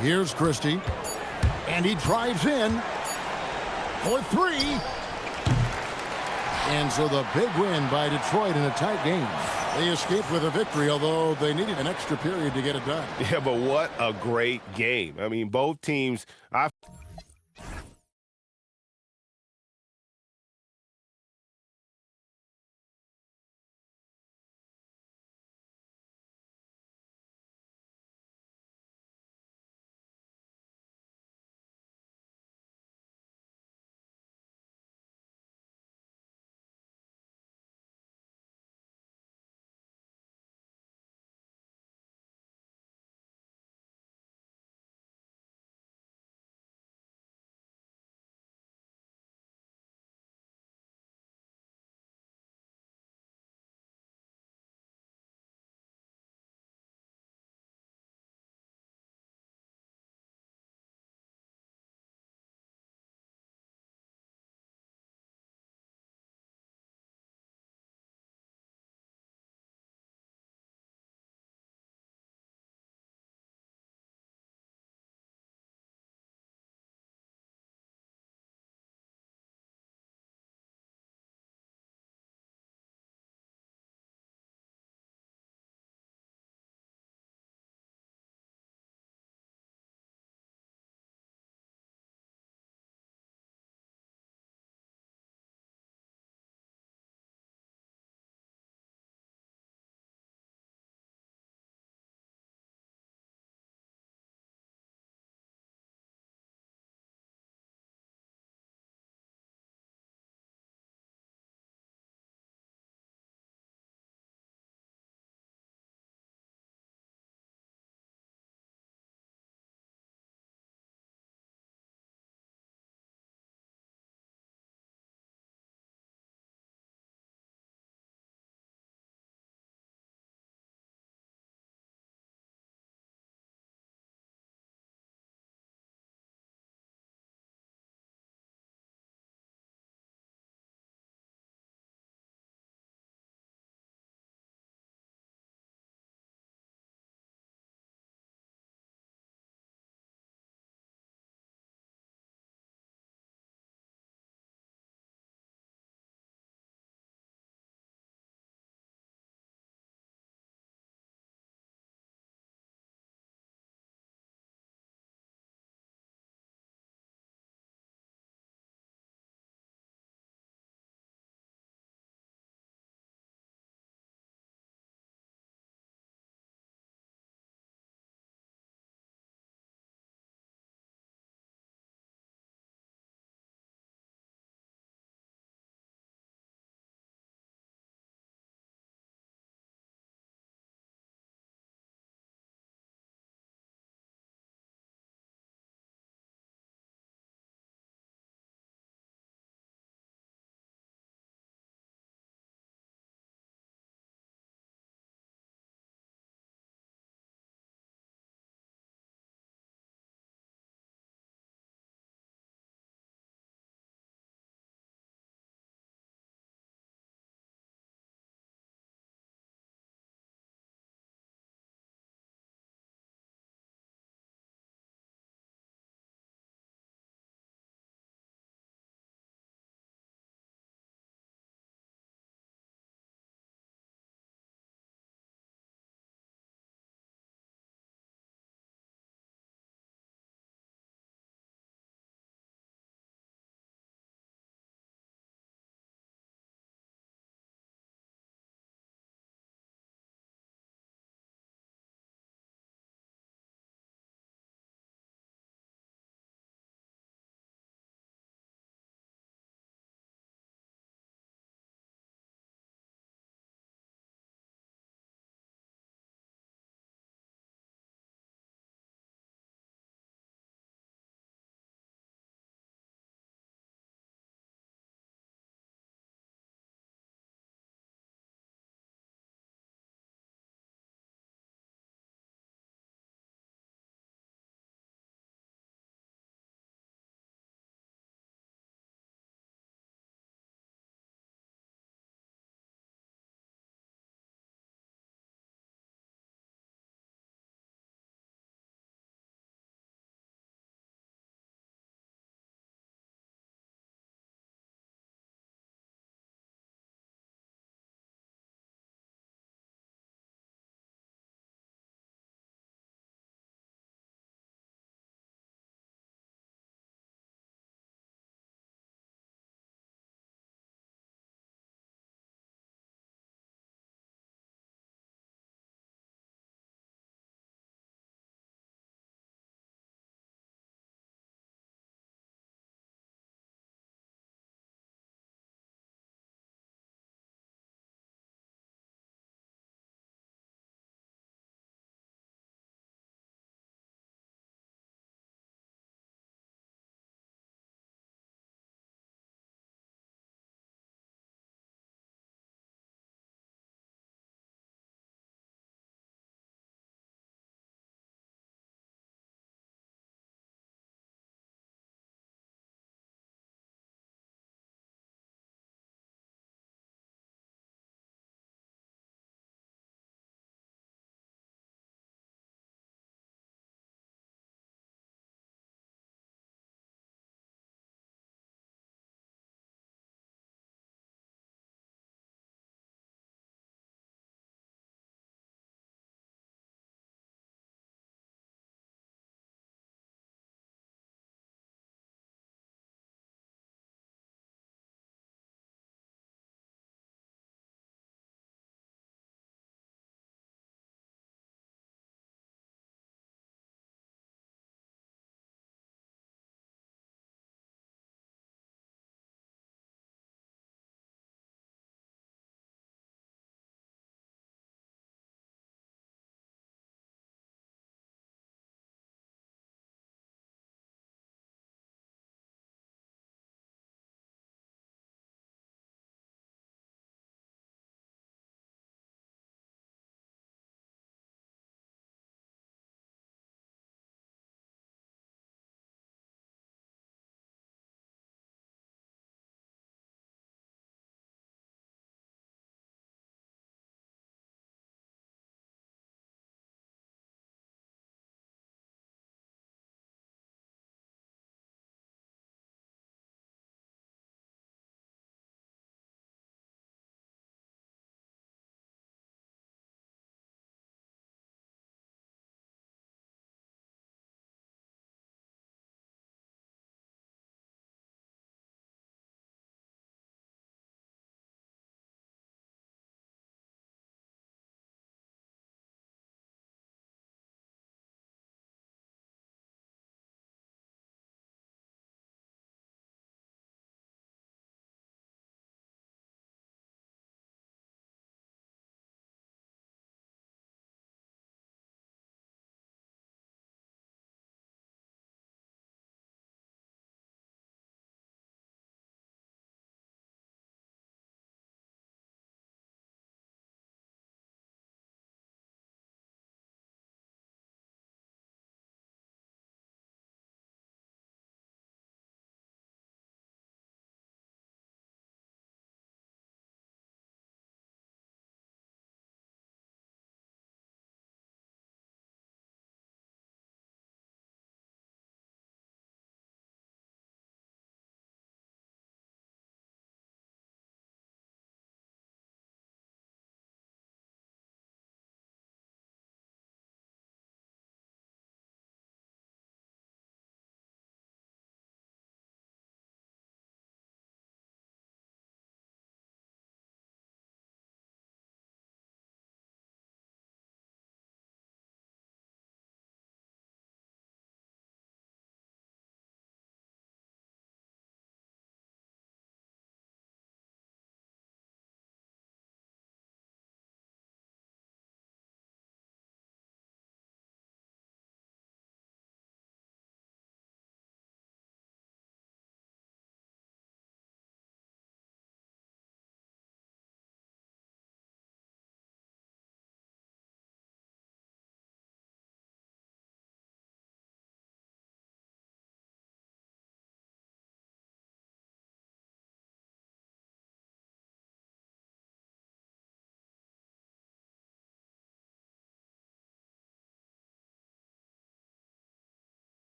Here's Christie. And he drives in for 3. And so the big win by Detroit in a tight game. They escaped with a victory, although they needed an extra period to get it done. Yeah, but what a great game. I mean, both teams,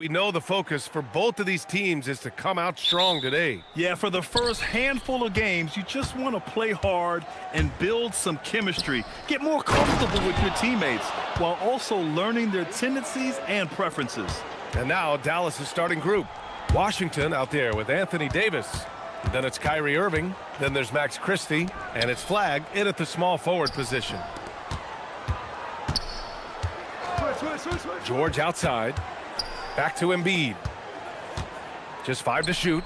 We know the focus for both of these teams is to come out strong today. Yeah, for the first handful of games, you just want to play hard and build some chemistry. Get more comfortable with your teammates while also learning their tendencies and preferences. And now Dallas' starting group. Washington out there with Anthony Davis. Then it's Kyrie Irving. Then there's Max Christie. And it's Flag in at the small forward position. George outside. Back to Embiid. Just 5 to shoot.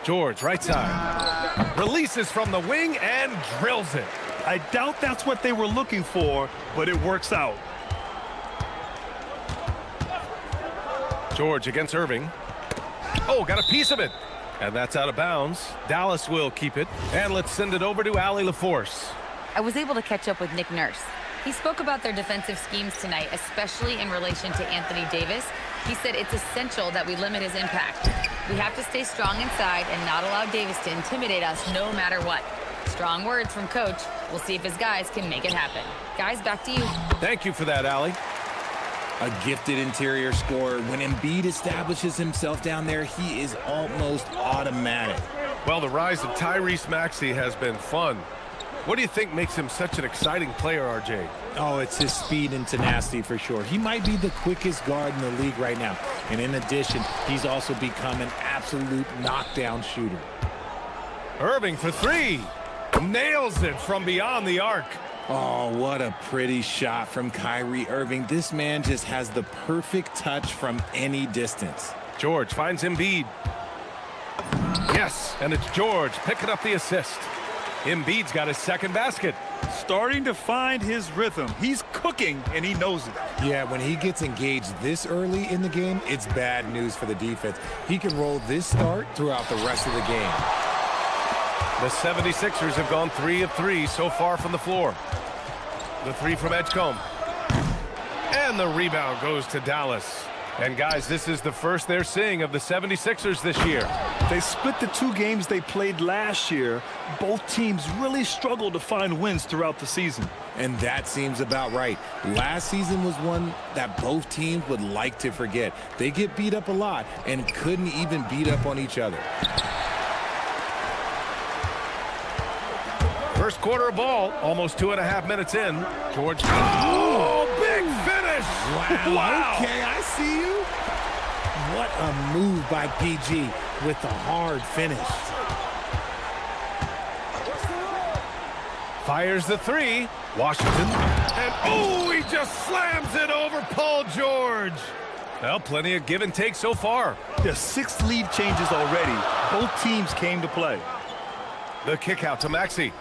George, right side. Releases from the wing and drills it. I doubt that's what they were looking for, but it works out. George against Irving. Oh, got a piece of it. And that's out of bounds. Dallas will keep it. And let's send it over to Allie LaForce. I was able to catch up with Nick Nurse. He spoke about their defensive schemes tonight, especially in relation to Anthony Davis. He said it's essential that we limit his impact. We have to stay strong inside and not allow Davis to intimidate us no matter what. Strong words from Coach. We'll see if his guys can make it happen. Guys, back to you. Thank you for that, Allie. A gifted interior scorer. When Embiid establishes himself down there, he is almost automatic. Well, the rise of Tyrese Maxey has been fun. What do you think makes him such an exciting player, RJ? Oh, it's his speed and tenacity for sure. He might be the quickest guard in the league right now. And in addition, he's also become an absolute knockdown shooter. Irving for 3. Nails it from beyond the arc. Oh, what a pretty shot from Kyrie Irving. This man just has the perfect touch from any distance. George finds Embiid. Yes, and it's George picking up the assist. Embiid's got his second basket. Starting to find his rhythm. He's cooking, and he knows it. Yeah, when he gets engaged this early in the game, it's bad news for the defense. He can roll this start throughout the rest of the game. The 76ers have gone 3 of 3 so far from the floor. The 3 from Edgecombe. And the rebound goes to Dallas. And guys, this is the first they're seeing of the 76ers this year. They split the 2 games they played last year. Both teams really struggled to find wins throughout the season. And that seems about right. Last season was one that both teams would like to forget. They get beat up a lot and couldn't even beat up on each other. First quarter of ball, almost 2.5 minutes in. George. Oh, big finish! Wow. Okay, I see you. What a move by PG with the hard finish. Fires the 3. Washington. And oh, he just slams it over Paul George. Well, plenty of give and take so far. There's 6 lead changes already. Both teams came to play. The kick out to Maxey.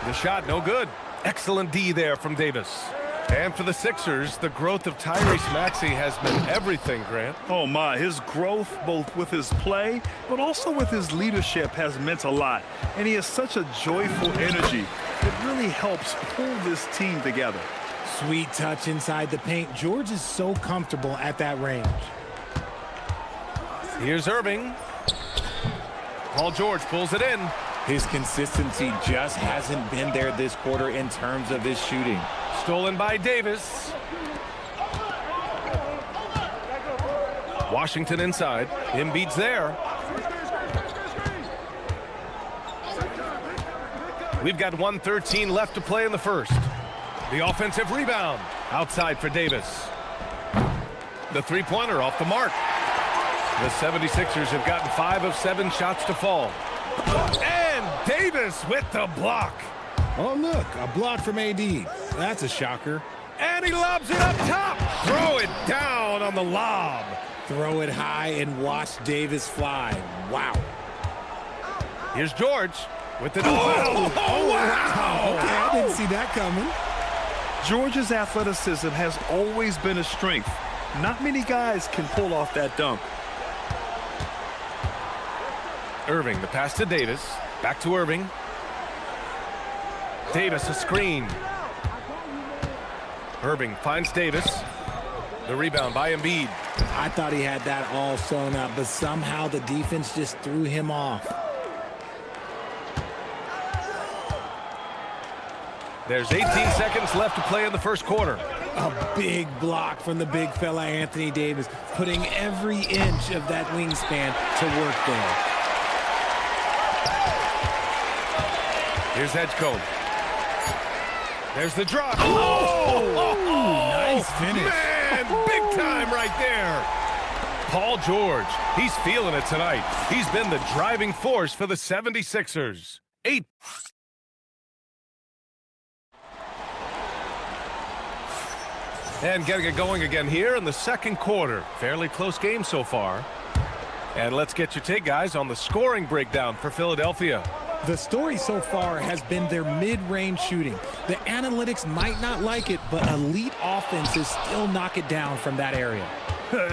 The shot, no good. Excellent D there from Davis. And for the Sixers, the growth of Tyrese Maxey has been everything, Grant. Oh, my. His growth, both with his play, but also with his leadership, has meant a lot. And he has such a joyful energy. It really helps pull this team together. Sweet touch inside the paint. George is so comfortable at that range. Here's Irving. Paul George pulls it in. His consistency just hasn't been there this quarter in terms of his shooting. Stolen by Davis. Washington inside. Embiid's there. We've got 1:13 left to play in the first. The offensive rebound. Outside for Davis. The three-pointer off the mark. The 76ers have gotten 5 of 7 shots to fall. And Davis with the block. Oh, look, a block from AD. That's a shocker. And he lobs it up top. Throw it down on the lob. Throw it high and watch Davis fly. Wow. Here's George with the... Oh, wow. Okay, I didn't see that coming. George's athleticism has always been a strength. Not many guys can pull off that dunk. Irving, the pass to Davis. Back to Irving. Davis, a screen. Irving finds Davis. The rebound by Embiid. I thought he had that all sewn up, but somehow the defense just threw him off. There's 18 seconds left to play in the first quarter. A big block from the big fella Anthony Davis, putting every inch of that wingspan to work there. Here's Edgecombe. There's the drop. Oh! Nice finish. Man, big time right there. Paul George, he's feeling it tonight. He's been the driving force for the 76ers. 8. And getting it going again here in the second quarter. Fairly close game so far. And let's get your take, guys, on the scoring breakdown for Philadelphia. The story so far has been their mid-range shooting. The analytics might not like it, but elite offenses still knock it down from that area.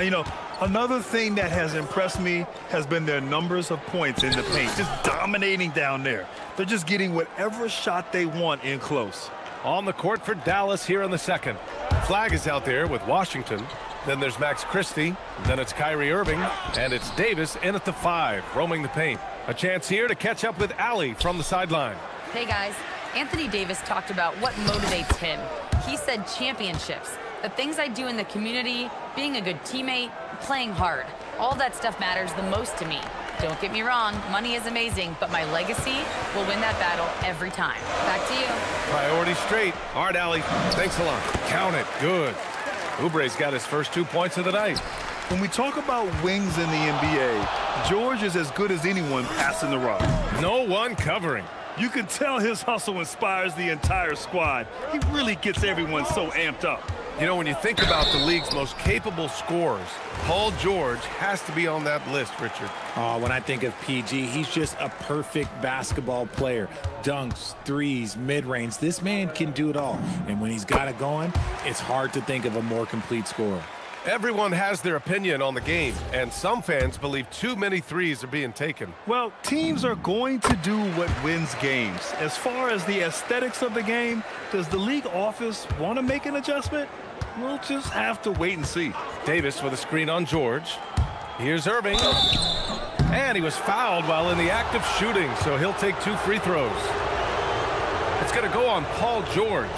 You know, another thing that has impressed me has been their numbers of points in the paint, just dominating down there. They're just getting whatever shot they want in close. On the court for Dallas here in the second. Flag is out there with Washington. Then there's Max Christie. Then it's Kyrie Irving. And it's Davis in at the 5, roaming the paint. A chance here to catch up with Allie from the sideline. Hey guys, Anthony Davis talked about what motivates him. He said championships, the things I do in the community, being a good teammate, playing hard. All that stuff matters the most to me. Don't get me wrong, money is amazing, but my legacy will win that battle every time. Back to you. Priority straight. All right, Allie. Thanks a lot. Count it. Good. Oubre's got his first 2 points of the night. When we talk about wings in the NBA, George is as good as anyone passing the rock. No one covering. You can tell his hustle inspires the entire squad. He really gets everyone so amped up. You know, when you think about the league's most capable scorers, Paul George has to be on that list, Richard. When I think of PG, he's just a perfect basketball player. Dunks, threes, mid-range. This man can do it all. And when he's got it going, it's hard to think of a more complete scorer. Everyone has their opinion on the game, and some fans believe too many threes are being taken. Well, teams are going to do what wins games. As far as the aesthetics of the game, does the league office want to make an adjustment? We'll just have to wait and see. Davis with a screen on George. Here's Irving. And he was fouled while in the act of shooting, so he'll take 2 free throws. It's going to go on Paul George.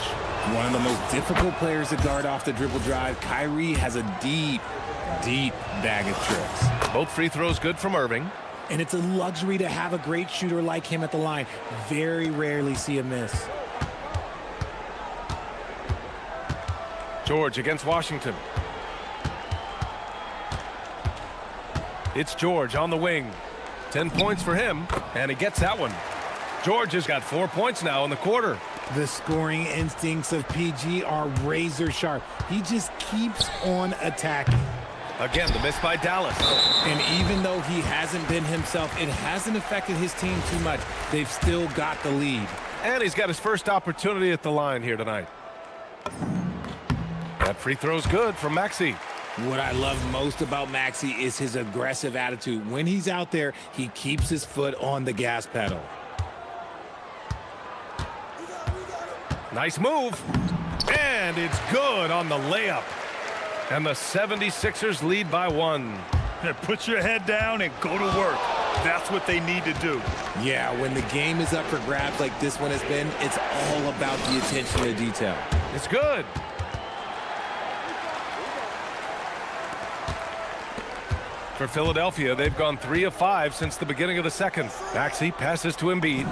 One of the most difficult players to guard off the dribble drive. Kyrie has a deep, deep bag of tricks. Both free throws good from Irving. And it's a luxury to have a great shooter like him at the line. Very rarely see a miss. George against Washington. It's George on the wing. 10 points for him, and he gets that one. George has got 4 points now in the quarter. The scoring instincts of PG are razor sharp. He just keeps on attacking. Again, the miss by Dallas. And even though he hasn't been himself, it hasn't affected his team too much. They've still got the lead. And he's got his first opportunity at the line here tonight. That free throw's good from Maxey. What I love most about Maxey is his aggressive attitude. When he's out there, he keeps his foot on the gas pedal. Nice move. And it's good on the layup. And the 76ers lead by 1. Put your head down and go to work. That's what they need to do. Yeah, when the game is up for grabs like this one has been, it's all about the attention to detail. It's good. For Philadelphia, they've gone 3 of 5 since the beginning of the second. Maxey passes to Embiid.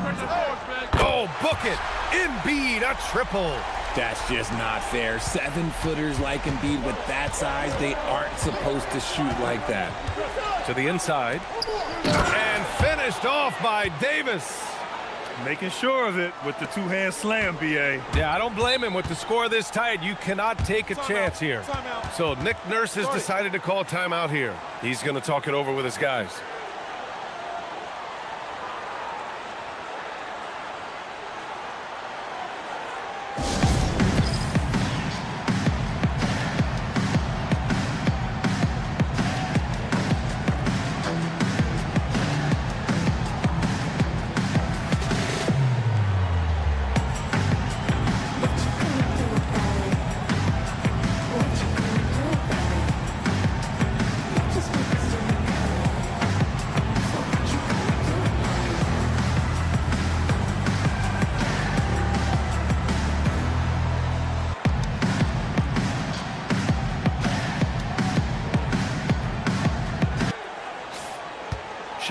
Oh, book it. Embiid, a triple. That's just not fair. 7-footers like Embiid with that size, they aren't supposed to shoot like that. To the inside. And finished off by Davis. Making sure of it with the 2-hand slam, B.A. Yeah, I don't blame him with the score this tight. You cannot take a chance here. So Nick Nurse has decided to call timeout here. He's going to talk it over with his guys.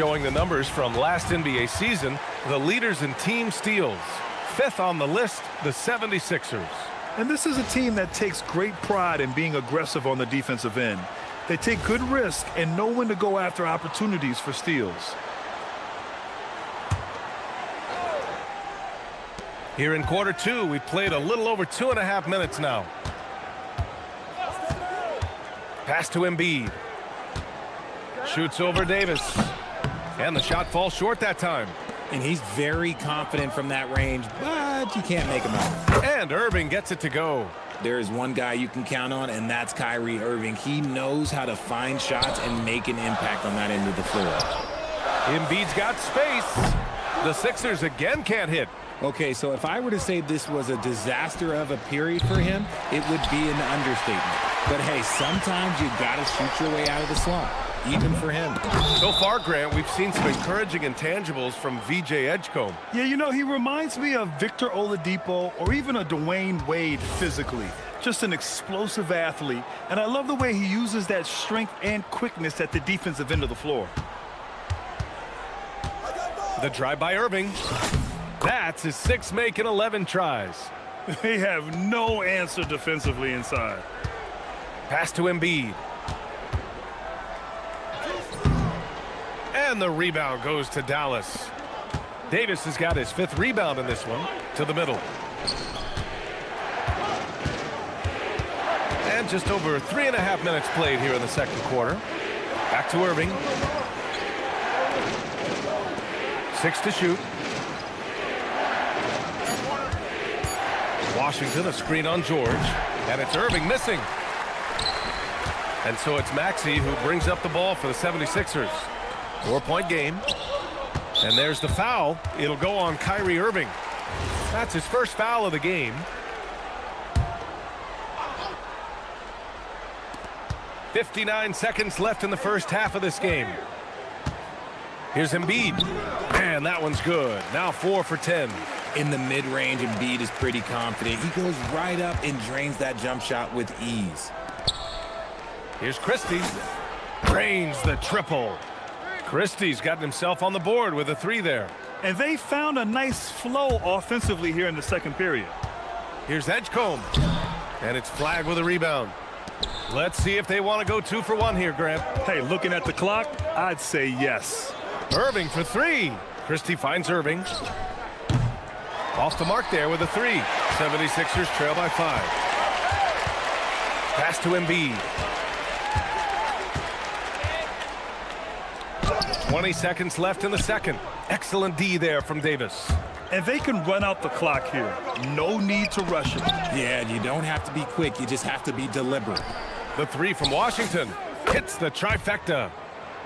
showing the numbers from last NBA season, the leaders in team steals. 5th on the list, the 76ers. And this is a team that takes great pride in being aggressive on the defensive end. They take good risk and know when to go after opportunities for steals. Here in quarter 2, we played a little over 2.5 minutes now. Pass to Embiid. Shoots over Davis. And the shot falls short that time. And he's very confident from that range, but you can't make him out. And Irving gets it to go. There is one guy you can count on, and that's Kyrie Irving. He knows how to find shots and make an impact on that end of the floor. Embiid's got space. The Sixers again can't hit. Okay, so if I were to say this was a disaster of a period for him, it would be an understatement. But hey, sometimes you gotta shoot your way out of the slump, even for him. So far, Grant, we've seen some encouraging intangibles from VJ Edgecombe. Yeah, you know, he reminds me of Victor Oladipo or even a Dwayne Wade physically. Just an explosive athlete, and I love the way he uses that strength and quickness at the defensive end of the floor. The drive by Irving. That's his 6th make in 11 tries. They have no answer defensively inside. Pass to Embiid. And the rebound goes to Dallas. Davis has got his 5th rebound in this one. To the middle. And just over 3.5 minutes played here in the second quarter. Back to Irving. 6 to shoot. Washington, a screen on George. And it's Irving missing. And so it's Maxey who brings up the ball for the 76ers. 4-point game. And there's the foul. It'll go on Kyrie Irving. That's his first foul of the game. 59 seconds left in the first half of this game. Here's Embiid. And that one's good. Now 4 for 10. In the mid-range, Embiid is pretty confident. He goes right up and drains that jump shot with ease. Here's Christie. Drains the triple. Christie's gotten himself on the board with a 3 there. And they found a nice flow offensively here in the second period. Here's Edgecombe. And it's flagged with a rebound. Let's see if they want to go 2 for 1 here, Grant. Hey, looking at the clock, I'd say yes. Irving for 3. Christie finds Irving. Off the mark there with a 3. 76ers trail by 5. Pass to Embiid. 20 seconds left in the second. Excellent D there from Davis. And they can run out the clock here. No need to rush it. Yeah, you don't have to be quick. You just have to be deliberate. The 3 from Washington hits the trifecta.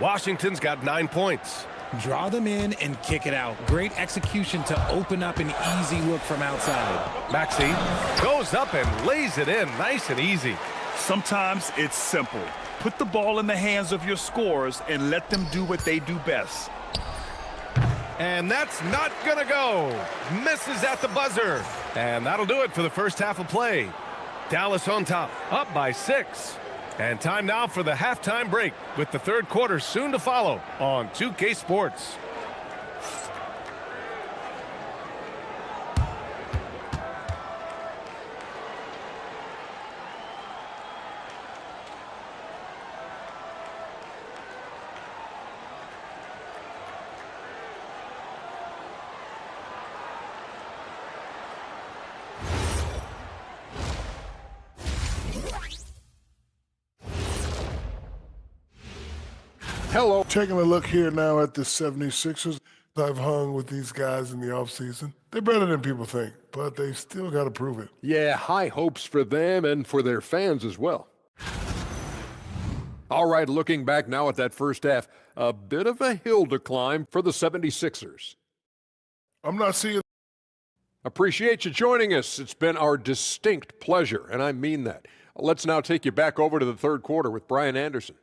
Washington's got 9 points. Draw them in and kick it out. Great execution to open up an easy look from outside. Maxey goes up and lays it in nice and easy. Sometimes it's simple. Put the ball in the hands of your scorers and let them do what they do best. And that's not gonna go. Misses at the buzzer. And that'll do it for the first half of play. Dallas on top, up by 6. And time now for the halftime break, with the third quarter soon to follow on 2K Sports. Hello. Taking a look here now at the 76ers. I've hung with these guys in the offseason. They're better than people think, but they still got to prove it. Yeah, high hopes for them and for their fans as well. All right, looking back now at that first half, a bit of a hill to climb for the 76ers. I'm not seeing... Appreciate you joining us. It's been our distinct pleasure, and I mean that. Let's now take you back over to the third quarter with Brian Anderson.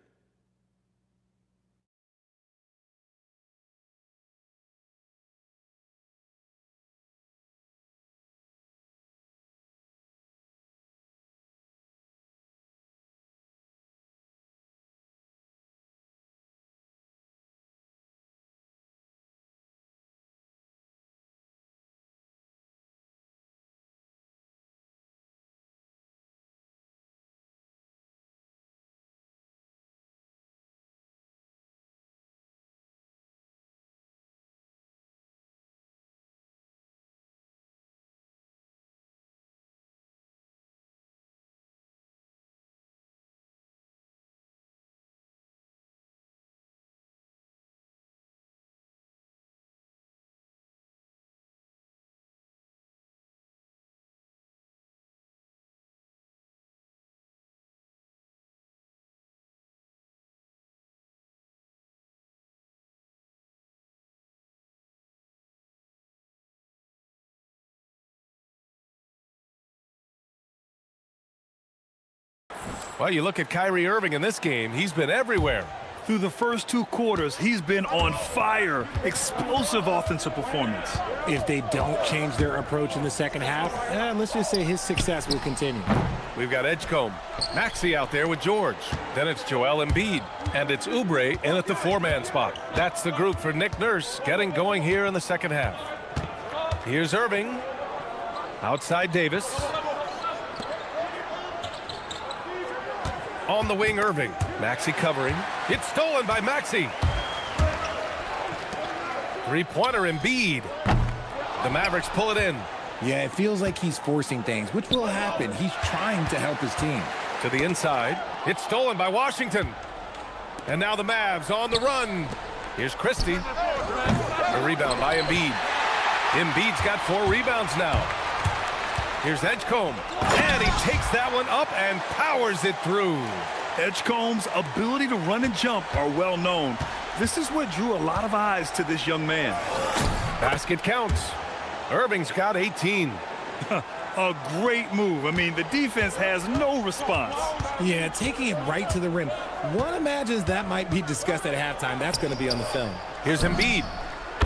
Well, you look at Kyrie Irving in this game, he's been everywhere. Through the first 2 quarters, he's been on fire. Explosive offensive performance. If they don't change their approach in the second half, let's just say his success will continue. We've got Edgecombe, Maxey out there with George. Then it's Joel Embiid, and it's Oubre in at the 4-man spot. That's the group for Nick Nurse getting going here in the second half. Here's Irving. Outside Davis. On the wing, Irving. Maxey covering. It's stolen by Maxey. 3-pointer Embiid. The Mavericks pull it in. Yeah, it feels like he's forcing things, which will happen. He's trying to help his team. To the inside. It's stolen by Washington. And now the Mavs on the run. Here's Christie. The rebound by Embiid. Embiid's got 4 rebounds now. Here's Edgecombe. And he takes that one up and powers it through. Edgecombe's ability to run and jump are well known. This is what drew a lot of eyes to this young man. Basket counts. Irving's got 18. A great move. I mean, the defense has no response. Yeah, taking it right to the rim. One imagines that might be discussed at halftime. That's going to be on the film. Here's Embiid.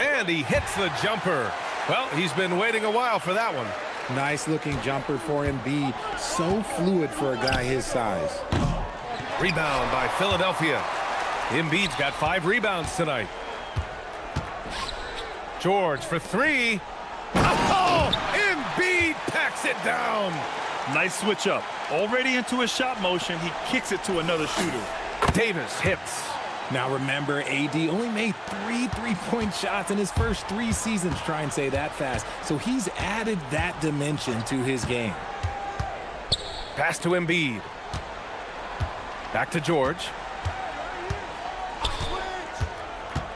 And he hits the jumper. Well, he's been waiting a while for that one. Nice looking jumper for Embiid. So fluid for a guy his size. Rebound by Philadelphia. Embiid's got 5 rebounds tonight. George for 3. Oh! Embiid packs it down. Nice switch up. Already into his shot motion, he kicks it to another shooter. Davis hits. Now remember, AD only made 3 3-point shots in his first 3 seasons. Try and say that fast. So he's added that dimension to his game. Pass to Embiid. Back to George.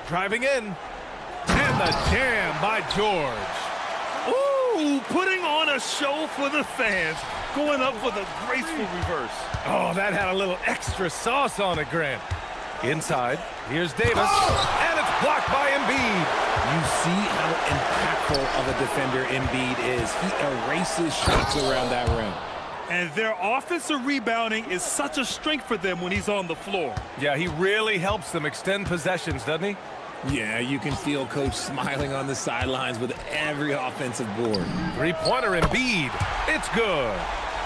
Driving in. And the jam by George. Ooh, putting on a show for the fans. Going up for the graceful reverse. Oh, that had a little extra sauce on it, Grant. Inside, here's Davis, and it's blocked by Embiid. You see how impactful of a defender Embiid is. He erases shots around that rim. And their offensive rebounding is such a strength for them when he's on the floor. Yeah, he really helps them extend possessions, doesn't he? Yeah, you can feel Coach smiling on the sidelines with every offensive board. 3-pointer Embiid. It's good.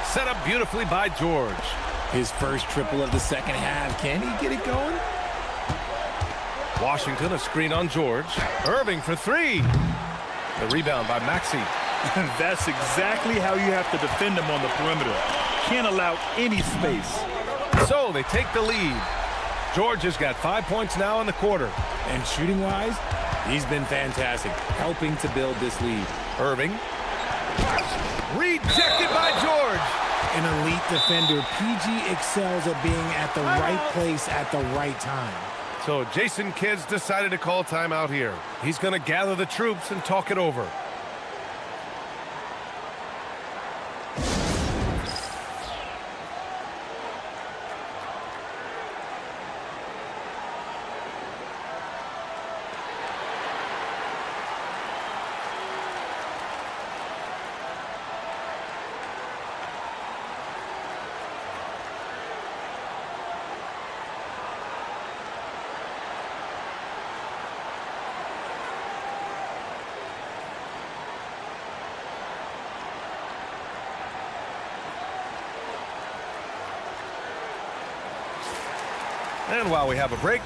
Set up beautifully by George. His first triple of the second half. Can he get it going? Washington, a screen on George. Irving for 3. The rebound by Maxey. That's exactly how you have to defend him on the perimeter. Can't allow any space. So they take the lead. George has got 5 points now in the quarter. And shooting-wise, he's been fantastic, helping to build this lead. Irving. Rejected by George. An elite defender. PG excels at being at the right place at the right time. So Jason Kidd's decided to call timeout here. He's going to gather the troops and talk it over. And while we have a break,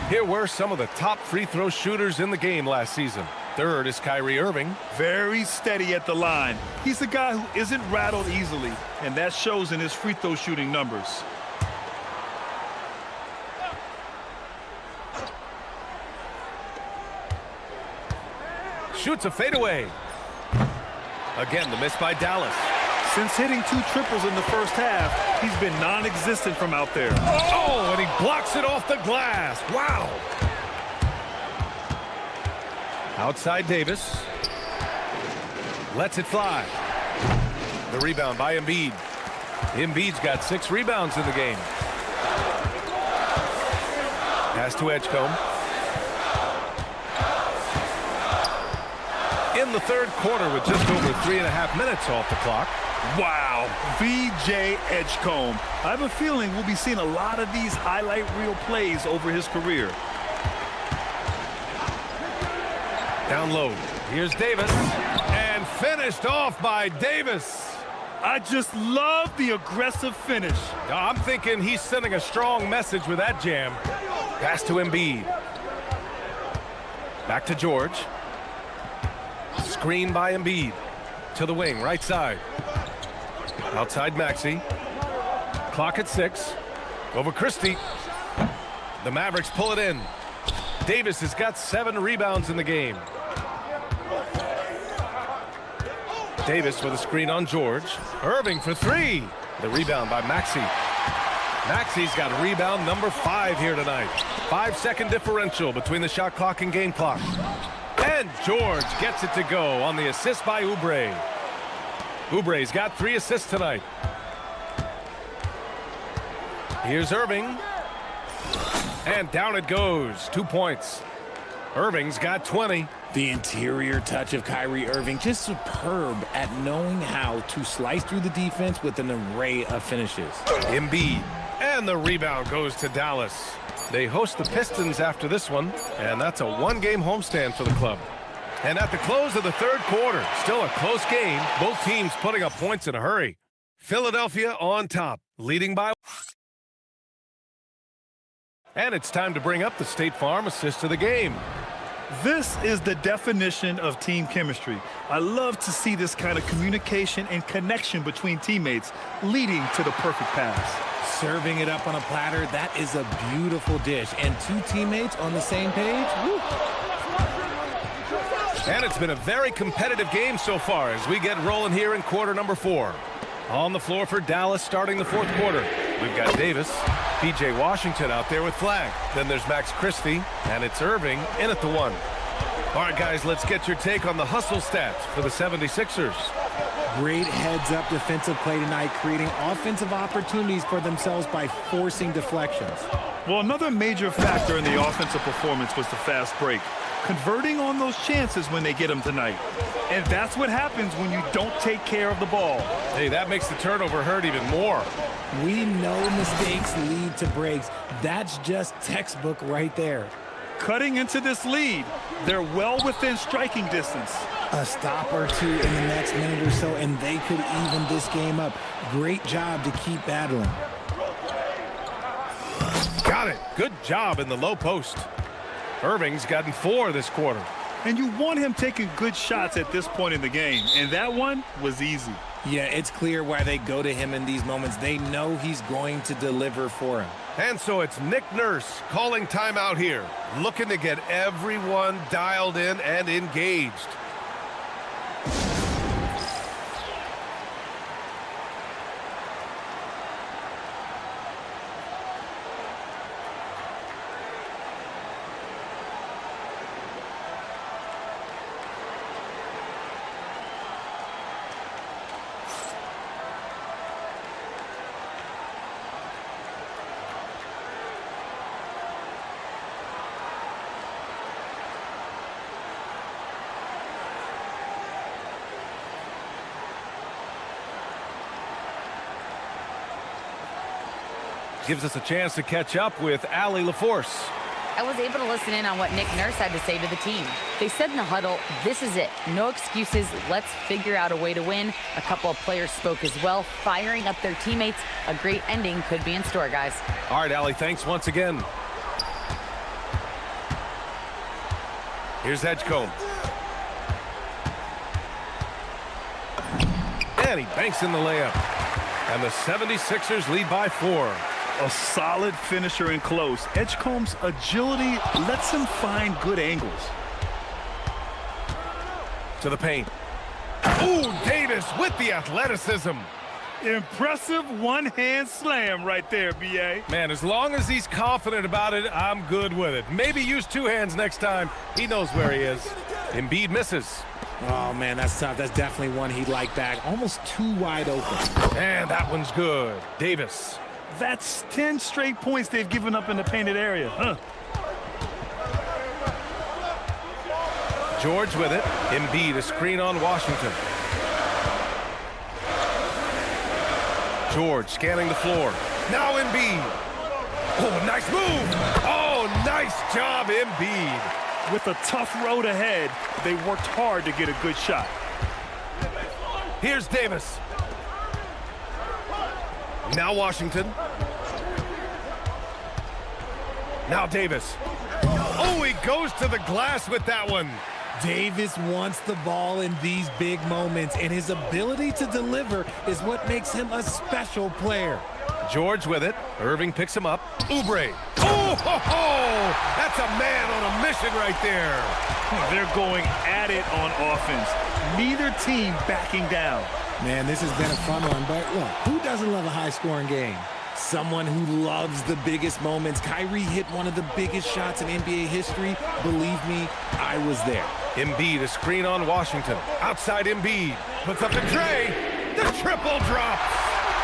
here were some of the top free throw shooters in the game last season. Third is Kyrie Irving. Very steady at the line. He's a guy who isn't rattled easily, and that shows in his free throw shooting numbers. Shoots a fadeaway. Again, the miss by Dallas. Since hitting 2 triples in the first half, he's been non-existent from out there. Oh, and he blocks it off the glass. Wow. Outside Davis. Lets it fly. The rebound by Embiid. Embiid's got 6 rebounds in the game. Pass to Edgecombe. In the third quarter with just over 3.5 minutes off the clock. Wow, VJ Edgecombe. I have a feeling we'll be seeing a lot of these highlight reel plays over his career. Down low. Here's Davis. And finished off by Davis. I just love the aggressive finish. I'm thinking he's sending a strong message with that jam. Pass to Embiid. Back to George. Screen by Embiid. To the wing, right side. Outside Maxey. Clock at 6. Over Christie. The Mavericks pull it in. Davis has got 7 rebounds in the game. Davis with a screen on George. Irving for 3. The rebound by Maxey. Maxey's got rebound number 5 here tonight. 5-second differential between the shot clock and game clock. And George gets it to go on the assist by Oubre. Oubre's got 3 assists tonight. Here's Irving. And down it goes. 2 points. Irving's got 20. The interior touch of Kyrie Irving, just superb at knowing how to slice through the defense with an array of finishes. Embiid. And the rebound goes to Dallas. They host the Pistons after this one, and that's a 1-game homestand for the club. And at the close of the 3rd quarter, still a close game, both teams putting up points in a hurry. Philadelphia on top, leading by... And it's time to bring up the State Farm assist of the game. This is the definition of team chemistry. I love to see this kind of communication and connection between teammates leading to the perfect pass. Serving it up on a platter, that is a beautiful dish. And 2 teammates on the same page. Woo. And it's been a very competitive game so far as we get rolling here in quarter number 4. On the floor for Dallas starting the 4th quarter. We've got Davis, P.J. Washington out there with flag. Then there's Max Christie, and it's Irving in at the 1. All right, guys, let's get your take on the hustle stats for the 76ers. Great heads-up defensive play tonight, creating offensive opportunities for themselves by forcing deflections. Well, another major factor in the offensive performance was the fast break. Converting on those chances when they get them tonight. And that's what happens when you don't take care of the ball. Hey, that makes the turnover hurt even more. We know mistakes lead to breaks. That's just textbook right there. Cutting into this lead, they're well within striking distance. A stop or 2 in the next minute or so, and they could even this game up. Great job to keep battling. Got it. Good job in the low post. Irving's gotten 4 this quarter. And you want him taking good shots at this point in the game, and that one was easy. Yeah, it's clear why they go to him in these moments. They know he's going to deliver for him. And so it's Nick Nurse calling timeout here, looking to get everyone dialed in and engaged. Gives us a chance to catch up with Allie LaForce. I was able to listen in on what Nick Nurse had to say to the team. They said in the huddle, this is it. No excuses. Let's figure out a way to win. A couple of players spoke as well, firing up their teammates. A great ending could be in store, guys. All right, Allie, thanks once again. Here's Edgecombe. And he banks in the layup. And the 76ers lead by 4. A solid finisher in close. Edgecombe's agility lets him find good angles. To the paint. Ooh, Davis with the athleticism. Impressive one-hand slam right there, B.A. Man, as long as he's confident about it, I'm good with it. Maybe use 2 hands next time. He knows where he is. Embiid misses. Oh, man, that's tough. That's definitely one he'd like back. Almost too wide open. And that one's good. Davis. That's 10 straight points they've given up in the painted area. Huh. George with it. Embiid, a screen on Washington. George scanning the floor. Now Embiid. Oh, nice move. Oh, nice job, Embiid. With a tough road ahead, they worked hard to get a good shot. Here's Davis. Now Washington. Now Davis. Oh, he goes to the glass with that one. Davis wants the ball in these big moments, and his ability to deliver is what makes him a special player. George with it. Irving picks him up. Oubre. Oh, ho, ho! That's a man on a mission right there. They're going at it on offense. Neither team backing down. Man, this has been a fun one, but look, who doesn't love a high-scoring game? Someone who loves the biggest moments. Kyrie hit one of the biggest shots in NBA history. Believe me, I was there. Embiid, a screen on Washington. Outside Embiid. Puts up the tray. The triple drop.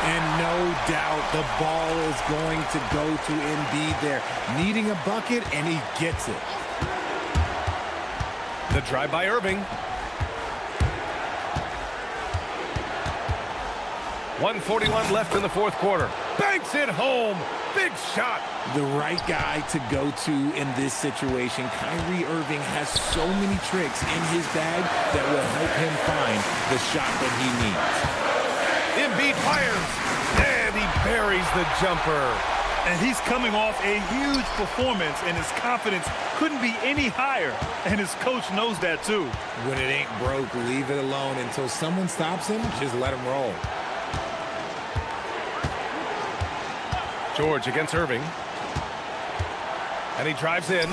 And no doubt the ball is going to go to Embiid there. Needing a bucket, and he gets it. The drive by Irving. 1:41 left in the fourth quarter. Banks it home. Big shot. The right guy to go to in this situation. Kyrie Irving has so many tricks in his bag that will help him find the shot that he needs. Embiid fires, and he buries the jumper. And he's coming off a huge performance, and his confidence couldn't be any higher. And his coach knows that too. When it ain't broke, leave it alone until someone stops him. Just let him roll. George against Irving. And he drives in.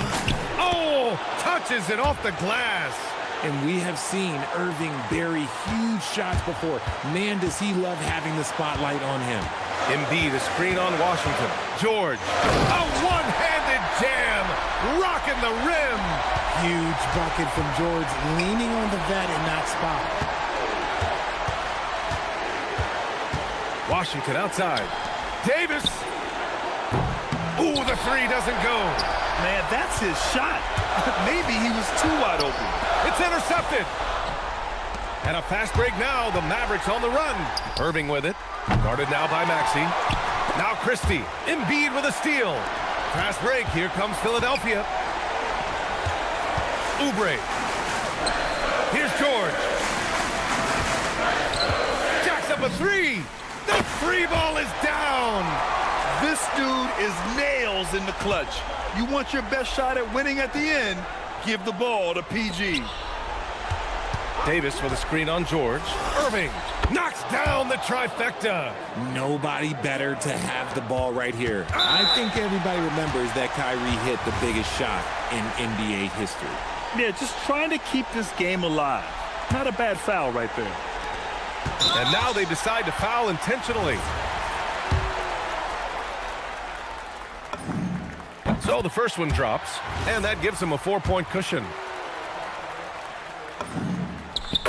Oh, touches it off the glass. And we have seen Irving bury huge shots before. Man, does he love having the spotlight on him. Embiid, a screen on Washington. George, a one-handed jam, rocking the rim. Huge bucket from George, leaning on the vet in that spot. Washington outside. Davis. Ooh, the three doesn't go. Man, that's his shot. Maybe he was too wide open. It's intercepted. And a fast break now. The Mavericks on the run. Irving with it. Guarded now by Maxey. Now Christie. Embiid with a steal. Fast break. Here comes Philadelphia. Oubre. Here's George. Jacks up a three. The free ball is down. This dude is nails in the clutch. You want your best shot at winning at the end, give the ball to PG. Davis with a screen on George. Irving knocks down the trifecta. Nobody better to have the ball right here. I think everybody remembers that Kyrie hit the biggest shot in NBA history. Yeah, just trying to keep this game alive. Not a bad foul right there. And now they decide to foul intentionally. So the first one drops, and that gives him a 4-point cushion.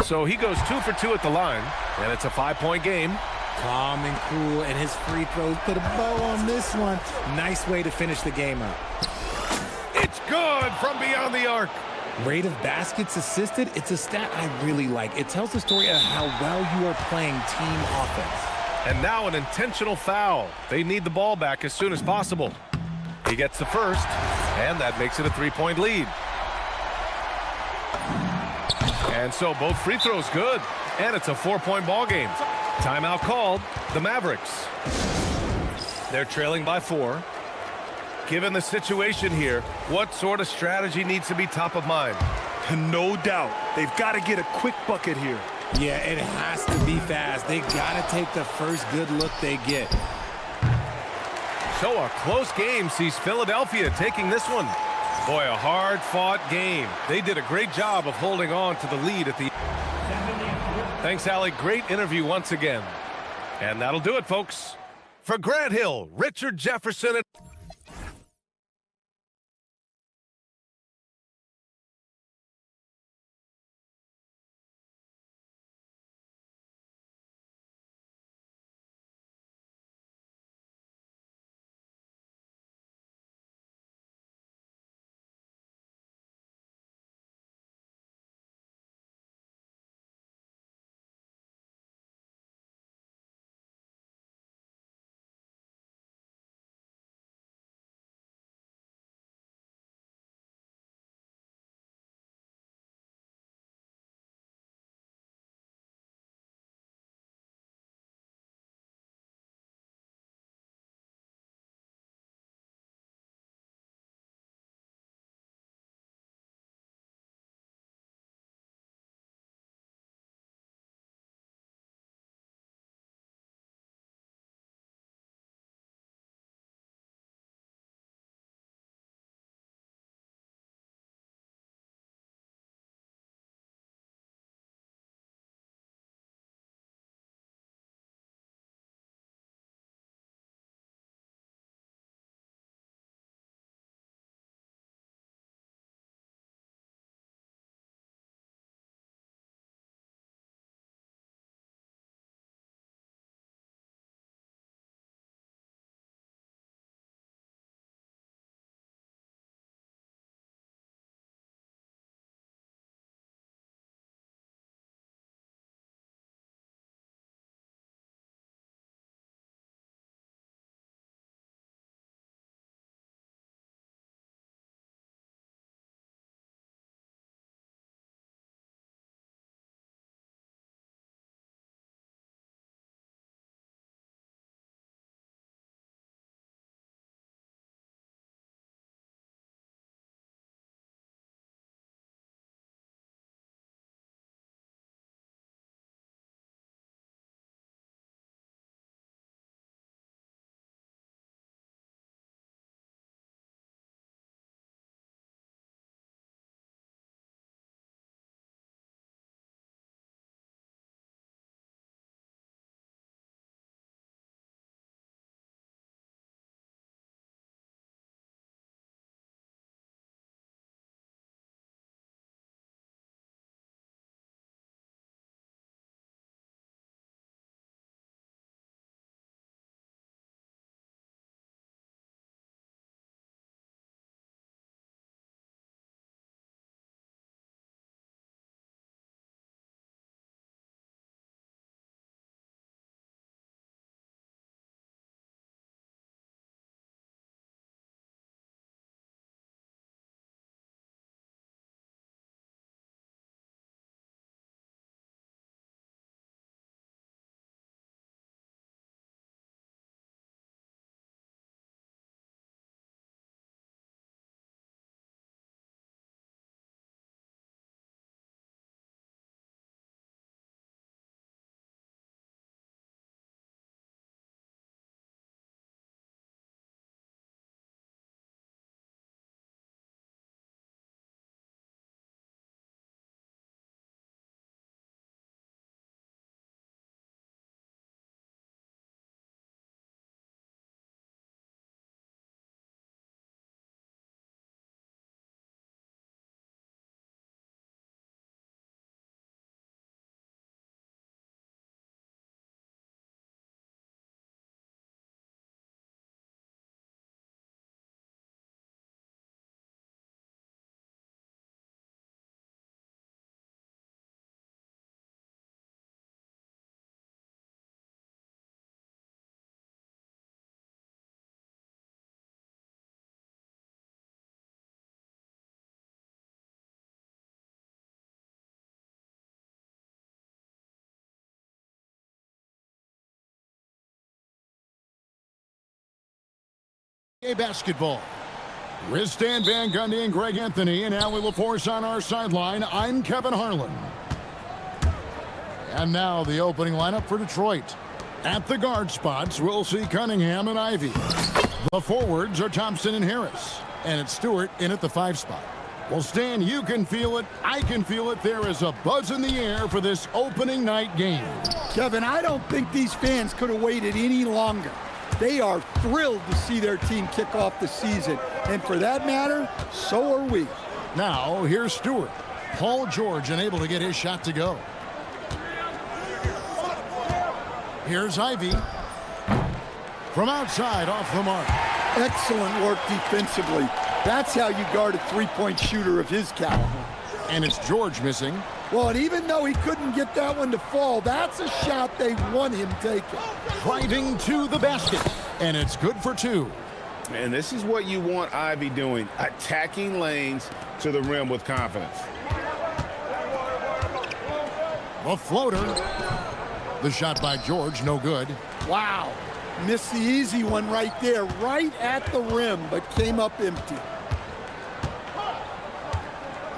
So he goes 2 for 2 at the line, and it's a 5-point game. Calm and cool, and his free throws put a bow on this one. Nice way to finish the game up. It's good from beyond the arc. Rate of baskets assisted, it's a stat I really like. It tells the story of how well you are playing team offense. And now an intentional foul. They need the ball back as soon as possible. He gets the first, and that makes it a 3-point lead. And so both free throws good, and it's a 4-point ball game. Timeout called, the Mavericks. They're trailing by 4. Given the situation here, what sort of strategy needs to be top of mind? No doubt. They've got to get a quick bucket here. Yeah, it has to be fast. They got to take the first good look they get. So a close game sees Philadelphia taking this one. Boy, a hard-fought game. They did a great job of holding on to the lead at the... Thanks, Allie. Great interview once again. And that'll do it, folks. For Grant Hill, Richard Jefferson, and... eBasketball. With Stan Van Gundy and Greg Anthony and Allie LaForce on our sideline, I'm Kevin Harlan. And now the opening lineup for Detroit. At the guard spots, we'll see Cunningham and Ivey. The forwards are Thompson and Harris. And it's Stewart in at the 5 spot. Well, Stan, you can feel it. I can feel it. There is a buzz in the air for this opening night game. Kevin, I don't think these fans could have waited any longer. They are thrilled to see their team kick off the season. And for that matter, so are we. Now, here's Stewart. Paul George unable to get his shot to go. Here's Ivey. From outside, off the mark. Excellent work defensively. That's how you guard a three-point shooter of his caliber. And it's George missing. Well, and even though he couldn't get that one to fall, that's a shot they want him taking. Driving to the basket. And it's good for 2. And this is what you want Ivey doing, attacking lanes to the rim with confidence. A floater. The shot by George, no good. Wow. Missed the easy one right there, right at the rim, but came up empty.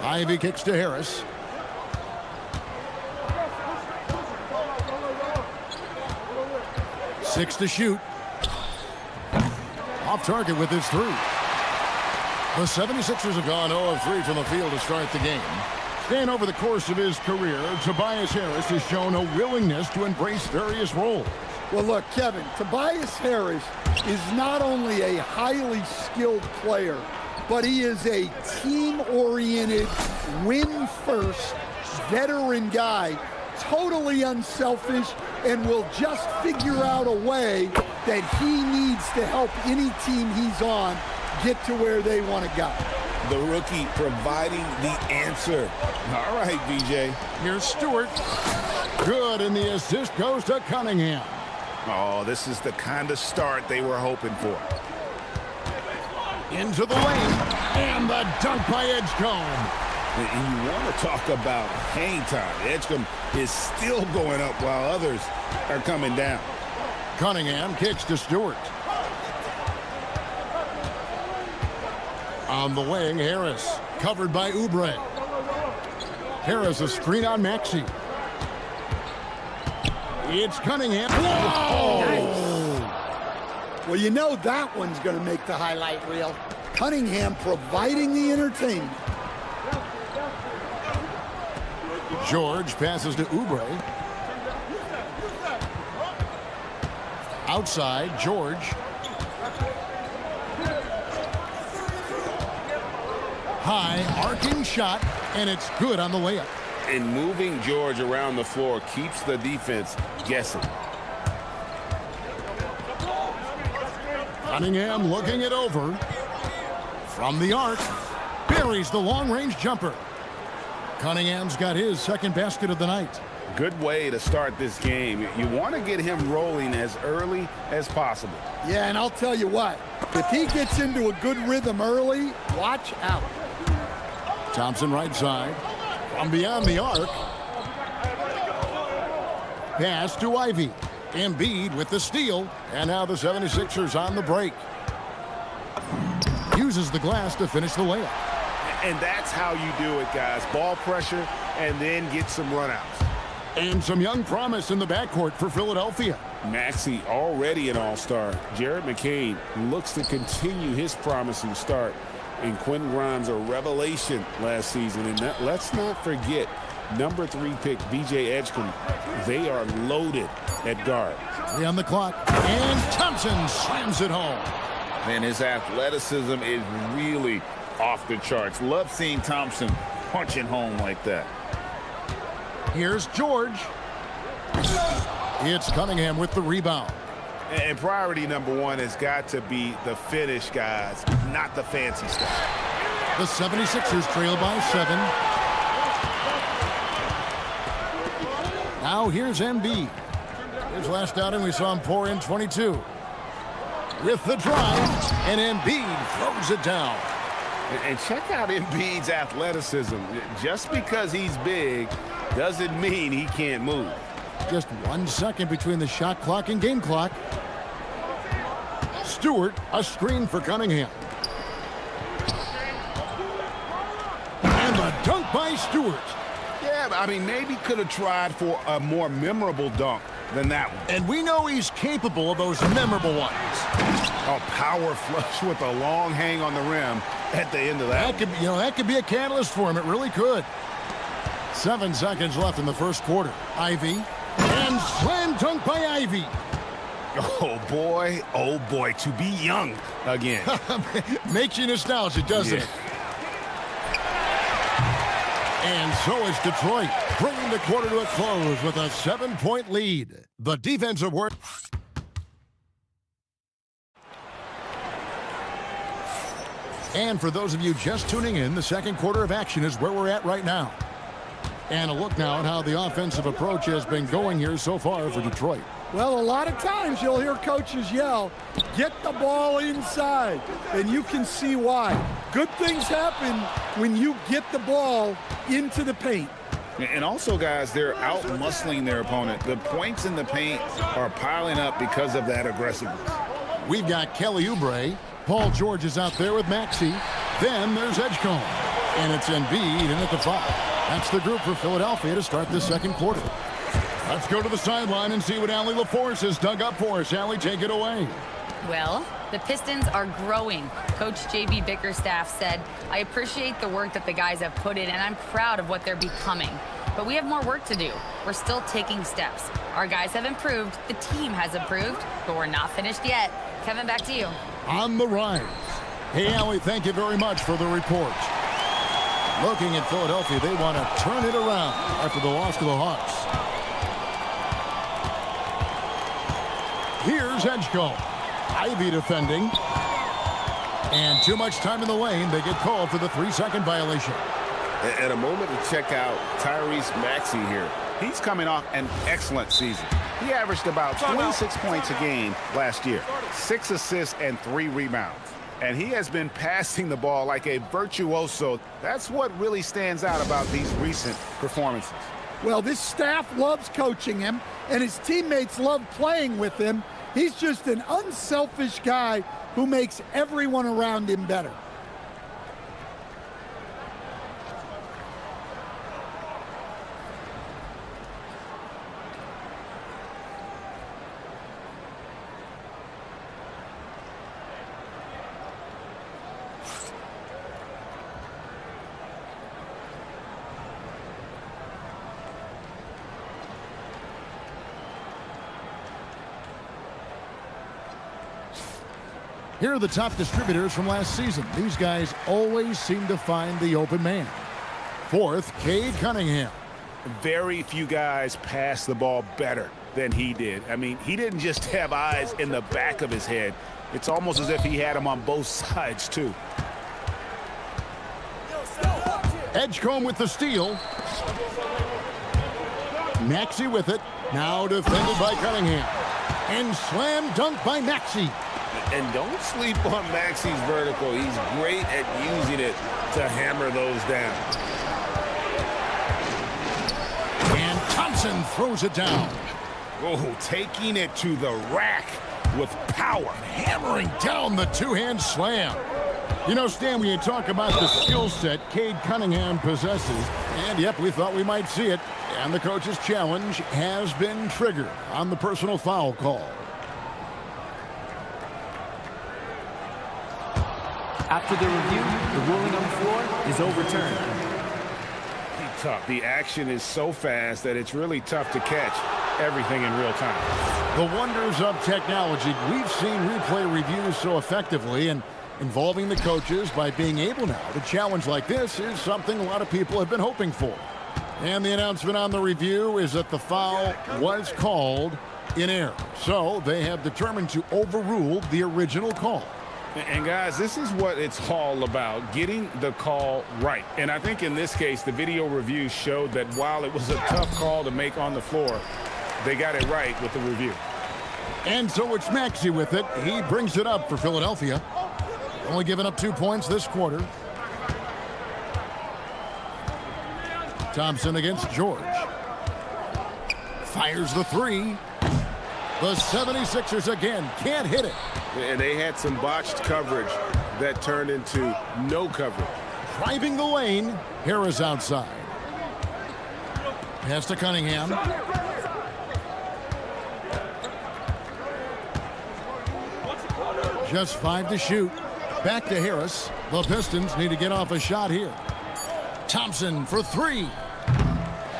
Ivey kicks to Harris. Six to shoot. Off target with his 3. The 76ers have gone 0 of 3 from the field to start the game. And over the course of his career, Tobias Harris has shown a willingness to embrace various roles. Well, look, Kevin, Tobias Harris is not only a highly skilled player, but he is a team-oriented, win-first, veteran guy, totally unselfish, and will just figure out a way that he needs to help any team he's on get to where they want to go. The rookie providing the answer. All right, BJ. Here's Stewart. Good, and the assist goes to Cunningham. Oh, this is the kind of start they were hoping for. Into the lane, and the dunk by Edgecombe. And you want to talk about hang time. Edgecombe is still going up while others are coming down. Cunningham kicks to Stewart. On the wing, Harris, covered by Oubre. Harris, a screen on Maxey. It's Cunningham. Whoa! Nice. Well, you know that one's going to make the highlight reel. Cunningham providing the entertainment. George passes to Oubre. Outside, George. High, arcing shot, and it's good on the layup. And moving George around the floor keeps the defense guessing. Cunningham looking it over. From the arc, buries the long-range jumper. Cunningham's got his second basket of the night. Good way to start this game. You want to get him rolling as early as possible. Yeah, and I'll tell you what, if he gets into a good rhythm early, watch out. Thompson right side. From beyond the arc. Pass to Ivey. Embiid with the steal. And now the 76ers on the break. Uses the glass to finish the layup. And that's how you do it, guys. Ball pressure and then get some runouts. And some young promise in the backcourt for Philadelphia. Maxey already an all-star. Jared McCain looks to continue his promising start. And Quentin Grimes, a revelation last season. And let's not forget, number 3 pick, B.J. Edgecombe. They are loaded at guard. 3 on the clock. And Thompson slams it home. Man, his athleticism is really off the charts. Love seeing Thompson punching home like that. Here's George. It's Cunningham with the rebound. And priority number 1 has got to be the finish, guys, not the fancy stuff. The 76ers trail by 7. Now here's Embiid. His last outing, we saw him pour in 22. With the drive, and Embiid throws it down. And check out Embiid's athleticism. Just because he's big doesn't mean he can't move. Just 1 second between the shot clock and game clock. Stewart, a screen for Cunningham. And the dunk by Stewart. Yeah, I mean, maybe could have tried for a more memorable dunk than that one. And we know he's capable of those memorable ones. A power flush with a long hang on the rim at the end of that. That could be a catalyst for him. It really could. 7 seconds left in the first quarter. Ivy. And slam dunk by Ivy. Oh boy, to be young again. Makes you nostalgic, doesn't it? And so is Detroit, bringing the quarter to a close with a 7-point lead. The defensive work. And for those of you just tuning in, the second quarter of action is where we're at right now. And a look now at how the offensive approach has been going here so far for Detroit. Well, a lot of times you'll hear coaches yell, get the ball inside, and you can see why. Good things happen when you get the ball into the paint. And also, guys, they're out-muscling their opponent. The points in the paint are piling up because of that aggressiveness. We've got Kelly Oubre. Paul George is out there with Maxey. Then there's Edgecombe. And it's Embiid in at the 5. That's the group for Philadelphia to start the second quarter. Let's go to the sideline and see what Allie LaForce has dug up for us. Allie, take it away. Well, the Pistons are growing. Coach J.B. Bickerstaff said, I appreciate the work that the guys have put in, and I'm proud of what they're becoming. But we have more work to do. We're still taking steps. Our guys have improved. The team has improved, but we're not finished yet. Kevin, back to you. On the rise. Hey, Allie, thank you very much for the report. Looking at Philadelphia, they want to turn it around after the loss to the Hawks. Here's Edgecombe. Ivy defending. And too much time in the lane. They get called for the 3-second violation. And a moment to check out Tyrese Maxey here. He's coming off an excellent season. He averaged about 26 points a game last year, 6 assists and 3 rebounds. And he has been passing the ball like a virtuoso. That's what really stands out about these recent performances. Well, this staff loves coaching him, and his teammates love playing with him. He's just an unselfish guy who makes everyone around him better. Here are the top distributors from last season. These guys always seem to find the open man. 4th, Cade Cunningham. Very few guys pass the ball better than he did. I mean, he didn't just have eyes in the back of his head. It's almost as if he had them on both sides, too. Edgecombe with the steal. Maxey with it. Now defended by Cunningham. And slam dunk by Maxey. And don't sleep on Maxey's vertical. He's great at using it to hammer those down. And Thompson throws it down. Oh, taking it to the rack with power. Hammering down the two-hand slam. You know, Stan, when you talk about the skill set Cade Cunningham possesses, and yep, we thought we might see it, and the coach's challenge has been triggered on the personal foul call. After the review, the ruling on the floor is overturned. Tough. The action is so fast that it's really tough to catch everything in real time. The wonders of technology. We've seen replay reviews so effectively, and involving the coaches by being able now to challenge like this is something a lot of people have been hoping for. And the announcement on the review is that the foul was called in error. So they have determined to overrule the original call. And guys, this is what it's all about, getting the call right. And I think in this case, the video review showed that while it was a tough call to make on the floor, they got it right with the review. And so it's Maxey with it. He brings it up for Philadelphia. Only giving up 2 points this quarter. Thompson against George. Fires the 3. The 76ers again can't hit it. And they had some botched coverage that turned into no coverage. Driving the lane. Harris outside. Pass to Cunningham. Just 5 to shoot. Back to Harris. The Pistons need to get off a shot here. Thompson for 3.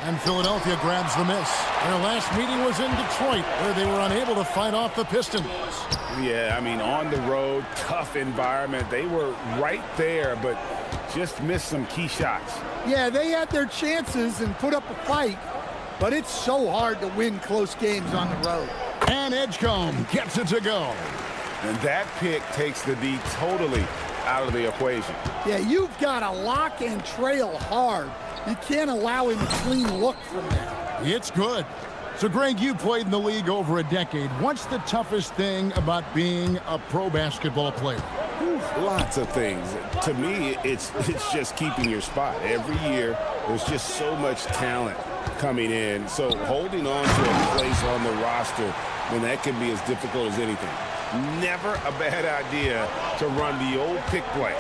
And Philadelphia grabs the miss. Their last meeting was in Detroit, where they were unable to fight off the Pistons. Yeah, I mean, on the road, tough environment. They were right there, but just missed some key shots. Yeah, they had their chances and put up a fight, but it's so hard to win close games on the road. And Edgecombe gets it to go. And that pick takes the D totally out of the equation. Yeah, you've got to lock and trail hard. You can't allow him a clean look from that. It's good. So, Greg, you played in the league over a decade. What's the toughest thing about being a pro basketball player? Lots of things. To me, it's just keeping your spot. Every year, there's just so much talent coming in. So holding on to a place on the roster, when that can be as difficult as anything. Never a bad idea to run the old pick play.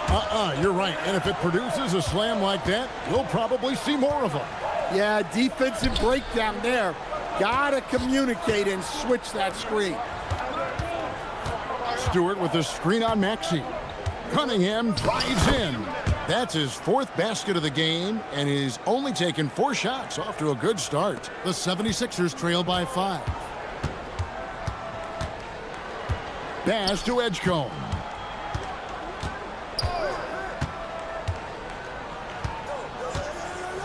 You're right. And if it produces a slam like that, we'll probably see more of them. Yeah, defensive breakdown there. Gotta communicate and switch that screen. Stewart with the screen on Maxey. Cunningham drives in. That's his 4th basket of the game, and he's only taken 4 shots. Off to a good start. The 76ers trail by 5. Pass to Edgecombe.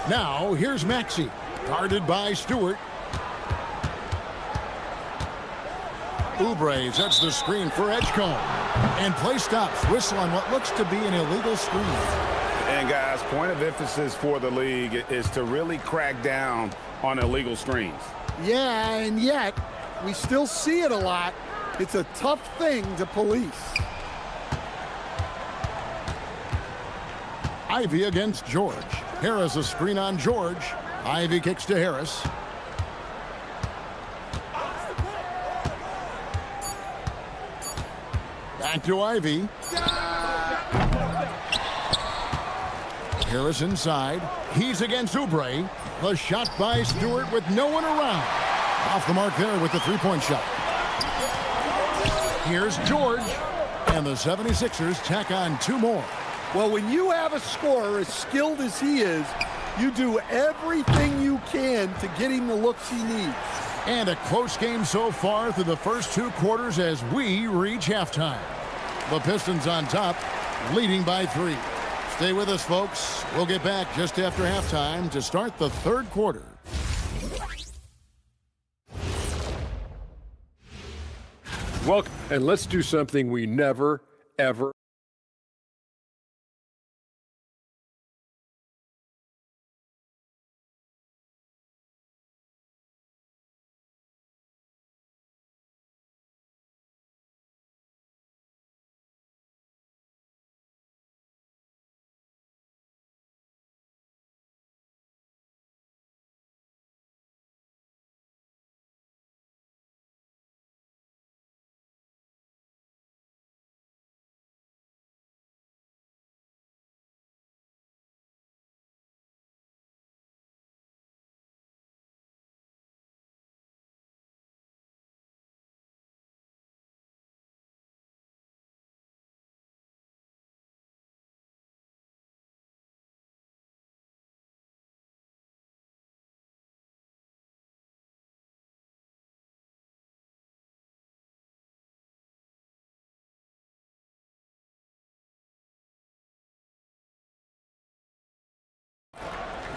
Now, here's Maxey. Guarded by Stewart. Oubre sets the screen for Edgecombe. And play stops. Whistle on what looks to be an illegal screen. And, guys, point of emphasis for the league is to really crack down on illegal screens. Yeah, and yet, we still see it a lot. It's a tough thing to police. Ivy against George. Harris a screen on George. Ivy kicks to Harris. Back to Ivy. Harris inside. He's against Oubre. The shot by Stewart with no one around. Off the mark there with the 3-point shot. Here's George. And the 76ers tack on 2 more. Well, when you have a scorer as skilled as he is, you do everything you can to get him the looks he needs. And a close game so far through the first 2 quarters as we reach halftime. The Pistons on top, leading by 3. Stay with us, folks. We'll get back just after halftime to start the 3rd quarter. Welcome, and let's do something we never, ever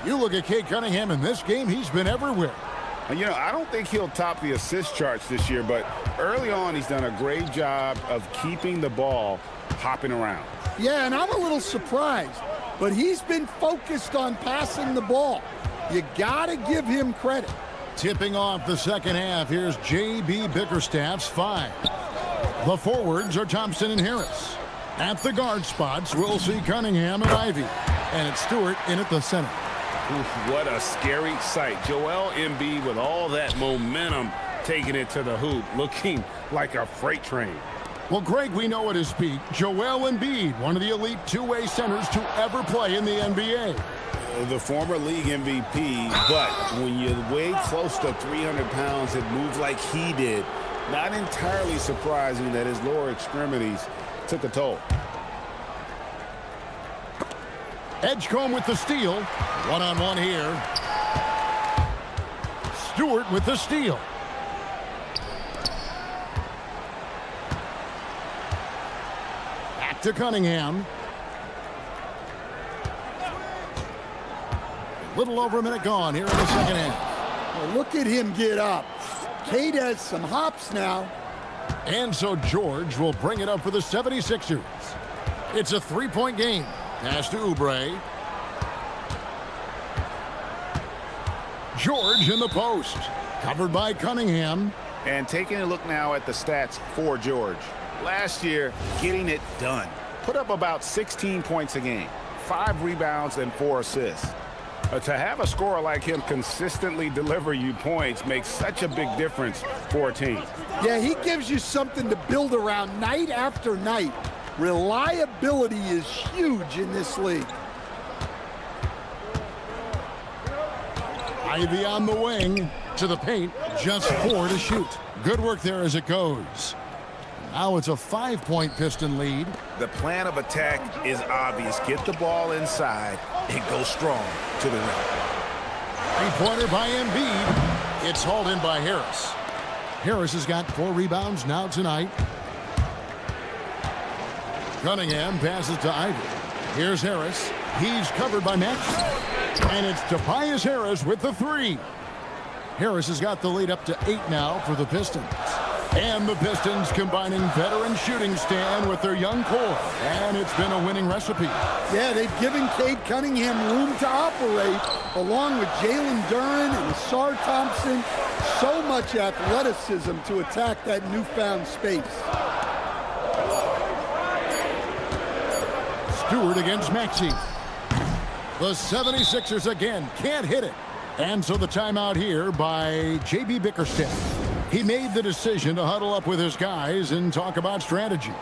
You look at Cade Cunningham in this game, he's been everywhere. You know, I don't think he'll top the assist charts this year, but early on he's done a great job of keeping the ball hopping around. Yeah, and I'm a little surprised, but he's been focused on passing the ball. You got to give him credit. Tipping off the second half, here's J.B. Bickerstaff's 5. The forwards are Thompson and Harris. At the guard spots, we'll see Cunningham and Ivy. And it's Stewart in at the center. Oof, what a scary sight. Joel Embiid with all that momentum taking it to the hoop, looking like a freight train. Well, Greg, we know at his peak, Joel Embiid, one of the elite two-way centers to ever play in the NBA. The former league MVP, but when you weigh close to 300 pounds and move like he did, not entirely surprising that his lower extremities took a toll. Edgecombe with the steal. One-on-one here. Stewart with the steal. Back to Cunningham. A little over a minute gone here in the second half. Well, look at him get up. Cade has some hops now. And so George will bring it up for the 76ers. It's a three-point game. Pass to Oubre. George in the post. Covered by Cunningham. And taking a look now at the stats for George. Last year, getting it done. Put up about 16 points a game, 5 rebounds and 4 assists. To have a scorer like him consistently deliver you points makes such a big difference for a team. Yeah, he gives you something to build around night after night. Reliability is huge in this league. Ivy on the wing to the paint, just 4 to shoot. Good work there as it goes. Now it's a 5-point Piston lead. The plan of attack is obvious. Get the ball inside and go strong to the rim. Three-pointer by Embiid. It's hauled in by Harris. Harris has got 4 rebounds now tonight. Cunningham passes to Ivy. Here's Harris. He's covered by Max. And it's Tobias Harris with the 3. Harris has got the lead up to 8 now for the Pistons. And the Pistons combining veteran shooting stand with their young core. And it's been a winning recipe. Yeah, they've given Cade Cunningham room to operate, along with Jalen Duren and Asar Thompson. So much athleticism to attack that newfound space. Stewart against Maxey. The 76ers again can't hit it. And so the timeout here by J.B. Bickerstaff. He made the decision to huddle up with his guys and talk about strategy.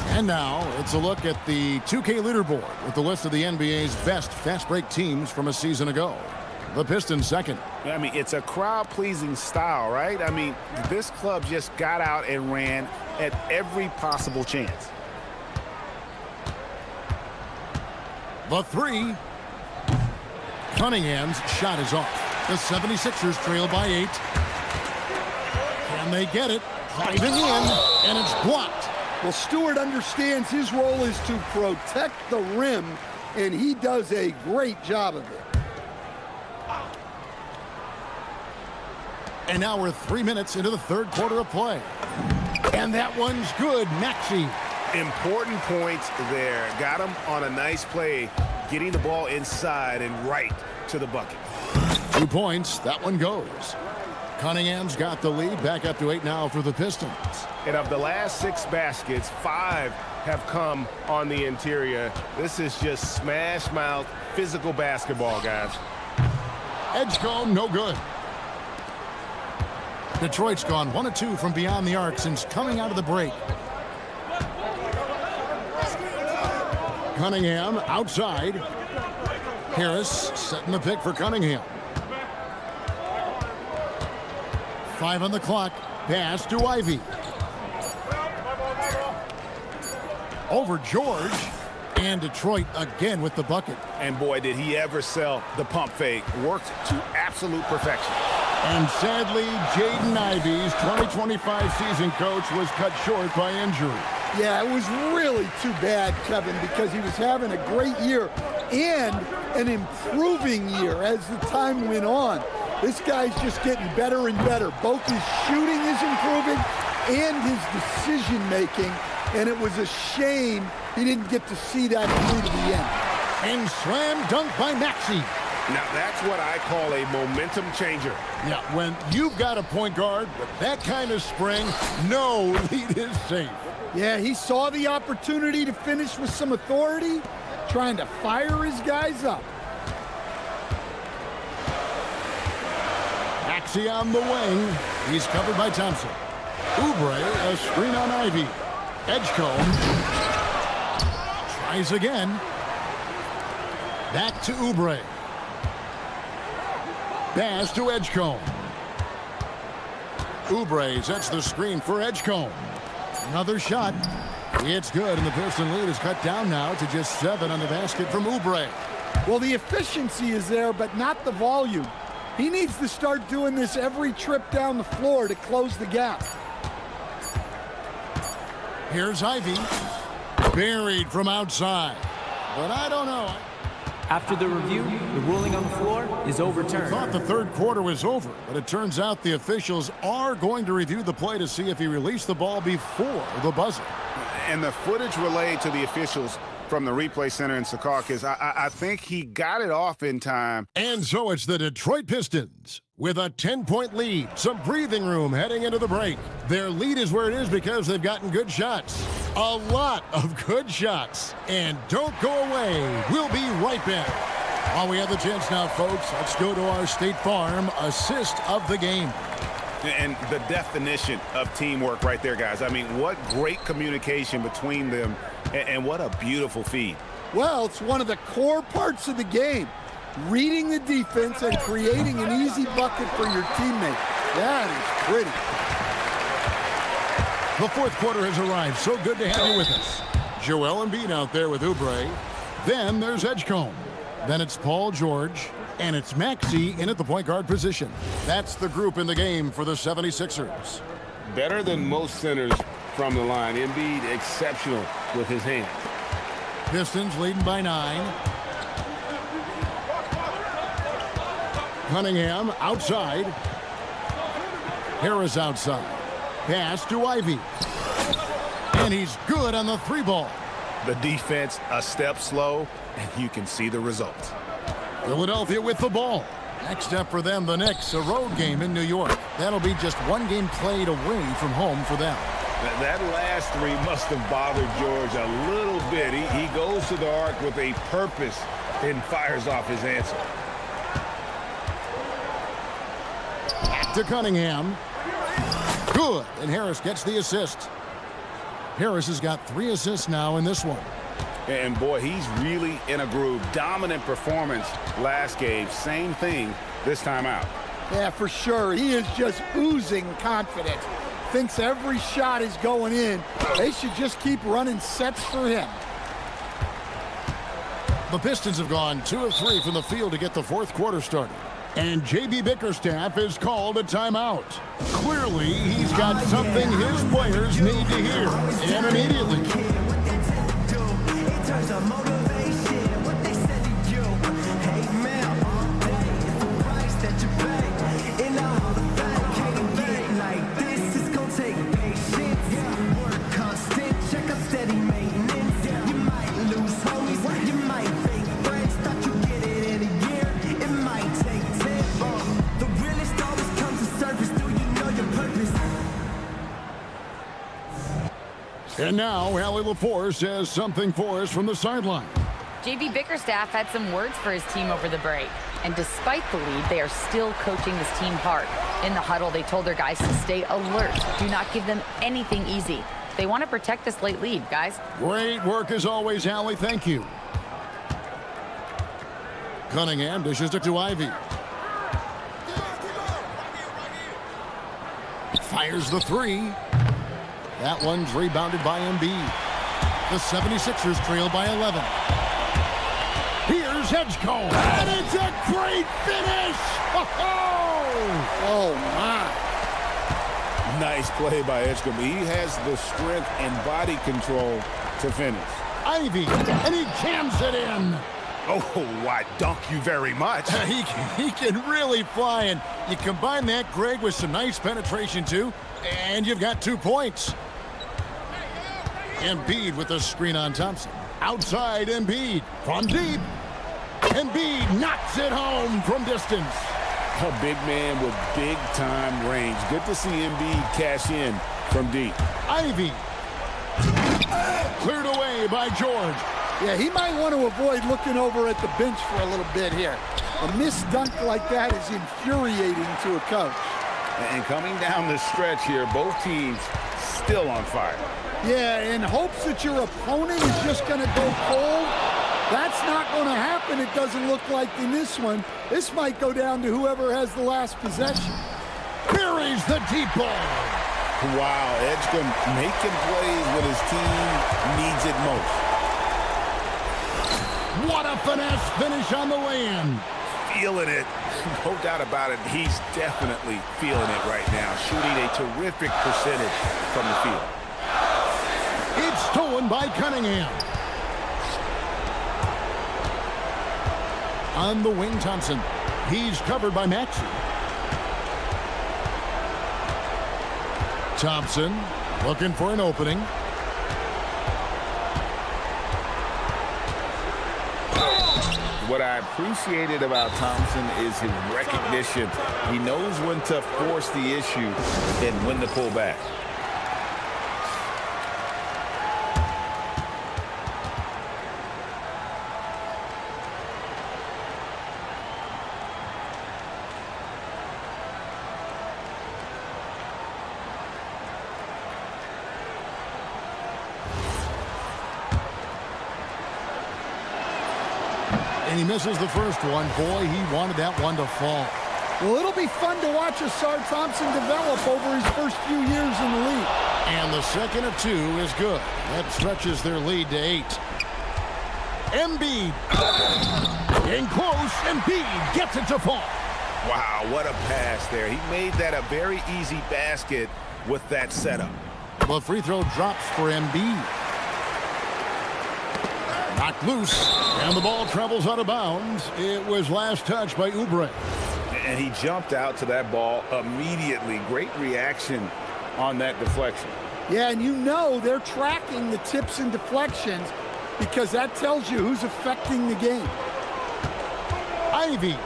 And now it's a look at the 2K leaderboard with the list of the NBA's best fast break teams from a season ago. The Pistons second. I mean, it's a crowd-pleasing style, right? I mean, this club just got out and ran at every possible chance. The 3. Cunningham's shot is off. The 76ers trail by 8. Can they get it? Driving in, and it's blocked. Well, Stewart understands his role is to protect the rim, and he does a great job of it. And now we're 3 minutes into the third quarter of play. And that one's good. Maxey. Important points there. Got him on a nice play, getting the ball inside and right to the bucket. 2 points. That one goes. Cunningham's got the lead, back up to 8 now for the Pistons. And of the last 6 baskets, 5 have come on the interior. This is just smash mouth physical basketball, guys. Edgecombe, no good. Detroit's gone 1 of 2 from beyond the arc since coming out of the break. Cunningham outside. Harris setting the pick for Cunningham. 5 on the clock. Pass to Ivy. Over George. And Detroit again with the bucket. And boy, did he ever sell the pump fake. Worked to absolute perfection. And sadly, Jaden Ivey's 2025 season coach was cut short by injury. Yeah, it was really too bad, Kevin, because he was having a great year and an improving year as the time went on. This guy's just getting better and better. Both his shooting is improving and his decision-making, and it was a shame he didn't get to see that through to the end. And slam dunk by Maxey. Now, that's what I call a momentum changer. Yeah, when you've got a point guard with that kind of spring, no lead is safe. Yeah, he saw the opportunity to finish with some authority, trying to fire his guys up. Maxey on the wing. He's covered by Thompson. Oubre, a screen on Ivy. Edgecombe. Tries again. Back to Oubre. Pass to Edgecombe. Oubre sets the screen for Edgecombe. Another shot. It's good, and the Piston lead is cut down now to just 7 on the basket from Oubre. Well, the efficiency is there, but not the volume. He needs to start doing this every trip down the floor to close the gap. Here's Ivy. Buried from outside. But I don't know. After the review, the ruling on the floor is overturned. I thought the third quarter was over, but it turns out the officials are going to review the play to see if he released the ball before the buzzer. And the footage relayed to the officials from the replay center in Secaucus, I think he got it off in time. And so it's the Detroit Pistons with a 10-point lead. Some breathing room heading into the break. Their lead is where it is because they've gotten good shots. A lot of good shots. And don't go away. We'll be right back. While we have the chance now, folks, let's go to our State Farm assist of the game. And the definition of teamwork right there, guys. I mean, what great communication between them, and what a beautiful feed. Well, it's one of the core parts of the game. Reading the defense and creating an easy bucket for your teammate. That is pretty. The fourth quarter has arrived. So good to have you with us. Joel Embiid out there with Oubre. Then there's Edgecombe. Then it's Paul George. And it's Maxey in at the point guard position. That's the group in the game for the 76ers. Better than most centers from the line. Embiid exceptional with his hands. Pistons leading by 9. Cunningham outside. Harris outside. Pass to Ivy. And he's good on the 3-ball. The defense a step slow, and you can see the results. Philadelphia with the ball. Next up for them, the Knicks, a road game in New York. That'll be just one game played away from home for them. That last three must have bothered George a little bit. He goes to the arc with a purpose and fires off his answer. Back to Cunningham. Good, and Harris gets the assist. Harris has got 3 assists now in this one. And boy, he's really in a groove. Dominant performance last game. Same thing this time out. Yeah, for sure. He is just oozing confidence. Thinks every shot is going in. They should just keep running sets for him. The Pistons have gone 2 of 3 from the field to get the fourth quarter started. And J.B. Bickerstaff has called a timeout. Clearly, he's got something his players need to hear. And immediately. And now, Allie LaForce has something for us from the sideline. J.B. Bickerstaff had some words for his team over the break. And despite the lead, they are still coaching this team hard. In the huddle, they told their guys to stay alert. Do not give them anything easy. They want to protect this late lead, guys. Great work as always, Allie. Thank you. Cunningham dishes it to Ivy. Fires the 3. That one's rebounded by Embiid. The 76ers trail by 11. Here's Edgecombe. And it's a great finish! Oh, my. Nice play by Edgecombe. He has the strength and body control to finish. Ivy, and he jams it in. Oh, why, dunk you very much. he can really fly, and you combine that, Greg, with some nice penetration, too, and you've got 2 points. Embiid with the screen on Thompson. Outside, Embiid from deep. Embiid knocks it home from distance. A big man with big-time range. Good to see Embiid cash in from deep. Ivy. Cleared away by George. Yeah, he might want to avoid looking over at the bench for a little bit here. A missed dunk like that is infuriating to a coach. And coming down the stretch here, both teams still on fire. Yeah, in hopes that your opponent is just going to go cold. That's not going to happen, it doesn't look like in this one. This might go down to whoever has the last possession. Buries the deep ball. Wow, Edgecombe making plays when his team needs it most. What a finesse finish on the lay-in. Feeling it. No doubt about it. He's definitely feeling it right now. Shooting a terrific percentage from the field. It's stolen by Cunningham. On the wing, Thompson. He's covered by Maxey. Thompson looking for an opening. What I appreciated about Thompson is his recognition. He knows when to force the issue and when to pull back. And he misses the first one. Boy, he wanted that one to fall. Well, it'll be fun to watch Asar Thompson develop over his first few years in the league. And the second of 2 is good. That stretches their lead to 8. Embiid. In close, Embiid gets it to fall. Wow, what a pass there. He made that a very easy basket with that setup. The free throw drops for Embiid. Knocked loose, and the ball travels out of bounds. It was last touched by Oubre. And he jumped out to that ball immediately. Great reaction on that deflection. Yeah, and you know they're tracking the tips and deflections because that tells you who's affecting the game. Ivy.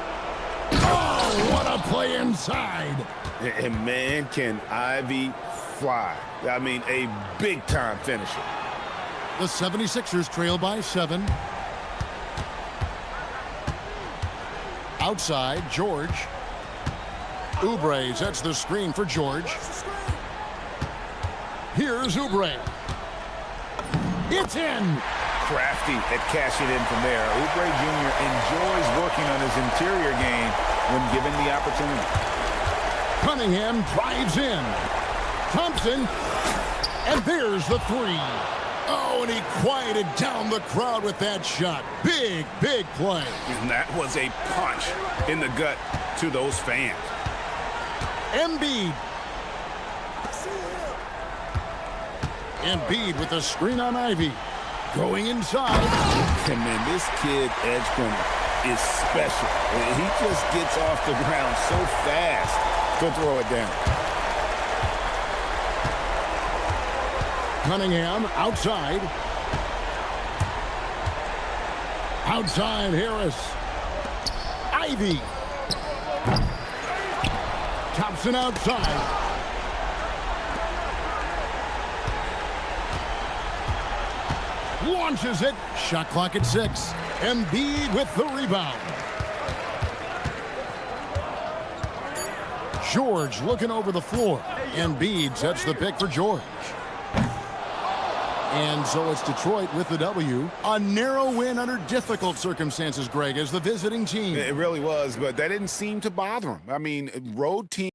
Oh, what a play inside. And man, can Ivy fly. I mean, a big-time finisher. The 76ers trail by 7. Outside, George. Oubre sets the screen for George. Here's Oubre. It's in. Crafty at cashing in from there. Oubre Jr. enjoys working on his interior game when given the opportunity. Cunningham drives in. Thompson. And there's the 3. Oh, and he quieted down the crowd with that shot. Big, big play. And that was a punch in the gut to those fans. Embiid. Embiid with the screen on Ivy. Going inside. And man, this kid, Edgecombe, is special. He just gets off the ground so fast to throw it down. Cunningham outside. Outside Harris. Ivy. Thompson outside. Launches it. Shot clock at 6. Embiid with the rebound. George looking over the floor. Embiid sets the pick for George. And so it's Detroit with the W. A narrow win under difficult circumstances, Greg, as the visiting team. It really was, but that didn't seem to bother him. I mean, road team.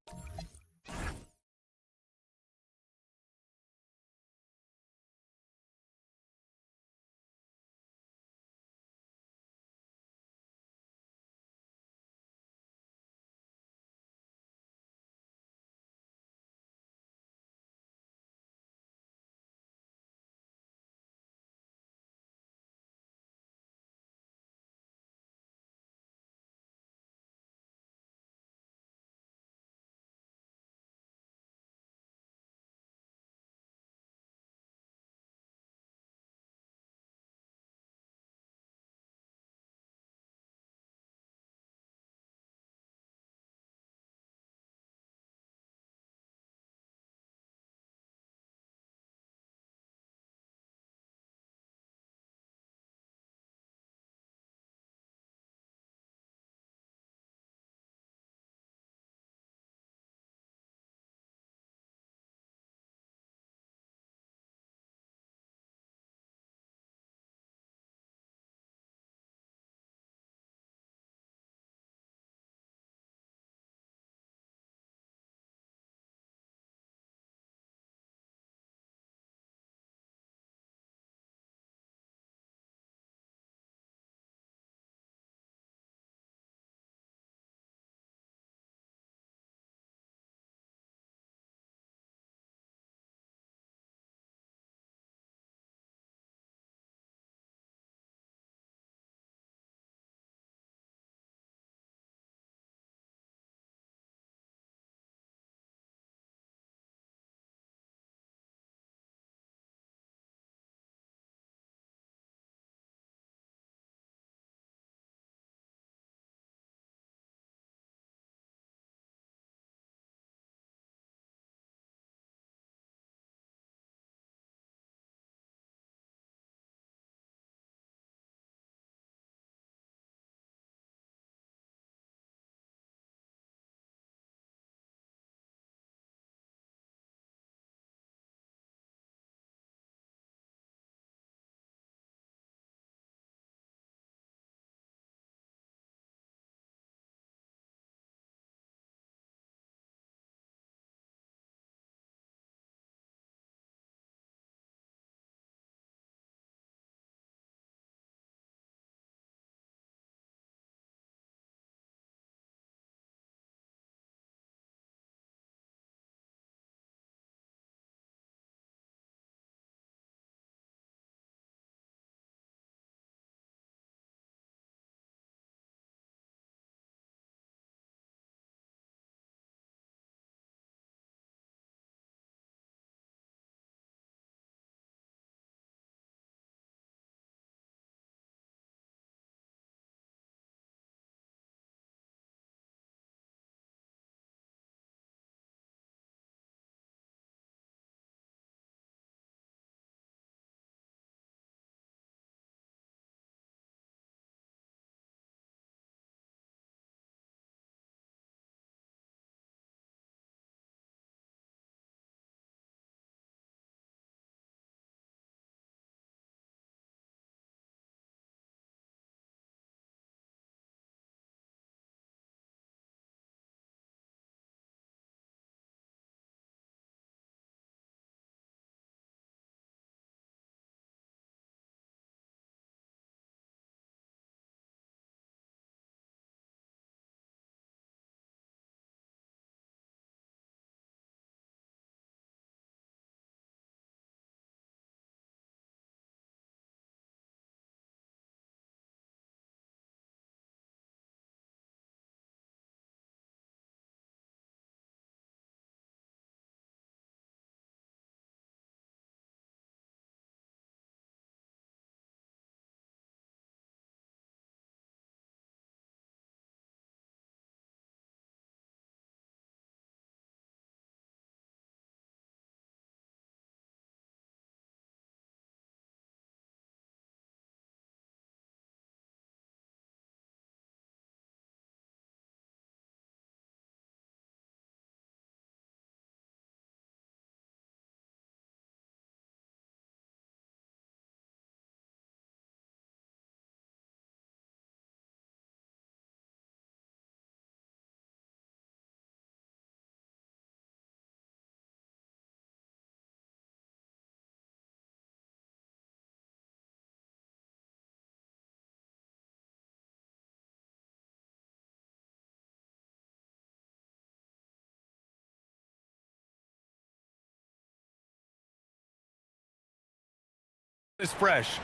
Is fresh.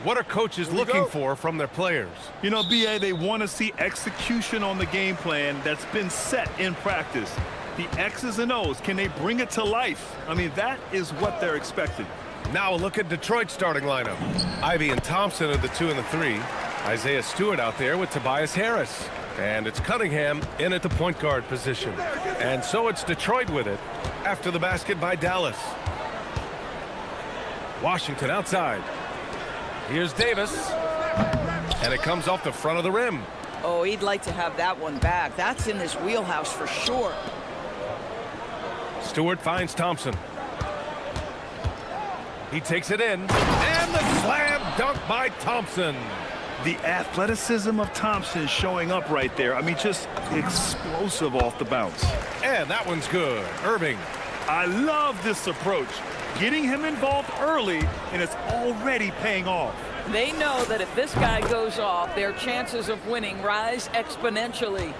What are coaches looking for from their players? You know, BA, they want to see execution on the game plan that's been set in practice. The X's and O's, can they bring it to life? I mean, that is what they're expecting. Now a look at Detroit's starting lineup. Ivy and Thompson are the 2 and the 3. Isaiah Stewart out there with Tobias Harris. And it's Cunningham in at the point guard position. And so it's Detroit with it after the basket by Dallas. Washington outside. Here's Davis. And it comes off the front of the rim. Oh, he'd like to have that one back. That's in his wheelhouse for sure. Stewart finds Thompson. He takes it in. And the slam dunk by Thompson. The athleticism of Thompson showing up right there. I mean, just explosive off the bounce. And that one's good. Irving. I love this approach. Getting him involved early, and it's already paying off. They know that if this guy goes off, their chances of winning rise exponentially.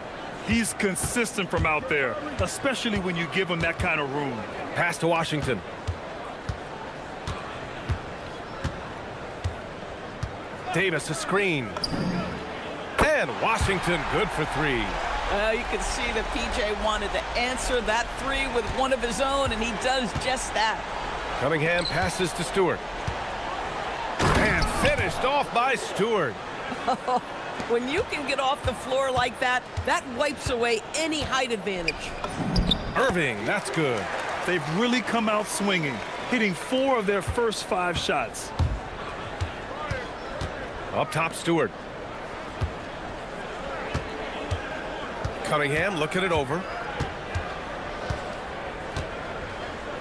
He's consistent from out there, especially when you give him that kind of room. Pass to Washington. Davis a screen. And Washington good for 3. You can see that PJ wanted to answer that 3 with one of his own, and he does just that. Cunningham passes to Stewart. And finished off by Stewart. When you can get off the floor like that, that wipes away any height advantage. Irving, that's good. They've really come out swinging, hitting 4 of their first 5 shots. Up top, Stewart. Cunningham looking it over.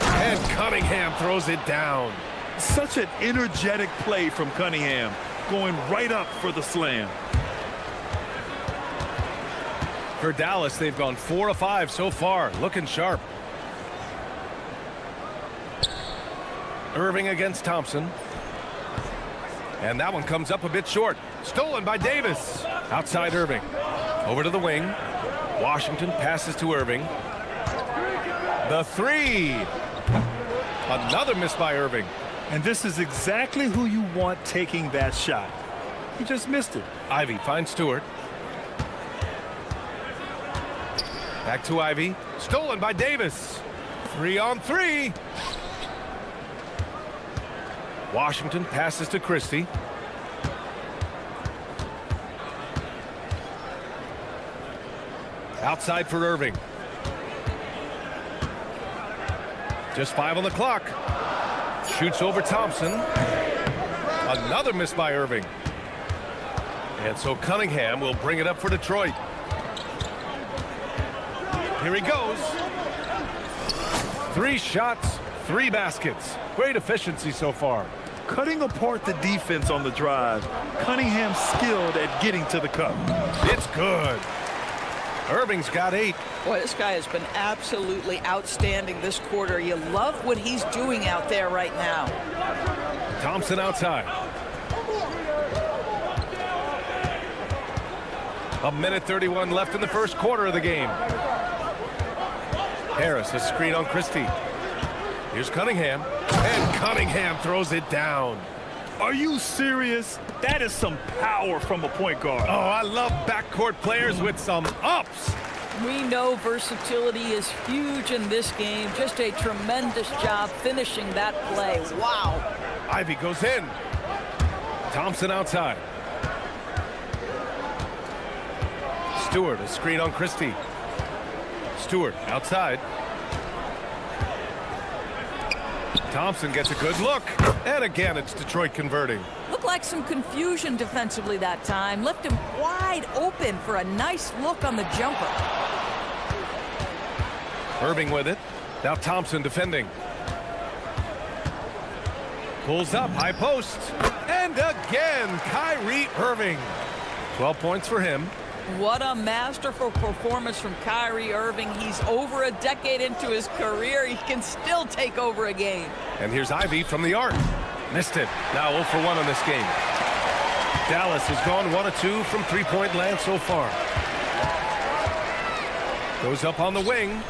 And Cunningham throws it down. Such an energetic play from Cunningham, going right up for the slam. For Dallas, they've gone 4 of 5 so far, looking sharp. Irving against Thompson. And that one comes up a bit short. Stolen by Davis. Outside Irving. Over to the wing. Washington passes to Irving. The 3. Another miss by Irving. And this is exactly who you want taking that shot. He just missed it. Ivy finds Stewart. Back to Ivy. Stolen by Davis. 3 on 3. Washington passes to Christie. Outside for Irving. Just 5 on the clock. Shoots over Thompson. Another miss by Irving. And so Cunningham will bring it up for Detroit. Here he goes. 3 shots, 3 baskets. Great efficiency so far. Cutting apart the defense on the drive. Cunningham skilled at getting to the cup. It's good. Irving's got 8. Boy, this guy has been absolutely outstanding this quarter. You love what he's doing out there right now. Thompson outside. A minute 31 left in the first quarter of the game. Harris, a screen on Christie. Here's Cunningham. And Cunningham throws it down. Are you serious? That is some power from a point guard. Oh, I love backcourt players with some ups. We know versatility is huge in this game. Just a tremendous job finishing that play. Wow. Ivy goes in. Thompson outside. Stewart, a screen on Christie. Stewart outside. Thompson gets a good look. And again, it's Detroit converting. Looked like some confusion defensively that time. Left him wide open for a nice look on the jumper. Irving with it. Now Thompson defending. Pulls up, high post. And again, Kyrie Irving. 12 points for him. What a masterful performance from Kyrie Irving. He's over a decade into his career. He can still take over a game. And here's Ivy from the arc. Missed it. Now 0 for 1 on this game. Dallas has gone 1 of 2 from three-point land so far. Goes up on the wing.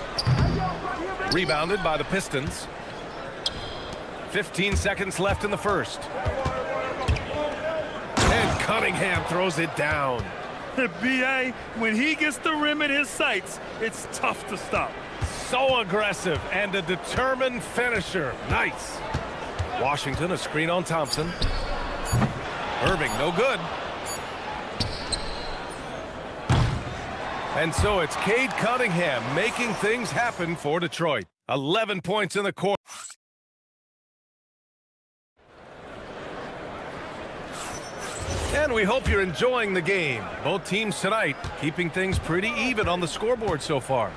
Rebounded by the Pistons. 15 seconds left in the first. And Cunningham throws it down. B.A., when he gets the rim in his sights, it's tough to stop. So aggressive and a determined finisher. Nice. Washington, a screen on Thompson. Irving, no good. And so it's Cade Cunningham making things happen for Detroit. 11 points in the quarter. And we hope you're enjoying the game. Both teams tonight keeping things pretty even on the scoreboard so far.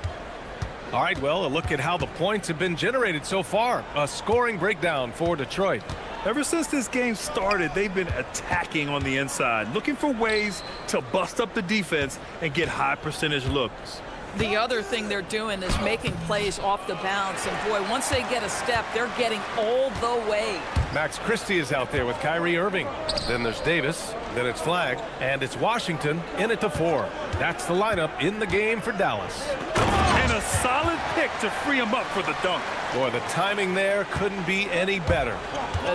All right, well, a look at how the points have been generated so far. A scoring breakdown for Detroit. Ever since this game started, they've been attacking on the inside, looking for ways to bust up the defense and get high percentage looks. The other thing they're doing is making plays off the bounce. And, boy, once they get a step, they're getting all the way. Max Christie is out there with Kyrie Irving. Then there's Davis. Then it's Flagg. And it's Washington in at the 4. That's the lineup in the game for Dallas. And a solid pick to free him up for the dunk. Boy, the timing there couldn't be any better.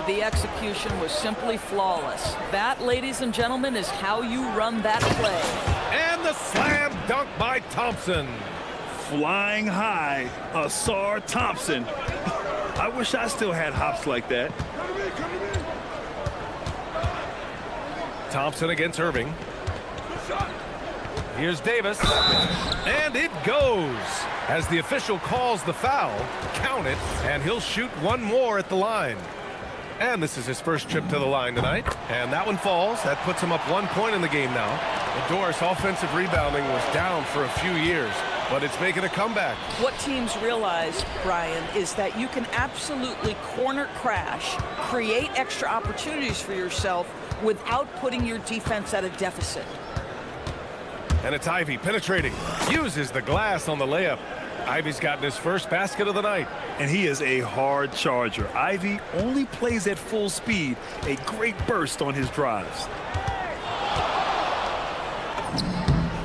The execution was simply flawless. That, ladies and gentlemen, is how you run that play. And the slam dunk by Thompson. Flying high, Asar Thompson. I wish I still had hops like that. Thompson against Irving. Here's Davis. And it goes. As the official calls the foul, count it, and he'll shoot one more at the line. And this is his first trip to the line tonight. And that one falls. That puts him up 1 point in the game now. The Doris offensive rebounding was down for a few years, but it's making a comeback. What teams realize, Brian, is that you can absolutely corner crash, create extra opportunities for yourself without putting your defense at a deficit. And it's Ivy penetrating. Uses the glass on the layup. Ivy's gotten his first basket of the night. And he is a hard charger. Ivy only plays at full speed. A great burst on his drives.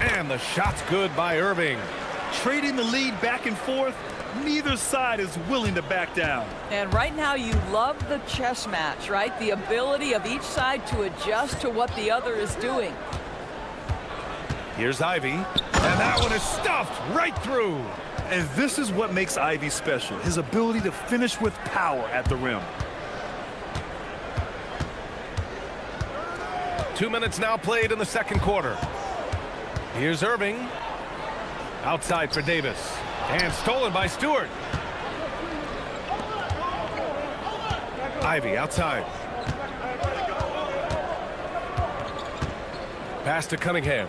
And the shot's good by Irving. Trading the lead back and forth, neither side is willing to back down. And right now you love the chess match, right? The ability of each side to adjust to what the other is doing. Here's Ivy, and that one is stuffed right through. And this is what makes Ivy special, his ability to finish with power at the rim. 2 minutes now played in the second quarter. Here's Irving. Outside for Davis. And stolen by Stewart. Ivy outside. Pass to Cunningham.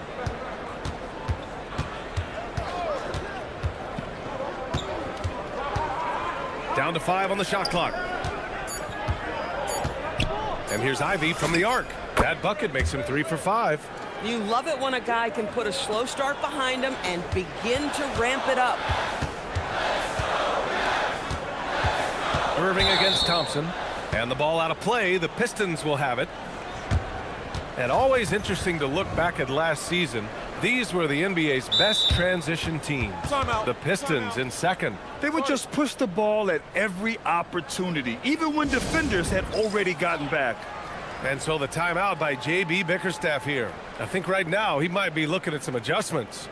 Down to 5 on the shot clock. And here's Ivy from the arc. That bucket makes him 3 for 5. You love it when a guy can put a slow start behind him and begin to ramp it up. Irving against Thompson. And the ball out of play. The Pistons will have it. And always interesting to look back at last season. These were the NBA's best transition teams. The Pistons in second. They would just push the ball at every opportunity, even when defenders had already gotten back. And so the timeout by J.B. Bickerstaff here. I think right now he might be looking at some adjustments.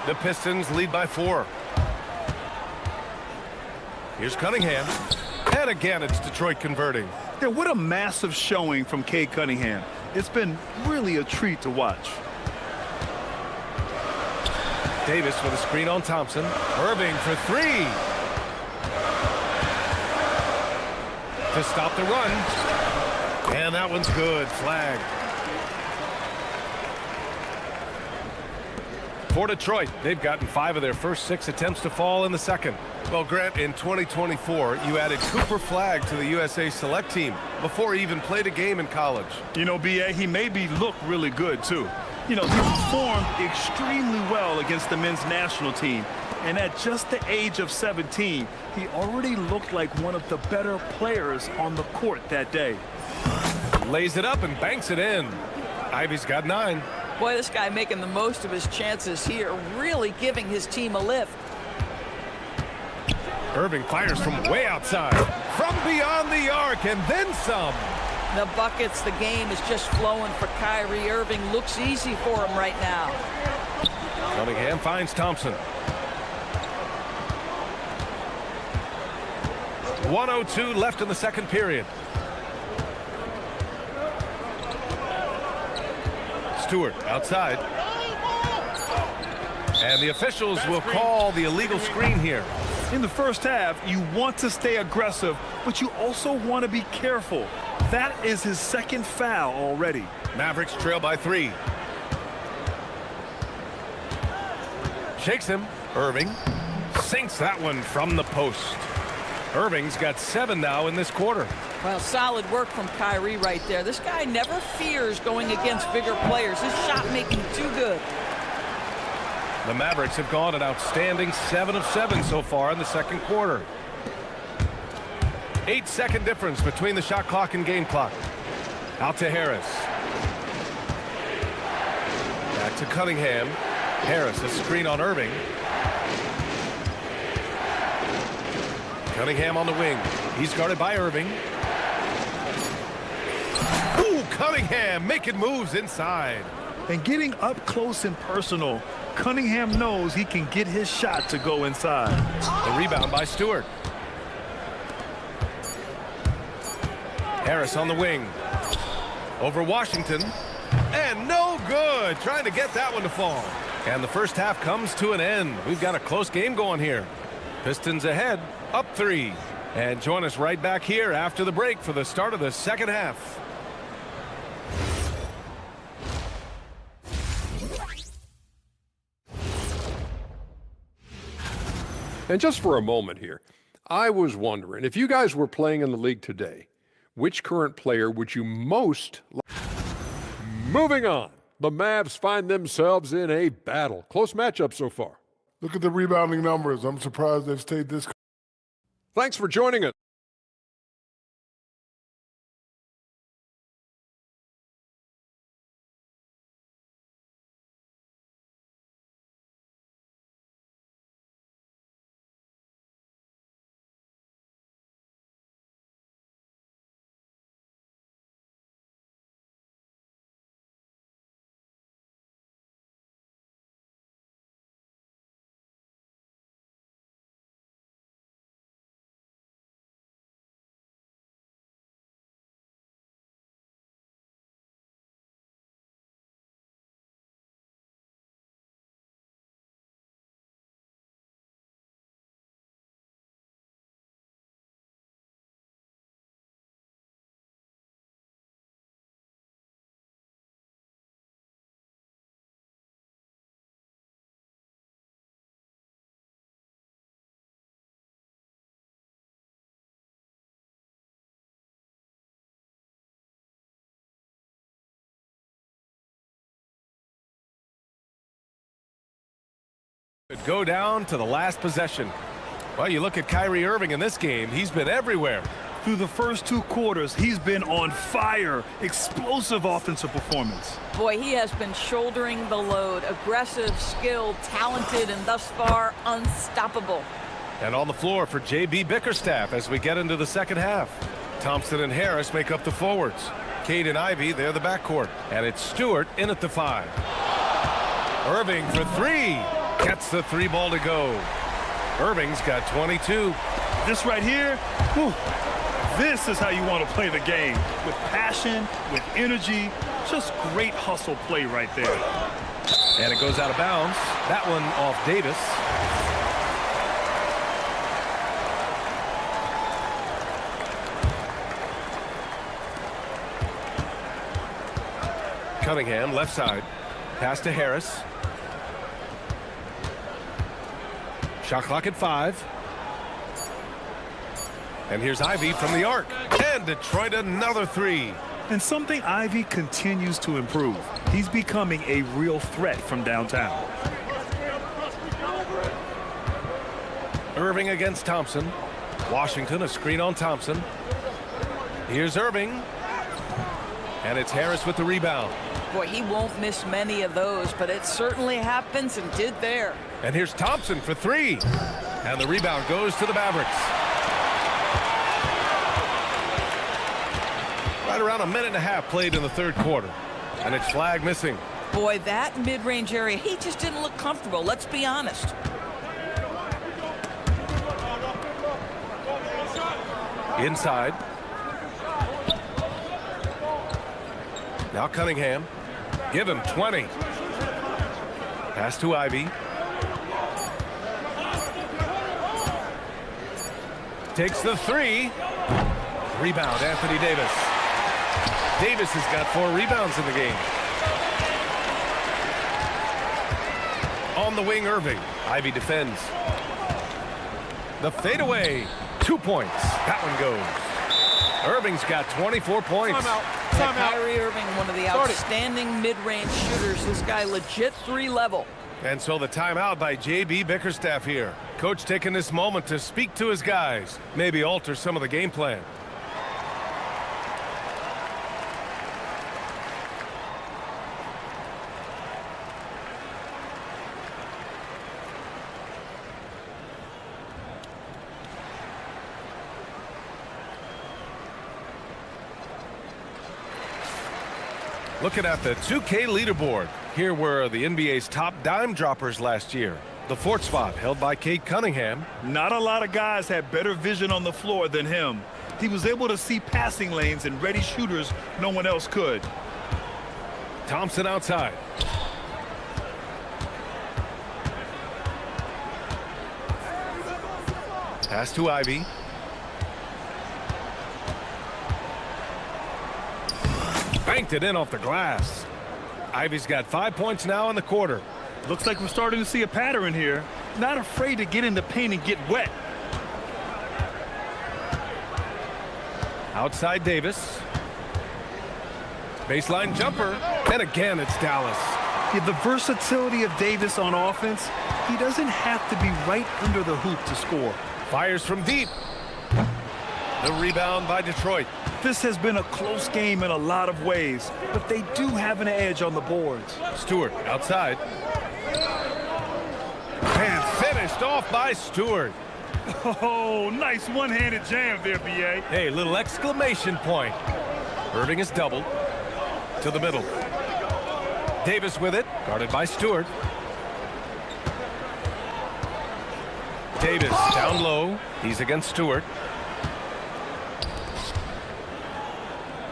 The Pistons lead by 4. Here's Cunningham. And again, it's Detroit converting. Yeah, what a massive showing from Cade Cunningham. It's been really a treat to watch. Davis with a screen on Thompson. Irving for 3. To stop the run. And that one's good. Flag. For Detroit, they've gotten 5 of their first 6 attempts to fall in the second. Well, Grant, in 2024, you added Cooper Flagg to the USA Select team before he even played a game in college. You know, B.A., he maybe looked really good, too. You know, he performed extremely well against the men's national team. And at just the age of 17, he already looked like one of the better players on the court that day. Lays it up and banks it in. Ivy's got 9. Boy, this guy making the most of his chances here, really giving his team a lift. Irving fires from way outside, from beyond the arc, and then some. The buckets, the game is just flowing for Kyrie Irving. Looks easy for him right now. Cunningham finds Thompson. 1:02 left in the second period. Stewart outside. And the officials will call the illegal screen here. In the first half, you want to stay aggressive, but you also want to be careful. That is his second foul already. Mavericks trail by 3. Shakes him. Irving sinks that one from the post. Irving's got 7 now in this quarter. Well, solid work from Kyrie right there. This guy never fears going against bigger players. His shot making too good. The Mavericks have gone an outstanding 7 of 7 so far in the second quarter. 8-second difference between the shot clock and game clock. Out to Harris. Back to Cunningham. Harris, a screen on Irving. Cunningham on the wing. He's guarded by Irving. Ooh, Cunningham making moves inside. And getting up close and personal, Cunningham knows he can get his shot to go inside. The rebound by Stewart. Harris on the wing. Over Washington. And no good. Trying to get that one to fall. And the first half comes to an end. We've got a close game going here. Pistons ahead, up 3. And join us right back here after the break for the start of the second half. And just for a moment here, I was wondering, if you guys were playing in the league today, which current player would you most like? Moving on, the Mavs find themselves in a battle. Close matchup so far. Look at the rebounding numbers. I'm surprised they've stayed this. Thanks for joining us. Go down to the last possession. Well, you look at Kyrie Irving in this game, he's been everywhere. Through the first 2 quarters, he's been on fire. Explosive offensive performance. Boy, he has been shouldering the load. Aggressive, skilled, talented, and thus far unstoppable. And on the floor for J.B. Bickerstaff as we get into the second half. Thompson and Harris make up the forwards. Cade and Ivy, they're the backcourt. And it's Stewart in at the 5. Irving for 3. Gets the 3 ball to go. Irving's got 22. This right here, whew, this is how you want to play the game. With passion, with energy, just great hustle play right there. And it goes out of bounds. That one off Davis. Cunningham, left side. Pass to Harris. Shot clock at 5. And here's Ivy from the arc. And Detroit another 3. And something Ivy continues to improve. He's becoming a real threat from downtown. Irving against Thompson. Washington, a screen on Thompson. Here's Irving. And it's Harris with the rebound. Boy, he won't miss many of those, but it certainly happens and did there. And here's Thompson for 3. And the rebound goes to the Mavericks. Right around a minute and a half played in the third quarter. And it's flag missing. Boy, that mid-range area, he just didn't look comfortable, let's be honest. Inside. Now Cunningham. Give him 20. Pass to Ivy. Takes the 3. Rebound, Anthony Davis. Davis has got 4 rebounds in the game. On the wing, Irving. Ivy defends. The fadeaway. 2 points. That one goes. Irving's got 24 points. Kyrie Irving, one of the outstanding mid-range shooters. This guy legit 3 level. And so the timeout by J.B. Bickerstaff here. Coach taking this moment to speak to his guys. Maybe alter some of the game plan. Looking at the 2K leaderboard, here were the NBA's top dime droppers last year. The 4th spot held by Cade Cunningham. Not a lot of guys had better vision on the floor than him. He was able to see passing lanes and ready shooters no one else could. Thompson outside. Pass to Ivy. Banked it in off the glass. Ivy's got 5 points now in the quarter. Looks like we're starting to see a pattern here. Not afraid to get in the paint and get wet. Outside Davis. Baseline jumper. And again, it's Dallas. Yeah, the versatility of Davis on offense, he doesn't have to be right under the hoop to score. Fires from deep. The rebound by Detroit. This has been a close game in a lot of ways, but they do have an edge on the boards. Stewart outside. And finished off by Stewart. Oh, nice one-handed jam there, B.A. Hey, little exclamation point. Irving is doubled. To the middle. Davis with it, guarded by Stewart. Davis down low. He's against Stewart.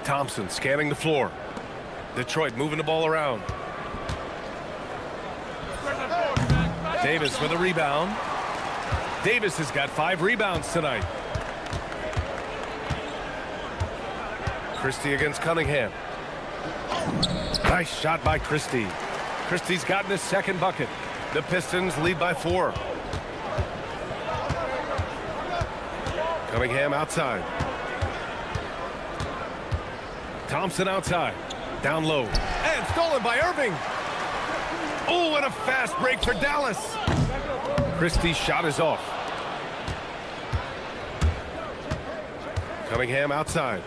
Thompson scanning the floor. Detroit moving the ball around. Davis with a rebound. Davis has got 5 rebounds tonight. Christie against Cunningham. Nice shot by Christie. Christie's gotten his 2nd bucket. The Pistons lead by 4. Cunningham outside. Thompson outside. Down low. And stolen by Irving. Oh, and a fast break for Dallas. Christie's shot is off. Cunningham outside.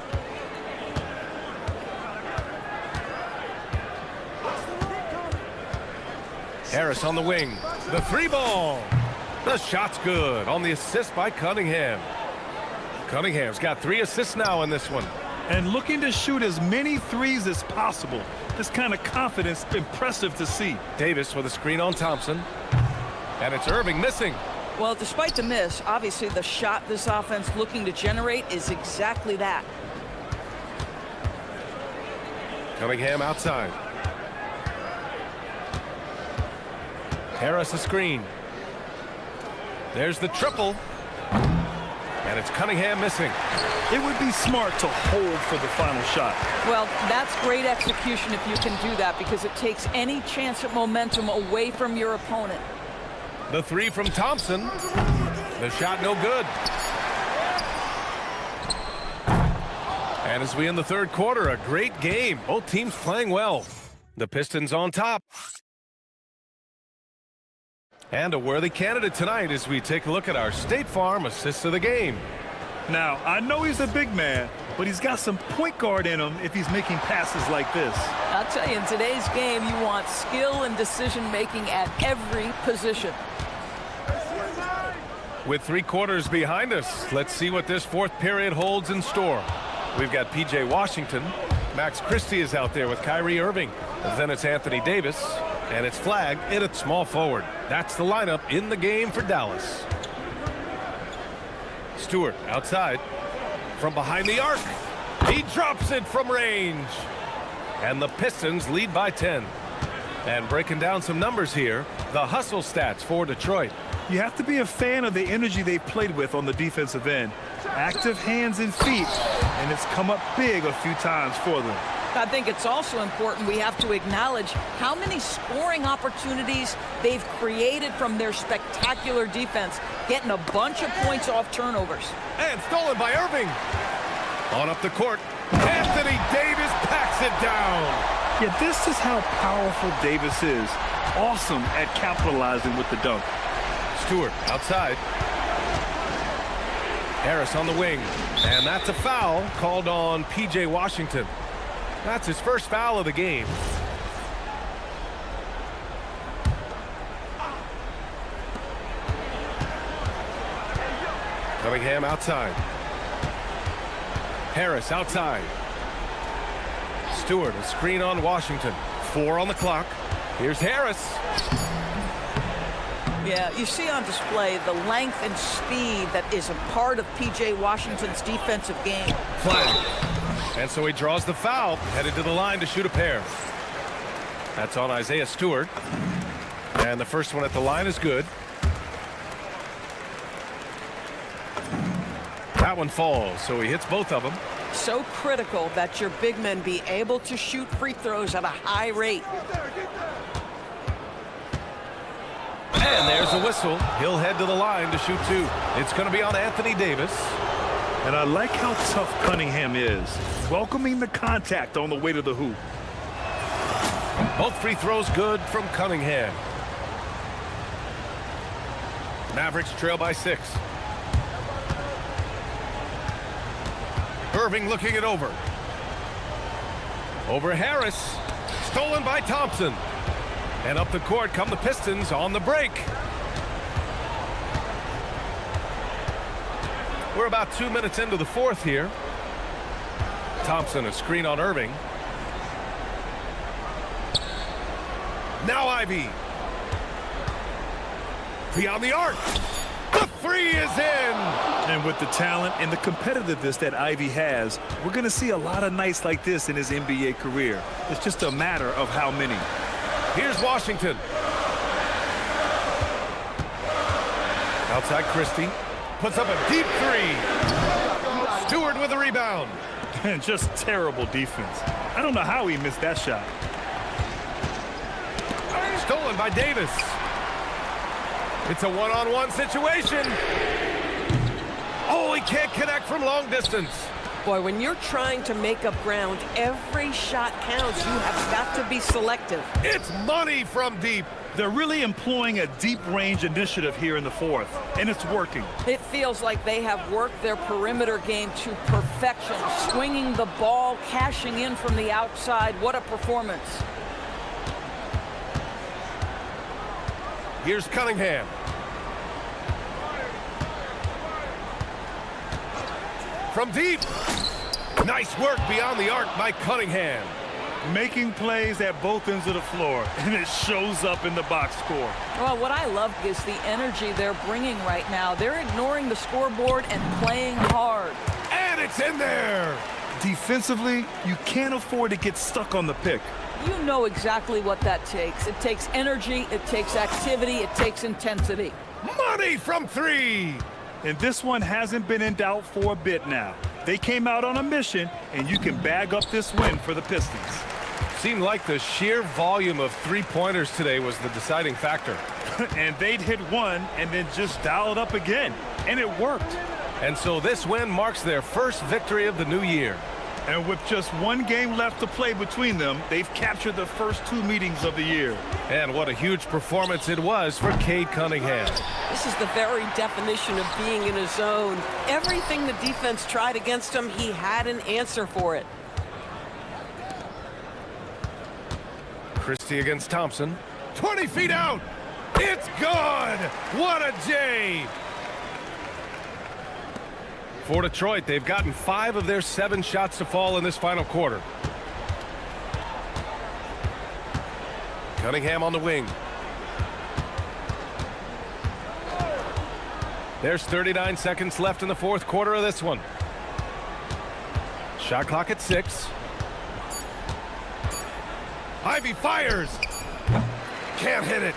Harris on the wing. The 3 ball. The shot's good on the assist by Cunningham. Cunningham's got 3 assists now in this one. And looking to shoot as many 3s as possible. This kind of confidence, impressive to see. Davis with a screen on Thompson. And it's Irving missing. Well, despite the miss, obviously the shot this offense looking to generate is exactly that. Cunningham outside. Harris a screen. There's the triple. And it's Cunningham missing. It would be smart to hold for the final shot. Well, that's great execution if you can do that, because it takes any chance at momentum away from your opponent. The three from Thompson. The shot no good. And as we end the third quarter, a great game. Both teams playing well. The Pistons on top. And a worthy candidate tonight as we take a look at our State Farm assists of the game. Now, I know he's a big man, but he's got some point guard in him if he's making passes like this. I'll tell you, in today's game, you want skill and decision-making at every position. With 3 quarters behind us, let's see what this fourth period holds in store. We've got P.J. Washington. Max Christie is out there with Kyrie Irving. Then it's Anthony Davis. And it's flagged in at small forward. That's the lineup in the game for Dallas. Stewart outside. From behind the arc. He drops it from range. And the Pistons lead by 10. And breaking down some numbers here, the hustle stats for Detroit. You have to be a fan of the energy they've played with on the defensive end. Active hands and feet, and it's come up big a few times for them. I think it's also important we have to acknowledge how many scoring opportunities they've created from their spectacular defense, getting a bunch of points off turnovers. And stolen by Irving. On up the court, Anthony Davis packs it down. Yeah, this is how powerful Davis is. Awesome at capitalizing with the dunk. Stewart outside. Harris on the wing. And that's a foul called on P.J. Washington. That's his first foul of the game. Cunningham outside. Harris outside. Stewart, a screen on Washington. 4 on the clock. Here's Harris. Yeah, you see on display the length and speed that is a part of P.J. Washington's defensive game. Flag. And so he draws the foul, headed to the line to shoot a pair. That's on Isaiah Stewart. And the first one at the line is good. That one falls, so he hits both of them. So critical that your big men be able to shoot free throws at a high rate. And there's a whistle. He'll head to the line to shoot 2. It's going to be on Anthony Davis. And I like how tough Cunningham is, welcoming the contact on the way to the hoop. Both free throws good from Cunningham. Mavericks trail by 6. Irving looking it over. Over Harris. Stolen by Thompson. And up the court come the Pistons on the break. We're about 2 minutes into the fourth here. Thompson, a screen on Irving. Now Ivy. Beyond the arc. The 3 is in. And with the talent and the competitiveness that Ivy has, we're going to see a lot of nights like this in his NBA career. It's just a matter of how many. Here's Washington. Outside Christie. Puts up a deep 3. Stewart with a rebound. And just terrible defense. I don't know how he missed that shot. Stolen by Davis. It's a one-on-one situation. Oh, he can't connect from long distance. Boy, when you're trying to make up ground, every shot counts. You have got to be selective. It's money from deep. They're really employing a deep-range initiative here in the fourth, and it's working. It feels like they have worked their perimeter game to perfection, swinging the ball, cashing in from the outside. What a performance. Here's Cunningham. From deep. Nice work beyond the arc by Cunningham. Making plays at both ends of the floor, and it shows up in the box score. Well, what I love is the energy they're bringing right now. They're ignoring the scoreboard and playing hard. And it's in there. Defensively, you can't afford to get stuck on the pick. You know exactly what that takes. It takes energy, it takes activity, it takes intensity. Money from 3. And this one hasn't been in doubt for a bit now. They came out on a mission, and you can bag up this win for the Pistons. Seemed like the sheer volume of 3-pointers today was the deciding factor. And they'd hit one and then just dial it up again. And it worked. And so this win marks their first victory of the new year. And with just one game left to play between them, they've captured the first 2 meetings of the year. And what a huge performance it was for Cade Cunningham. This is the very definition of being in a zone. Everything the defense tried against him, he had an answer for it. Christie against Thompson. 20 feet out. It's good. What a J. For Detroit, they've gotten 5 of their 7 shots to fall in this final quarter. Cunningham on the wing. There's 39 seconds left in the fourth quarter of this one. Shot clock at 6. Ivy fires. Can't hit it.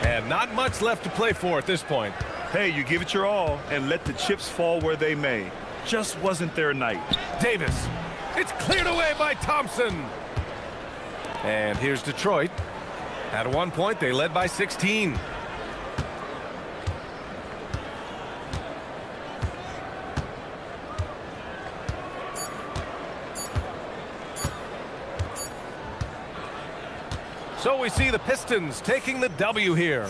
And not much left to play for at this point. Hey, you give it your all and let the chips fall where they may. Just wasn't their night. Davis. It's cleared away by Thompson. And here's Detroit. At one point, they led by 16. So we see the Pistons taking the W here.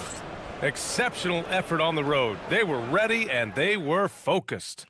Exceptional effort on the road. They were ready and they were focused.